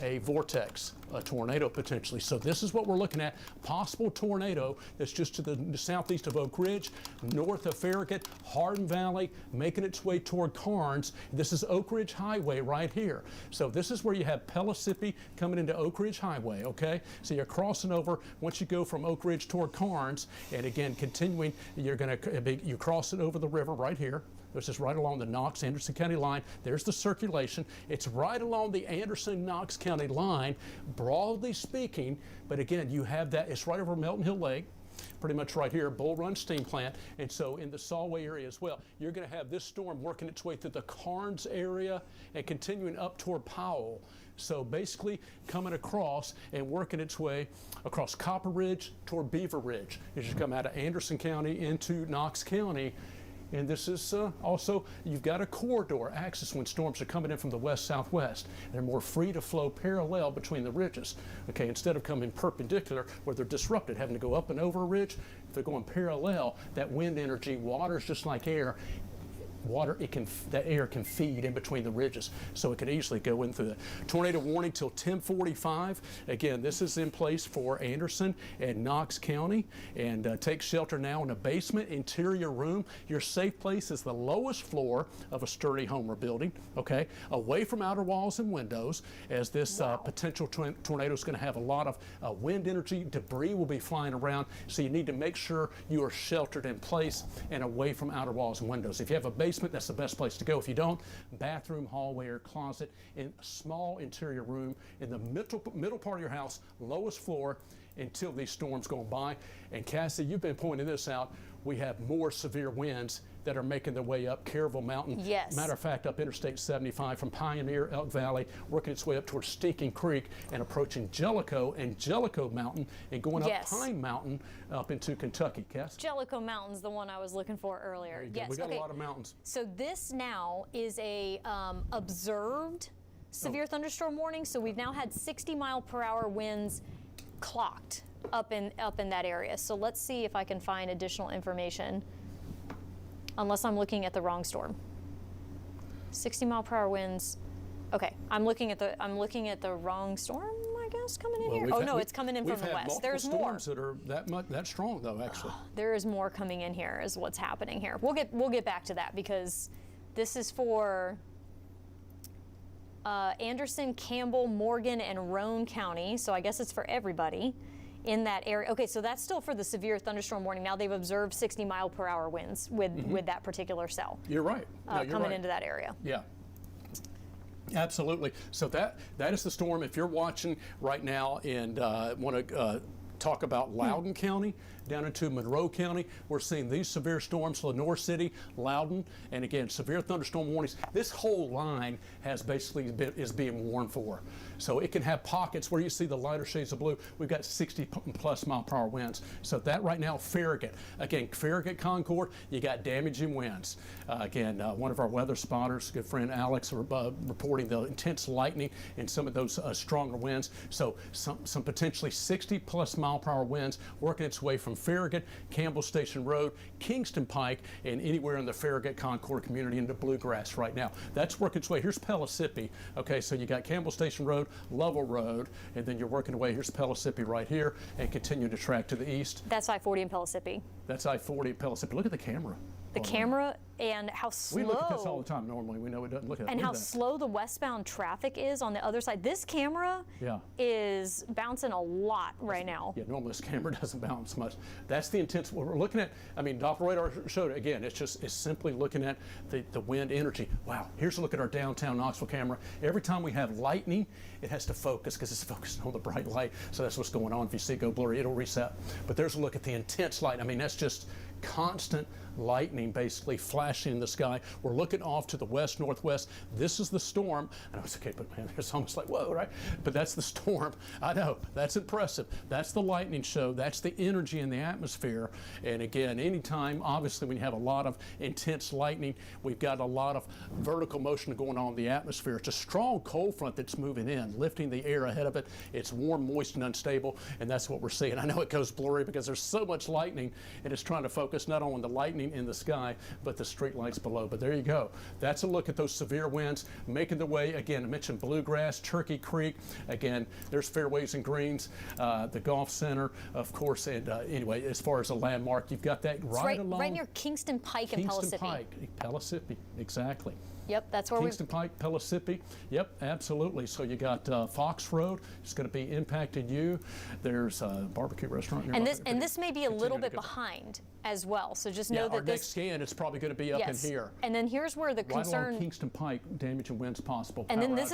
a vortex, a tornado potentially. So this is what we're looking at. Possible tornado that's just to the southeast of Oak Ridge, north of Farragut, Hardin Valley, making its way toward Karnes. This is Oak Ridge Highway right here. So this is where you have Pellissippi coming into Oak Ridge Highway, okay? So you're crossing over, once you go from Oak Ridge toward Karnes, and again, continuing, you cross it over the river right here. This is right along the Knox-Anderson County line. There's the circulation. It's right along the Anderson-Knox County line, broadly speaking. But again, you have that. It's right over Melton Hill Lake, pretty much right here, Bull Run Steam Plant. And so in the Solway area as well, you're going to have this storm working its way through the Karnes area and continuing up toward Powell. So basically coming across and working its way across Copper Ridge toward Beaver Ridge. As you come out of Anderson County into Knox County. And this is also, you've got a corridor axis when storms are coming in from the west-southwest. They're more free to flow parallel between the ridges. Okay, instead of coming perpendicular where they're disrupted, having to go up and over a ridge, if they're going parallel, that wind energy, water's just like air. Water, that air can feed in between the ridges, so it could easily go in through that. Tornado warning till 10:45. Again, this is in place for Anderson and Knox County, and take shelter now in a basement interior room. Your safe place is the lowest floor of a sturdy home or building, okay, away from outer walls and windows, as this potential tornado is going to have a lot of wind energy. Debris will be flying around, so you need to make sure you are sheltered in place and away from outer walls and windows. If you have a basement basement, that's the best place to go. If you don't, bathroom, hallway, or closet, in a small interior room in the middle part of your house, lowest floor, until these storms go by. And Cassie, you've been pointing this out. We have more severe winds that are making their way up Caryville Mountain. Yes. Matter of fact, up Interstate 75 from Pioneer, Elk Valley, working its way up towards Stinking Creek and approaching Jellicoe and Jellicoe Mountain and going up Pine Mountain up into Kentucky. Cass? Jellicoe Mountain's the one I was looking for earlier. Yes. We got a lot of mountains. So this now is a observed severe thunderstorm warning. So we've now had 60-mile-per-hour winds clocked up in that area. So let's see if I can find additional information. Unless I'm looking at the wrong storm. 60-mile-per-hour winds. Okay, I'm looking at the wrong storm, I guess, coming in here. Oh no, it's coming in from the west. There's more. Storms that are that strong, though. Actually, there is more coming in here. Is what's happening here. We'll get back to that because this is for Anderson, Campbell, Morgan, and Roane County. So I guess it's for everybody in that area. Okay, so that's still for the severe thunderstorm warning. Now they've observed 60-mile-per-hour winds with that particular cell. You're right. No, you're coming right. into that area. Yeah. Absolutely. So that is the storm. If you're watching right now and want to talk about Loudoun County down into Monroe County, we're seeing these severe storms, Lenore City, Loudoun, and again, severe thunderstorm warnings. This whole line has basically is being warned for. So it can have pockets where you see the lighter shades of blue. We've got 60+ mile-per-hour winds. So that right now, Farragut. Again, Farragut, Concord, you got damaging winds. Again, one of our weather spotters, good friend Alex, reporting the intense lightning and some of those stronger winds. So some potentially 60+ mile-per-hour winds working its way from Farragut, Campbell Station Road, Kingston Pike, and anywhere in the Farragut Concord community into Bluegrass right now. That's working its way. Here's Pellissippi. Okay, so you got Campbell Station Road, Lovell Road, and then you're working away. Here's Pellissippi right here, and continue to track to the east. That's I-40 in Pellissippi. That's I-40 at Pellissippi. Look at the camera. The camera and how slow. We look at this all the time normally. We know it doesn't look at it. And how slow the westbound traffic is on the other side. This camera is bouncing a lot right now. Yeah, normally this camera doesn't bounce much. That's the intense. What we're looking at, I mean, Doppler radar showed it again. It's simply looking at the wind energy. Wow, here's a look at our downtown Knoxville camera. Every time we have lightning, it has to focus because it's focused on the bright light. So that's what's going on. If you see it go blurry, it'll reset. But there's a look at the intense light. I mean, that's just constant lightning basically flashing in the sky. We're looking off to the west northwest. This is the storm. I know it's okay, but man, it's almost like whoa, right? But that's the storm. I know that's impressive. That's the lightning show. That's the energy in the atmosphere. And again, anytime, obviously, when you have a lot of intense lightning, we've got a lot of vertical motion going on in the atmosphere. It's a strong cold front that's moving in, lifting the air ahead of it. It's warm, moist, and unstable, and that's what we're seeing. I know it goes blurry because there's so much lightning, and it's trying to focus not on the lightning in the sky, but the street lights below. But there you go. That's a look at those severe winds making their way. Again, I mentioned Bluegrass, Turkey Creek. Again, there's Fairways and Greens, the Golf Center, of course. And anyway, as far as a landmark, you've got that right along. Right near Kingston Pike and Pellissippi. Kingston Pike, Pellissippi, exactly. Yep, that's where Kingston Pike, Pellissippi. Yep, absolutely. So you got Fox Road. It's going to be impacting you. There's a barbecue restaurant nearby. And this may be a little bit behind as well. So just know that our next scan, it's probably going to be up in here. And then here's where the concern. Right along Kingston Pike, damage and winds possible. And then this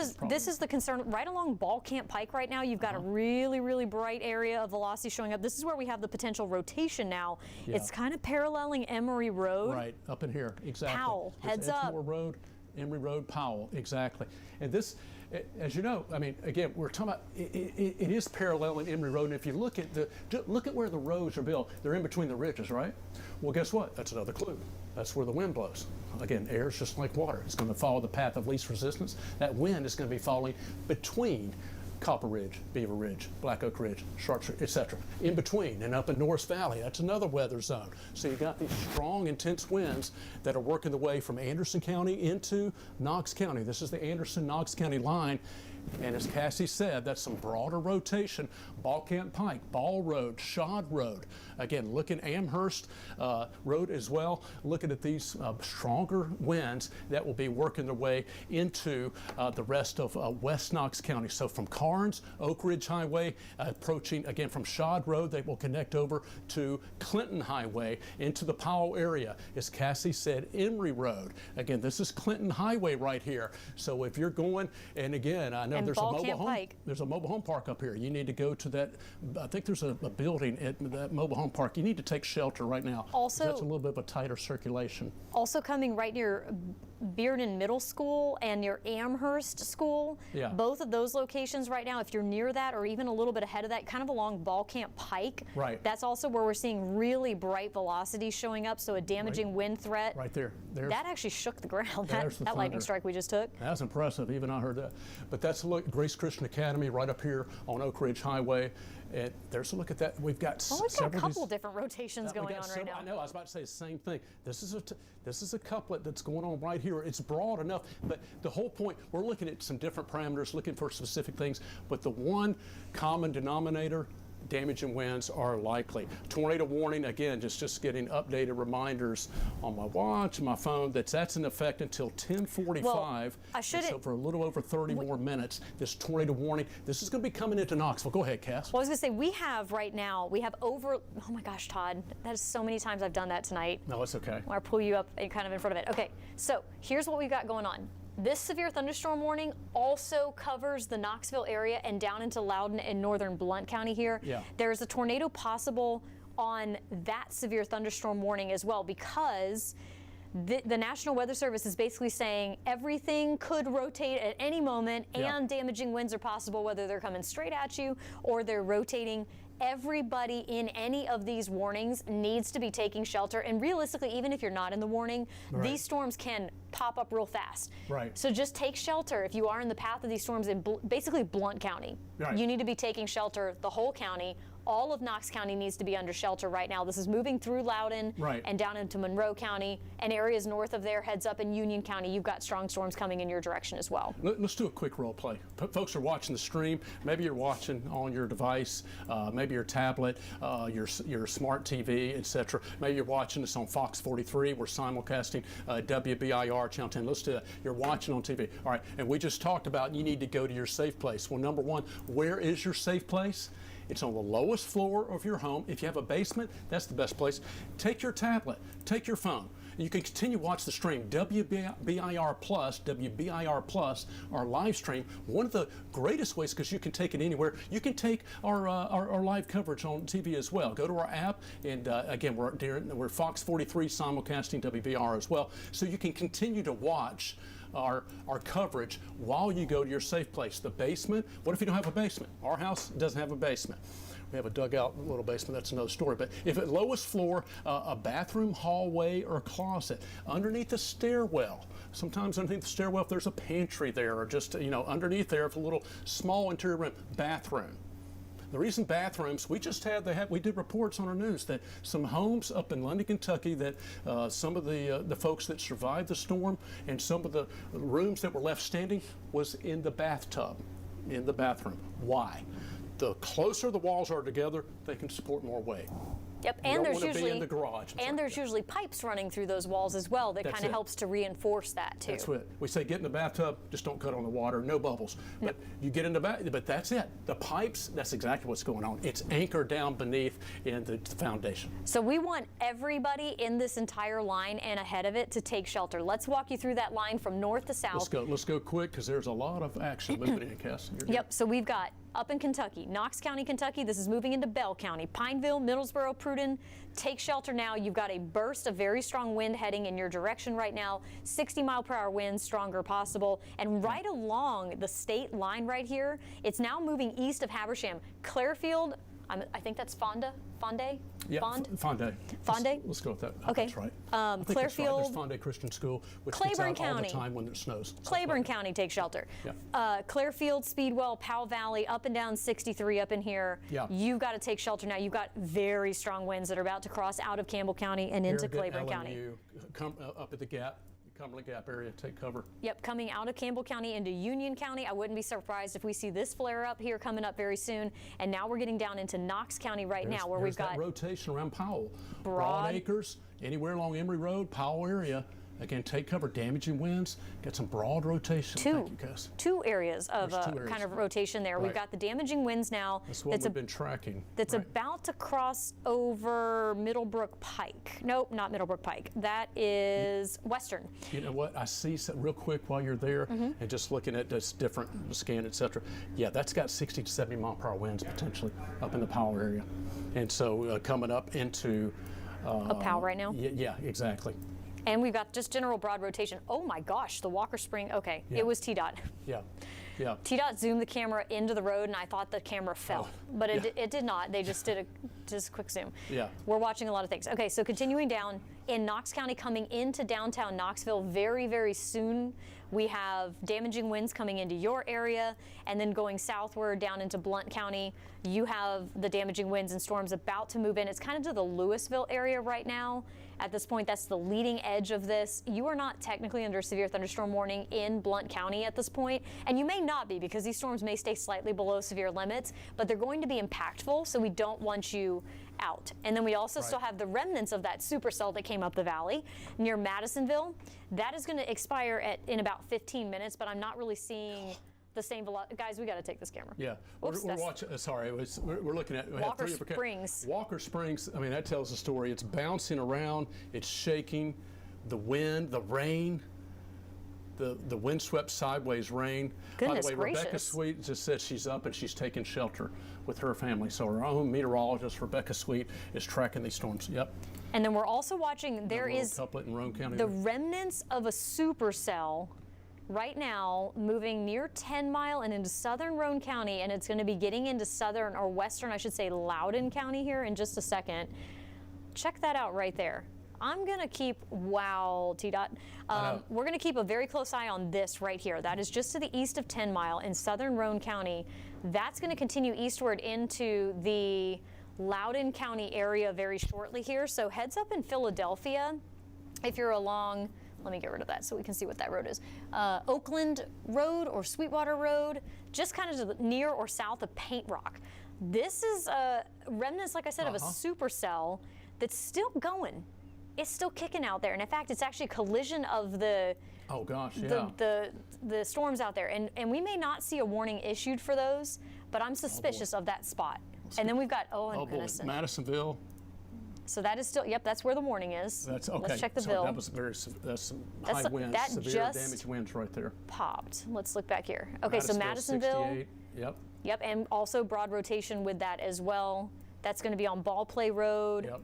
is the concern right along Ball Camp Pike right now. You've got a really, really bright area of velocity showing up. This is where we have the potential rotation now. Yeah. It's kind of paralleling Emory Road. Right, up in here, exactly. Powell, heads up. Edgemore Road, Emory Road, Powell, exactly. And this, as you know, I mean, again, we're talking about it is paralleling Emory Road. And if you look at where the roads are built, they're in between the ridges, right? Well, guess what? That's another clue. That's where the wind blows. Again, air is just like water. It's going to follow the path of least resistance. That wind is going to be following between Copper Ridge, Beaver Ridge, Black Oak Ridge, Sharp Street, etc. In between and up in North Valley, that's another weather zone. So you got these strong, intense winds that are working the way from Anderson County into Knox County. This is the Anderson-Knox County line. And as Cassie said, that's some broader rotation. Ball Camp Pike, Ball Road, Shod Road. Again, looking Amherst Road as well. Looking at these stronger winds that will be working their way into the rest of West Knox County. So from Carr Barnes, Oak Ridge Highway, approaching again from Shad Road. They will connect over to Clinton Highway into the Powell area. As Cassie said, Emory Road. Again, this is Clinton Highway right here. So if you're going, and again, I know And there's Ball a mobile Camp home. Pike. There's a mobile home park up here. You need to go to that. I think there's a building at that mobile home park. You need to take shelter right now. Also, that's a little bit of a tighter circulation. Also coming right near Bearden Middle School and near Amherst School. Yeah. Both of those locations right now, if you're near that or even a little bit ahead of that, kind of along Ball Camp Pike. Right. That's also where we're seeing really bright velocities showing up, so a damaging wind threat. Right there. That actually shook the ground, There's the that lightning thunder. strike we just took. That's impressive. Even I heard that. But that's a look. Grace Christian Academy right up here on Oak Ridge Highway. And there's a look at that. We've got Well, we've got a several couple of these, different rotations we've going got on right several- now. I know. I was about to say the same thing. This is a couplet that's going on right here. It's broad enough, but the whole point, we're looking at some different parameters, looking for specific things. But the one common denominator, damaging winds are likely. Tornado warning, again, just getting updated reminders on my watch, my phone, that's in effect until 10:45. Well, I shouldn't- So for a little over 30 more minutes, this tornado warning, this is going to be coming into Knoxville. Go ahead, Cass. Well, I was going to say, we have over, oh my gosh, Todd, that is so many times I've done that tonight. No, it's okay. Or I pull you up and kind of in front of it. Okay, so here's what we've got going on. This severe thunderstorm warning also covers the Knoxville area and down into Loudoun and northern Blount County here. Yeah. There's a tornado possible on that severe thunderstorm warning as well, because the National Weather Service is basically saying everything could rotate at any moment, Yeah. and damaging winds are possible, whether they're coming straight at you or they're rotating. Everybody in any of these warnings needs to be taking shelter, and realistically, even if you're not in the warning, these storms can pop up real fast. Right. So just take shelter if you are in the path of these storms in basically Blount County. Right. You need to be taking shelter, the whole county. All of Knox County needs to be under shelter right now. This is moving through Loudoun Right. and down into Monroe County, and areas north of there heads up in Union County. You've got strong storms coming in your direction as well. Let's do a quick role play. Folks are watching the stream. Maybe you're watching on your device, maybe your tablet, your smart TV, etc. Maybe you're watching this on Fox 43. We're simulcasting WBIR Channel 10. Let's do that. You're watching on TV. All right, and we just talked about you need to go to your safe place. Well, number one, where is your safe place? It's on the lowest floor of your home. If you have a basement, that's the best place. Take your tablet, take your phone. You can continue to watch the stream, WBIR Plus, our live stream. One of the greatest ways, because you can take it anywhere, you can take our live coverage on TV as well. Go to our app, and again, we're Fox 43 simulcasting WBIR as well, so you can continue to watch our coverage while you go to your safe place. The basement, what if you don't have a basement? Our house doesn't have a basement. We have a dugout little basement, that's another story. But if at lowest floor, a bathroom, hallway, or closet, underneath the stairwell, sometimes underneath the stairwell, if there's a pantry there, or just, underneath there, if a little small interior room, bathroom. The reason bathrooms, we did reports on our news that some homes up in London, Kentucky, that some of the folks that survived the storm and some of the rooms that were left standing was in the bathtub, in the bathroom. Why? The closer the walls are together, they can support more weight. Yep, You and don't there's wanna be usually in the garage. and there's usually pipes running through those walls as well that That's kind of it. helps to reinforce that too. That's what we say. Get in the bathtub. Just don't cut on the water. No bubbles. But you get in the but that's it. The pipes. That's exactly what's going on. It's anchored down beneath in the foundation. So we want everybody in this entire line and ahead of it to take shelter. Let's walk you through that line from north to south. Let's go quick because there's a lot of action moving in, Cass. Yep, so we've got up in Kentucky, Knox County, Kentucky. This is moving into Bell County, Pineville, Middlesboro, Pruden. Take shelter now. You've got a burst of very strong wind heading in your direction right now. 60-mile-per-hour winds, stronger possible. And right along the state line right here, it's now moving east of Habersham. Clairfield, I think that's Fonda? Yeah, Fond? Fonda. Fonda? Let's go with that. Okay. That's right. I think that's right. Clairfield. There's Fonda Christian School, which Claiborne gets out all County. the time when it snows. Claiborne County, take shelter. Yeah. Clairfield, Speedwell, Powell Valley, up and down 63 up in here. Yeah. You've got to take shelter now. You've got very strong winds that are about to cross out of Campbell County and into Harrogate, Claiborne County. LMU, come up at the Gap, Cumberland Gap area, take cover. Yep, coming out of Campbell County into Union County. I wouldn't be surprised if we see this flare up here coming up very soon. And now we're getting down into Knox County now, where we've got that rotation around Powell. Broad Acres, anywhere along Emory Road, Powell area. Again, take cover, damaging winds, get some broad rotation. Thank you, Cass. Two areas of There's two areas. kind of rotation there. Right. We've got the damaging winds now. That's what we've been tracking. That's right. about to cross over Middlebrook Pike. Nope, not Middlebrook Pike. That is Western. You know what? I see real quick while you're there and just looking at this different scan, etc. Yeah, that's got 60 to 70 mile per hour winds potentially up in the Powell area. And so coming up into Powell right now? Yeah, exactly. And we've got just general broad rotation. Oh my gosh, the Walker Spring. Okay, Yeah. it was TDOT. Yeah. Yeah. TDOT zoomed the camera into the road, and I thought the camera fell, but it did not. They just did a quick zoom. Yeah. We're watching a lot of things. Okay, so continuing down in Knox County, coming into downtown Knoxville very, very soon. We have damaging winds coming into your area, and then going southward down into Blount County. You have the damaging winds and storms about to move in. It's kind of to the Louisville area right now. At this point, that's the leading edge of this. You are not technically under severe thunderstorm warning in Blount County at this point, and you may not be because these storms may stay slightly below severe limits, but they're going to be impactful, so we don't want you out. And then we also still have the remnants of that supercell that came up the valley near Madisonville. That is going to expire in about 15 minutes, but I'm not really seeing the same velocity. Guys, we got to take this camera. Yeah, Oops, we're watching. Sorry, we're looking at Walker Springs. Walker Springs. I mean, that tells the story. It's bouncing around. It's shaking. The wind, the rain, the windswept sideways rain. Goodness By the way, gracious. Rebecca Sweet just said she's up and she's taking shelter with her family. So our own meteorologist, Rebecca Sweet, is tracking these storms. Yep. And then we're also watching. There is couplet in Roane County. the remnants of a supercell right now moving near 10 Mile and into southern Roane County, and it's going to be getting into southern or western, I should say, Loudoun County here in just a second. Check that out right there. I'm going to keep, wow, TDOT. We're going to keep a very close eye on this right here. That is just to the east of 10 Mile in southern Roane County. That's going to continue eastward into the Loudoun County area very shortly here. So heads up in Philadelphia if you're along. Let me get rid of that so we can see what that road is. Oakland Road or Sweetwater Road, just kind of to the near or south of Paint Rock. This is remnants, like I said, of a supercell that's still going. It's still kicking out there. And in fact, it's actually a collision of the the storms out there. And we may not see a warning issued for those, but I'm suspicious of that spot. And then we've got, Madisonville. So that is still, yep, that's where the warning is. That's okay. Let's check the so bill. That's some high winds, severe damage winds right there. Popped. Let's look back here. Okay, so Madisonville. 68, yep. Yep, and also broad rotation with that as well. That's going to be on Ballplay Road, Yep.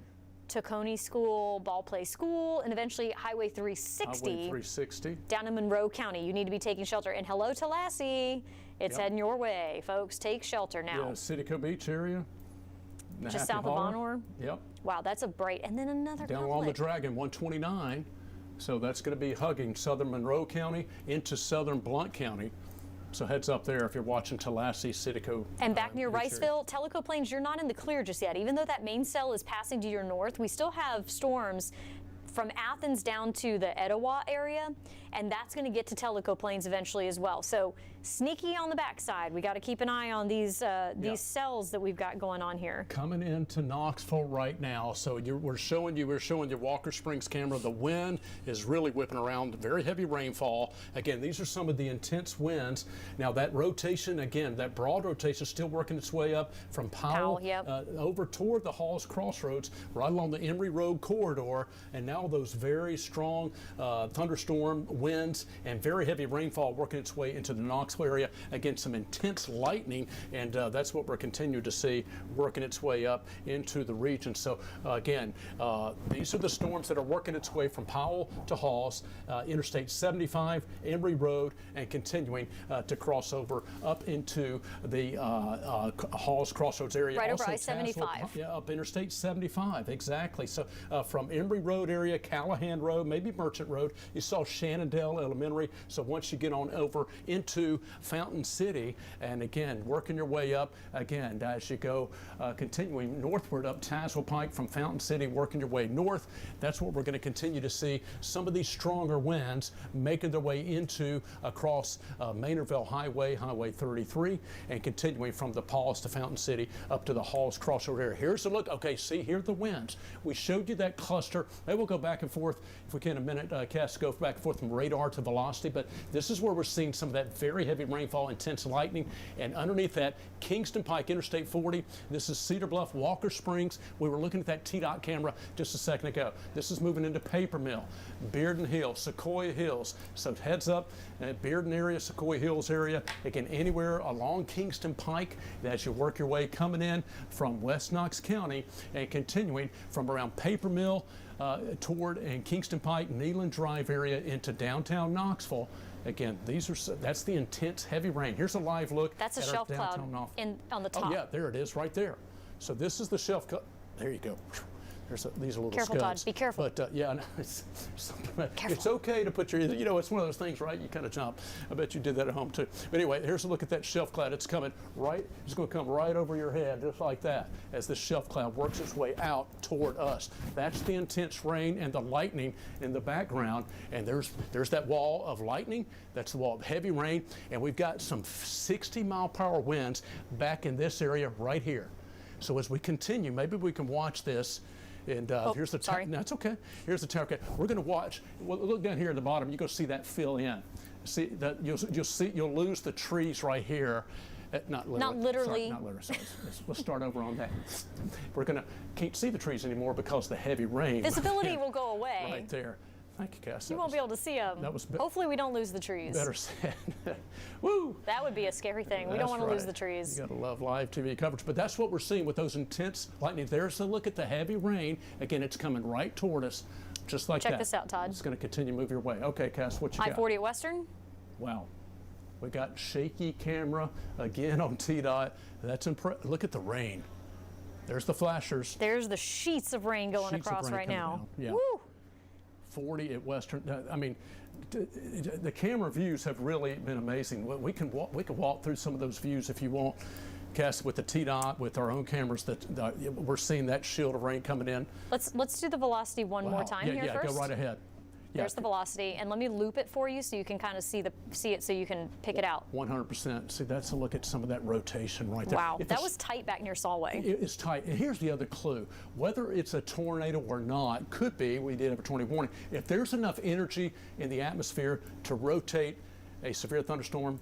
Tacony School, Ballplay School, and eventually Highway 360. Highway 360. Down in Monroe County. You need to be taking shelter. And hello to Lassie. It's Yep. heading your way, folks. Take shelter now. Yeah, Citico Beach area. Just south of Honor. Yep. Wow, that's a bright. And then another Down along the conflict. Dragon, 129. So that's going to be hugging southern Monroe County into southern Blount County. So heads up there if you're watching Tallahassee, Citico. And back near Beach area. Riceville, Tellico Plains, you're not in the clear just yet. Even though that main cell is passing to your north, we still have storms from Athens down to the Etowah area, and that's going to get to Tellico Plains eventually as well. So sneaky on the backside. We got to keep an eye on these cells that we've got going on here. Coming into Knoxville right now. So we're showing you Walker Springs camera. The wind is really whipping around. Very heavy rainfall. Again, these are some of the intense winds. Now that rotation, again, that broad rotation is still working its way up from Powell, yep. over toward the Halls Crossroads, right along the Emory Road corridor, and now those very strong thunderstorm winds and very heavy rainfall working its way into the Knoxville area. Again, some intense lightning, and that's what we're continuing to see working its way up into the region. So again, these are the storms that are working its way from Powell to Halls, Interstate 75, Emory Road, and continuing to cross over up into the Halls Crossroads area. Right also over I-75. Yeah, up Interstate 75, exactly. So from Emory Road area, Callahan Road, maybe Merchant Road, you saw Shenandoah Glendale Elementary. So once you get on over into Fountain City, and again, working your way up, again, as you go continuing northward up Tazewell Pike from Fountain City, working your way north, that's what we're going to continue to see. Some of these stronger winds making their way into across Maynardville Highway, Highway 33, and continuing from the Paws to Fountain City up to the Halls crossover area. Here's a look. Okay, see, here are the winds. We showed you that cluster. Maybe we'll go back and forth, if we can, in a minute, Cass, go back and forth from radar to velocity, but this is where we're seeing some of that very heavy rainfall, intense lightning, and underneath that, Kingston Pike, Interstate 40. This is Cedar Bluff, Walker Springs. We were looking at that TDOT camera just a second ago. This is moving into Paper Mill, Bearden Hills, Sequoia Hills. So heads up, Bearden area, Sequoia Hills area. Again, anywhere along Kingston Pike as you work your way coming in from West Knox County and continuing from around Paper Mill toward and Kingston Pike, Neyland Drive area into downtown Knoxville. Again, that's the intense heavy rain. Here's a live look. That's a at shelf our downtown cloud on the top. Oh yeah, there it is, right there. So this is the shelf cloud. There you go. These are little Careful, scuds. Todd. Be careful. But yeah, it's okay to put your, it's one of those things, right? You kind of jump. I bet you did that at home too. But anyway, here's a look at that shelf cloud. It's coming right, it's going to come right over your head, just like that, as this shelf cloud works its way out toward us. That's the intense rain and the lightning in the background. And there's that wall of lightning. That's the wall of heavy rain. And we've got some 60-mile-per-hour winds back in this area right here. So as we continue, maybe we can watch this. And here's the tower. Sorry. No, it's okay. Here's the tower. Okay, we're going to watch. Well, look down here at the bottom. You're going to see that fill in. See that you'll lose the trees right here. Not literally. Not literally. Sorry, not literally. So let's start over on that. Can't see the trees anymore because of the heavy rain. Visibility will go away. Right there. Thank you, Cass. You won't be able to see them. Hopefully we don't lose the trees. Better said. Woo! That would be a scary thing. We don't want to lose the trees. You gotta love live TV coverage, but that's what we're seeing with those intense lightning. There's a look at the heavy rain. Again, it's coming right toward us, just like that. Check this out, Todd. It's going to continue to move your way. Okay, Cass, what you got? I-40 at Western. Wow. We got shaky camera again on TDOT. That's impressive. Look at the rain. There's the flashers. There's the sheets of rain going across right now. Yeah. Woo! 40 at Western. I mean, the camera views have really been amazing. We can walk through some of those views if you want, Cass, with the TDOT, with our own cameras. That we're seeing that shield of rain coming in. Let's do the velocity one more time here first. Yeah, go right ahead. There's the velocity, and let me loop it for you so you can kind of see it, so you can pick it out. 100%. See, that's a look at some of that rotation right there. Wow, that was tight back near Solway. It's tight. And here's the other clue: whether it's a tornado or not, could be. We did have a tornado warning. If there's enough energy in the atmosphere to rotate a severe thunderstorm,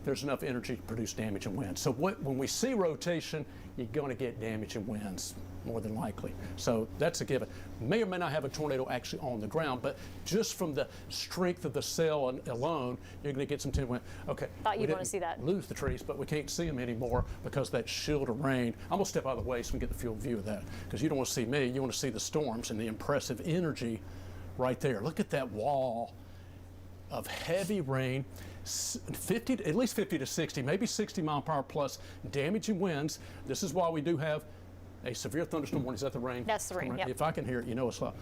there's enough energy to produce damage and winds. So when we see rotation, you're going to get damage and winds, more than likely. So that's a given. May or may not have a tornado actually on the ground, but just from the strength of the cell alone, you're going to get some wind. Okay. Thought you'd want to see that. Lose the trees, but we can't see them anymore because of that shield of rain. I'm going to step out of the way so we can get the field view of that, because you don't want to see me. You want to see the storms and the impressive energy right there. Look at that wall of heavy rain. At least 50 to 60, maybe 60-mile-per-hour plus damaging winds. This is why we do have a severe thunderstorm warning. Is that the rain? That's the rain, yep. If I can hear it, you know it's loud.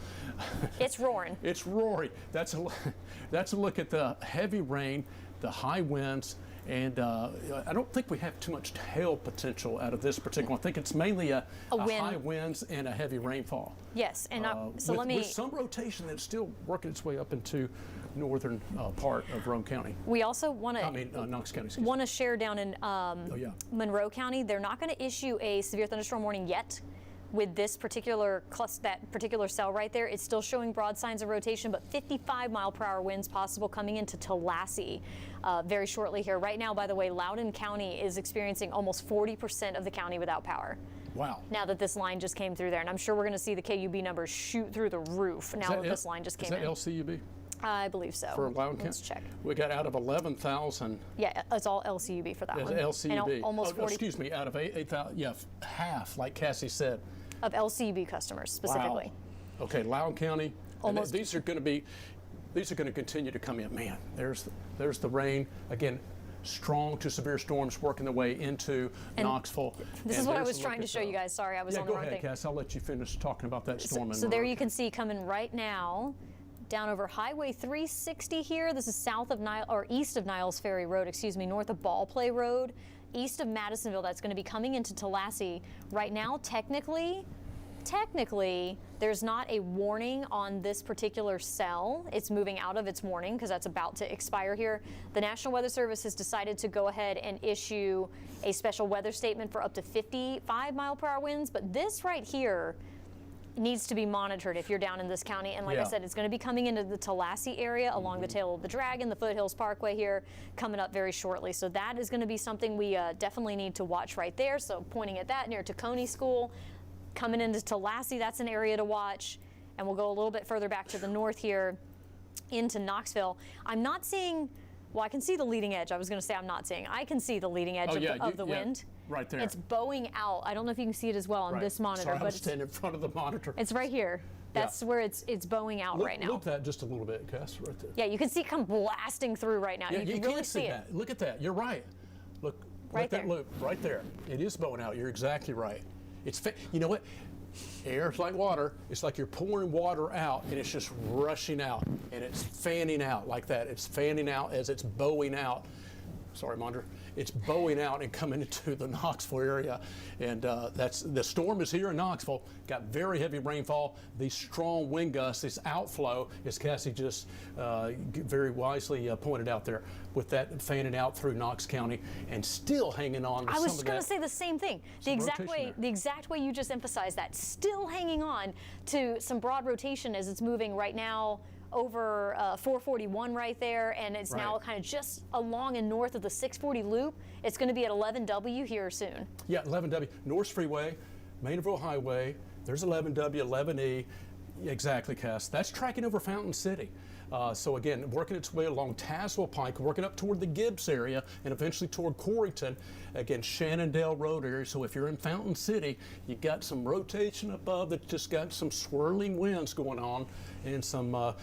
It's roaring. It's roaring. That's a look at the heavy rain, the high winds, and I don't think we have too much hail potential out of this particular one. I think it's mainly a high winds and a heavy rainfall. Yes, and with some rotation that's still working its way up into northern part of Roane County. We also want to, Knox County. Want to share down in Monroe County. They're not going to issue a severe thunderstorm warning yet. With this particular that particular cell right there, it's still showing broad signs of rotation, but 55-mile-per-hour winds possible coming into Tallahassee very shortly here. Right now, by the way, Loudoun County is experiencing almost 40% of the county without power. Wow. Now that this line just came through there, and I'm sure we're going to see the KUB numbers shoot through the roof now that this line just came in. Is that LCUB? I believe so. For Loudoun County? Let's check. We got out of 11,000. Yeah, it's all LCUB for that one. LCUB. And almost 40. Excuse me, out of 8,000, yeah, half, like Cassie said. Of LCUB customers specifically. Wow. Okay, Loudoun County. Almost. These are going to continue to come in. Man, there's the rain again. Strong to severe storms working their way into Knoxville. This is what I was trying to show you guys. Sorry, I was on the wrong thing. Go ahead, Cass. I'll let you finish talking about that storm. So there you can see coming right now down over Highway 360 here. This is south of east of Niles Ferry Road, excuse me, north of Ballplay Road, east of Madisonville. That's going to be coming into Tallahassee. Right now, technically, there's not a warning on this particular cell. It's moving out of its warning because that's about to expire here. The National Weather Service has decided to go ahead and issue a special weather statement for up to 55 mile per hour winds, but this right here needs to be monitored if you're down in this county. And like I said, it's going to be coming into the Tallahassee area along the tail of the Dragon, the Foothills Parkway here, coming up very shortly. So that is going to be something we definitely need to watch right there. So pointing at that near Tacony School, coming into Tallahassee, that's an area to watch. And we'll go a little bit further back to the north here into Knoxville. I'm not seeing, well, I can see the leading edge. I was going to say I'm not seeing. I can see the leading edge of the wind. Right there. It's bowing out. I don't know if you can see it as well on this monitor. Sorry, but I'm standing in front of the monitor. It's right here. That's where it's bowing out right now. Look that just a little bit, Cass, right there. Yeah, you can see it come blasting through right now. Yeah, you can really see that. Look at that. You're right. Look, right there. That loop right there. It is bowing out. You're exactly right. It's you know what? Air's like water. It's like you're pouring water out and it's just rushing out and it's fanning out like that. It's fanning out as it's bowing out. Sorry, Monder. It's bowing out and coming into the Knoxville area, and that's the storm is here in Knoxville. Got very heavy rainfall. These strong wind gusts, this outflow, as Cassie just very wisely pointed out there, with that fanning out through Knox County and still hanging on. To I was going to say the same thing. The exact way you just emphasized that, still hanging on to some broad rotation as it's moving right now over 441 right there, and it's now kind of just along and north of the 640 loop. It's going to be at 11W here soon. Yeah, 11W. North Freeway, Maynardville Highway, there's 11W, 11E. Exactly, Cass. That's tracking over Fountain City. So again, working its way along Tazewell Pike, working up toward the Gibbs area, and eventually toward Corrington. Again, Shannondale Road area. So if you're in Fountain City, you got some rotation above that just got some swirling winds going on, and some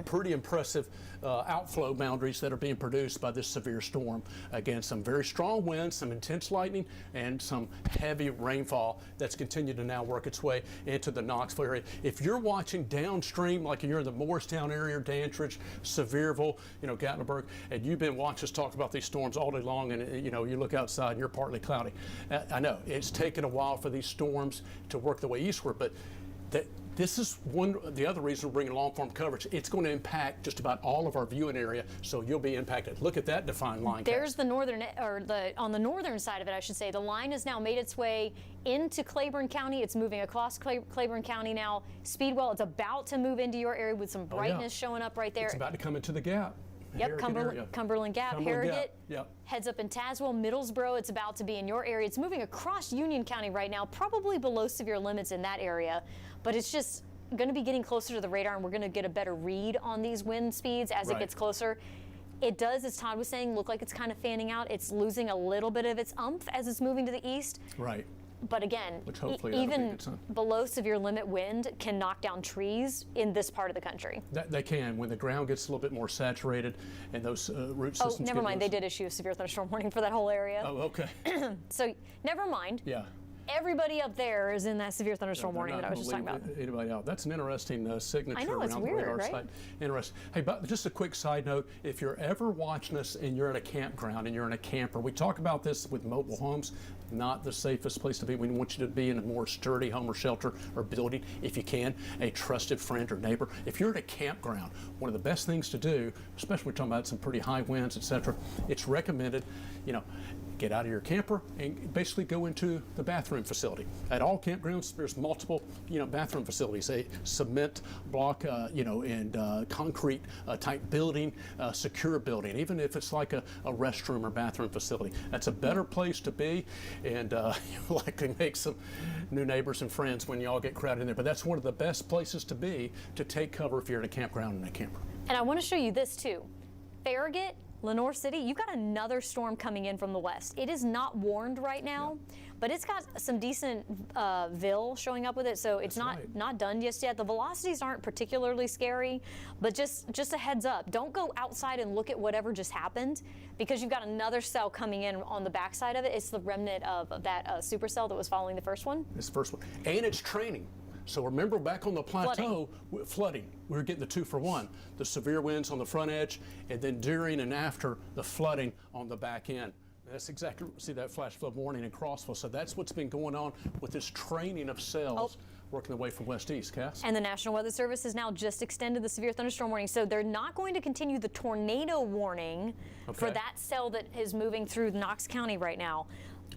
pretty impressive outflow boundaries that are being produced by this severe storm. Again, some very strong winds, some intense lightning, and some heavy rainfall that's continued to now work its way into the Knoxville area. If you're watching downstream, like you're in the Morristown area, Dantridge, Sevierville, Gatlinburg, and you've been watching us talk about these storms all day long, and you look outside and you're partly cloudy. I know it's taken a while for these storms to work their way eastward, but this is the other reason we're bringing long form coverage. It's going to impact just about all of our viewing area, so you'll be impacted. Look at that defined line. There's the northern, on the northern side of it, I should say. The line has now made its way into Claiborne County. It's moving across Claiborne County now. Speedwell, it's about to move into your area with some brightness showing up right there. It's about to come into the Gap. Yep, Cumberland Gap, Harrogate, heads up in Tazewell, Middlesboro. It's about to be in your area. It's moving across Union County right now, probably below severe limits in that area, but it's just going to be getting closer to the radar, and we're going to get a better read on these wind speeds as it gets closer. It does, as Todd was saying, look like it's kind of fanning out. It's losing a little bit of its umph as it's moving to the east. Right. But again, even below severe limit wind can knock down trees in this part of the country. They can, when the ground gets a little bit more saturated and those root systems. Oh, never mind. They did issue a severe thunderstorm warning for that whole area. Oh, okay. So never mind. Yeah. Everybody up there is in that severe thunderstorm warning that I was just talking about. Anybody out? That's an interesting signature. I know, it's around weird, the radar right? Site. Interesting. Hey, but just a quick side note: if you're ever watching us and you're at a campground and you're in a camper, we talk about this with mobile homes. Not the safest place to be. We want you to be in a more sturdy home or shelter or building, if you can. A trusted friend or neighbor. If you're at a campground, one of the best things to do, especially when we're talking about some pretty high winds, etc., it's recommended, get out of your camper and basically go into the bathroom facility. At all campgrounds, there's multiple, bathroom facilities. A cement block, and concrete type building, secure building, even if it's like a restroom or bathroom facility. That's a better place to be, and you'll likely make some new neighbors and friends when you all get crowded in there. But that's one of the best places to be to take cover if you're in a campground and a camper. And I want to show you this too. Farragut, Lenoir City, you've got another storm coming in from the west. It is not warned right now, but it's got some decent VIL showing up with it, so it's not done just yet. The velocities aren't particularly scary, but just a heads up. Don't go outside and look at whatever just happened, because you've got another cell coming in on the backside of it. It's the remnant of that supercell that was following the first one. It's the first one, and it's training. So remember back on the plateau, flooding. We were getting the 2-for-1. The severe winds on the front edge, and then during and after the flooding on the back end. That's exactly, see that flash flood warning in Crossville. So that's what's been going on with this training of cells working their way from west to east, Cass. And the National Weather Service has now just extended the severe thunderstorm warning. So they're not going to continue the tornado warning for that cell that is moving through Knox County right now.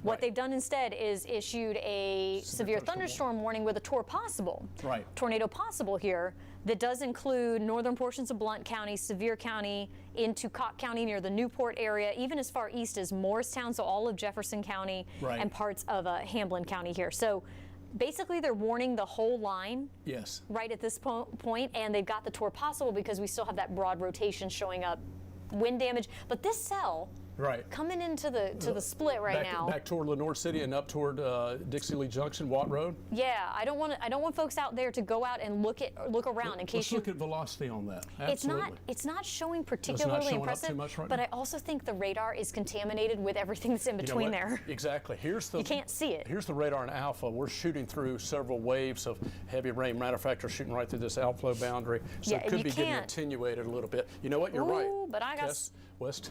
What they've done instead is issued a severe thunderstorm warning with a tornado possible here that does include northern portions of Blount County, Sevier County, into Cocke County near the Newport area, even as far east as Morristown, so all of Jefferson County and parts of Hamblin County here. So basically they're warning the whole line right at this point, and they've got the tour possible because we still have that broad rotation showing up, wind damage. But this cell coming into the split now. Back toward Lenoir City and up toward Dixie Lee Junction, Watt Road. Yeah, I don't want folks out there to go out and look around in case Let's look at velocity on that. Absolutely. It's not showing particularly impressive, too much but I also think the radar is contaminated with everything that's in between there. Exactly. You can't see it. Here's the radar in alpha. We're shooting through several waves of heavy rain. Matter of fact, we're shooting right through this outflow boundary, so it could be getting attenuated a little bit. You know what? You're right. But I got west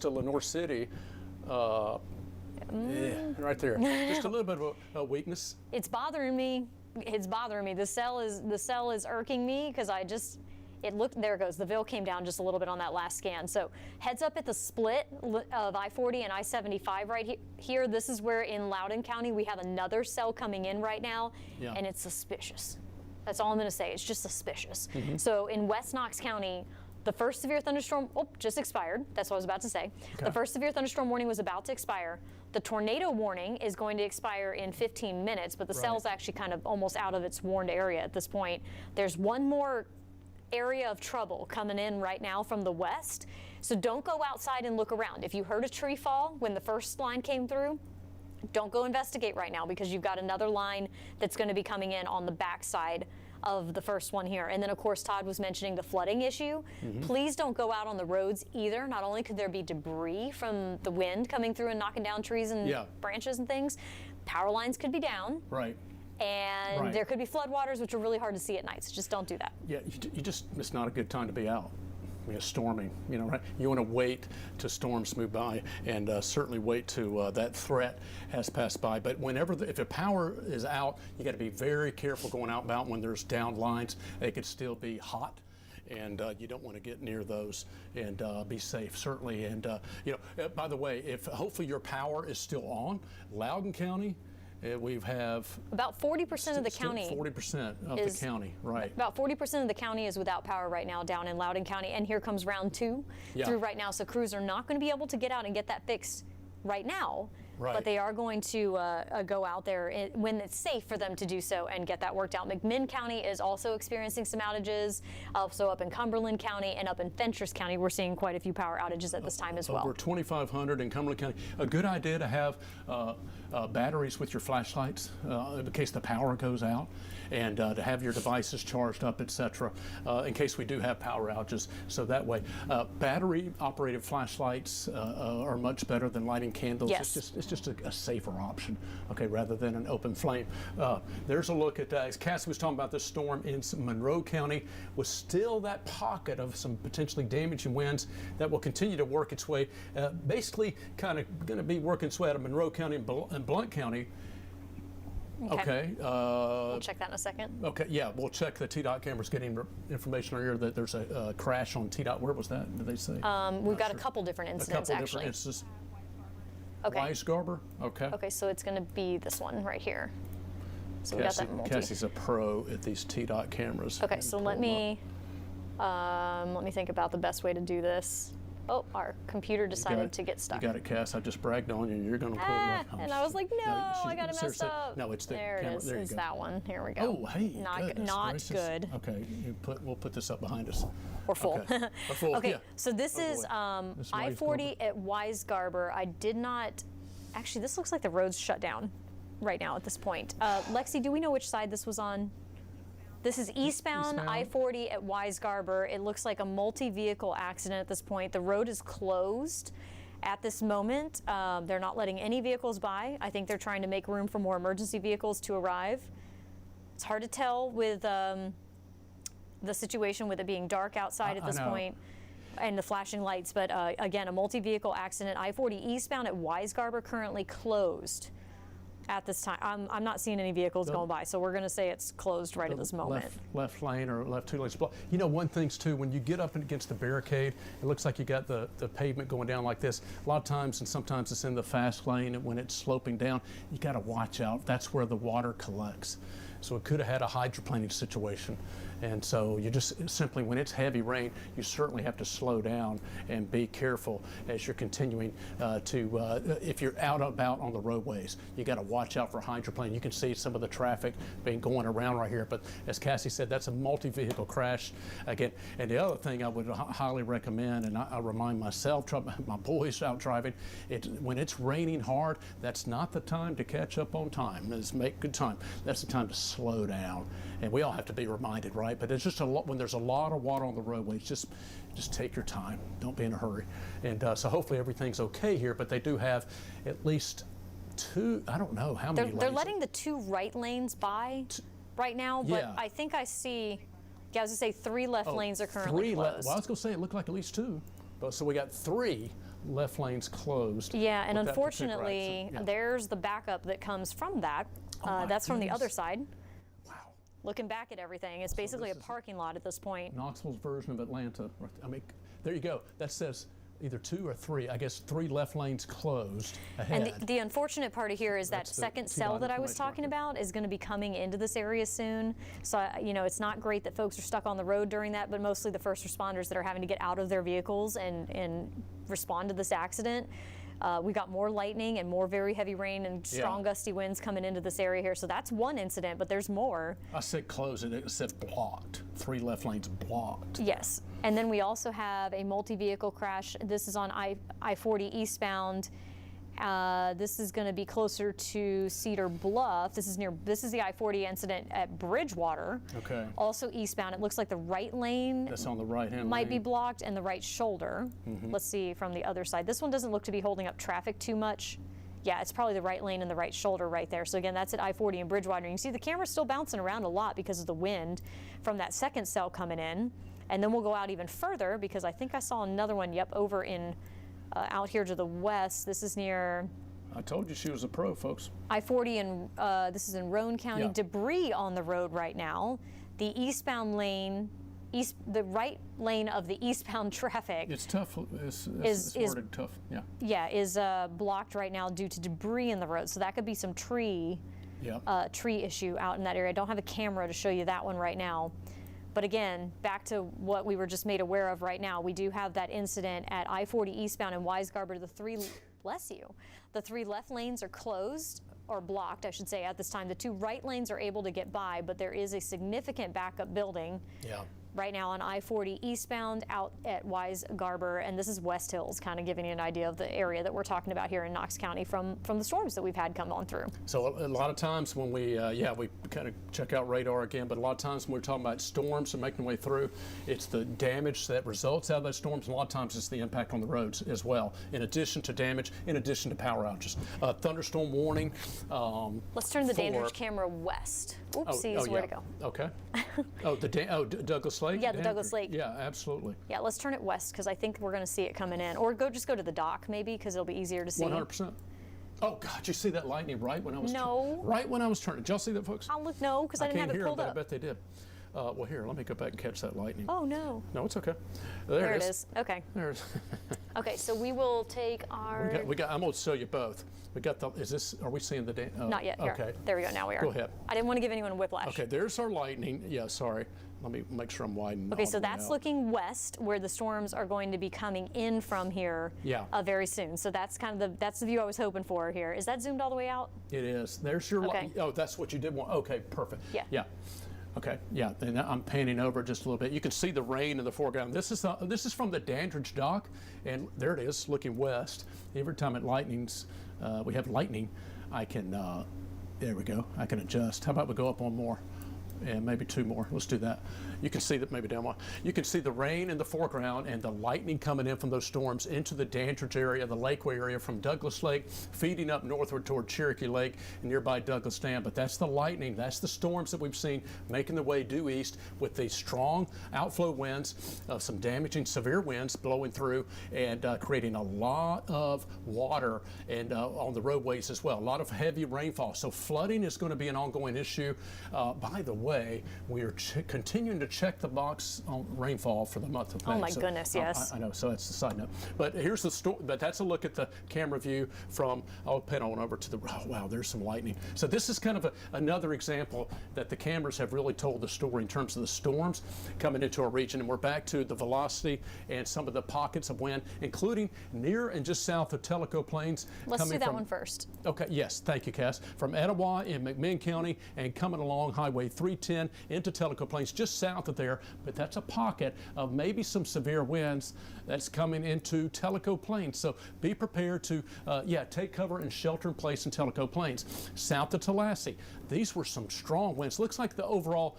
to Lenoir City, right there. Just a little bit of a weakness. It's bothering me. The cell is irking me because there it goes. The veil came down just a little bit on that last scan. So heads up at the split of I-40 and I-75 right here. This is where in Loudoun County we have another cell coming in right now, and it's suspicious. That's all I'm going to say. It's just suspicious. So in West Knox County, the first severe thunderstorm just expired. That's what I was about to say. The first severe thunderstorm warning was about to expire. The tornado warning is going to expire in 15 minutes, but the cell's actually kind of almost out of its warned area at this point. There's one more area of trouble coming in right now from the west. So don't go outside and look around. If you heard a tree fall when the first line came through, don't go investigate right now because you've got another line that's going to be coming in on the backside of the first one here. And then, of course, Todd was mentioning the flooding issue. Please don't go out on the roads either. Not only could there be debris from the wind coming through and knocking down trees and branches and things, power lines could be down. And there could be floodwaters, which are really hard to see at night. So just don't do that. Yeah, it's not a good time to be out. Storming, right? You want to wait till storms move by, and certainly wait till that threat has passed by. But if the power is out, you got to be very careful going outbound when there's down lines. They could still be hot, and you don't want to get near those, and be safe certainly. And by the way, if hopefully your power is still on, Loudoun County. We have about 40% of the county. 40% of the county, right. About 40% of the county is without power right now down in Loudoun County, and here comes round 2 through right now. So crews are not going to be able to get out and get that fixed right now. But they are going to go out there when it's safe for them to do so and get that worked out. McMinn County is also experiencing some outages. Also up in Cumberland County and up in Fentress County, we're seeing quite a few power outages at this time as well. Over 2,500 in Cumberland County. A good idea to have batteries with your flashlights in case the power goes out, and to have your devices charged up, etc., in case we do have power outages. So that way, battery-operated flashlights are much better than lighting candles. It's just a safer option, rather than an open flame. There's a look at, as Cassie was talking about, this storm in Monroe County, with still that pocket of some potentially damaging winds that will continue to work its way, basically kind of going to be working its way out of Monroe County and Blount County. We'll check that in a second. We'll check the TDOT cameras, getting information earlier that there's a crash on TDOT. Where was that, did they say? We've got a couple different incidents, actually. Different instances. Weisgarber? Okay, so it's going to be this one right here. So we got that multi. Cassie's a pro at these TDOT cameras. Okay, so let me think about the best way to do this. Oh, our computer decided to get stuck. You got it, Cass. I just bragged on you. You're going to pull it off. And I was like, no, I got it messed up. No, it's the there camera. It is. There you it's go. that one. Here we go. Oh, hey. Not good. Okay, we'll put this up behind us. Or full. Okay, or full. Okay, so this is I-40 at Weisgarber. I did not. Actually, this looks like the road's shut down right now at this point. Lexi, do we know which side this was on? This is eastbound I-40 at Weisgarber. It looks like a multi-vehicle accident at this point. The road is closed at this moment. They're not letting any vehicles by. I think they're trying to make room for more emergency vehicles to arrive. It's hard to tell with the situation with it being dark outside at this point and the flashing lights, but again, a multi-vehicle accident. I-40 eastbound at Weisgarber currently closed at this time. I'm not seeing any vehicles going by, so we're going to say it's closed right at this moment. Left lane or left 2 lanes. You know, one thing's too, when you get up against the barricade, it looks like you got the pavement going down like this. A lot of times, and sometimes it's in the fast lane, and when it's sloping down, you got to watch out. That's where the water collects. So it could have had a hydroplaning situation. And so you just simply, when it's heavy rain, you certainly have to slow down and be careful as you're continuing if you're out and about on the roadways. You got to watch out for hydroplaning. You can see some of the traffic being going around right here. But as Cassie said, that's a multi-vehicle crash again. And the other thing I would highly recommend, and I remind myself, my boys out driving, when it's raining hard, that's not the time to catch up on time. Let's make good time. That's the time to slow down. And we all have to be reminded, right? But it's just a lot, when there's a lot of water on the roadways, just take your time. Don't be in a hurry. And so hopefully everything's okay here, but they do have at least 2, I don't know how many lanes. They're letting the 2 right lanes by right now, but Yeah. I think I see, I was going to say 3 left lanes are currently closed. Well, I was going to say it looked like at least 2. But so we got 3 left lanes closed. Yeah, and with that unfortunately, particular accident. there's the backup that comes from that. That's from the other side. Wow. Looking back at everything, it's basically a parking lot at this point. Knoxville's version of Atlanta. I mean, there you go. That says either 2 or 3. I guess 3 left lanes closed ahead. And the unfortunate part here is that That's the second T-dot cell that I was information talking marker. about is going to be coming into this area soon. So, you know, it's not great that folks are stuck on the road during that, but mostly the first responders that are having to get out of their vehicles and respond to this accident. We got more lightning and more very heavy rain and strong gusty winds coming into this area here. So that's one incident, but there's more. I said closed, and it said blocked. 3 left lanes blocked. Yes. And then we also have a multi-vehicle crash. This is on I-40 eastbound. This is going to be closer to Cedar Bluff. This is the I-40 incident at Bridgewater. Okay. Also eastbound. It looks like the right lane That's on the right-hand might be lane. blocked and the right shoulder. Let's see from the other side. This one doesn't look to be holding up traffic too much. Yeah, it's probably the right lane and the right shoulder right there. So again, that's at I-40 and Bridgewater. You can see the camera's still bouncing around a lot because of the wind from that second cell coming in. And then we'll go out even further because I think I saw another one, over in out here to the west. This is near I told you she was a pro, folks. I-40 and this is in Roane County. Yeah. Debris on the road right now. The eastbound lane, the right lane of the eastbound traffic. It's tough. It's worded tough. Yeah. Yeah, is blocked right now due to debris in the road. So that could be some tree issue out in that area. I don't have a camera to show you that one right now. But again, back to what we were just made aware of right now, we do have that incident at I-40 eastbound in Weisgarber. The 3 left lanes are closed, or blocked, I should say, at this time. The 2 right lanes are able to get by, but there is a significant backup building right now on I-40 eastbound out at Weisgarber, and this is West Hills, kind of giving you an idea of the area that we're talking about here in Knox County from the storms that we've had come on through. So a lot of times when we kind of check out radar again, but a lot of times when we're talking about storms and making their way through, it's the damage that results out of those storms. A lot of times it's the impact on the roads as well, in addition to damage, in addition to power outages. Thunderstorm warning. Let's turn the Dandridge camera west. Oopsies, where to go? Okay. Douglas Lake? Yeah, the Douglas Lake. Yeah, absolutely. Yeah, let's turn it west because I think we're going to see it coming in. Or just go to the dock maybe because it'll be easier to see. 100%. Oh God, did you see that lightning right when I was right when I was turning? Did y'all see that, folks? I'll look. No, because I didn't have it pulled up. I bet they did. Well, here, let me go back and catch that lightning. Oh no. No, it's okay. There it is. Okay. There it is. Okay, so we will take our. I'm going to show you both. We got the. Are we seeing the? Not yet. Here. Okay. There we go. Now we are. Go ahead. I didn't want to give anyone a whiplash. Okay, there's our lightning. Yeah, sorry. Let me make sure I'm widening. Okay, so that's looking west, where the storms are going to be coming in from here. Very soon. So that's kind of the view I was hoping for here. Is that zoomed all the way out? It is. There's your. Okay. Oh, that's what you did want. Okay, perfect. Yeah. Yeah. Okay, yeah, and I'm panning over just a little bit. You can see the rain in the foreground. This is from the Dandridge dock, and there it is, looking west. Every time it lightnings, we have lightning, I can, there we go, I can adjust. How about we go up one more? and maybe 2 more. Let's do that. You can see that maybe down one. You can see the rain in the foreground and the lightning coming in from those storms into the Dandridge area, the Lakeway area from Douglas Lake, feeding up northward toward Cherokee Lake and nearby Douglas Dam. But that's the lightning, that's the storms that we've seen making their way due east with these strong outflow winds, some damaging severe winds blowing through and creating a lot of water and on the roadways as well. A lot of heavy rainfall. So flooding is going to be an ongoing issue. By the way, we are continuing to check the box on rainfall for the month of May. Oh my goodness, yes. I know, so that's the side note. But here's the story, but that's a look at the camera view from, I'll pan on over to the, oh wow, there's some lightning. So this is kind of another example that the cameras have really told the story in terms of the storms coming into our region. And we're back to the velocity and some of the pockets of wind, including near and just south of Tellico Plains. Let's do that one first. Okay, yes, thank you, Cass. From Etowah in McMinn County and coming along Highway 310 into Tellico Plains, just south of there, but that's a pocket of maybe some severe winds that's coming into Tellico Plains. So be prepared to, take cover and shelter in place in Tellico Plains. South of Tallahassee, these were some strong winds. Looks like the overall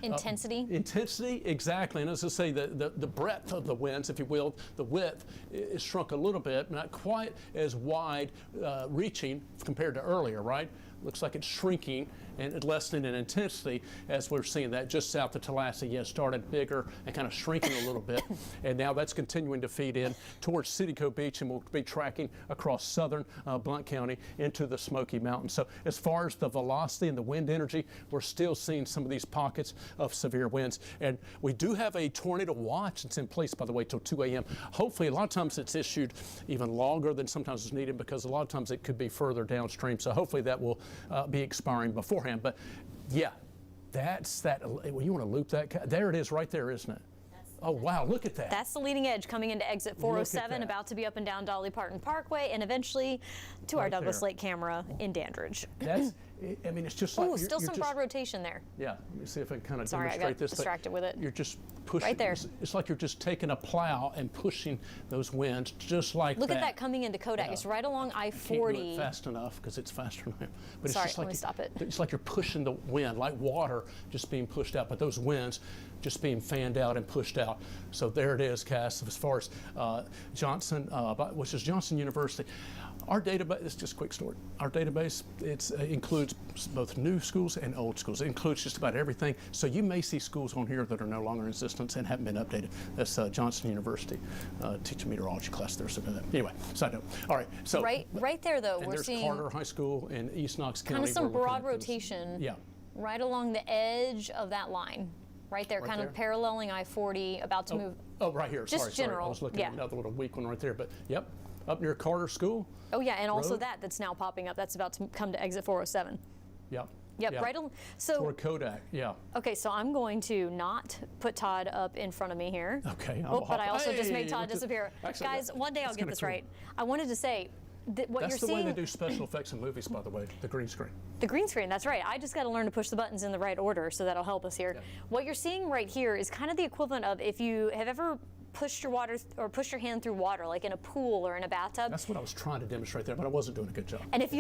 intensity, exactly. And as I say, the breadth of the winds, if you will, the width is shrunk a little bit, not quite as wide reaching compared to earlier, right? Looks like it's shrinking and lessening in intensity as we're seeing that just south of Tallahassee. Yes, started bigger and kind of shrinking a little bit. And now that's continuing to feed in towards Citico Beach, and we'll be tracking across southern Blount County into the Smoky Mountains. So as far as the velocity and the wind energy, we're still seeing some of these pockets of severe winds. And we do have a tornado watch. It's in place, by the way, till 2 a.m. Hopefully, a lot of times it's issued even longer than sometimes is needed because a lot of times it could be further downstream. So hopefully that will be expiring beforehand. But yeah, that's that. Well, you want to loop that? There it is right there, isn't it? Oh, wow, look at that. That's the leading edge coming into exit 407, about to be up and down Dolly Parton Parkway, and eventually to our Douglas Lake camera in Dandridge. That's, I mean, it's just like. Oh, still some broad rotation there. Yeah, let me see if I can kind of demonstrate demonstrate this. Sorry, I got distracted with it. You're just pushing. Right there. It's like you're just taking a plow and pushing those winds just like that. Look at that coming into Kodak. Yeah. It's right along I-40. Can't do it fast enough because it's faster than but Sorry, it's just like let me stop it. It's like you're pushing the wind, like water just being pushed out, but those winds just being fanned out and pushed out. So there it is, Cass, as far as Johnson, which is Johnson University. Our database, it's just a quick story. Our database, it includes both new schools and old schools. It includes just about everything. So you may see schools on here that are no longer in existence and haven't been updated. That's Johnson University. Teach a meteorology class there. So anyway, side note. All right. So right there, though, we're there's seeing Carter High School in East Knox County. Kind of some broad rotation. Yeah. Right along the edge of that line. Right there, kind of paralleling I-40, about to move. Oh, right here. Just general. I was looking at another little weak one right there, but yep. Up near Carter School. Oh yeah, and also that's now popping up. That's about to come to exit 407. Yep. Yep. Right. So toward Kodak. Yeah. Okay, so I'm going to not put Todd up in front of me here. Okay. But I also just made Todd disappear. Actually, guys, one day I'll get this right. I wanted to say what that's you're the seeing. way they do special effects in movies, by the way. The green screen. The green screen. That's right. I just got to learn to push the buttons in the right order, so that'll help us here. Yeah. What you're seeing right here is kind of the equivalent of if you have ever pushed your hand through water, like in a pool or in a bathtub. That's what I was trying to demonstrate there, but I wasn't doing a good job. And if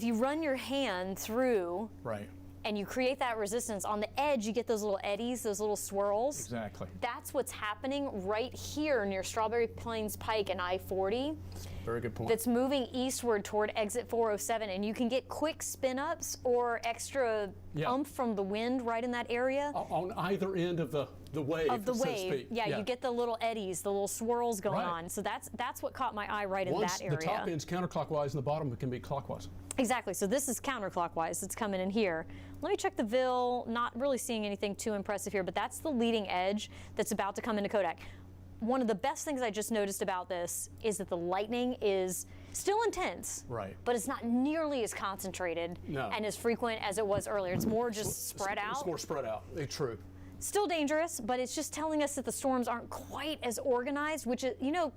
you run your hand through, right, and you create that resistance on the edge, you get those little eddies, those little swirls. Exactly. That's what's happening right here near Strawberry Plains Pike and I-40. Very good point. That's moving eastward toward exit 407, and you can get quick spin ups or extra oomph from the wind right in that area. On either end of the wave, so to speak. Yeah, you get the little eddies, the little swirls going on. So that's what caught my eye right in that area. The top end's counterclockwise and the bottom can be clockwise. Exactly. So this is counterclockwise. It's coming in here. Let me check the VIL. Not really seeing anything too impressive here, but that's the leading edge that's about to come into Kodak. One of the best things I just noticed about this is that the lightning is still intense, right? But it's not nearly as concentrated and as frequent as it was earlier. It's more just spread out. It's more spread out. It's true. Still dangerous, but it's just telling us that the storms aren't quite as organized, which is,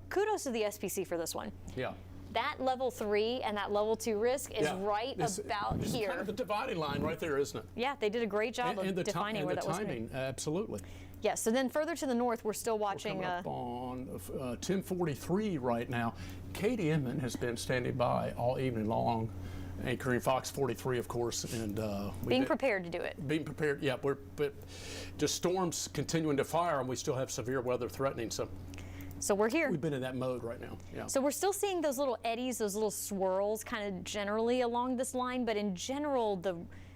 kudos to the SPC for this one. Yeah. That level 3 and that level 2 risk is right about this here. Is kind of the dividing line right there, isn't it? Yeah, they did a great job of defining where that was. And the timing, absolutely. Yeah, so then further to the north, we're still watching. We're coming up on 1043 right now. Katie Inman has been standing by all evening long anchoring Fox 43, of course, and being prepared to do it. Being prepared, yeah. But just storms continuing to fire, and we still have severe weather threatening. So we're here. We've been in that mode right now. Yeah. So we're still seeing those little eddies, those little swirls, kind of generally along this line. But in general,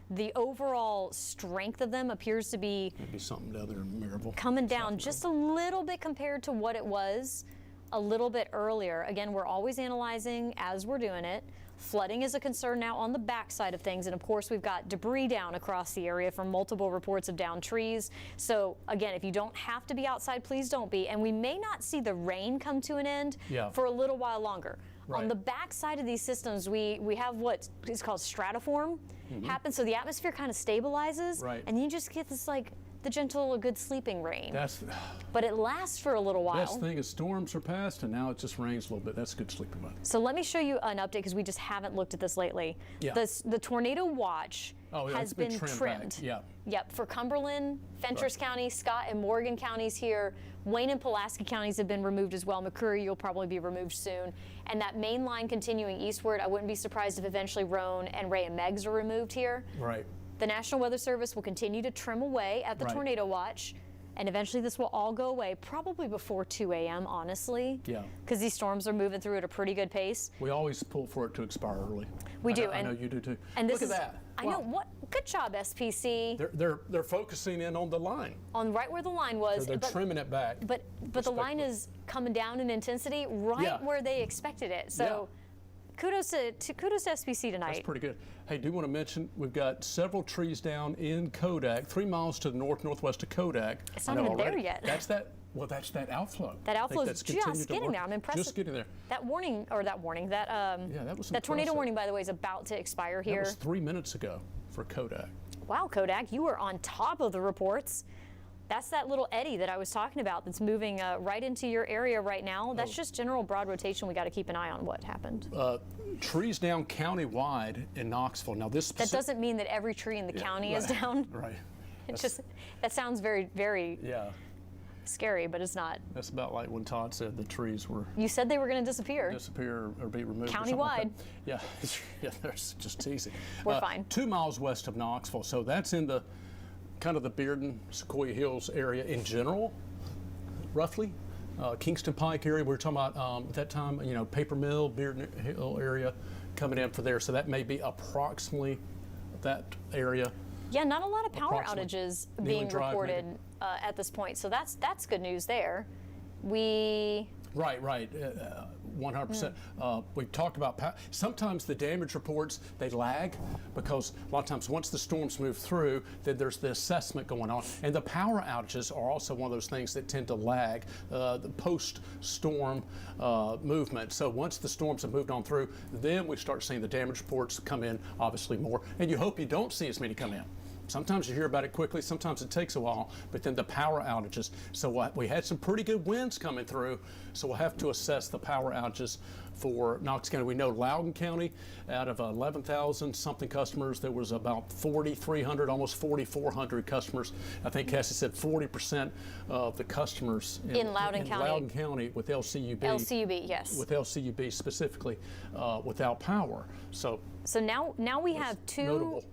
the overall strength of them appears to be maybe something down there in Maryville coming down just a little bit compared to what it was a little bit earlier. Again, we're always analyzing as we're doing it. Flooding is a concern now on the backside of things, and of course we've got debris down across the area from multiple reports of downed trees. So again, if you don't have to be outside, please don't be. And we may not see the rain come to an end for a little while longer. Right. On the backside of these systems, we have what is called stratiform happen, so the atmosphere kind of stabilizes, and you just get this like the gentle, good sleeping rain. But it lasts for a little while. Best thing is storms are past, and now it just rains a little bit. That's good sleeping weather. So let me show you an update because we just haven't looked at this lately. Yeah. The tornado watch has been trimmed. Yeah. Yep. For Cumberland, Fentress County, Scott and Morgan counties here, Wayne and Pulaski counties have been removed as well. McCreary will probably be removed soon. And that main line continuing eastward, I wouldn't be surprised if eventually Roan and Ray and Meigs are removed here. Right. The National Weather Service will continue to trim away at the tornado watch, and eventually this will all go away, probably before 2 a.m., honestly. Yeah. Because these storms are moving through at a pretty good pace. We always pull for it to expire early. We do. I know you do too. And this Look at that. I know. What? Good job, SPC. They're focusing in on the line. On right where the line was. They're trimming it back. But the line is coming down in intensity right where they expected it. So. Kudos to SPC tonight. That's pretty good. Hey, do want to mention we've got several trees down in Kodak, 3 miles to the northwest of Kodak. It's not even there yet. That's that. Well, that's that outflow. That outflow is just getting there. I'm impressed. Just getting there. That warning, that tornado warning, by the way, is about to expire here. That was 3 minutes ago for Kodak. Wow, Kodak, you were on top of the reports. That's that little eddy that I was talking about that's moving right into your area right now. That's just general broad rotation. We got to keep an eye on what happened. Trees down county-wide in Knoxville. Now this that doesn't mean that every tree in the county is down. Right. That sounds very, very scary, but it's not. That's about like when Todd said the trees were. You said they were going to disappear. Disappear or be removed. Countywide. Yeah, that's just teasing. We're fine. 2 miles west of Knoxville, so that's in the kind of the Bearden, Sequoia Hills area in general, roughly. Kingston Pike area, we were talking about at that time, Paper Mill, Bearden Hill area coming in for there. So that may be approximately that area. Yeah, not a lot of power outages being reported at this point. So that's good news there. Right. 100%. We've talked about sometimes the damage reports, they lag because a lot of times once the storms move through, then there's the assessment going on. And the power outages are also one of those things that tend to lag the post-storm movement. So once the storms have moved on through, then we start seeing the damage reports come in obviously more. And you hope you don't see as many come in. Sometimes you hear about it quickly, sometimes it takes a while, but then the power outages. So we had some pretty good winds coming through, so we'll have to assess the power outages for Knox County. We know Loudoun County, out of 11,000 something customers, there was about 4,300, almost 4,400 customers. I think Cassie said 40% of the customers in Loudoun County with LCUB. LCUB, yes. With LCUB specifically, without power. So now we have two. Notable.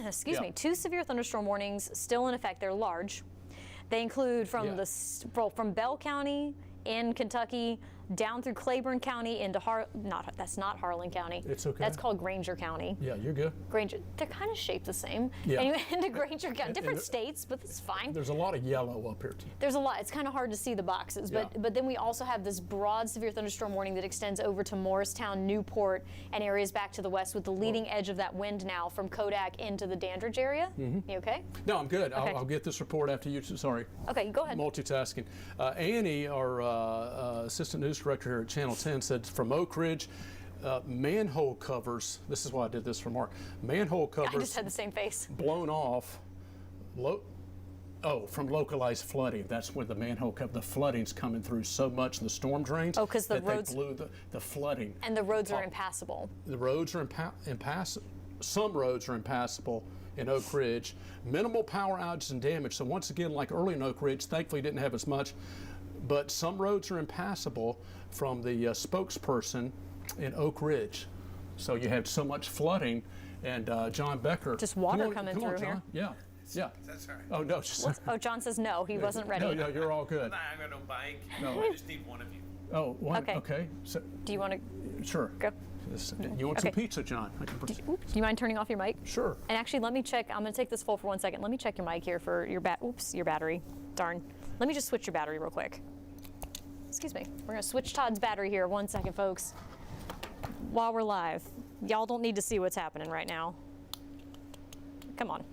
Excuse me, 2 severe thunderstorm warnings still in effect. They're large. They include from Bell County in Kentucky down through Claiborne County into that's not Harlan County. It's okay. That's called Granger County. Yeah, you're good. Granger, they're kind of shaped the same. Yeah. Anyway, into Granger County, different states, but it's fine. There's a lot of yellow up here too. There's a lot. It's kind of hard to see the boxes, but then we also have this broad severe thunderstorm warning that extends over to Morristown, Newport, and areas back to the west with the leading edge of that wind now from Kodak into the Dandridge area. You okay? No, I'm good. Okay. I'll get this report after you. Sorry. Okay, go ahead. Multitasking. Annie, our assistant news director here at Channel 10, said from Oak Ridge, manhole covers, this is why I did this for Mark, manhole covers I just had the same face. Blown off, from localized flooding. That's where the manhole cover, the flooding's coming through so much, the storm drains, because the roads they blew the flooding. And the roads are impassable. The roads are impassable. Some roads are impassable in Oak Ridge. Minimal power outages and damage. So once again, like early in Oak Ridge, thankfully didn't have as much, but some roads are impassable from the spokesperson in Oak Ridge. So you had so much flooding, and John Becker. Just water come on, coming come on, through here. John. Yeah. Yeah. That's all right. Oh, no. Just, Oh, John says no, he wasn't ready. no, you're all good. I got no bike. No. I just need one of you. Oh, one. Okay. Okay. So, Do you want to sure. go? You want some Okay. pizza, John? I can Do you mind turning off your mic? Sure. And actually, let me check. I'm going to take this full for 1 second. Let me check your mic here for your your battery. Darn. Let me just switch your battery real quick. Excuse me. We're going to switch Todd's battery here. 1 second, folks. While we're live. Y'all don't need to see what's happening right now. Come on.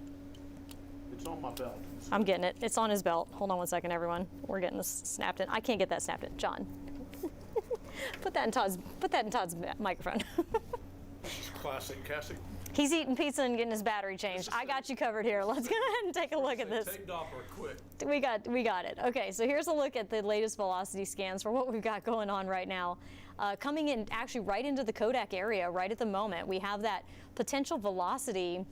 It's on my belt. I'm getting it. It's on his belt. Hold on 1 second, everyone. We're getting this snapped in. I can't get that snapped in. John. Put that in Todd's microphone. Classic, Cassie. He's eating pizza and getting his battery changed. I got you covered here. Let's go ahead and take a look at this. Take Doppler, quick. We got it. Okay, so here's a look at the latest velocity scans for what we've got going on right now. Coming in actually right into the Kodak area right at the moment. We have that potential velocity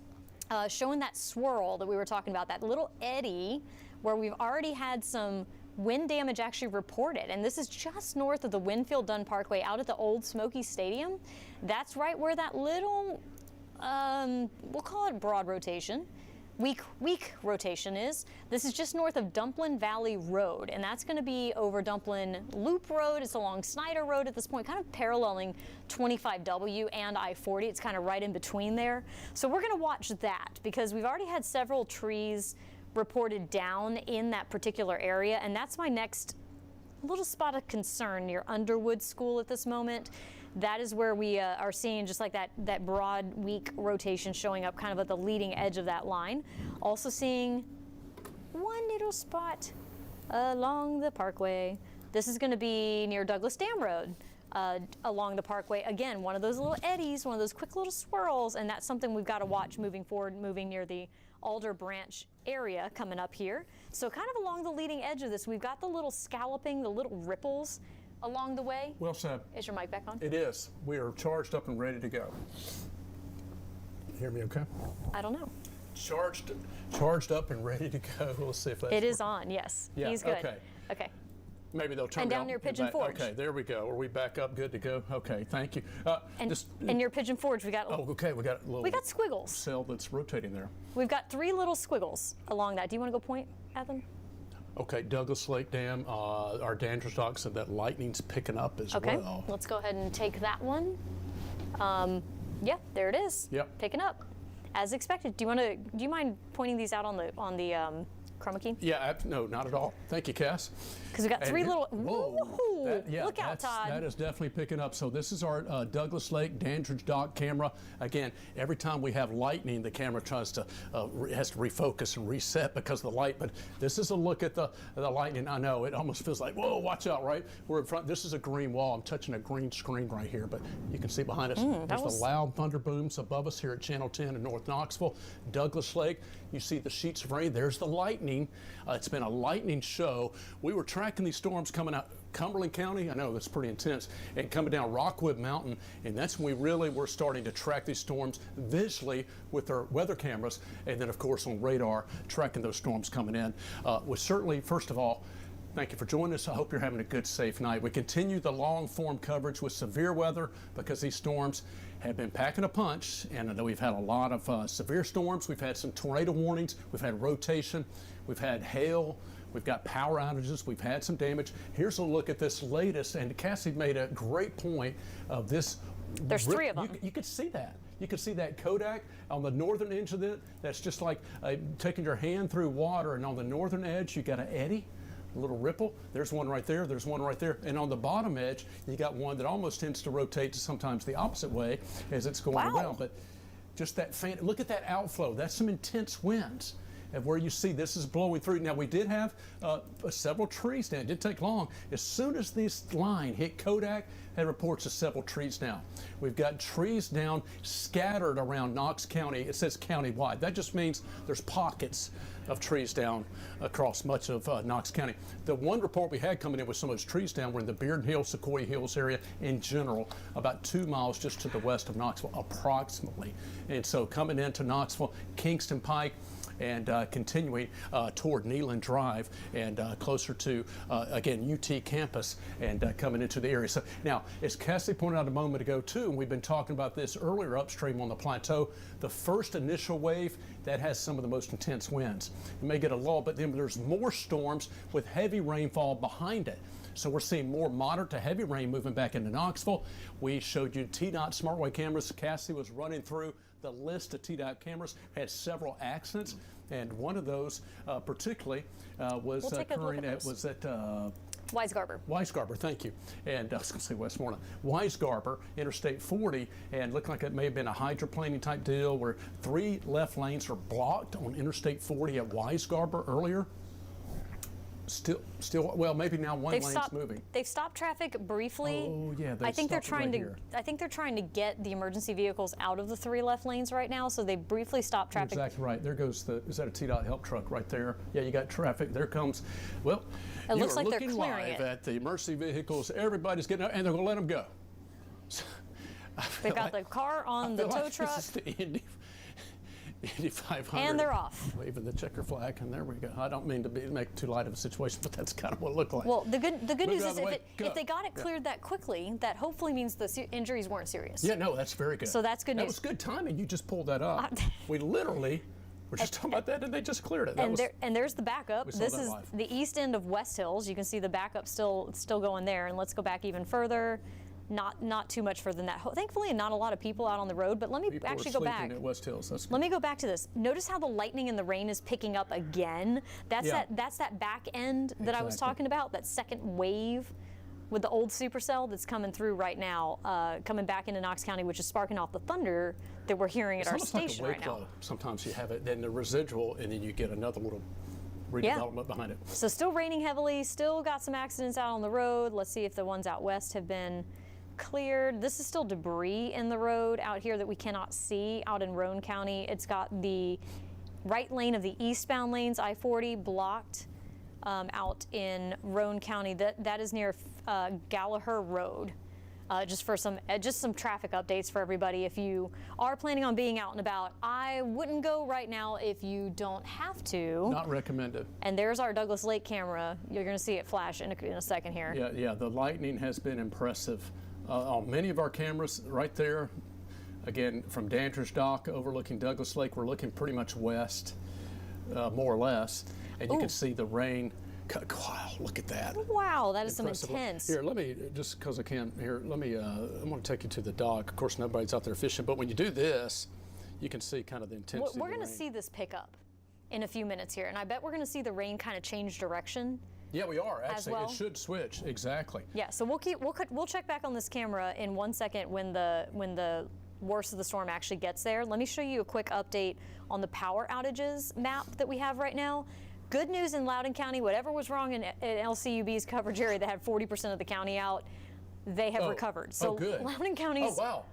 showing that swirl that we were talking about, that little eddy where we've already had some wind damage actually reported. And this is just north of the Winfield Dunn Parkway out at the old Smoky Stadium. That's right where that little, we'll call it broad rotation, weak rotation is. This is just north of Dumplin Valley Road, and that's going to be over Dumplin Loop Road. It's along Snyder Road at this point, kind of paralleling 25W and I-40. It's kind of right in between there. So we're going to watch that because we've already had several trees reported down in that particular area, and that's my next little spot of concern near Underwood School at this moment. That is where we are seeing just like that broad, weak rotation showing up kind of at the leading edge of that line. Also seeing one little spot along the parkway. This is going to be near Douglas Dam Road. Along the parkway. Again, one of those little eddies, one of those quick little swirls, and that's something we've got to watch moving forward, moving near the Alder Branch area coming up here. So kind of along the leading edge of this, we've got the little scalloping, the little ripples along the way. Well said. Is your mic back on? It is. We are charged up and ready to go. Hear me okay? I don't know. Charged up and ready to go. We'll see if that's It is on, yes. Yeah, He's good. okay. Okay. Maybe they'll turn And down out near and Pigeon back. Forge. Okay, there we go. Are we back up? Good to go? Okay, thank you. And near Pigeon Forge, we got Oh, okay, we got a little squiggles. cell that's rotating there. We've got 3 little squiggles along that. Do you want to go point at them? Okay, Douglas Lake Dam, our Dandridge dock said that lightning's picking up as Okay, well. let's go ahead and take that one. Yeah, there it is. Yep. Picking up, as expected. Do you mind pointing these out on the chroma key? Yeah, no, not at all. Thank you, Cass. Because we got 3 little. Whoa. Woohoo! Look out, Todd. That is definitely picking up. So this is our Douglas Lake Dandridge dock camera. Again, every time we have lightning, the camera tries to has to refocus and reset because of the light. But this is a look at the lightning. I know it almost feels like, whoa, watch out, right? We're in front. This is a green wall. I'm touching a green screen right here, but you can see behind us. There's the loud thunder booms above us here at Channel 10 in North Knoxville. Douglas Lake, you see the sheets of rain. There's the lightning. It's been a lightning show. We were tracking these storms coming out Cumberland County. I know that's pretty intense, and coming down Rockwood Mountain, and that's when we really were starting to track these storms visually with our weather cameras, and then of course on radar tracking those storms coming in. We certainly, first of all, thank you for joining us. I hope you're having a good, safe night. We continue the long form coverage with severe weather because these storms have been packing a punch, and I know we've had a lot of severe storms. We've had some tornado warnings. We've had rotation. We've had hail. We've got power outages. We've had some damage. Here's a look at this latest, and Cassie made a great point of this. There's 3 of them. You could see that. You could see that Kodak on the northern edge of it. That's just like taking your hand through water, and on the northern edge, you got an eddy. A little ripple. There's one right there. There's one right there. And on the bottom edge, you got one that almost tends to rotate sometimes the opposite way as it's going around. But just that look at that outflow. That's some intense winds. And where you see this is blowing through. Now we did have several trees down. It didn't take long. As soon as this line hit Kodak, had reports of several trees down. We've got trees down scattered around Knox County. It says countywide. That just means there's pockets of trees down across much of Knox County. The one report we had coming in with some of those trees down were in the Bearden Hills, Sequoia Hills area in general, about 2 miles just to the west of Knoxville, approximately. And so coming into Knoxville, Kingston Pike, and continuing toward Neyland Drive and closer to, again, UT campus and coming into the area. So now, as Cassie pointed out a moment ago, too, and we've been talking about this earlier upstream on the plateau, the first initial wave, that has some of the most intense winds. You may get a lull, but then there's more storms with heavy rainfall behind it. So we're seeing more moderate to heavy rain moving back into Knoxville. We showed you TDOT SmartWay cameras. Cassie was running through the list of TDOT cameras, had several accidents, and one of those particularly was occurring at Weisgarber, thank you. And I was going to say Westmoreland. Weisgarber, Interstate 40, and looked like it may have been a hydroplaning type deal where 3 left lanes are blocked on Interstate 40 at Weisgarber earlier. Still, well, maybe now one lane's moving. They've stopped traffic briefly. Oh yeah, I think they're trying to get the emergency vehicles out of the 3 left lanes right now. So they briefly stopped traffic. You're exactly right. There goes is that a TDOT help truck right there? Yeah, you got traffic. There comes. Well, it looks like they're looking clearing live it at the emergency vehicles. Everybody's getting out, and they're going to let them go. They've got the car on the tow truck. This is the Indy 500. And they're off. Waving the checker flag, and there we go. I don't mean to make too light of a situation, but that's kind of what it looked like. Well, the good news is if they got it cleared that quickly, that hopefully means the injuries weren't serious. Yeah, no, that's very good. So that's good news. That was good timing. You just pulled that up. We literally were just talking about that, and they just cleared it. And there's the backup. This is live. the east end of West Hills. You can see the backup still going there. And let's go back even further. Not too much further than that. Thankfully, not a lot of people out on the road, but let me actually go back. At West Hills. That's good. Let me go back to this. Notice how the lightning and the rain is picking up again. That's that back end that I was talking about, that second wave with the old supercell that's coming through right now, coming back into Knox County, which is sparking off the thunder that we're hearing at our station right now. Sometimes you have it, then the residual, and then you get another little redevelopment behind it. So still raining heavily, still got some accidents out on the road. Let's see if the ones out west have been cleared. This is still debris in the road out here that we cannot see out in Roane County. It's got the right lane of the eastbound lanes, I-40, blocked out in Roane County. That is near Gallagher Road. Just some traffic updates for everybody. If you are planning on being out and about, I wouldn't go right now if you don't have to. Not recommended. And there's our Douglas Lake camera. You're going to see it flash in a second here. Yeah. The lightning has been impressive on many of our cameras right there. Again, from Dandridge Dock overlooking Douglas Lake, we're looking pretty much west, more or less, and you can see the rain. Wow, look at that. Wow, that is some intense. Here, let me, just because I can, I'm going to take you to the dock. Of course, nobody's out there fishing, but when you do this, you can see kind of the intensity. We're going to see this pick up in a few minutes here, and I bet we're going to see the rain kind of change direction. Yeah, we are actually. Well. It should switch exactly. Yeah, so we'll check back on this camera in 1 second when the worst of the storm actually gets there. Let me show you a quick update on the power outages map that we have right now. Good news in Loudoun County. Whatever was wrong in LCUB's coverage area that had 40% of the county out, they have recovered. So good. Loudoun County's. Oh wow.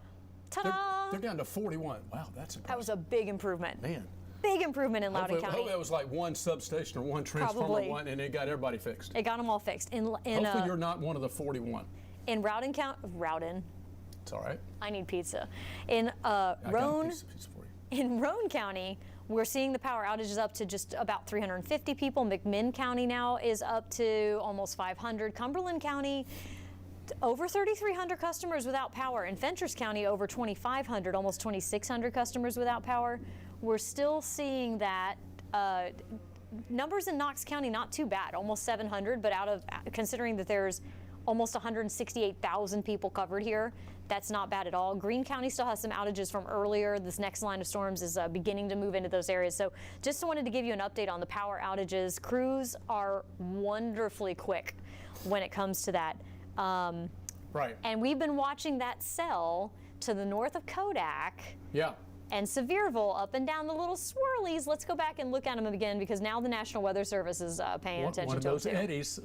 Ta-da! They're down to 41. Wow, that's impressive. That was a big improvement. Man. Big improvement in Loudoun County. I hope that was like one substation or one transformer, and it got everybody fixed. It got them all fixed. Hopefully you're not one of the 41. In Loudoun County, It's all right. I need pizza. In Roane County, we're seeing the power outages up to just about 350 people. McMinn County now is up to almost 500. Cumberland County, over 3,300 customers without power. In Fentress County, over 2,500, almost 2,600 customers without power. We're still seeing that. Numbers in Knox County, not too bad, almost 700, but considering that there's almost 168,000 people covered here, that's not bad at all. Greene County still has some outages from earlier. This next line of storms is beginning to move into those areas. So just wanted to give you an update on the power outages. Crews are wonderfully quick when it comes to that. Right. And we've been watching that cell to the north of Kodak. Yeah. And Sevierville up and down the little swirlies. Let's go back and look at them again because now the National Weather Service is paying attention to them. One of those eddies.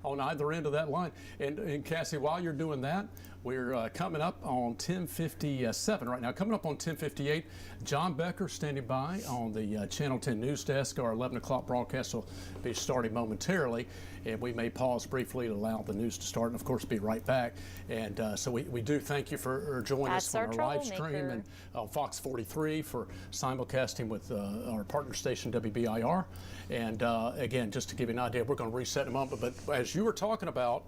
on either end of that line. And Cassie, while you're doing that, we're coming up on 10:57 right now. Coming up on 10:58, John Becker standing by on the Channel 10 news desk. Our 11 o'clock broadcast will be starting momentarily, and we may pause briefly to allow the news to start, and of course be right back. And so we do thank you for joining us on our live stream and Fox 43 for simulcasting with our partner station WBIR. And again, just to give you an idea, we're going to reset in a moment, but as you were talking about,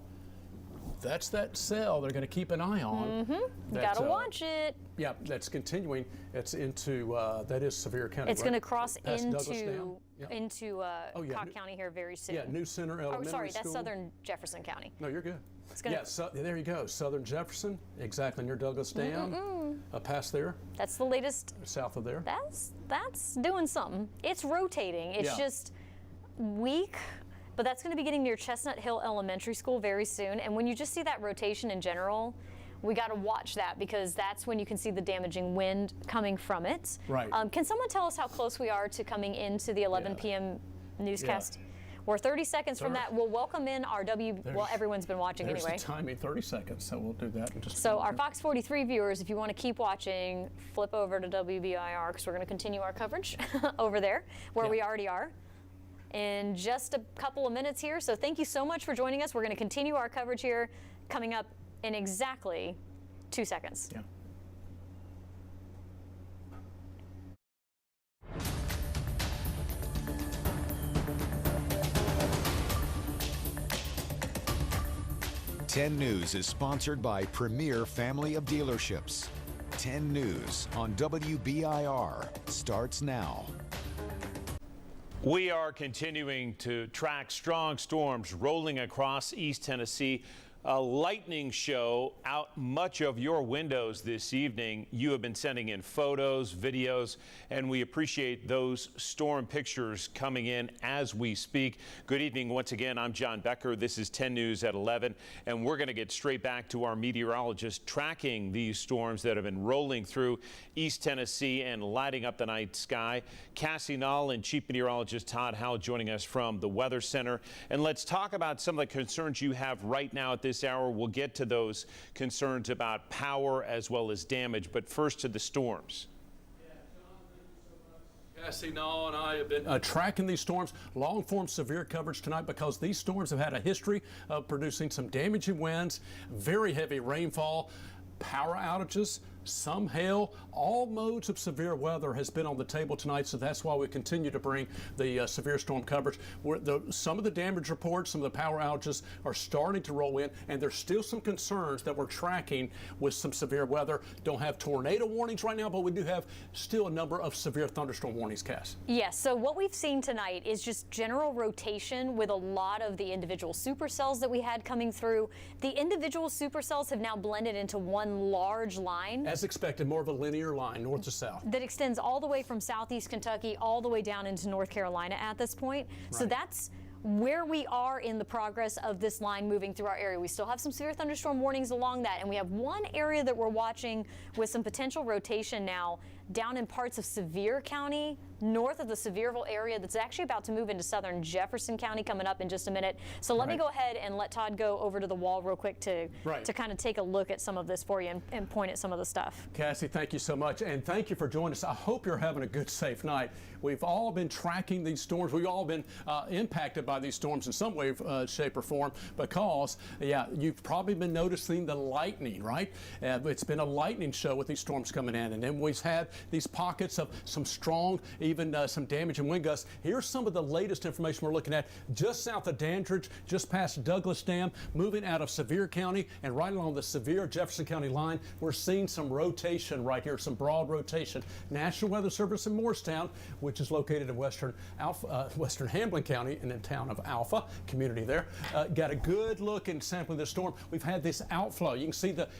that's that cell they're going to keep an eye on. Mm-hmm. You got to watch it. Yeah, that's continuing. It's into, that is Sevier County. It's right? going to cross into Cobb County here very soon. Yeah, New Center Elementary School. School. That's Southern Jefferson County. No, you're good. It's gonna, there you go. Southern Jefferson, exactly near Douglas Dam. Past there. That's the latest. South of there. That's doing something. It's rotating. It's just weak. But that's going to be getting near Chestnut Hill Elementary School very soon. And when you just see that rotation in general, we got to watch that because that's when you can see the damaging wind coming from it. Right. Can someone tell us how close we are to coming into the 11 p.m. newscast? We're 30 seconds from that. We'll welcome in our everyone's been watching anyway. There's the timing, 30 seconds, so we'll do that in just a So moment. our Fox 43 viewers, if you want to keep watching, flip over to WBIR because we're going to continue our coverage over there where we already are in just a couple of minutes here. So thank you so much for joining us. We're going to continue our coverage here coming up in exactly 2 seconds. Yeah. Ten News is sponsored by Premier Family of Dealerships. 10 News on WBIR starts now. We are continuing to track strong storms rolling across East Tennessee. A lightning show out much of your windows this evening. You have been sending in photos, videos, and we appreciate those storm pictures coming in as we speak. Good evening once again. I'm John Becker. This is 10 News at 11, and we're going to get straight back to our meteorologist tracking these storms that have been rolling through East Tennessee and lighting up the night sky. Cassie Nall and Chief Meteorologist Todd Howell joining us from the Weather Center. And let's talk about some of the concerns you have right now at this hour. We'll get to those concerns about power as well as damage, but first to the storms. Cassie Nall and I have been tracking these storms, long-form severe coverage tonight because these storms have had a history of producing some damaging winds, very heavy rainfall, power outages, some hail. All modes of severe weather has been on the table tonight, so that's why we continue to bring the severe storm coverage. Some of the damage reports, some of the power outages are starting to roll in, and there's still some concerns that we're tracking with some severe weather. Don't have tornado warnings right now, but we do have still a number of severe thunderstorm warnings, Cass. Yes, so what we've seen tonight is just general rotation with a lot of the individual supercells that we had coming through. The individual supercells have now blended into one large line. As expected, more of a linear line, north to south. That extends all the way from southeast Kentucky all the way down into North Carolina at this point. Right. So that's where we are in the progress of this line moving through our area. We still have some severe thunderstorm warnings along that, and we have one area that we're watching with some potential rotation now down in parts of Sevier County, north of the Sevierville area, that's actually about to move into southern Jefferson County coming up in just a minute. So let me go ahead and let Todd go over to the wall real quick to kind of take a look at some of this for you and point at some of the stuff. Cassie, thank you so much, and thank you for joining us. I hope you're having a good, safe night. We've all been tracking these storms. We've all been impacted by these storms in some way, shape, or form because, you've probably been noticing the lightning, right? It's been a lightning show with these storms coming in, and then we've had these pockets of some strong, even some damage and wind gusts. Here's some of the latest information we're looking at just south of Dandridge, just past Douglas Dam, moving out of Sevier County and right along the Sevier-Jefferson County line. We're seeing some rotation right here, some broad rotation. National Weather Service in Morristown, which is located in western Hamblin County and in town of Alpha, community there, got a good look in sampling the storm. We've had this outflow. You can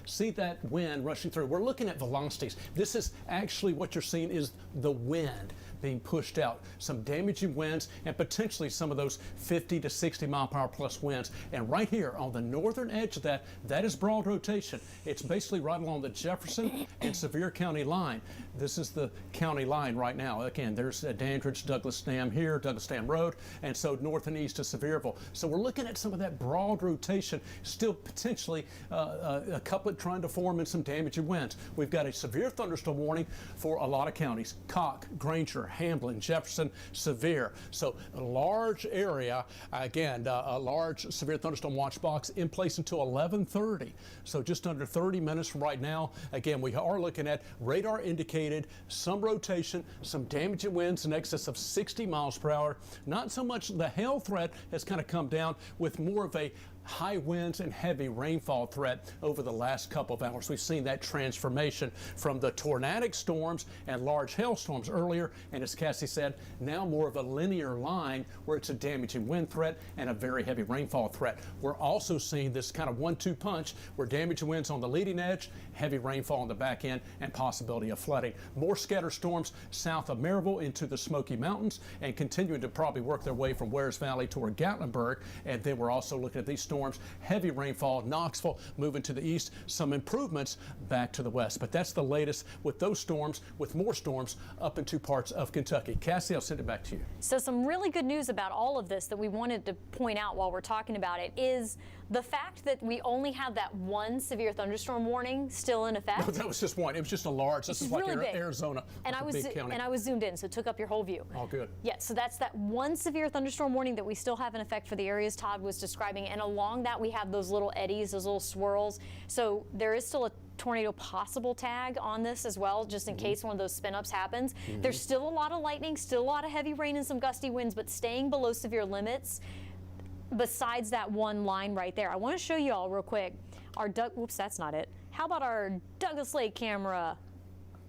see that wind rushing through. We're looking at velocities. This is actually actually what you're seeing is the wind being pushed out. Some damaging winds and potentially some of those 50 to 60 mile per hour plus winds. And right here on the northern edge of that is broad rotation. It's basically right along the Jefferson and Sevier County line. This is the county line right now. Again, there's Dandridge, Douglas Dam here, Douglas Dam Road, and so north and east to Sevierville. So we're looking at some of that broad rotation, still potentially a couplet trying to form and some damaging winds. We've got a severe thunderstorm warning for a lot of counties: Cocke, Granger, Hamblin, Jefferson, Sevier. So a large area, again, a large severe thunderstorm watch box in place until 11:30. So just under 30 minutes from right now. Again, we are looking at radar indicated some rotation, some damaging winds in excess of 60 miles per hour. Not so much the hail threat has kind of come down, with more of a high winds and heavy rainfall threat over the last couple of hours. We've seen that transformation from the tornadic storms and large hailstorms earlier, and as Cassie said, now more of a linear line where it's a damaging wind threat and a very heavy rainfall threat. We're also seeing this kind of 1-2 punch where damaging winds on the leading edge, heavy rainfall on the back end, and possibility of flooding. More scattered storms south of Maryville into the Smoky Mountains and continuing to probably work their way from Wares Valley toward Gatlinburg. And then we're also looking at these storms, heavy rainfall, Knoxville moving to the east, some improvements back to the west. But that's the latest with those storms, with more storms up into parts of Kentucky. Cassie, I'll send it back to you. So some really good news about all of this that we wanted to point out while we're talking about it is the fact that we only have that one severe thunderstorm warning still in effect. No, that was just one. It was just a large. This is like really big. Arizona, and like I was a big county. and I was zoomed in, so it took up your whole view. All good. Yeah, so that's that one severe thunderstorm warning that we still have in effect for the areas Todd was describing, and along that we have those little eddies, those little swirls. So there is still a tornado possible tag on this as well, just in case one of those spin-ups happens. There's still a lot of lightning, still a lot of heavy rain and some gusty winds, but staying below severe limits besides that one line right there. I want to show you all real quick our whoops, that's not it. How about our Douglas Lake camera?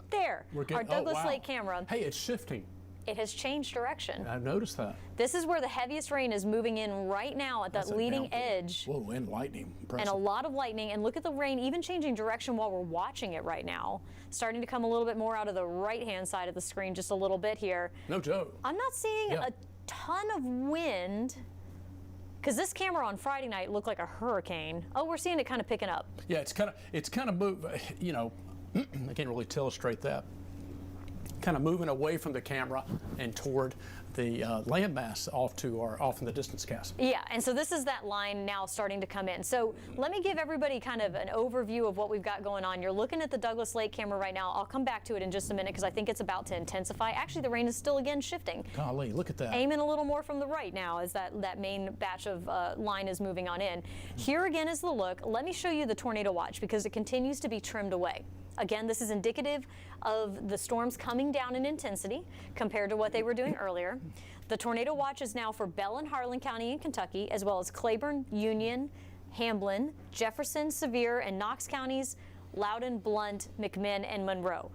There, our Douglas Lake camera. Hey, it's shifting. It has changed direction. I've noticed that. This is where the heaviest rain is moving in right now at that leading edge. Whoa, and lightning. Impressive. And a lot of lightning. And look at the rain even changing direction while we're watching it right now. Starting to come a little bit more out of the right-hand side of the screen just a little bit here. No joke. I'm not seeing a ton of wind, because this camera on Friday night looked like a hurricane. Oh, we're seeing it kind of picking up. Yeah, it's kind of move. You know, I can't really illustrate that. Kind of moving away from the camera and toward the landmass off in the distance, Cass. Yeah, and so this is that line now starting to come in. So let me give everybody kind of an overview of what we've got going on. You're looking at the Douglas Lake camera right now. I'll come back to it in just a minute because I think it's about to intensify. Actually, the rain is still again shifting. Golly, look at that. Aiming a little more from the right now as that main batch of line is moving on in. Here again is the look. Let me show you the tornado watch because it continues to be trimmed away. Again, this is indicative of the storms coming down in intensity compared to what they were doing earlier. The tornado watch is now for Bell and Harlan County in Kentucky, as well as Claiborne, Union, Hamblin, Jefferson, Sevier, and Knox counties, Loudoun, Blount, McMinn, and Monroe.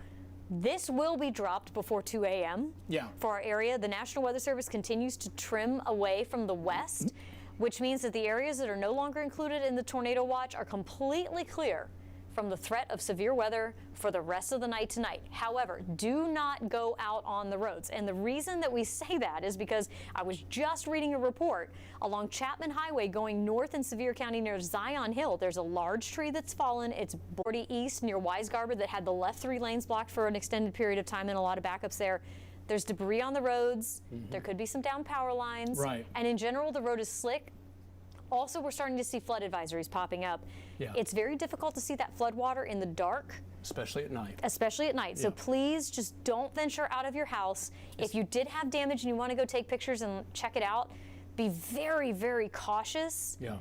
This will be dropped before 2 a.m. for our area. The National Weather Service continues to trim away from the west, which means that the areas that are no longer included in the tornado watch are completely clear from the threat of severe weather for the rest of the night tonight. However, do not go out on the roads. And the reason that we say that is because I was just reading a report along Chapman Highway going north in Sevier County near Zion Hill. There's a large tree that's fallen. It's Bordy East near Weisgarber that had the left 3 lanes blocked for an extended period of time and a lot of backups there. There's debris on the roads. There could be some down power lines. Right. And in general, the road is slick. Also, we're starting to see flood advisories popping up. Yeah. It's very difficult to see that flood water in the dark. Especially at night. Especially at night. So please just don't venture out of your house. If you did have damage and you want to go take pictures and check it out, be very, very cautious. Yeah.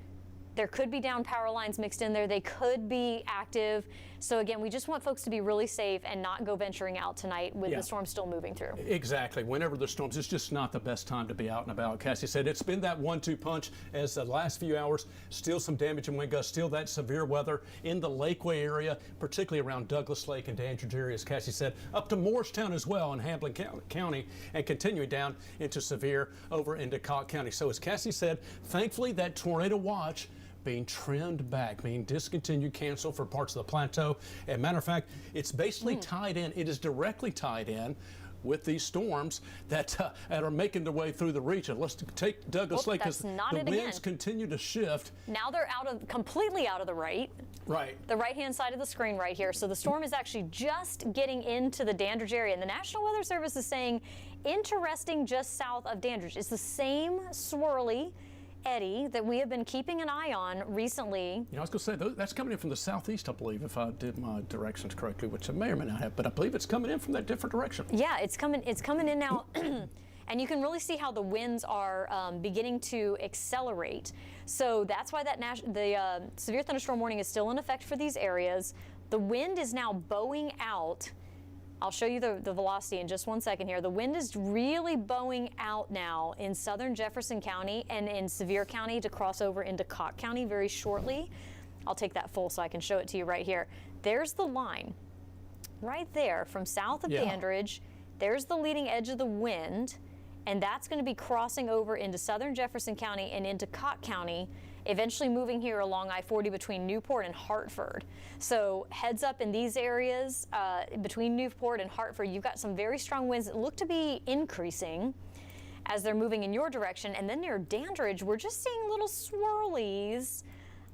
There could be down power lines mixed in there. They could be active. So again, we just want folks to be really safe and not go venturing out tonight with the storm still moving through. Exactly. Whenever the storms, it's just not the best time to be out and about. Cassie said it's been that 1-2 punch as the last few hours. Still some damage and wind gusts. Still that severe weather in the Lakeway area, particularly around Douglas Lake and Dandridge area, as Cassie said, up to Morristown as well in Hamblin County, and continuing down into Sevier over into Cocke County. So as Cassie said, thankfully that tornado watch being trimmed back, being discontinued, canceled for parts of the plateau. And matter of fact, it's basically tied in. It is directly tied in with these storms that are making their way through the region. Let's take Douglas Lake, because the winds continue to shift. Now they're completely out of the right. Right. The right-hand side of the screen right here. So the storm is actually just getting into the Dandridge area. And the National Weather Service is saying, interesting, just south of Dandridge. It's the same swirly eddy that we have been keeping an eye on recently. You know, I was going to say, that's coming in from the southeast, I believe, if I did my directions correctly, which I may or may not have, but I believe it's coming in from that different direction. Yeah, it's coming in now. And you can really see how the winds are beginning to accelerate. So that's why the severe thunderstorm warning is still in effect for these areas. The wind is now bowing out. I'll show you the velocity in just one second here. The wind is really bowing out now in southern Jefferson County and in Sevier County to cross over into Cocke County very shortly. I'll take that full so I can show it to you right here. There's the line right there from south of Dandridge. There's the leading edge of the wind, and that's going to be crossing over into southern Jefferson County and into Cocke County, eventually moving here along I-40 between Newport and Hartford. So heads up in these areas between Newport and Hartford, you've got some very strong winds that look to be increasing as they're moving in your direction. And then near Dandridge, we're just seeing little swirlies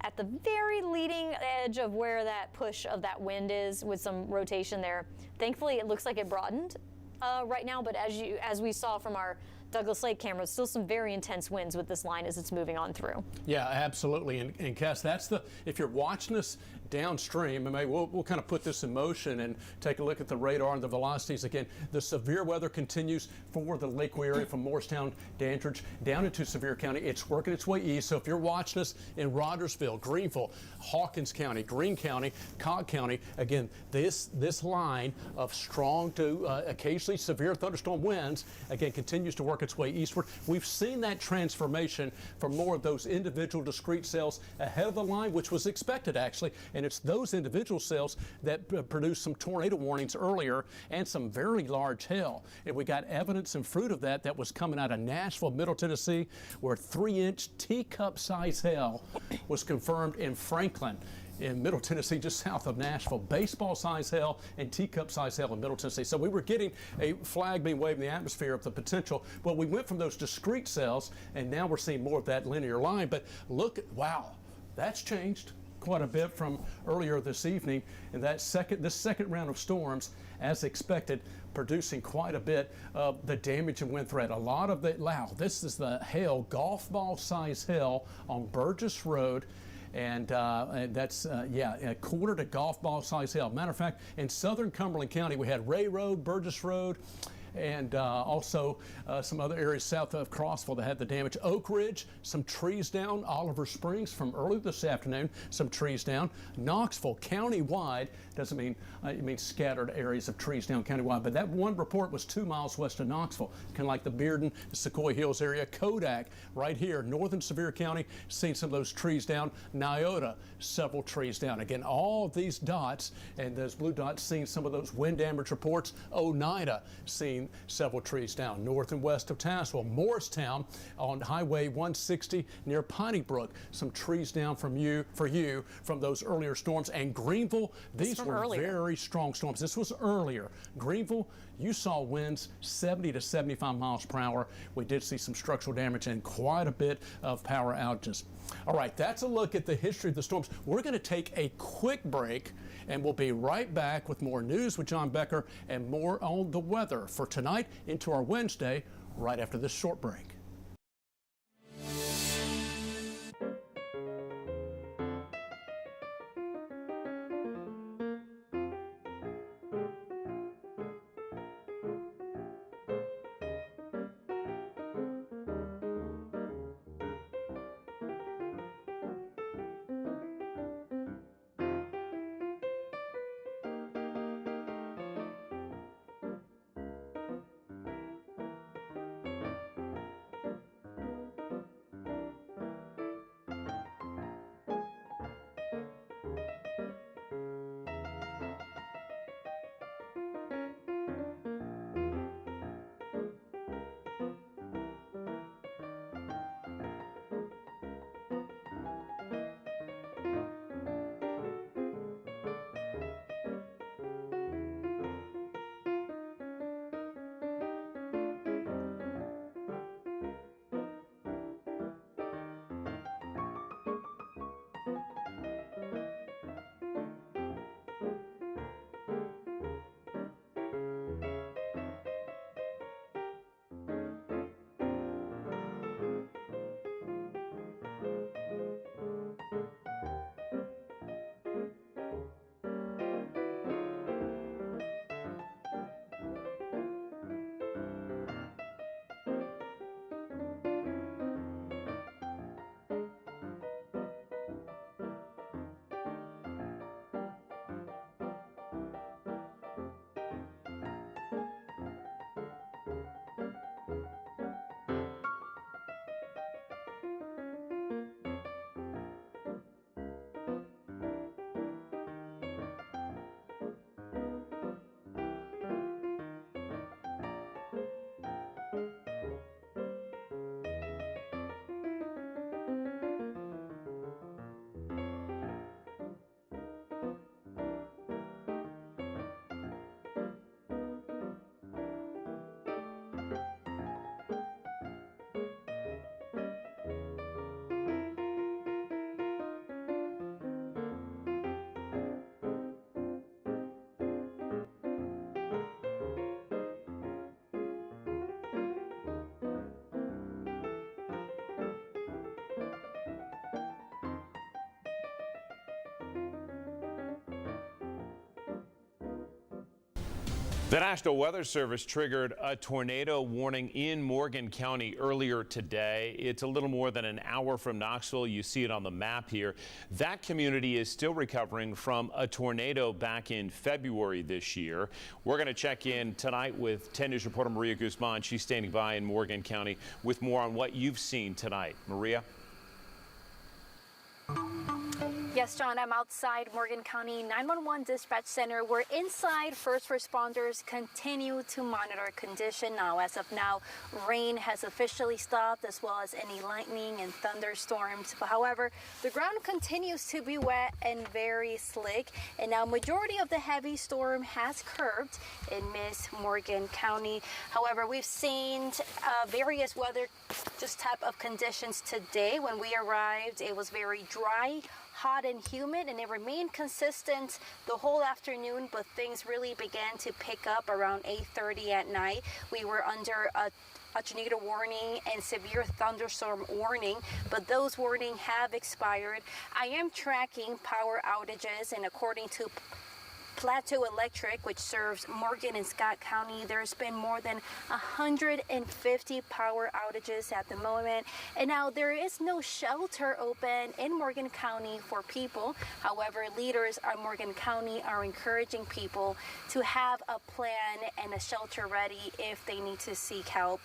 at the very leading edge of where that push of that wind is, with some rotation there. Thankfully, it looks like it broadened right now, but as we saw from our Douglas Lake cameras, still some very intense winds with this line as it's moving on through. Yeah, absolutely. And Cass, if you're watching us downstream, and maybe we'll kind of put this in motion and take a look at the radar and the velocities again. The severe weather continues for the Lakeway area from Morristown, Dandridge, down into Sevier County. It's working its way east. So if you're watching us in Rogersville, Greenville, Hawkins County, Greene County, Cocke County, again, this line of strong to occasionally severe thunderstorm winds, again, continues to work its way eastward. We've seen that transformation from more of those individual discrete cells ahead of the line, which was expected actually. And it's those individual cells that produced some tornado warnings earlier and some very large hail. And we got evidence and fruit of that was coming out of Nashville, Middle Tennessee, where 3-inch teacup-size hail was confirmed in Franklin, in Middle Tennessee, just south of Nashville. Baseball-size hail and teacup-size hail in Middle Tennessee. So we were getting a flag being waved in the atmosphere of the potential. Well, we went from those discrete cells, and now we're seeing more of that linear line. But look, wow, that's changed quite a bit from earlier this evening. And this second round of storms, as expected, producing quite a bit of the damage and wind threat. A lot of this is the hail, golf ball size hail on Burgess Road. And that's, a quarter to golf ball size hail. Matter of fact, in southern Cumberland County, we had Ray Road, Burgess Road, and also some other areas south of Crossville that had the damage. Oak Ridge, some trees down. Oliver Springs from early this afternoon, some trees down. Knoxville, countywide, doesn't mean, it means scattered areas of trees down countywide, but that one report was 2 miles west of Knoxville, kind of like the Bearden, the Sequoia Hills area. Kodak, right here, northern Sevier County, seeing some of those trees down. Nyota, several trees down. Again, all of these dots, and those blue dots, seeing some of those wind damage reports. Oneida, seeing several trees down. North and west of Tazewell. Morristown on Highway 160 near Piney Brook, some trees down for you from those earlier storms. And Greenville, these were very strong storms. This was earlier. Greenville, you saw winds 70 to 75 miles per hour. We did see some structural damage and quite a bit of power outages. All right, that's a look at the history of the storms. We're going to take a quick break, and we'll be right back with more news with John Becker and more on the weather for tonight into our Wednesday right after this short break. The National Weather Service triggered a tornado warning in Morgan County earlier today. It's a little more than an hour from Knoxville. You see it on the map here. That community is still recovering from a tornado back in February this year. We're going to check in tonight with 10 News reporter Maria Guzman. She's standing by in Morgan County with more on what you've seen tonight. Maria? Yes, John, I'm outside Morgan County 911 Dispatch Center. We're inside. First responders continue to monitor condition. Now, as of now, rain has officially stopped, as well as any lightning and thunderstorms. But however, the ground continues to be wet and very slick. And now, majority of the heavy storm has curbed in Miss Morgan County. However, we've seen various weather just type of conditions today. When we arrived, it was very dry, hot and humid, and it remained consistent the whole afternoon, but things really began to pick up around 8:30 at night. We were under a tornado warning and severe thunderstorm warning, but those warnings have expired. I am tracking power outages, and according to Plateau Electric, which serves Morgan and Scott County, there's been more than 150 power outages at the moment. And now there is no shelter open in Morgan County for people. However, leaders at Morgan County are encouraging people to have a plan and a shelter ready if they need to seek help.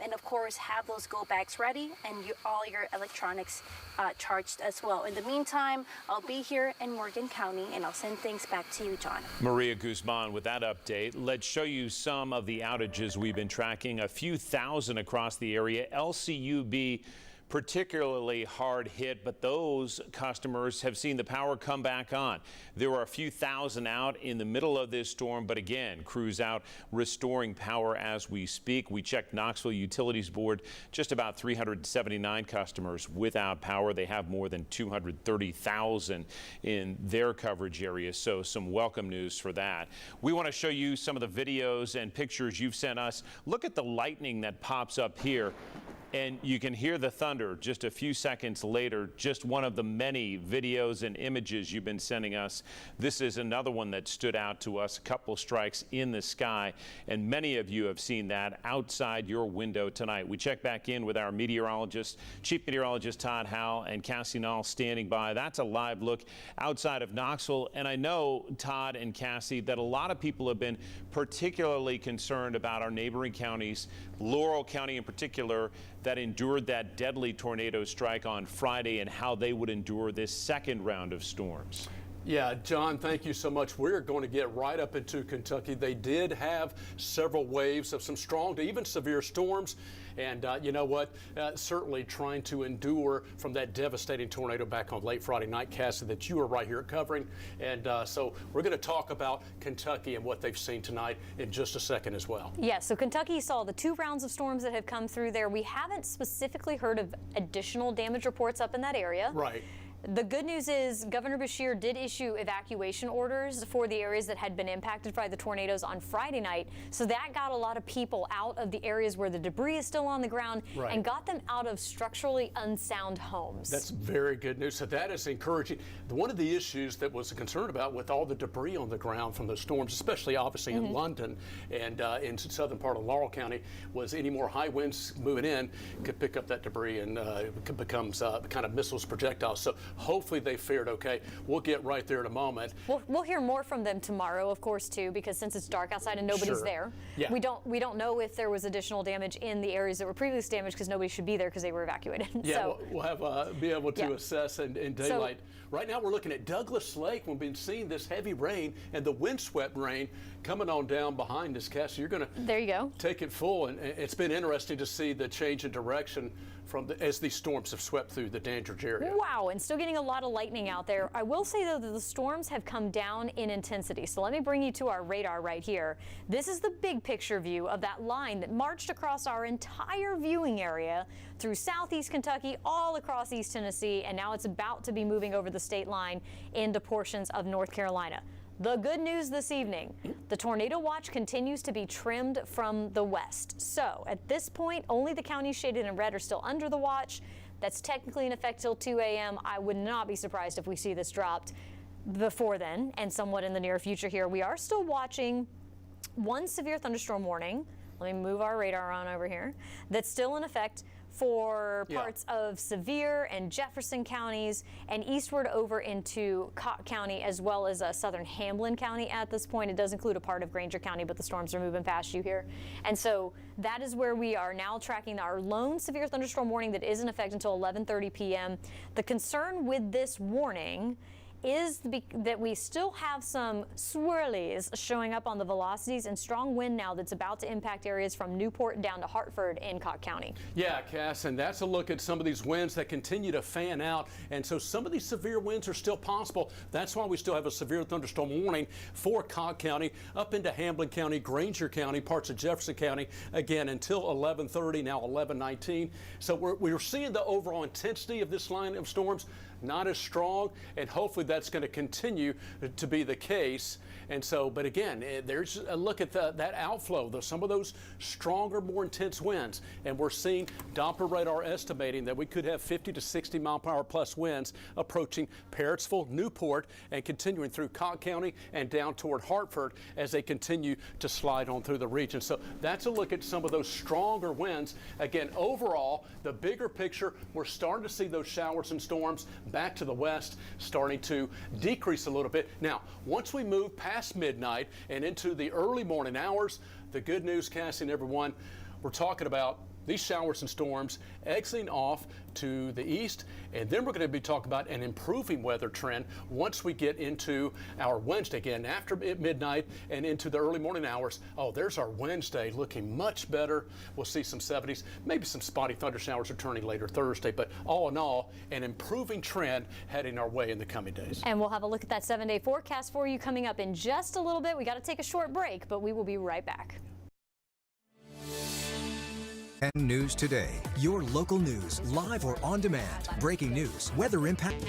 And of course, have those go bags ready and all your electronics charged as well. In the meantime, I'll be here in Morgan County, and I'll send things back to you, John. Maria Guzman with that update. Let's show you some of the outages we've been tracking. A few thousand across the area. LCUB particularly hard hit, but those customers have seen the power come back on. There were a few thousand out in the middle of this storm, but again, crews out restoring power as we speak. We checked Knoxville Utilities Board, just about 379 customers without power. They have more than 230,000 in their coverage area, so some welcome news for that. We want to show you some of the videos and pictures you've sent us. Look at the lightning that pops up here. And you can hear the thunder just a few seconds later, just one of the many videos and images you've been sending us. This is another one that stood out to us, a couple strikes in the sky, and many of you have seen that outside your window tonight. We check back in with our meteorologist, Chief Meteorologist Todd Howell and Cassie Nall standing by. That's a live look outside of Knoxville, and I know, Todd and Cassie, that a lot of people have been particularly concerned about our neighboring counties, Laurel County in particular, that endured that deadly tornado strike on Friday, and how they would endure this second round of storms. Yeah, John, thank you so much. We're going to get right up into Kentucky. They did have several waves of some strong to even severe storms. And you know what? Certainly trying to endure from that devastating tornado back on late Friday night, Cassie, that you were right here covering. And so we're going to talk about Kentucky and what they've seen tonight in just a second as well. Yeah, so Kentucky saw the 2 rounds of storms that have come through there. We haven't specifically heard of additional damage reports up in that area. Right. The good news is Governor Beshear did issue evacuation orders for the areas that had been impacted by the tornadoes on Friday night. So that got a lot of people out of the areas where the debris is still on the ground, right, and got them out of structurally unsound homes. That's very good news. So that is encouraging. One of the issues that was a concern about with all the debris on the ground from the storms, especially obviously in London and in southern part of Laurel County, was any more high winds moving in could pick up that debris and it becomes kind of missiles, projectiles. So hopefully they fared okay. We'll get right there in a moment. We'll hear more from them tomorrow, of course, too, because since it's dark outside and nobody's there, yeah, we don't know if there was additional damage in the areas that were previously damaged, because nobody should be there because they were evacuated. Yeah, so, we'll have be able to assess in daylight. Right now we're looking at Douglas Lake. We've been seeing this heavy rain and the windswept rain coming on down behind us, Cassie. You're going to take it full, and it's been interesting to see the change in direction as these storms have swept through the Dandridge area. Wow, and still getting a lot of lightning out there. I will say, though, that the storms have come down in intensity. So let me bring you to our radar right here. This is the big picture view of that line that marched across our entire viewing area through southeast Kentucky, all across East Tennessee, and now it's about to be moving over the state line into portions of North Carolina. The good news this evening, the tornado watch continues to be trimmed from the west. So at this point, only the counties shaded in red are still under the watch. That's technically in effect till 2 a.m. I would not be surprised if we see this dropped before then and somewhat in the near future here. We are still watching one severe thunderstorm warning. Let me move our radar on over here. That's still in effect for parts of Sevier and Jefferson counties and eastward over into Cott County, as well as southern Hamlin County at this point. It does include a part of Granger County, but the storms are moving past you here. And so that is where we are now tracking our lone severe thunderstorm warning that is in effect until 11:30 p.m. The concern with this warning is that we still have some swirlies showing up on the velocities and strong wind now that's about to impact areas from Newport down to Hartford in Cott County. Yeah, Cass, and that's a look at some of these winds that continue to fan out. And so some of these severe winds are still possible. That's why we still have a severe thunderstorm warning for Cott County, up into Hamlin County, Granger County, parts of Jefferson County, again, until 11:30, now 11:19. So we're seeing the overall intensity of this line of storms not as strong, and hopefully that's going to continue to be the case. And so, but again, there's a look at that outflow, some of those stronger, more intense winds. And we're seeing Doppler radar estimating that we could have 50 to 60 mile per hour plus winds approaching Parrotsville, Newport, and continuing through Cott County and down toward Hartford as they continue to slide on through the region. So that's a look at some of those stronger winds. Again, overall, the bigger picture, we're starting to see those showers and storms back to the west starting to decrease a little bit. Now, once we move past midnight and into the early morning hours, the good news, Cassie and everyone, we're talking about these showers and storms exiting off to the east, and then we're going to be talking about an improving weather trend once we get into our Wednesday again after midnight and into the early morning hours. Oh, there's our Wednesday looking much better. We'll see some 70s, maybe some spotty thunder showers returning later Thursday, but all in all, an improving trend heading our way in the coming days. And we'll have a look at that 7-day forecast for you coming up in just a little bit. We got to take a short break, but we will be right back. And News Today, your local news, live or on demand. Breaking news, weather impact.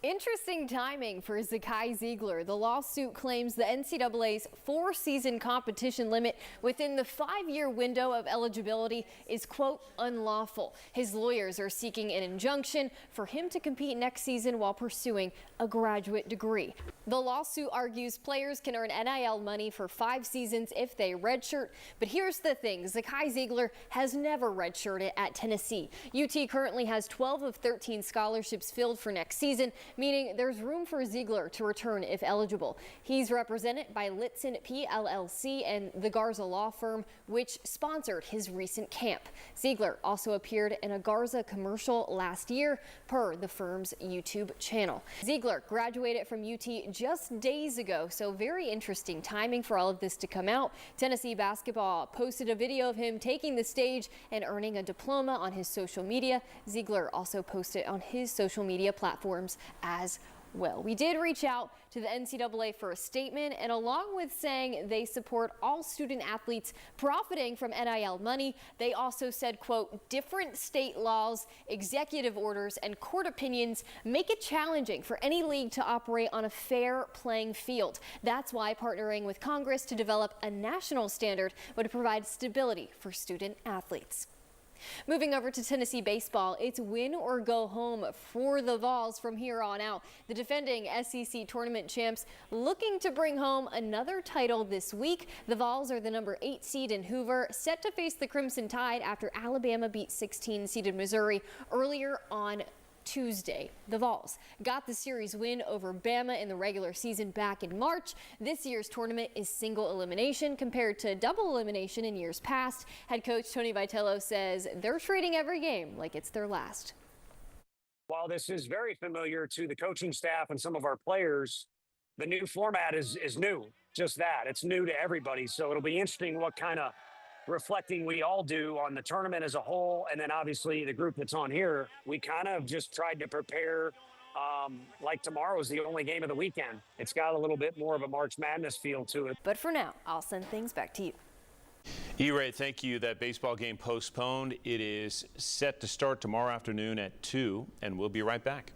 Interesting timing for Zakai Ziegler. The lawsuit claims the NCAA's 4-season competition limit within the 5-year window of eligibility is, quote, unlawful. His lawyers are seeking an injunction for him to compete next season while pursuing a graduate degree. The lawsuit argues players can earn NIL money for 5 seasons if they redshirt. But here's the thing, Zakai Ziegler has never redshirted at Tennessee. UT currently has 12 of 13 scholarships filled for next season, meaning there's room for Ziegler to return if eligible. He's represented by Litson P. LLC and the Garza law firm, which sponsored his recent camp. Ziegler also appeared in a Garza commercial last year, per the firm's YouTube channel. Ziegler graduated from UT just days ago, so very interesting timing for all of this to come out. Tennessee basketball posted a video of him taking the stage and earning a diploma on his social media. Ziegler also posted on his social media platforms as well. We did reach out to the NCAA for a statement, and along with saying they support all student athletes profiting from NIL money, they also said, quote, different state laws, executive orders, and court opinions make it challenging for any league to operate on a fair playing field. That's why partnering with Congress to develop a national standard would provide stability for student athletes. Moving over to Tennessee baseball, it's win or go home for the Vols from here on out. The defending SEC tournament champs looking to bring home another title this week. The Vols are the number 8 seed in Hoover, set to face the Crimson Tide after Alabama beat 16-seeded Missouri earlier on Tuesday. The Vols got the series win over Bama in the regular season back in March. This year's tournament is single elimination compared to double elimination in years past. Head coach Tony Vitello says they're treating every game like it's their last. While this is very familiar to the coaching staff and some of our players, the new format is new. Just that. It's new to everybody. So it'll be interesting what kind of reflecting we all do on the tournament as a whole, and then obviously the group that's on here. We kind of just tried to prepare like tomorrow is the only game of the weekend. It's got a little bit more of a March Madness feel to it. But for now, I'll send things back to you. E-Ray, thank you. That baseball game postponed. It is set to start tomorrow afternoon at 2, and we'll be right back.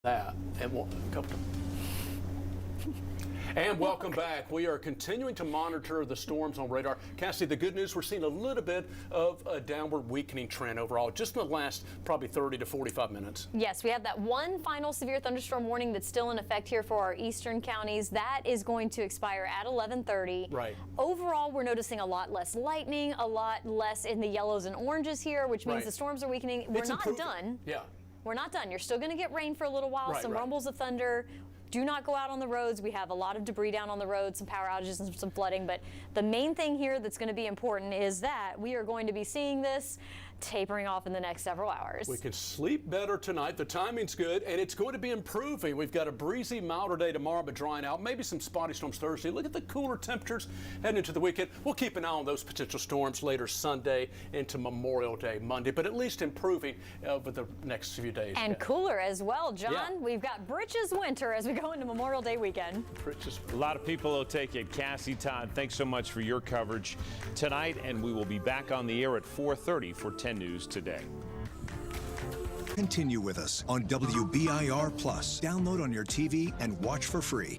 that and a couple. And welcome back. We are continuing to monitor the storms on radar. Cassie, the good news, we're seeing a little bit of a downward weakening trend overall, just in the last probably 30 to 45 minutes. Yes, we have that one final severe thunderstorm warning that's still in effect here for our eastern counties. That is going to expire at 11:30. Right. Overall, we're noticing a lot less lightning, a lot less in the yellows and oranges here, which means Right. the storms are weakening. We're not done. Yeah. We're not done. You're still going to get rain for a little while, Right, some right. rumbles of thunder. Do not go out on the roads. We have a lot of debris down on the roads, some power outages and some flooding. But the main thing here that's going to be important is that we are going to be seeing this tapering off in the next several hours. We can sleep better tonight. The timing's good, and it's going to be improving. We've got a breezy, milder day tomorrow, but drying out. Maybe some spotty storms Thursday. Look at the cooler temperatures heading into the weekend. We'll keep an eye on those potential storms later Sunday into Memorial Day Monday, but at least improving over the next few days. And cooler as well, John. Yeah. We've got britches winter as we go into Memorial Day weekend. A lot of people will take it. Cassie, Todd, thanks so much for your coverage tonight, and we will be back on the air at 4:30 for 10 News Today. Continue with us on WBIR Plus. Download on your TV and watch for free.